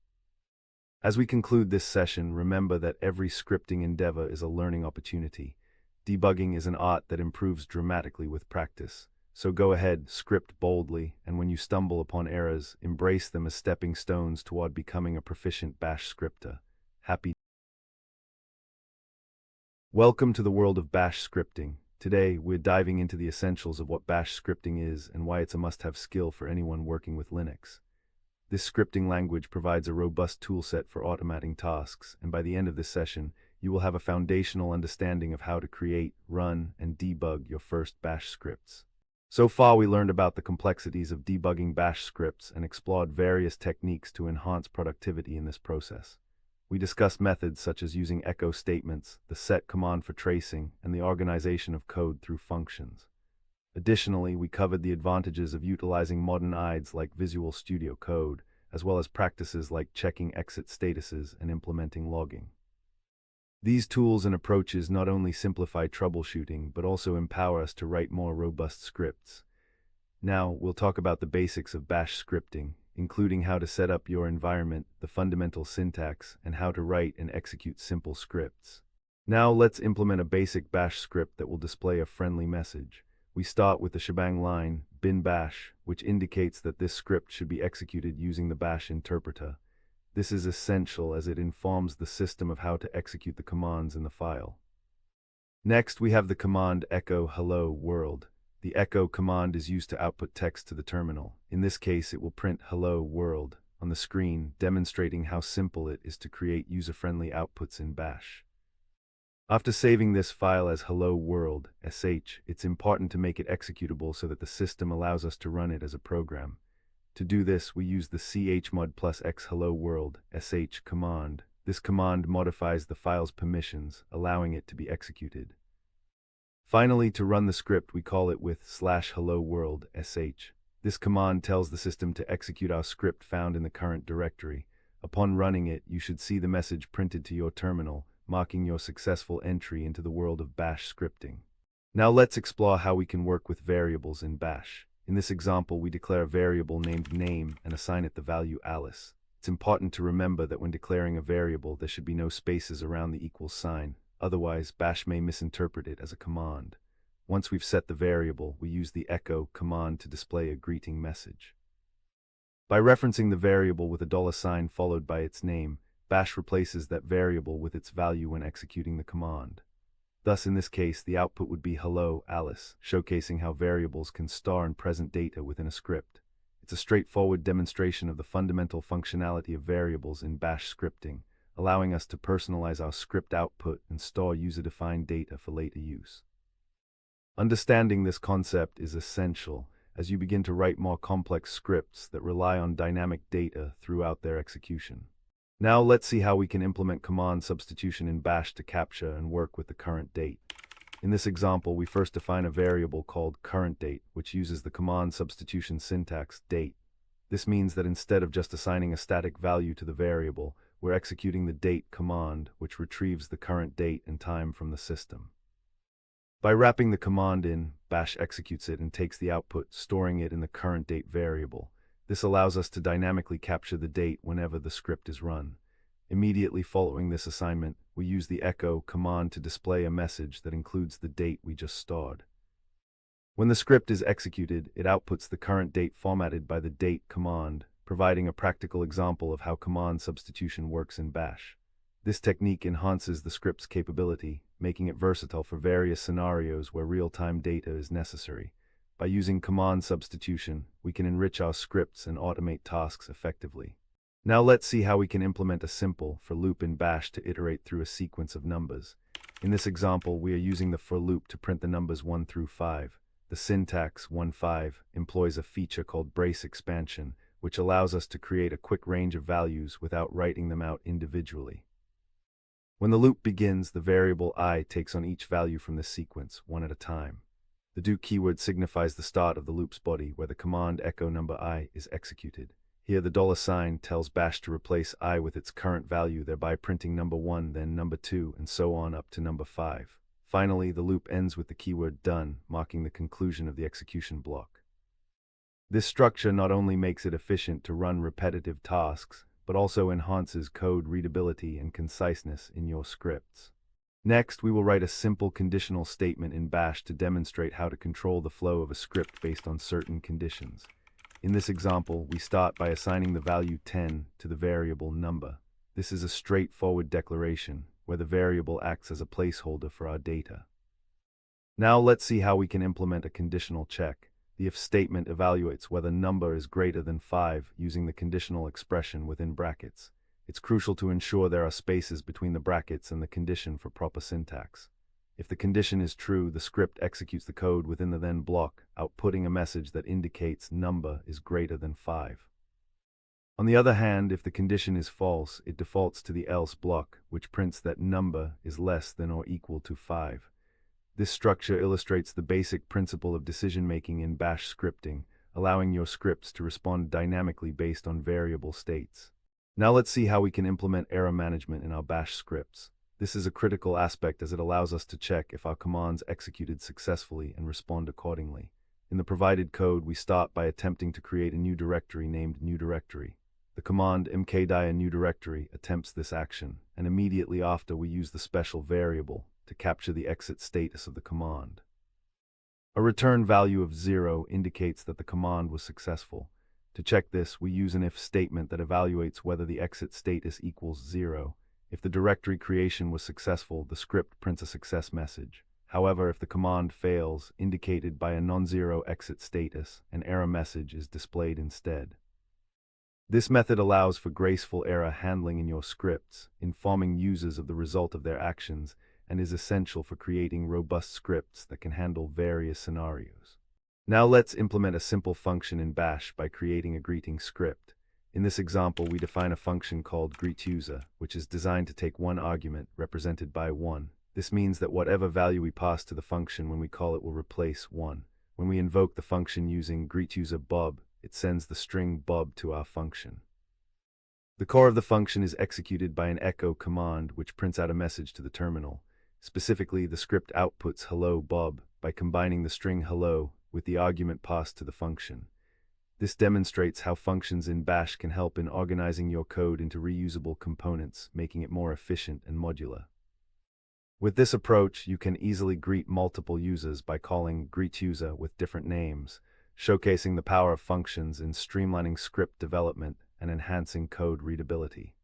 As we conclude this session, remember that every scripting endeavor is a learning opportunity. Debugging is an art that improves dramatically with practice. So go ahead, script boldly, and when you stumble upon errors, embrace them as stepping stones toward becoming a proficient Bash scripter. Welcome to the world of Bash scripting. Today, we're diving into the essentials of what Bash scripting is and why it's a must-have skill for anyone working with Linux. This scripting language provides a robust toolset for automating tasks, and by the end of this session, you will have a foundational understanding of how to create, run, and debug your first Bash scripts. So far, we learned about the complexities of debugging Bash scripts and explored various techniques to enhance productivity in this process. We discussed methods such as using echo statements, the set command for tracing, and the organization of code through functions. Additionally, we covered the advantages of utilizing modern IDEs like Visual Studio Code, as well as practices like checking exit statuses and implementing logging. These tools and approaches not only simplify troubleshooting, but also empower us to write more robust scripts. Now, we'll talk about the basics of Bash scripting, including how to set up your environment, the fundamental syntax, and how to write and execute simple scripts. Now, let's implement a basic Bash script that will display a friendly message. We start with the shebang line, bin bash, which indicates that this script should be executed using the bash interpreter. This is essential as it informs the system of how to execute the commands in the file. Next, we have the command echo hello world. The echo command is used to output text to the terminal. In this case, it will print hello world on the screen, demonstrating how simple it is to create user-friendly outputs in bash. After saving this file as hello world.sh, it's important to make it executable so that the system allows us to run it as a program. To do this, we use the chmod +x hello world.sh command. This command modifies the file's permissions, allowing it to be executed. Finally, to run the script, we call it with /hello world.sh. This command tells the system to execute our script found in the current directory. Upon running it, you should see the message printed to your terminal, marking your successful entry into the world of Bash scripting. Now let's explore how we can work with variables in Bash. In this example, we declare a variable named name and assign it the value Alice. It's important to remember that when declaring a variable, there should be no spaces around the equal sign. Otherwise, Bash may misinterpret it as a command. Once we've set the variable, we use the echo command to display a greeting message. By referencing the variable with a $sign followed by its name, Bash replaces that variable with its value when executing the command. Thus, in this case, the output would be hello Alice, showcasing how variables can store and present data within a script. It's a straightforward demonstration of the fundamental functionality of variables in Bash scripting, allowing us to personalize our script output and store user-defined data for later use. Understanding this concept is essential as you begin to write more complex scripts that rely on dynamic data throughout their execution. Now let's see how we can implement command substitution in Bash to capture and work with the current date. In this example, we first define a variable called currentDate, which uses the command substitution syntax date. This means that instead of just assigning a static value to the variable, we're executing the date command, which retrieves the current date and time from the system. By wrapping the command in, Bash executes it and takes the output, storing it in the current date variable. This allows us to dynamically capture the date whenever the script is run. Immediately following this assignment, we use the echo command to display a message that includes the date we just stored. When the script is executed, it outputs the current date formatted by the date command, providing a practical example of how command substitution works in Bash. This technique enhances the script's capability, making it versatile for various scenarios where real-time data is necessary. By using command substitution, we can enrich our scripts and automate tasks effectively. Now let's see how we can implement a simple for loop in Bash to iterate through a sequence of numbers. In this example, we are using the for loop to print the numbers 1 through 5. The syntax 1-5 employs a feature called brace expansion, which allows us to create a quick range of values without writing them out individually. When the loop begins, the variable I takes on each value from this sequence, one at a time. The do keyword signifies the start of the loop's body, where the command echo number I is executed. Here, the $sign tells Bash to replace I with its current value, thereby printing number 1, then number 2, and so on up to number 5. Finally, the loop ends with the keyword done, marking the conclusion of the execution block. This structure not only makes it efficient to run repetitive tasks, but also enhances code readability and conciseness in your scripts. Next, we will write a simple conditional statement in Bash to demonstrate how to control the flow of a script based on certain conditions. In this example, we start by assigning the value 10 to the variable number. This is a straightforward declaration, where the variable acts as a placeholder for our data. Now let's see how we can implement a conditional check. The if statement evaluates whether number is greater than 5 using the conditional expression within brackets. It's crucial to ensure there are spaces between the brackets and the condition for proper syntax. If the condition is true, the script executes the code within the then block, outputting a message that indicates number is greater than 5. On the other hand, if the condition is false, it defaults to the else block, which prints that number is less than or equal to 5. This structure illustrates the basic principle of decision-making in Bash scripting, allowing your scripts to respond dynamically based on variable states. Now let's see how we can implement error management in our Bash scripts. This is a critical aspect as it allows us to check if our commands executed successfully and respond accordingly. In the provided code, we start by attempting to create a new directory named new directory. The command mkdir new directory attempts this action, and immediately after we use the special variable to capture the exit status of the command. A return value of 0 indicates that the command was successful. To check this, we use an if statement that evaluates whether the exit status equals 0. If the directory creation was successful, the script prints a success message. However, if the command fails, indicated by a non-zero exit status, an error message is displayed instead. This method allows for graceful error handling in your scripts, informing users of the result of their actions, and is essential for creating robust scripts that can handle various scenarios. Now let's implement a simple function in Bash by creating a greeting script. In this example, we define a function called greetUser, which is designed to take one argument, represented by 1. This means that whatever value we pass to the function when we call it will replace 1. When we invoke the function using greetUser bob, it sends the string bob to our function. The core of the function is executed by an echo command, which prints out a message to the terminal. Specifically, the script outputs hello Bob by combining the string hello with the argument passed to the function. This demonstrates how functions in Bash can help in organizing your code into reusable components, making it more efficient and modular. With this approach, you can easily greet multiple users by calling greetUser with different names, showcasing the power of functions in streamlining script development and enhancing code readability.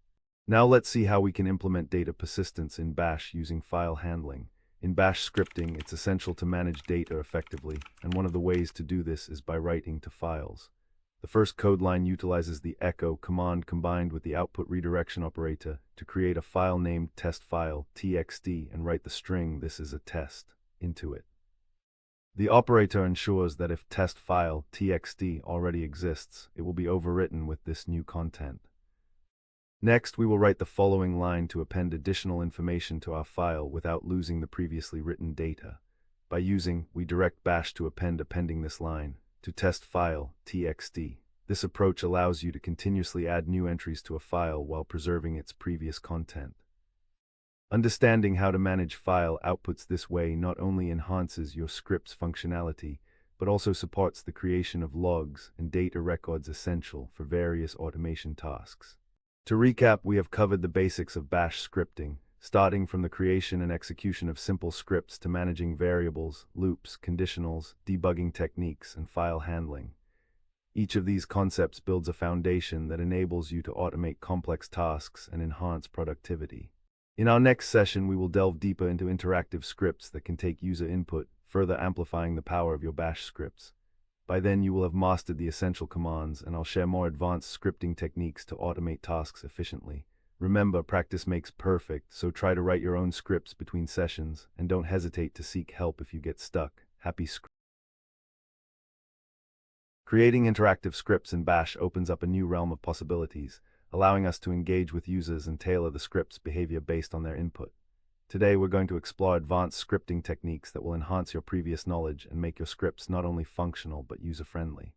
Now let's see how we can implement data persistence in Bash using file handling. In Bash scripting, it's essential to manage data effectively, and one of the ways to do this is by writing to files. The first code line utilizes the echo command combined with the output redirection operator to create a file named testfile.txt and write the string "this is a test" into it. The operator ensures that if testfile.txt already exists, it will be overwritten with this new content. Next, we will write the following line to append additional information to our file without losing the previously written data. By using we direct Bash to appending this line to testfile.txt. This approach allows you to continuously add new entries to a file while preserving its previous content. Understanding how to manage file outputs this way not only enhances your script's functionality, but also supports the creation of logs and data records essential for various automation tasks. To recap, we have covered the basics of Bash scripting, starting from the creation and execution of simple scripts to managing variables, loops, conditionals, debugging techniques, and file handling. Each of these concepts builds a foundation that enables you to automate complex tasks and enhance productivity. In our next session, we will delve deeper into interactive scripts that can take user input, further amplifying the power of your Bash scripts. By then, you will have mastered the essential commands, and I'll share more advanced scripting techniques to automate tasks efficiently. Remember, practice makes perfect, so try to write your own scripts between sessions, and don't hesitate to seek help if you get stuck. Happy scripting. Creating interactive scripts in Bash opens up a new realm of possibilities, allowing us to engage with users and tailor the script's behavior based on their input. Today, we're going to explore advanced scripting techniques that will enhance your previous knowledge and make your scripts not only functional but user-friendly.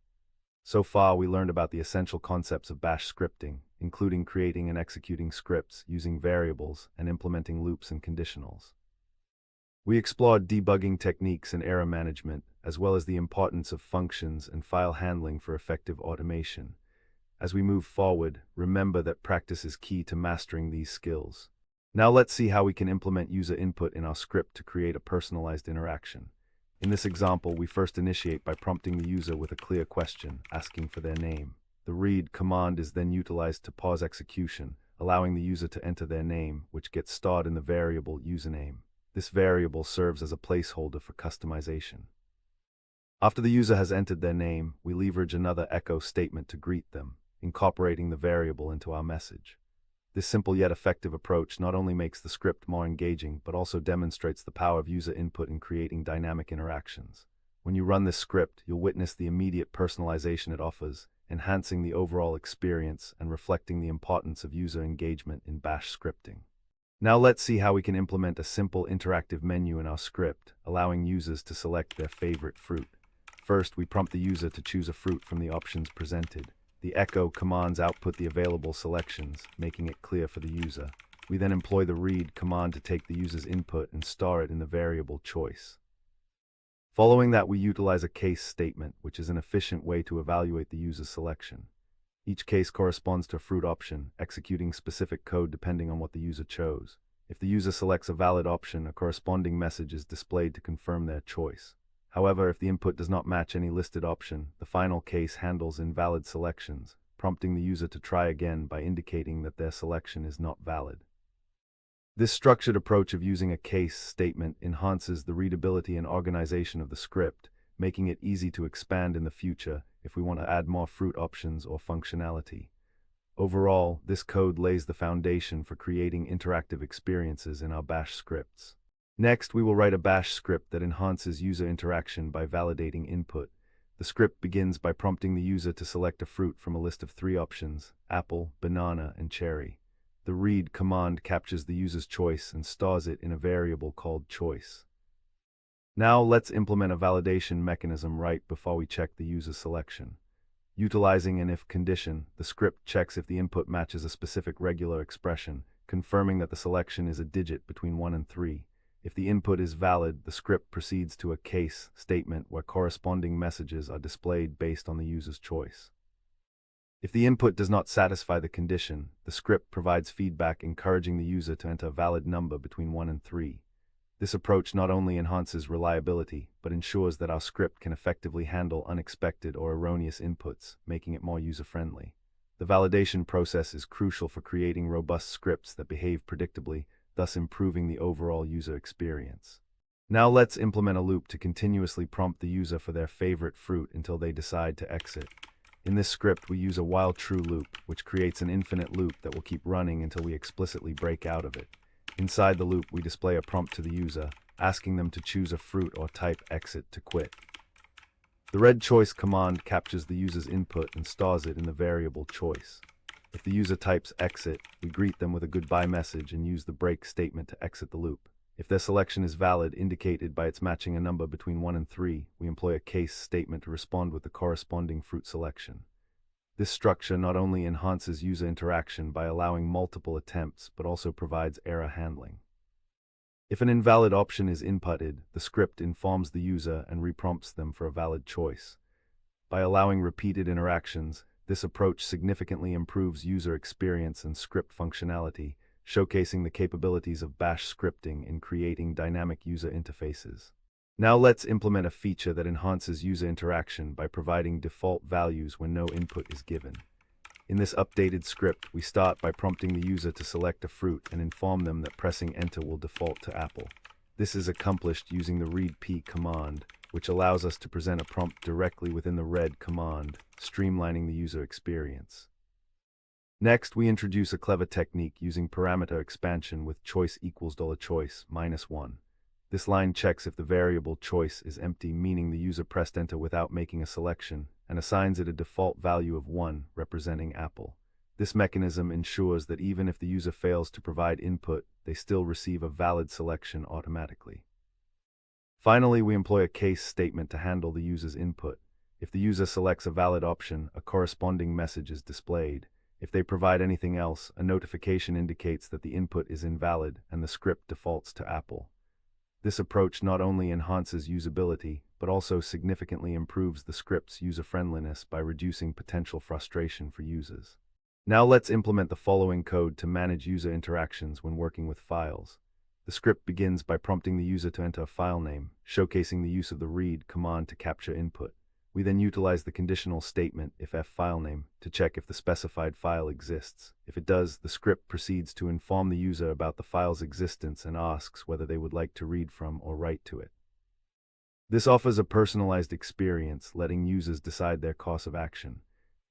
So far, we learned about the essential concepts of Bash scripting, including creating and executing scripts, using variables, and implementing loops and conditionals. We explored debugging techniques and error management, as well as the importance of functions and file handling for effective automation. As we move forward, remember that practice is key to mastering these skills. Now let's see how we can implement user input in our script to create a personalized interaction. In this example, we first initiate by prompting the user with a clear question, asking for their name. The read command is then utilized to pause execution, allowing the user to enter their name, which gets stored in the variable username. This variable serves as a placeholder for customization. After the user has entered their name, we leverage another echo statement to greet them, incorporating the variable into our message. This simple yet effective approach not only makes the script more engaging, but also demonstrates the power of user input in creating dynamic interactions. When you run this script, you'll witness the immediate personalization it offers, enhancing the overall experience and reflecting the importance of user engagement in Bash scripting. Now let's see how we can implement a simple interactive menu in our script, allowing users to select their favorite fruit. First, we prompt the user to choose a fruit from the options presented. The echo commands output the available selections, making it clear for the user. We then employ the read command to take the user's input and store it in the variable choice. Following that, we utilize a case statement, which is an efficient way to evaluate the user's selection. Each case corresponds to a fruit option, executing specific code depending on what the user chose. If the user selects a valid option, a corresponding message is displayed to confirm their choice. However, if the input does not match any listed option, the final case handles invalid selections, prompting the user to try again by indicating that their selection is not valid. This structured approach of using a case statement enhances the readability and organization of the script, making it easy to expand in the future if we want to add more fruit options or functionality. Overall, this code lays the foundation for creating interactive experiences in our Bash scripts. Next, we will write a Bash script that enhances user interaction by validating input. The script begins by prompting the user to select a fruit from a list of 3 options: apple, banana, and cherry. The read command captures the user's choice and stores it in a variable called choice. Now let's implement a validation mechanism right before we check the user's selection. Utilizing an if condition, the script checks if the input matches a specific regular expression, confirming that the selection is a digit between 1 and 3. If the input is valid, the script proceeds to a case statement where corresponding messages are displayed based on the user's choice. If the input does not satisfy the condition, the script provides feedback encouraging the user to enter a valid number between 1 and 3. This approach not only enhances reliability, but ensures that our script can effectively handle unexpected or erroneous inputs, making it more user-friendly. The validation process is crucial for creating robust scripts that behave predictably, thus improving the overall user experience. Now let's implement a loop to continuously prompt the user for their favorite fruit until they decide to exit. In this script, we use a while true loop, which creates an infinite loop that will keep running until we explicitly break out of it. Inside the loop, we display a prompt to the user, asking them to choose a fruit or type exit to quit. The red choice command captures the user's input and stores it in the variable choice. If the user types exit, we greet them with a goodbye message and use the break statement to exit the loop. If their selection is valid, indicated by its matching a number between 1 and 3, we employ a case statement to respond with the corresponding fruit selection. This structure not only enhances user interaction by allowing multiple attempts, but also provides error handling. If an invalid option is inputted, the script informs the user and reprompts them for a valid choice. By allowing repeated interactions, this approach significantly improves user experience and script functionality, showcasing the capabilities of Bash scripting in creating dynamic user interfaces. Now let's implement a feature that enhances user interaction by providing default values when no input is given. In this updated script, we start by prompting the user to select a fruit and inform them that pressing enter will default to apple. This is accomplished using the readp command, which allows us to present a prompt directly within the red command, streamlining the user experience. Next, we introduce a clever technique using parameter expansion with choice equals $choice -1. This line checks if the variable choice is empty, meaning the user pressed enter without making a selection, and assigns it a default value of 1, representing apple. This mechanism ensures that even if the user fails to provide input, they still receive a valid selection automatically. Finally, we employ a case statement to handle the user's input. If the user selects a valid option, a corresponding message is displayed. If they provide anything else, a notification indicates that the input is invalid and the script defaults to apple. This approach not only enhances usability, but also significantly improves the script's user-friendliness by reducing potential frustration for users. Now let's implement the following code to manage user interactions when working with files. The script begins by prompting the user to enter a file name, showcasing the use of the read command to capture input. We then utilize the conditional statement, if filename, to check if the specified file exists. If it does, the script proceeds to inform the user about the file's existence and asks whether they would like to read from or write to it. This offers a personalized experience, letting users decide their course of action.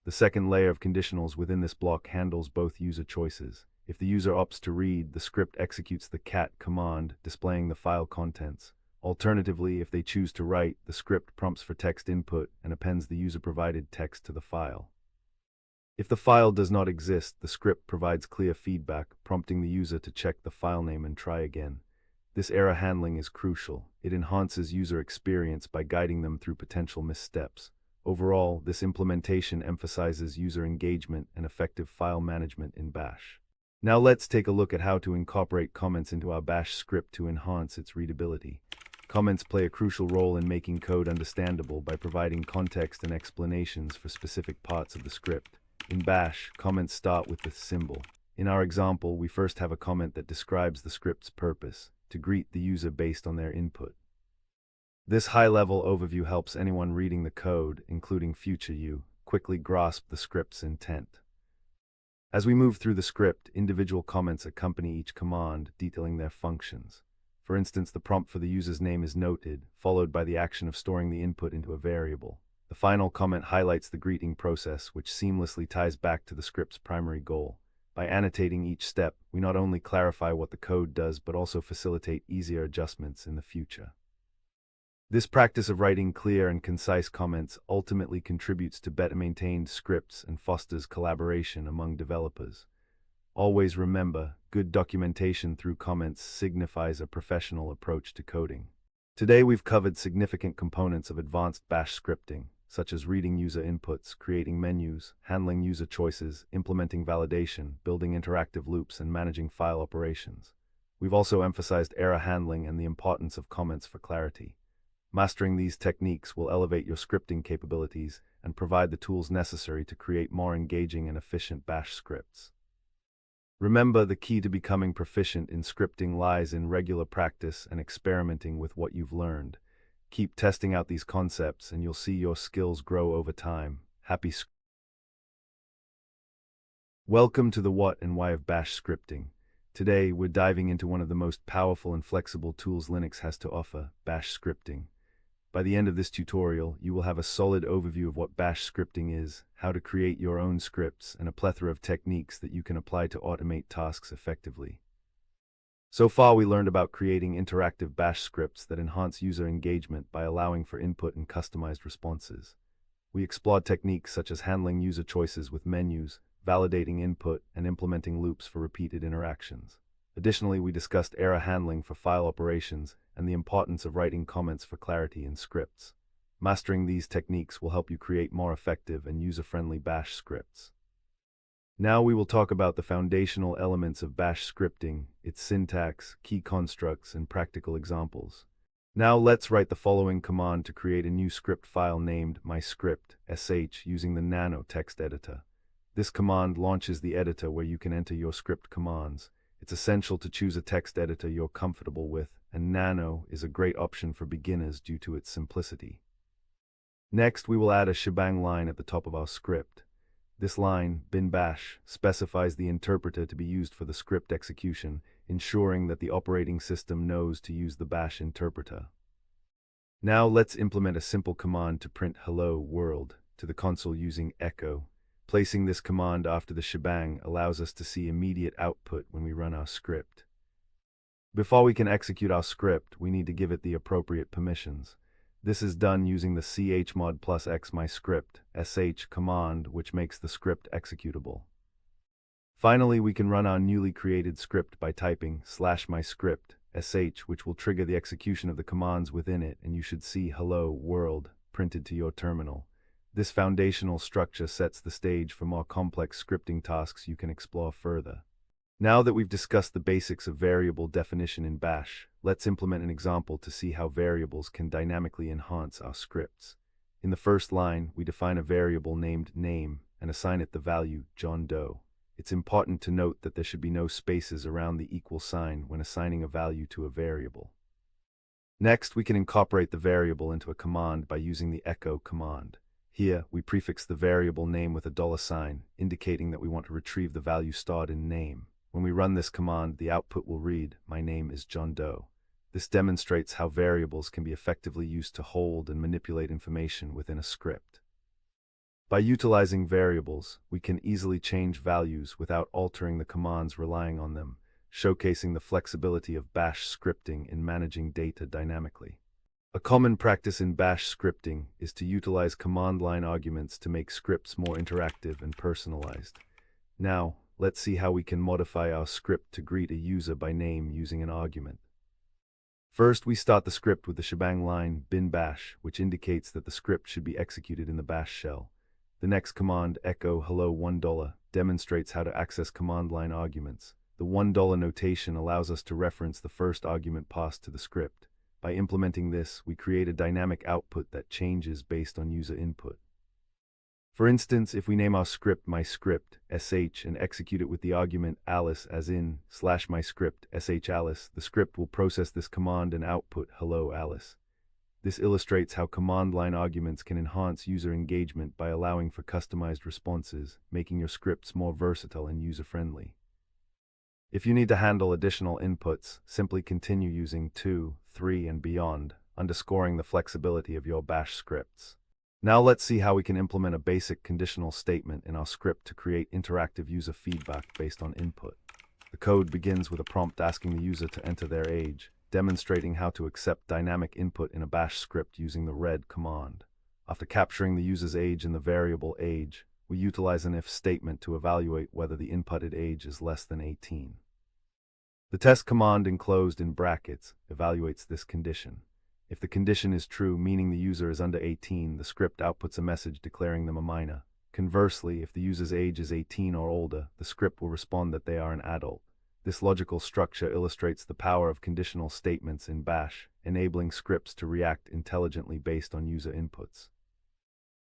The second layer of conditionals within this block handles both user choices. If the user opts to read, the script executes the cat command, displaying the file contents. Alternatively, if they choose to write, the script prompts for text input and appends the user-provided text to the file. If the file does not exist, the script provides clear feedback, prompting the user to check the file name and try again. This error handling is crucial. It enhances user experience by guiding them through potential missteps. Overall, this implementation emphasizes user engagement and effective file management in Bash. Now let's take a look at how to incorporate comments into our Bash script to enhance its readability. Comments play a crucial role in making code understandable by providing context and explanations for specific parts of the script. In Bash, comments start with the symbol. In our example, we first have a comment that describes the script's purpose, to greet the user based on their input. This high-level overview helps anyone reading the code, including future you, quickly grasp the script's intent. As we move through the script, individual comments accompany each command, detailing their functions. For instance, the prompt for the user's name is noted, followed by the action of storing the input into a variable. The final comment highlights the greeting process, which seamlessly ties back to the script's primary goal. By annotating each step, we not only clarify what the code does, but also facilitate easier adjustments in the future. This practice of writing clear and concise comments ultimately contributes to better maintained scripts and fosters collaboration among developers. Always remember, good documentation through comments signifies a professional approach to coding. Today we've covered significant components of advanced Bash scripting, such as reading user inputs, creating menus, handling user choices, implementing validation, building interactive loops, and managing file operations. We've also emphasized error handling and the importance of comments for clarity. Mastering these techniques will elevate your scripting capabilities and provide the tools necessary to create more engaging and efficient Bash scripts. Remember, the key to becoming proficient in scripting lies in regular practice and experimenting with what you've learned. Keep testing out these concepts and you'll see your skills grow over time. Welcome to the what and why of Bash scripting. Today, we're diving into one of the most powerful and flexible tools Linux has to offer, Bash scripting. By the end of this tutorial, you will have a solid overview of what Bash scripting is, how to create your own scripts, and a plethora of techniques that you can apply to automate tasks effectively. So far, we learned about creating interactive Bash scripts that enhance user engagement by allowing for input and customized responses. We explored techniques such as handling user choices with menus, validating input, and implementing loops for repeated interactions. Additionally, we discussed error handling for file operations and the importance of writing comments for clarity in scripts. Mastering these techniques will help you create more effective and user-friendly Bash scripts. Now we will talk about the foundational elements of Bash scripting, its syntax, key constructs, and practical examples. Now let's write the following command to create a new script file named myscript.sh using the Nano text editor. This command launches the editor where you can enter your script commands. It's essential to choose a text editor you're comfortable with, and Nano is a great option for beginners due to its simplicity. Next, we will add a shebang line at the top of our script. This line, bin bash, specifies the interpreter to be used for the script execution, ensuring that the operating system knows to use the bash interpreter. Now let's implement a simple command to print hello world to the console using echo. Placing this command after the shebang allows us to see immediate output when we run our script. Before we can execute our script, we need to give it the appropriate permissions. This is done using the chmod +x myscript.sh command, which makes the script executable. Finally, we can run our newly created script by typing /myscript.sh, which will trigger the execution of the commands within it, and you should see hello world printed to your terminal. This foundational structure sets the stage for more complex scripting tasks you can explore further. Now that we've discussed the basics of variable definition in Bash, let's implement an example to see how variables can dynamically enhance our scripts. In the first line, we define a variable named name and assign it the value John Doe. It's important to note that there should be no spaces around the equal sign when assigning a value to a variable. Next, we can incorporate the variable into a command by using the echo command. Here, we prefix the variable name with a $sign, indicating that we want to retrieve the value stored in name. When we run this command, the output will read, "My name is John Doe." This demonstrates how variables can be effectively used to hold and manipulate information within a script. By utilizing variables, we can easily change values without altering the commands relying on them, showcasing the flexibility of Bash scripting in managing data dynamically. A common practice in Bash scripting is to utilize command line arguments to make scripts more interactive and personalized. Now, let's see how we can modify our script to greet a user by name using an argument. First, we start the script with the shebang line bin bash, which indicates that the script should be executed in the bash shell. The next command, echo hello $1, demonstrates how to access command line arguments. The $1 notation allows us to reference the first argument passed to the script. By implementing this, we create a dynamic output that changes based on user input. For instance, if we name our script myscript sh and execute it with the argument alice as in /myscript shalice, the script will process this command and output hello Alice. This illustrates how command line arguments can enhance user engagement by allowing for customized responses, making your scripts more versatile and user-friendly. If you need to handle additional inputs, simply continue using 2, 3, and beyond, underscoring the flexibility of your Bash scripts. Now let's see how we can implement a basic conditional statement in our script to create interactive user feedback based on input. The code begins with a prompt asking the user to enter their age, demonstrating how to accept dynamic input in a Bash script using the read command. After capturing the user's age in the variable age, we utilize an if statement to evaluate whether the inputted age is less than 18. The test command enclosed in brackets evaluates this condition. If the condition is true, meaning the user is under 18, the script outputs a message declaring them a minor. Conversely, if the user's age is 18 or older, the script will respond that they are an adult. This logical structure illustrates the power of conditional statements in Bash, enabling scripts to react intelligently based on user inputs.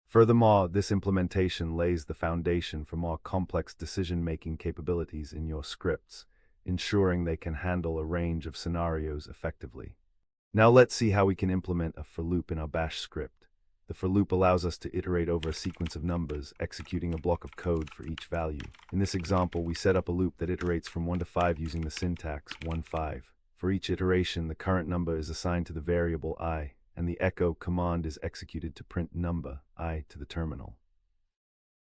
Furthermore, this implementation lays the foundation for more complex decision-making capabilities in your scripts, ensuring they can handle a range of scenarios effectively. Now let's see how we can implement a for loop in our Bash script. The for loop allows us to iterate over a sequence of numbers, executing a block of code for each value. In this example, we set up a loop that iterates from 1 to 5 using the syntax 1, 5. For each iteration, the current number is assigned to the variable I, and the echo command is executed to print number I to the terminal.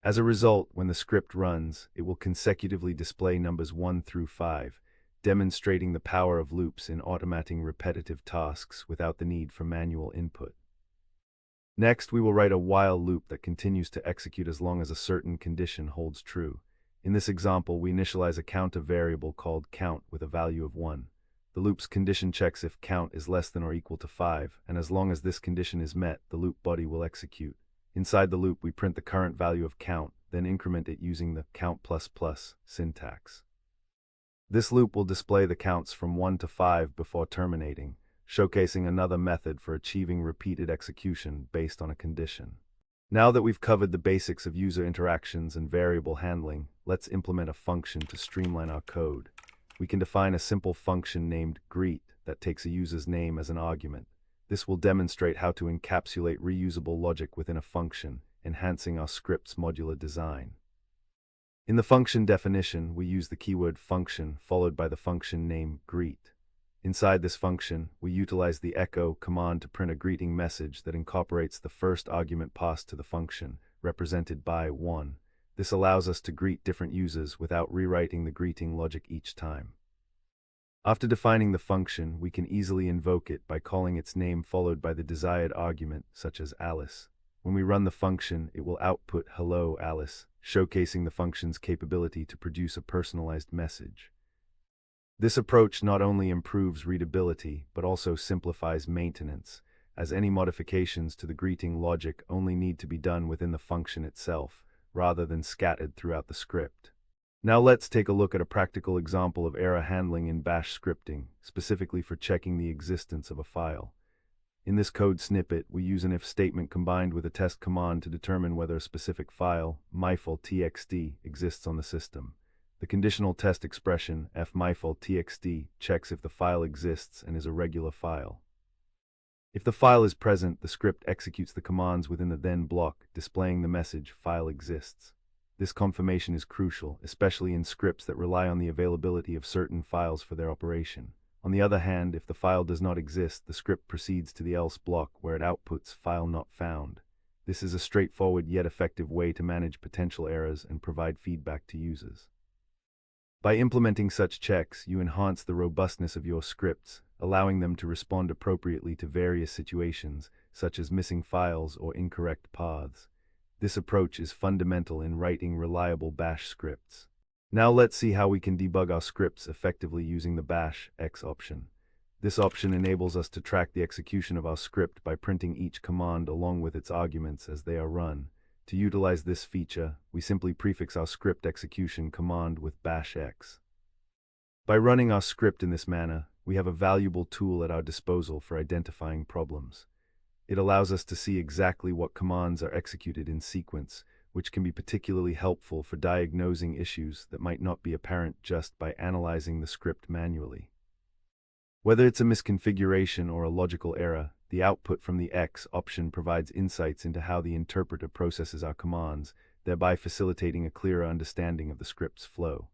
As a result, when the script runs, it will consecutively display numbers 1 through 5, demonstrating the power of loops in automating repetitive tasks without the need for manual input. Next, we will write a while loop that continues to execute as long as a certain condition holds true. In this example, we initialize a counter variable called count with a value of 1. The loop's condition checks if count is less than or equal to 5, and as long as this condition is met, the loop body will execute. Inside the loop, we print the current value of count, then increment it using the count++ syntax. This loop will display the counts from 1 to 5 before terminating, showcasing another method for achieving repeated execution based on a condition. Now that we've covered the basics of user interactions and variable handling, let's implement a function to streamline our code. We can define a simple function named greet that takes a user's name as an argument. This will demonstrate how to encapsulate reusable logic within a function, enhancing our script's modular design. In the function definition, we use the keyword function followed by the function name greet. Inside this function, we utilize the echo command to print a greeting message that incorporates the first argument passed to the function, represented by 1. This allows us to greet different users without rewriting the greeting logic each time. After defining the function, we can easily invoke it by calling its name followed by the desired argument, such as Alice. When we run the function, it will output hello Alice, showcasing the function's capability to produce a personalized message. This approach not only improves readability, but also simplifies maintenance, as any modifications to the greeting logic only need to be done within the function itself, rather than scattered throughout the script. Now let's take a look at a practical example of error handling in Bash scripting, specifically for checking the existence of a file. In this code snippet, we use an if statement combined with a test command to determine whether a specific file, myfile.txt, exists on the system. The conditional test expression, fmyfile.txt, checks if the file exists and is a regular file. If the file is present, the script executes the commands within the then block, displaying the message "file exists." This confirmation is crucial, especially in scripts that rely on the availability of certain files for their operation. On the other hand, if the file does not exist, the script proceeds to the else block where it outputs "file not found." This is a straightforward yet effective way to manage potential errors and provide feedback to users. By implementing such checks, you enhance the robustness of your scripts, allowing them to respond appropriately to various situations, such as missing files or incorrect paths. This approach is fundamental in writing reliable Bash scripts. Now let's see how we can debug our scripts effectively using the Bash X option. This option enables us to track the execution of our script by printing each command along with its arguments as they are run. To utilize this feature, we simply prefix our script execution command with Bash X. By running our script in this manner, we have a valuable tool at our disposal for identifying problems. It allows us to see exactly what commands are executed in sequence, which can be particularly helpful for diagnosing issues that might not be apparent just by analyzing the script manually. Whether it's a misconfiguration or a logical error, the output from the X option provides insights into how the interpreter processes our commands, thereby facilitating a clearer understanding of the script's flow.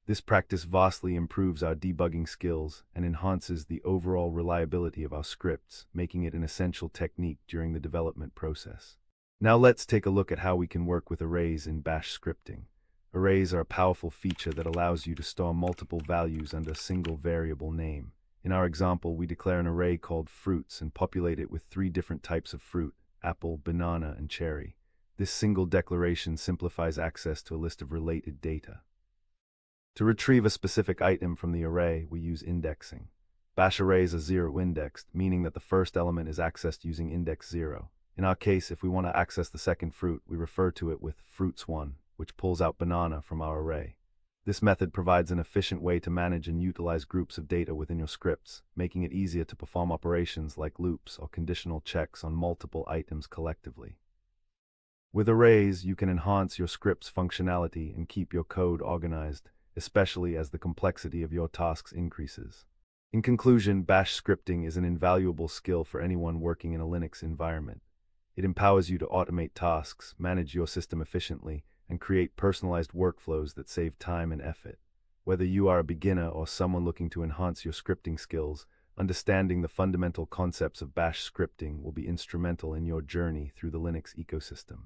This practice vastly improves our debugging skills and enhances the overall reliability of our scripts, making it an essential technique during the development process. Now let's take a look at how we can work with arrays in Bash scripting. Arrays are a powerful feature that allows you to store multiple values under a single variable name. In our example, we declare an array called fruits and populate it with 3 different types of fruit: apple, banana, and cherry. This single declaration simplifies access to a list of related data. To retrieve a specific item from the array, we use indexing. Bash arrays are zero-indexed, meaning that the first element is accessed using index 0. In our case, if we want to access the second fruit, we refer to it with fruits1, which pulls out banana from our array. This method provides an efficient way to manage and utilize groups of data within your scripts, making it easier to perform operations like loops or conditional checks on multiple items collectively. With arrays, you can enhance your script's functionality and keep your code organized, especially as the complexity of your tasks increases. In conclusion, Bash scripting is an invaluable skill for anyone working in a Linux environment. It empowers you to automate tasks, manage your system efficiently, and create personalized workflows that save time and effort. Whether you are a beginner or someone looking to enhance your scripting skills, understanding the fundamental concepts of Bash scripting will be instrumental in your journey through the Linux ecosystem.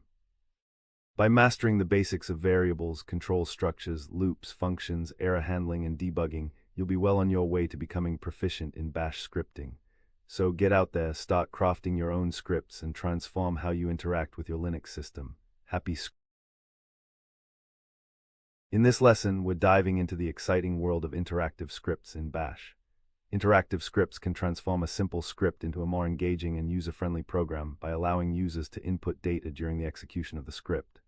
By mastering the basics of variables, control structures, loops, functions, error handling, and debugging, you'll be well on your way to becoming proficient in Bash scripting. So get out there, start crafting your own scripts, and transform how you interact with your Linux system. Happy scripting. In this lesson, we're diving into the exciting world of interactive scripts in Bash. Interactive scripts can transform a simple script into a more engaging and user-friendly program by allowing users to input data during the execution of the script.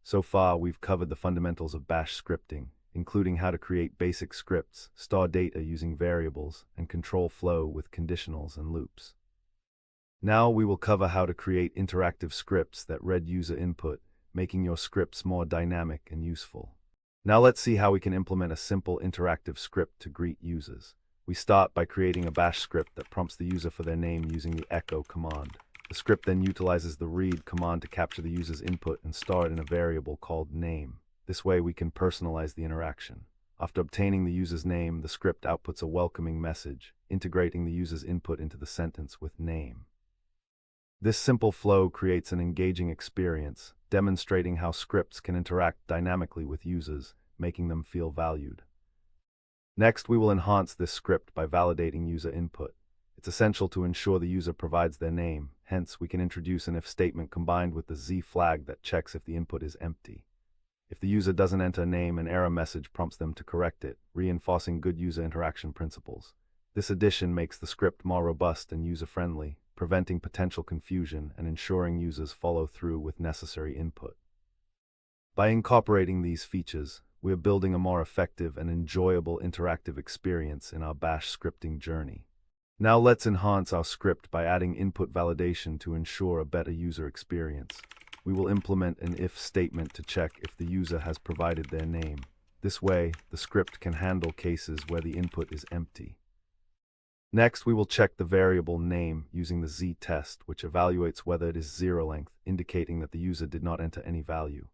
So far, we've covered the fundamentals of Bash scripting, including how to create basic scripts, store data using variables, and control flow with conditionals and loops. Now we will cover how to create interactive scripts that read user input, making your scripts more dynamic and useful. Now let's see how we can implement a simple interactive script to greet users. We start by creating a Bash script that prompts the user for their name using the echo command. The script then utilizes the read command to capture the user's input and store it in a variable called name. This way we can personalize the interaction. After obtaining the user's name, the script outputs a welcoming message, integrating the user's input into the sentence with name. This simple flow creates an engaging experience, demonstrating how scripts can interact dynamically with users, making them feel valued. Next, we will enhance this script by validating user input. It's essential to ensure the user provides their name, hence we can introduce an if statement combined with the Z flag that checks if the input is empty. If the user doesn't enter a name, an error message prompts them to correct it, reinforcing good user interaction principles. This addition makes the script more robust and user-friendly, preventing potential confusion and ensuring users follow through with necessary input. By incorporating these features, we are building a more effective and enjoyable interactive experience in our Bash scripting journey. Now let's enhance our script by adding input validation to ensure a better user experience. We will implement an if statement to check if the user has provided their name. This way, the script can handle cases where the input is empty. Next, we will check the variable name using the z-test, which evaluates whether it is zero length, indicating that the user did not enter any value.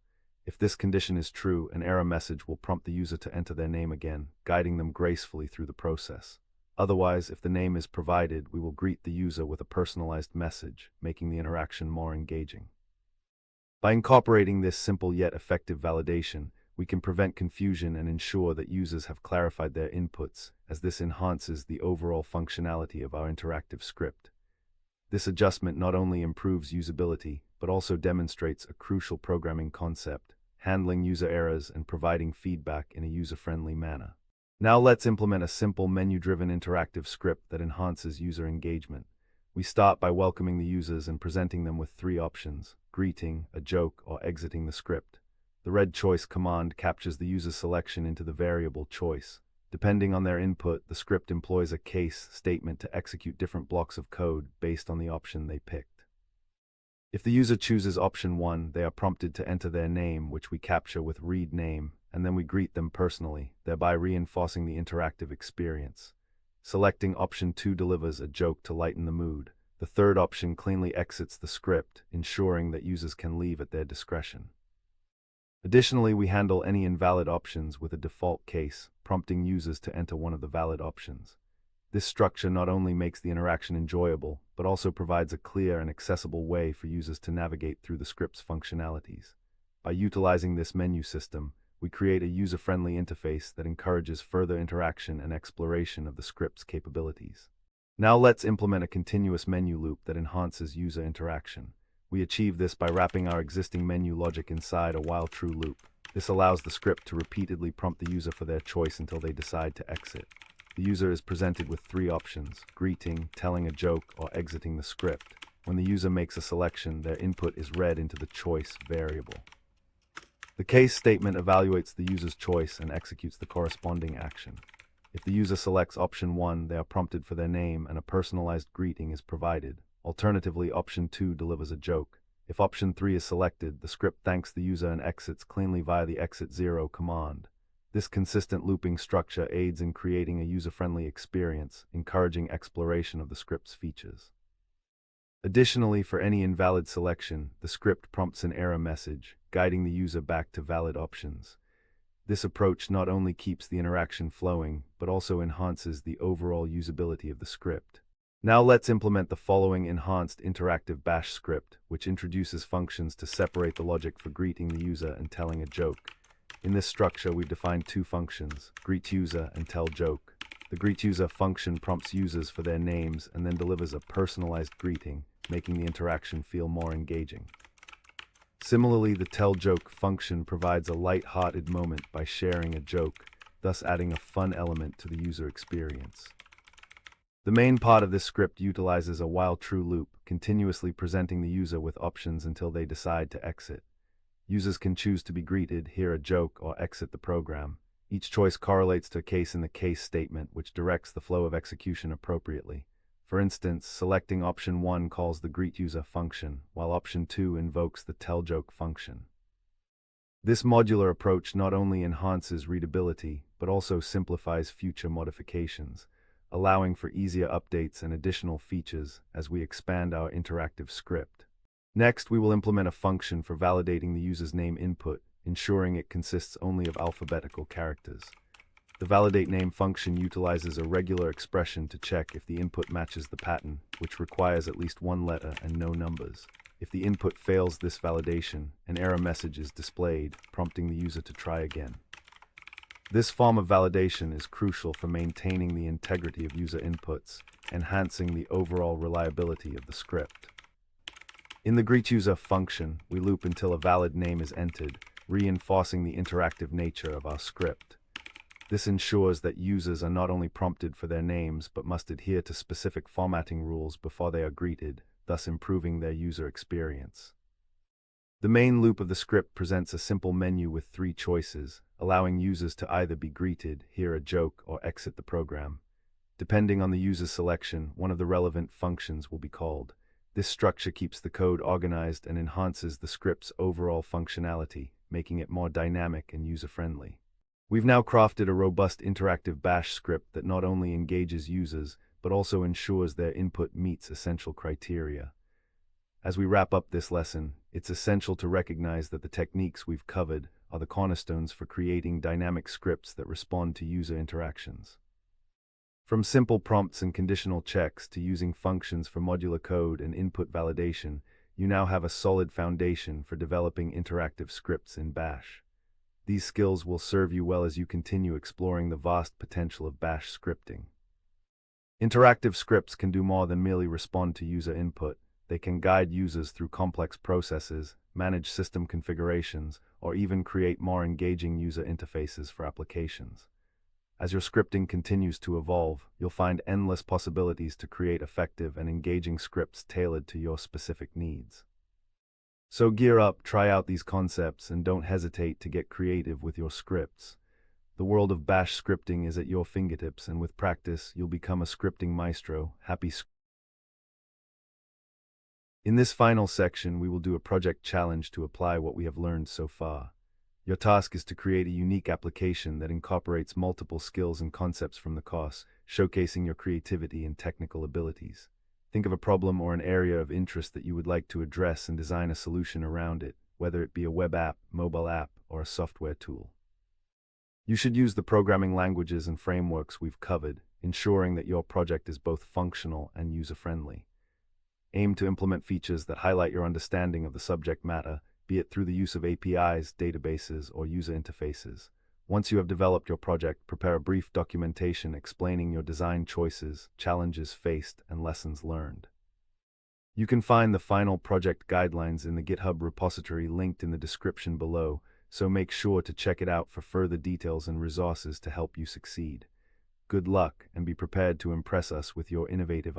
If this condition is true, an error message will prompt the user to enter their name again, guiding them gracefully through the process. Otherwise, if the name is provided, we will greet the user with a personalized message, making the interaction more engaging. By incorporating this simple yet effective validation, we can prevent confusion and ensure that users have clarified their inputs, as this enhances the overall functionality of our interactive script. This adjustment not only improves usability, but also demonstrates a crucial programming concept: handling user errors and providing feedback in a user-friendly manner. Now let's implement a simple menu-driven interactive script that enhances user engagement. We start by welcoming the users and presenting them with three options: greeting, a joke, or exiting the script. The red choice command captures the user's selection into the variable choice. Depending on their input, the script employs a case statement to execute different blocks of code based on the option they picked. If the user chooses option 1, they are prompted to enter their name, which we capture with read name, and then we greet them personally, thereby reinforcing the interactive experience. Selecting option 2 delivers a joke to lighten the mood. The third option cleanly exits the script, ensuring that users can leave at their discretion. Additionally, we handle any invalid options with a default case, prompting users to enter one of the valid options. This structure not only makes the interaction enjoyable, but also provides a clear and accessible way for users to navigate through the script's functionalities. By utilizing this menu system, we create a user-friendly interface that encourages further interaction and exploration of the script's capabilities. Now let's implement a continuous menu loop that enhances user interaction. We achieve this by wrapping our existing menu logic inside a while-true loop. This allows the script to repeatedly prompt the user for their choice until they decide to exit. The user is presented with three options: greeting, telling a joke, or exiting the script. When the user makes a selection, their input is read into the choice variable. The case statement evaluates the user's choice and executes the corresponding action. If the user selects option 1, they are prompted for their name and a personalized greeting is provided. Alternatively, option 2 delivers a joke. If option 3 is selected, the script thanks the user and exits cleanly via the exit 0 command. This consistent looping structure aids in creating a user-friendly experience, encouraging exploration of the script's features. Additionally, for any invalid selection, the script prompts an error message, guiding the user back to valid options. This approach not only keeps the interaction flowing, but also enhances the overall usability of the script. Now let's implement the following enhanced interactive bash script, which introduces functions to separate the logic for greeting the user and telling a joke. In this structure, we've defined two functions: greet user and tell joke. The greet user function prompts users for their names and then delivers a personalized greeting, making the interaction feel more engaging. Similarly, the tell joke function provides a light-hearted moment by sharing a joke, thus adding a fun element to the user experience. The main part of this script utilizes a while-true loop, continuously presenting the user with options until they decide to exit. Users can choose to be greeted, hear a joke, or exit the program. Each choice correlates to a case in the case statement, which directs the flow of execution appropriately. For instance, selecting option 1 calls the greet user function, while option 2 invokes the tell joke function. This modular approach not only enhances readability, but also simplifies future modifications, allowing for easier updates and additional features as we expand our interactive script. Next, we will implement a function for validating the user's name input, ensuring it consists only of alphabetical characters. The validate name function utilizes a regular expression to check if the input matches the pattern, which requires at least one letter and no numbers. If the input fails this validation, an error message is displayed, prompting the user to try again. This form of validation is crucial for maintaining the integrity of user inputs, enhancing the overall reliability of the script. In the greetUser function, we loop until a valid name is entered, reinforcing the interactive nature of our script. This ensures that users are not only prompted for their names, but must adhere to specific formatting rules before they are greeted, thus improving their user experience. The main loop of the script presents a simple menu with three choices, allowing users to either be greeted, hear a joke, or exit the program. Depending on the user's selection, one of the relevant functions will be called. This structure keeps the code organized and enhances the script's overall functionality, making it more dynamic and user-friendly. We've now crafted a robust interactive bash script that not only engages users, but also ensures their input meets essential criteria. As we wrap up this lesson, it's essential to recognize that the techniques we've covered are the cornerstones for creating dynamic scripts that respond to user interactions. From simple prompts and conditional checks to using functions for modular code and input validation, you now have a solid foundation for developing interactive scripts in Bash. These skills will serve you well as you continue exploring the vast potential of Bash scripting. Interactive scripts can do more than merely respond to user input. They can guide users through complex processes, manage system configurations, or even create more engaging user interfaces for applications. As your scripting continues to evolve, you'll find endless possibilities to create effective and engaging scripts tailored to your specific needs. So gear up, try out these concepts, and don't hesitate to get creative with your scripts. The world of Bash scripting is at your fingertips, and with practice, you'll become a scripting maestro. In this final section, we will do a project challenge to apply what we have learned so far. Your task is to create a unique application that incorporates multiple skills and concepts from the course, showcasing your creativity and technical abilities. Think of a problem or an area of interest that you would like to address and design a solution around it, whether it be a web app, mobile app, or a software tool. You should use the programming languages and frameworks we've covered, ensuring that your project is both functional and user-friendly. Aim to implement features that highlight your understanding of the subject matter, be it through the use of APIs, databases, or user interfaces. Once you have developed your project, prepare a brief documentation explaining your design choices, challenges faced, and lessons learned. You can find the final project guidelines in the GitHub repository linked in the description below, so make sure to check it out for further details and resources to help you succeed. Good luck, and be prepared to impress us with your innovative ideas.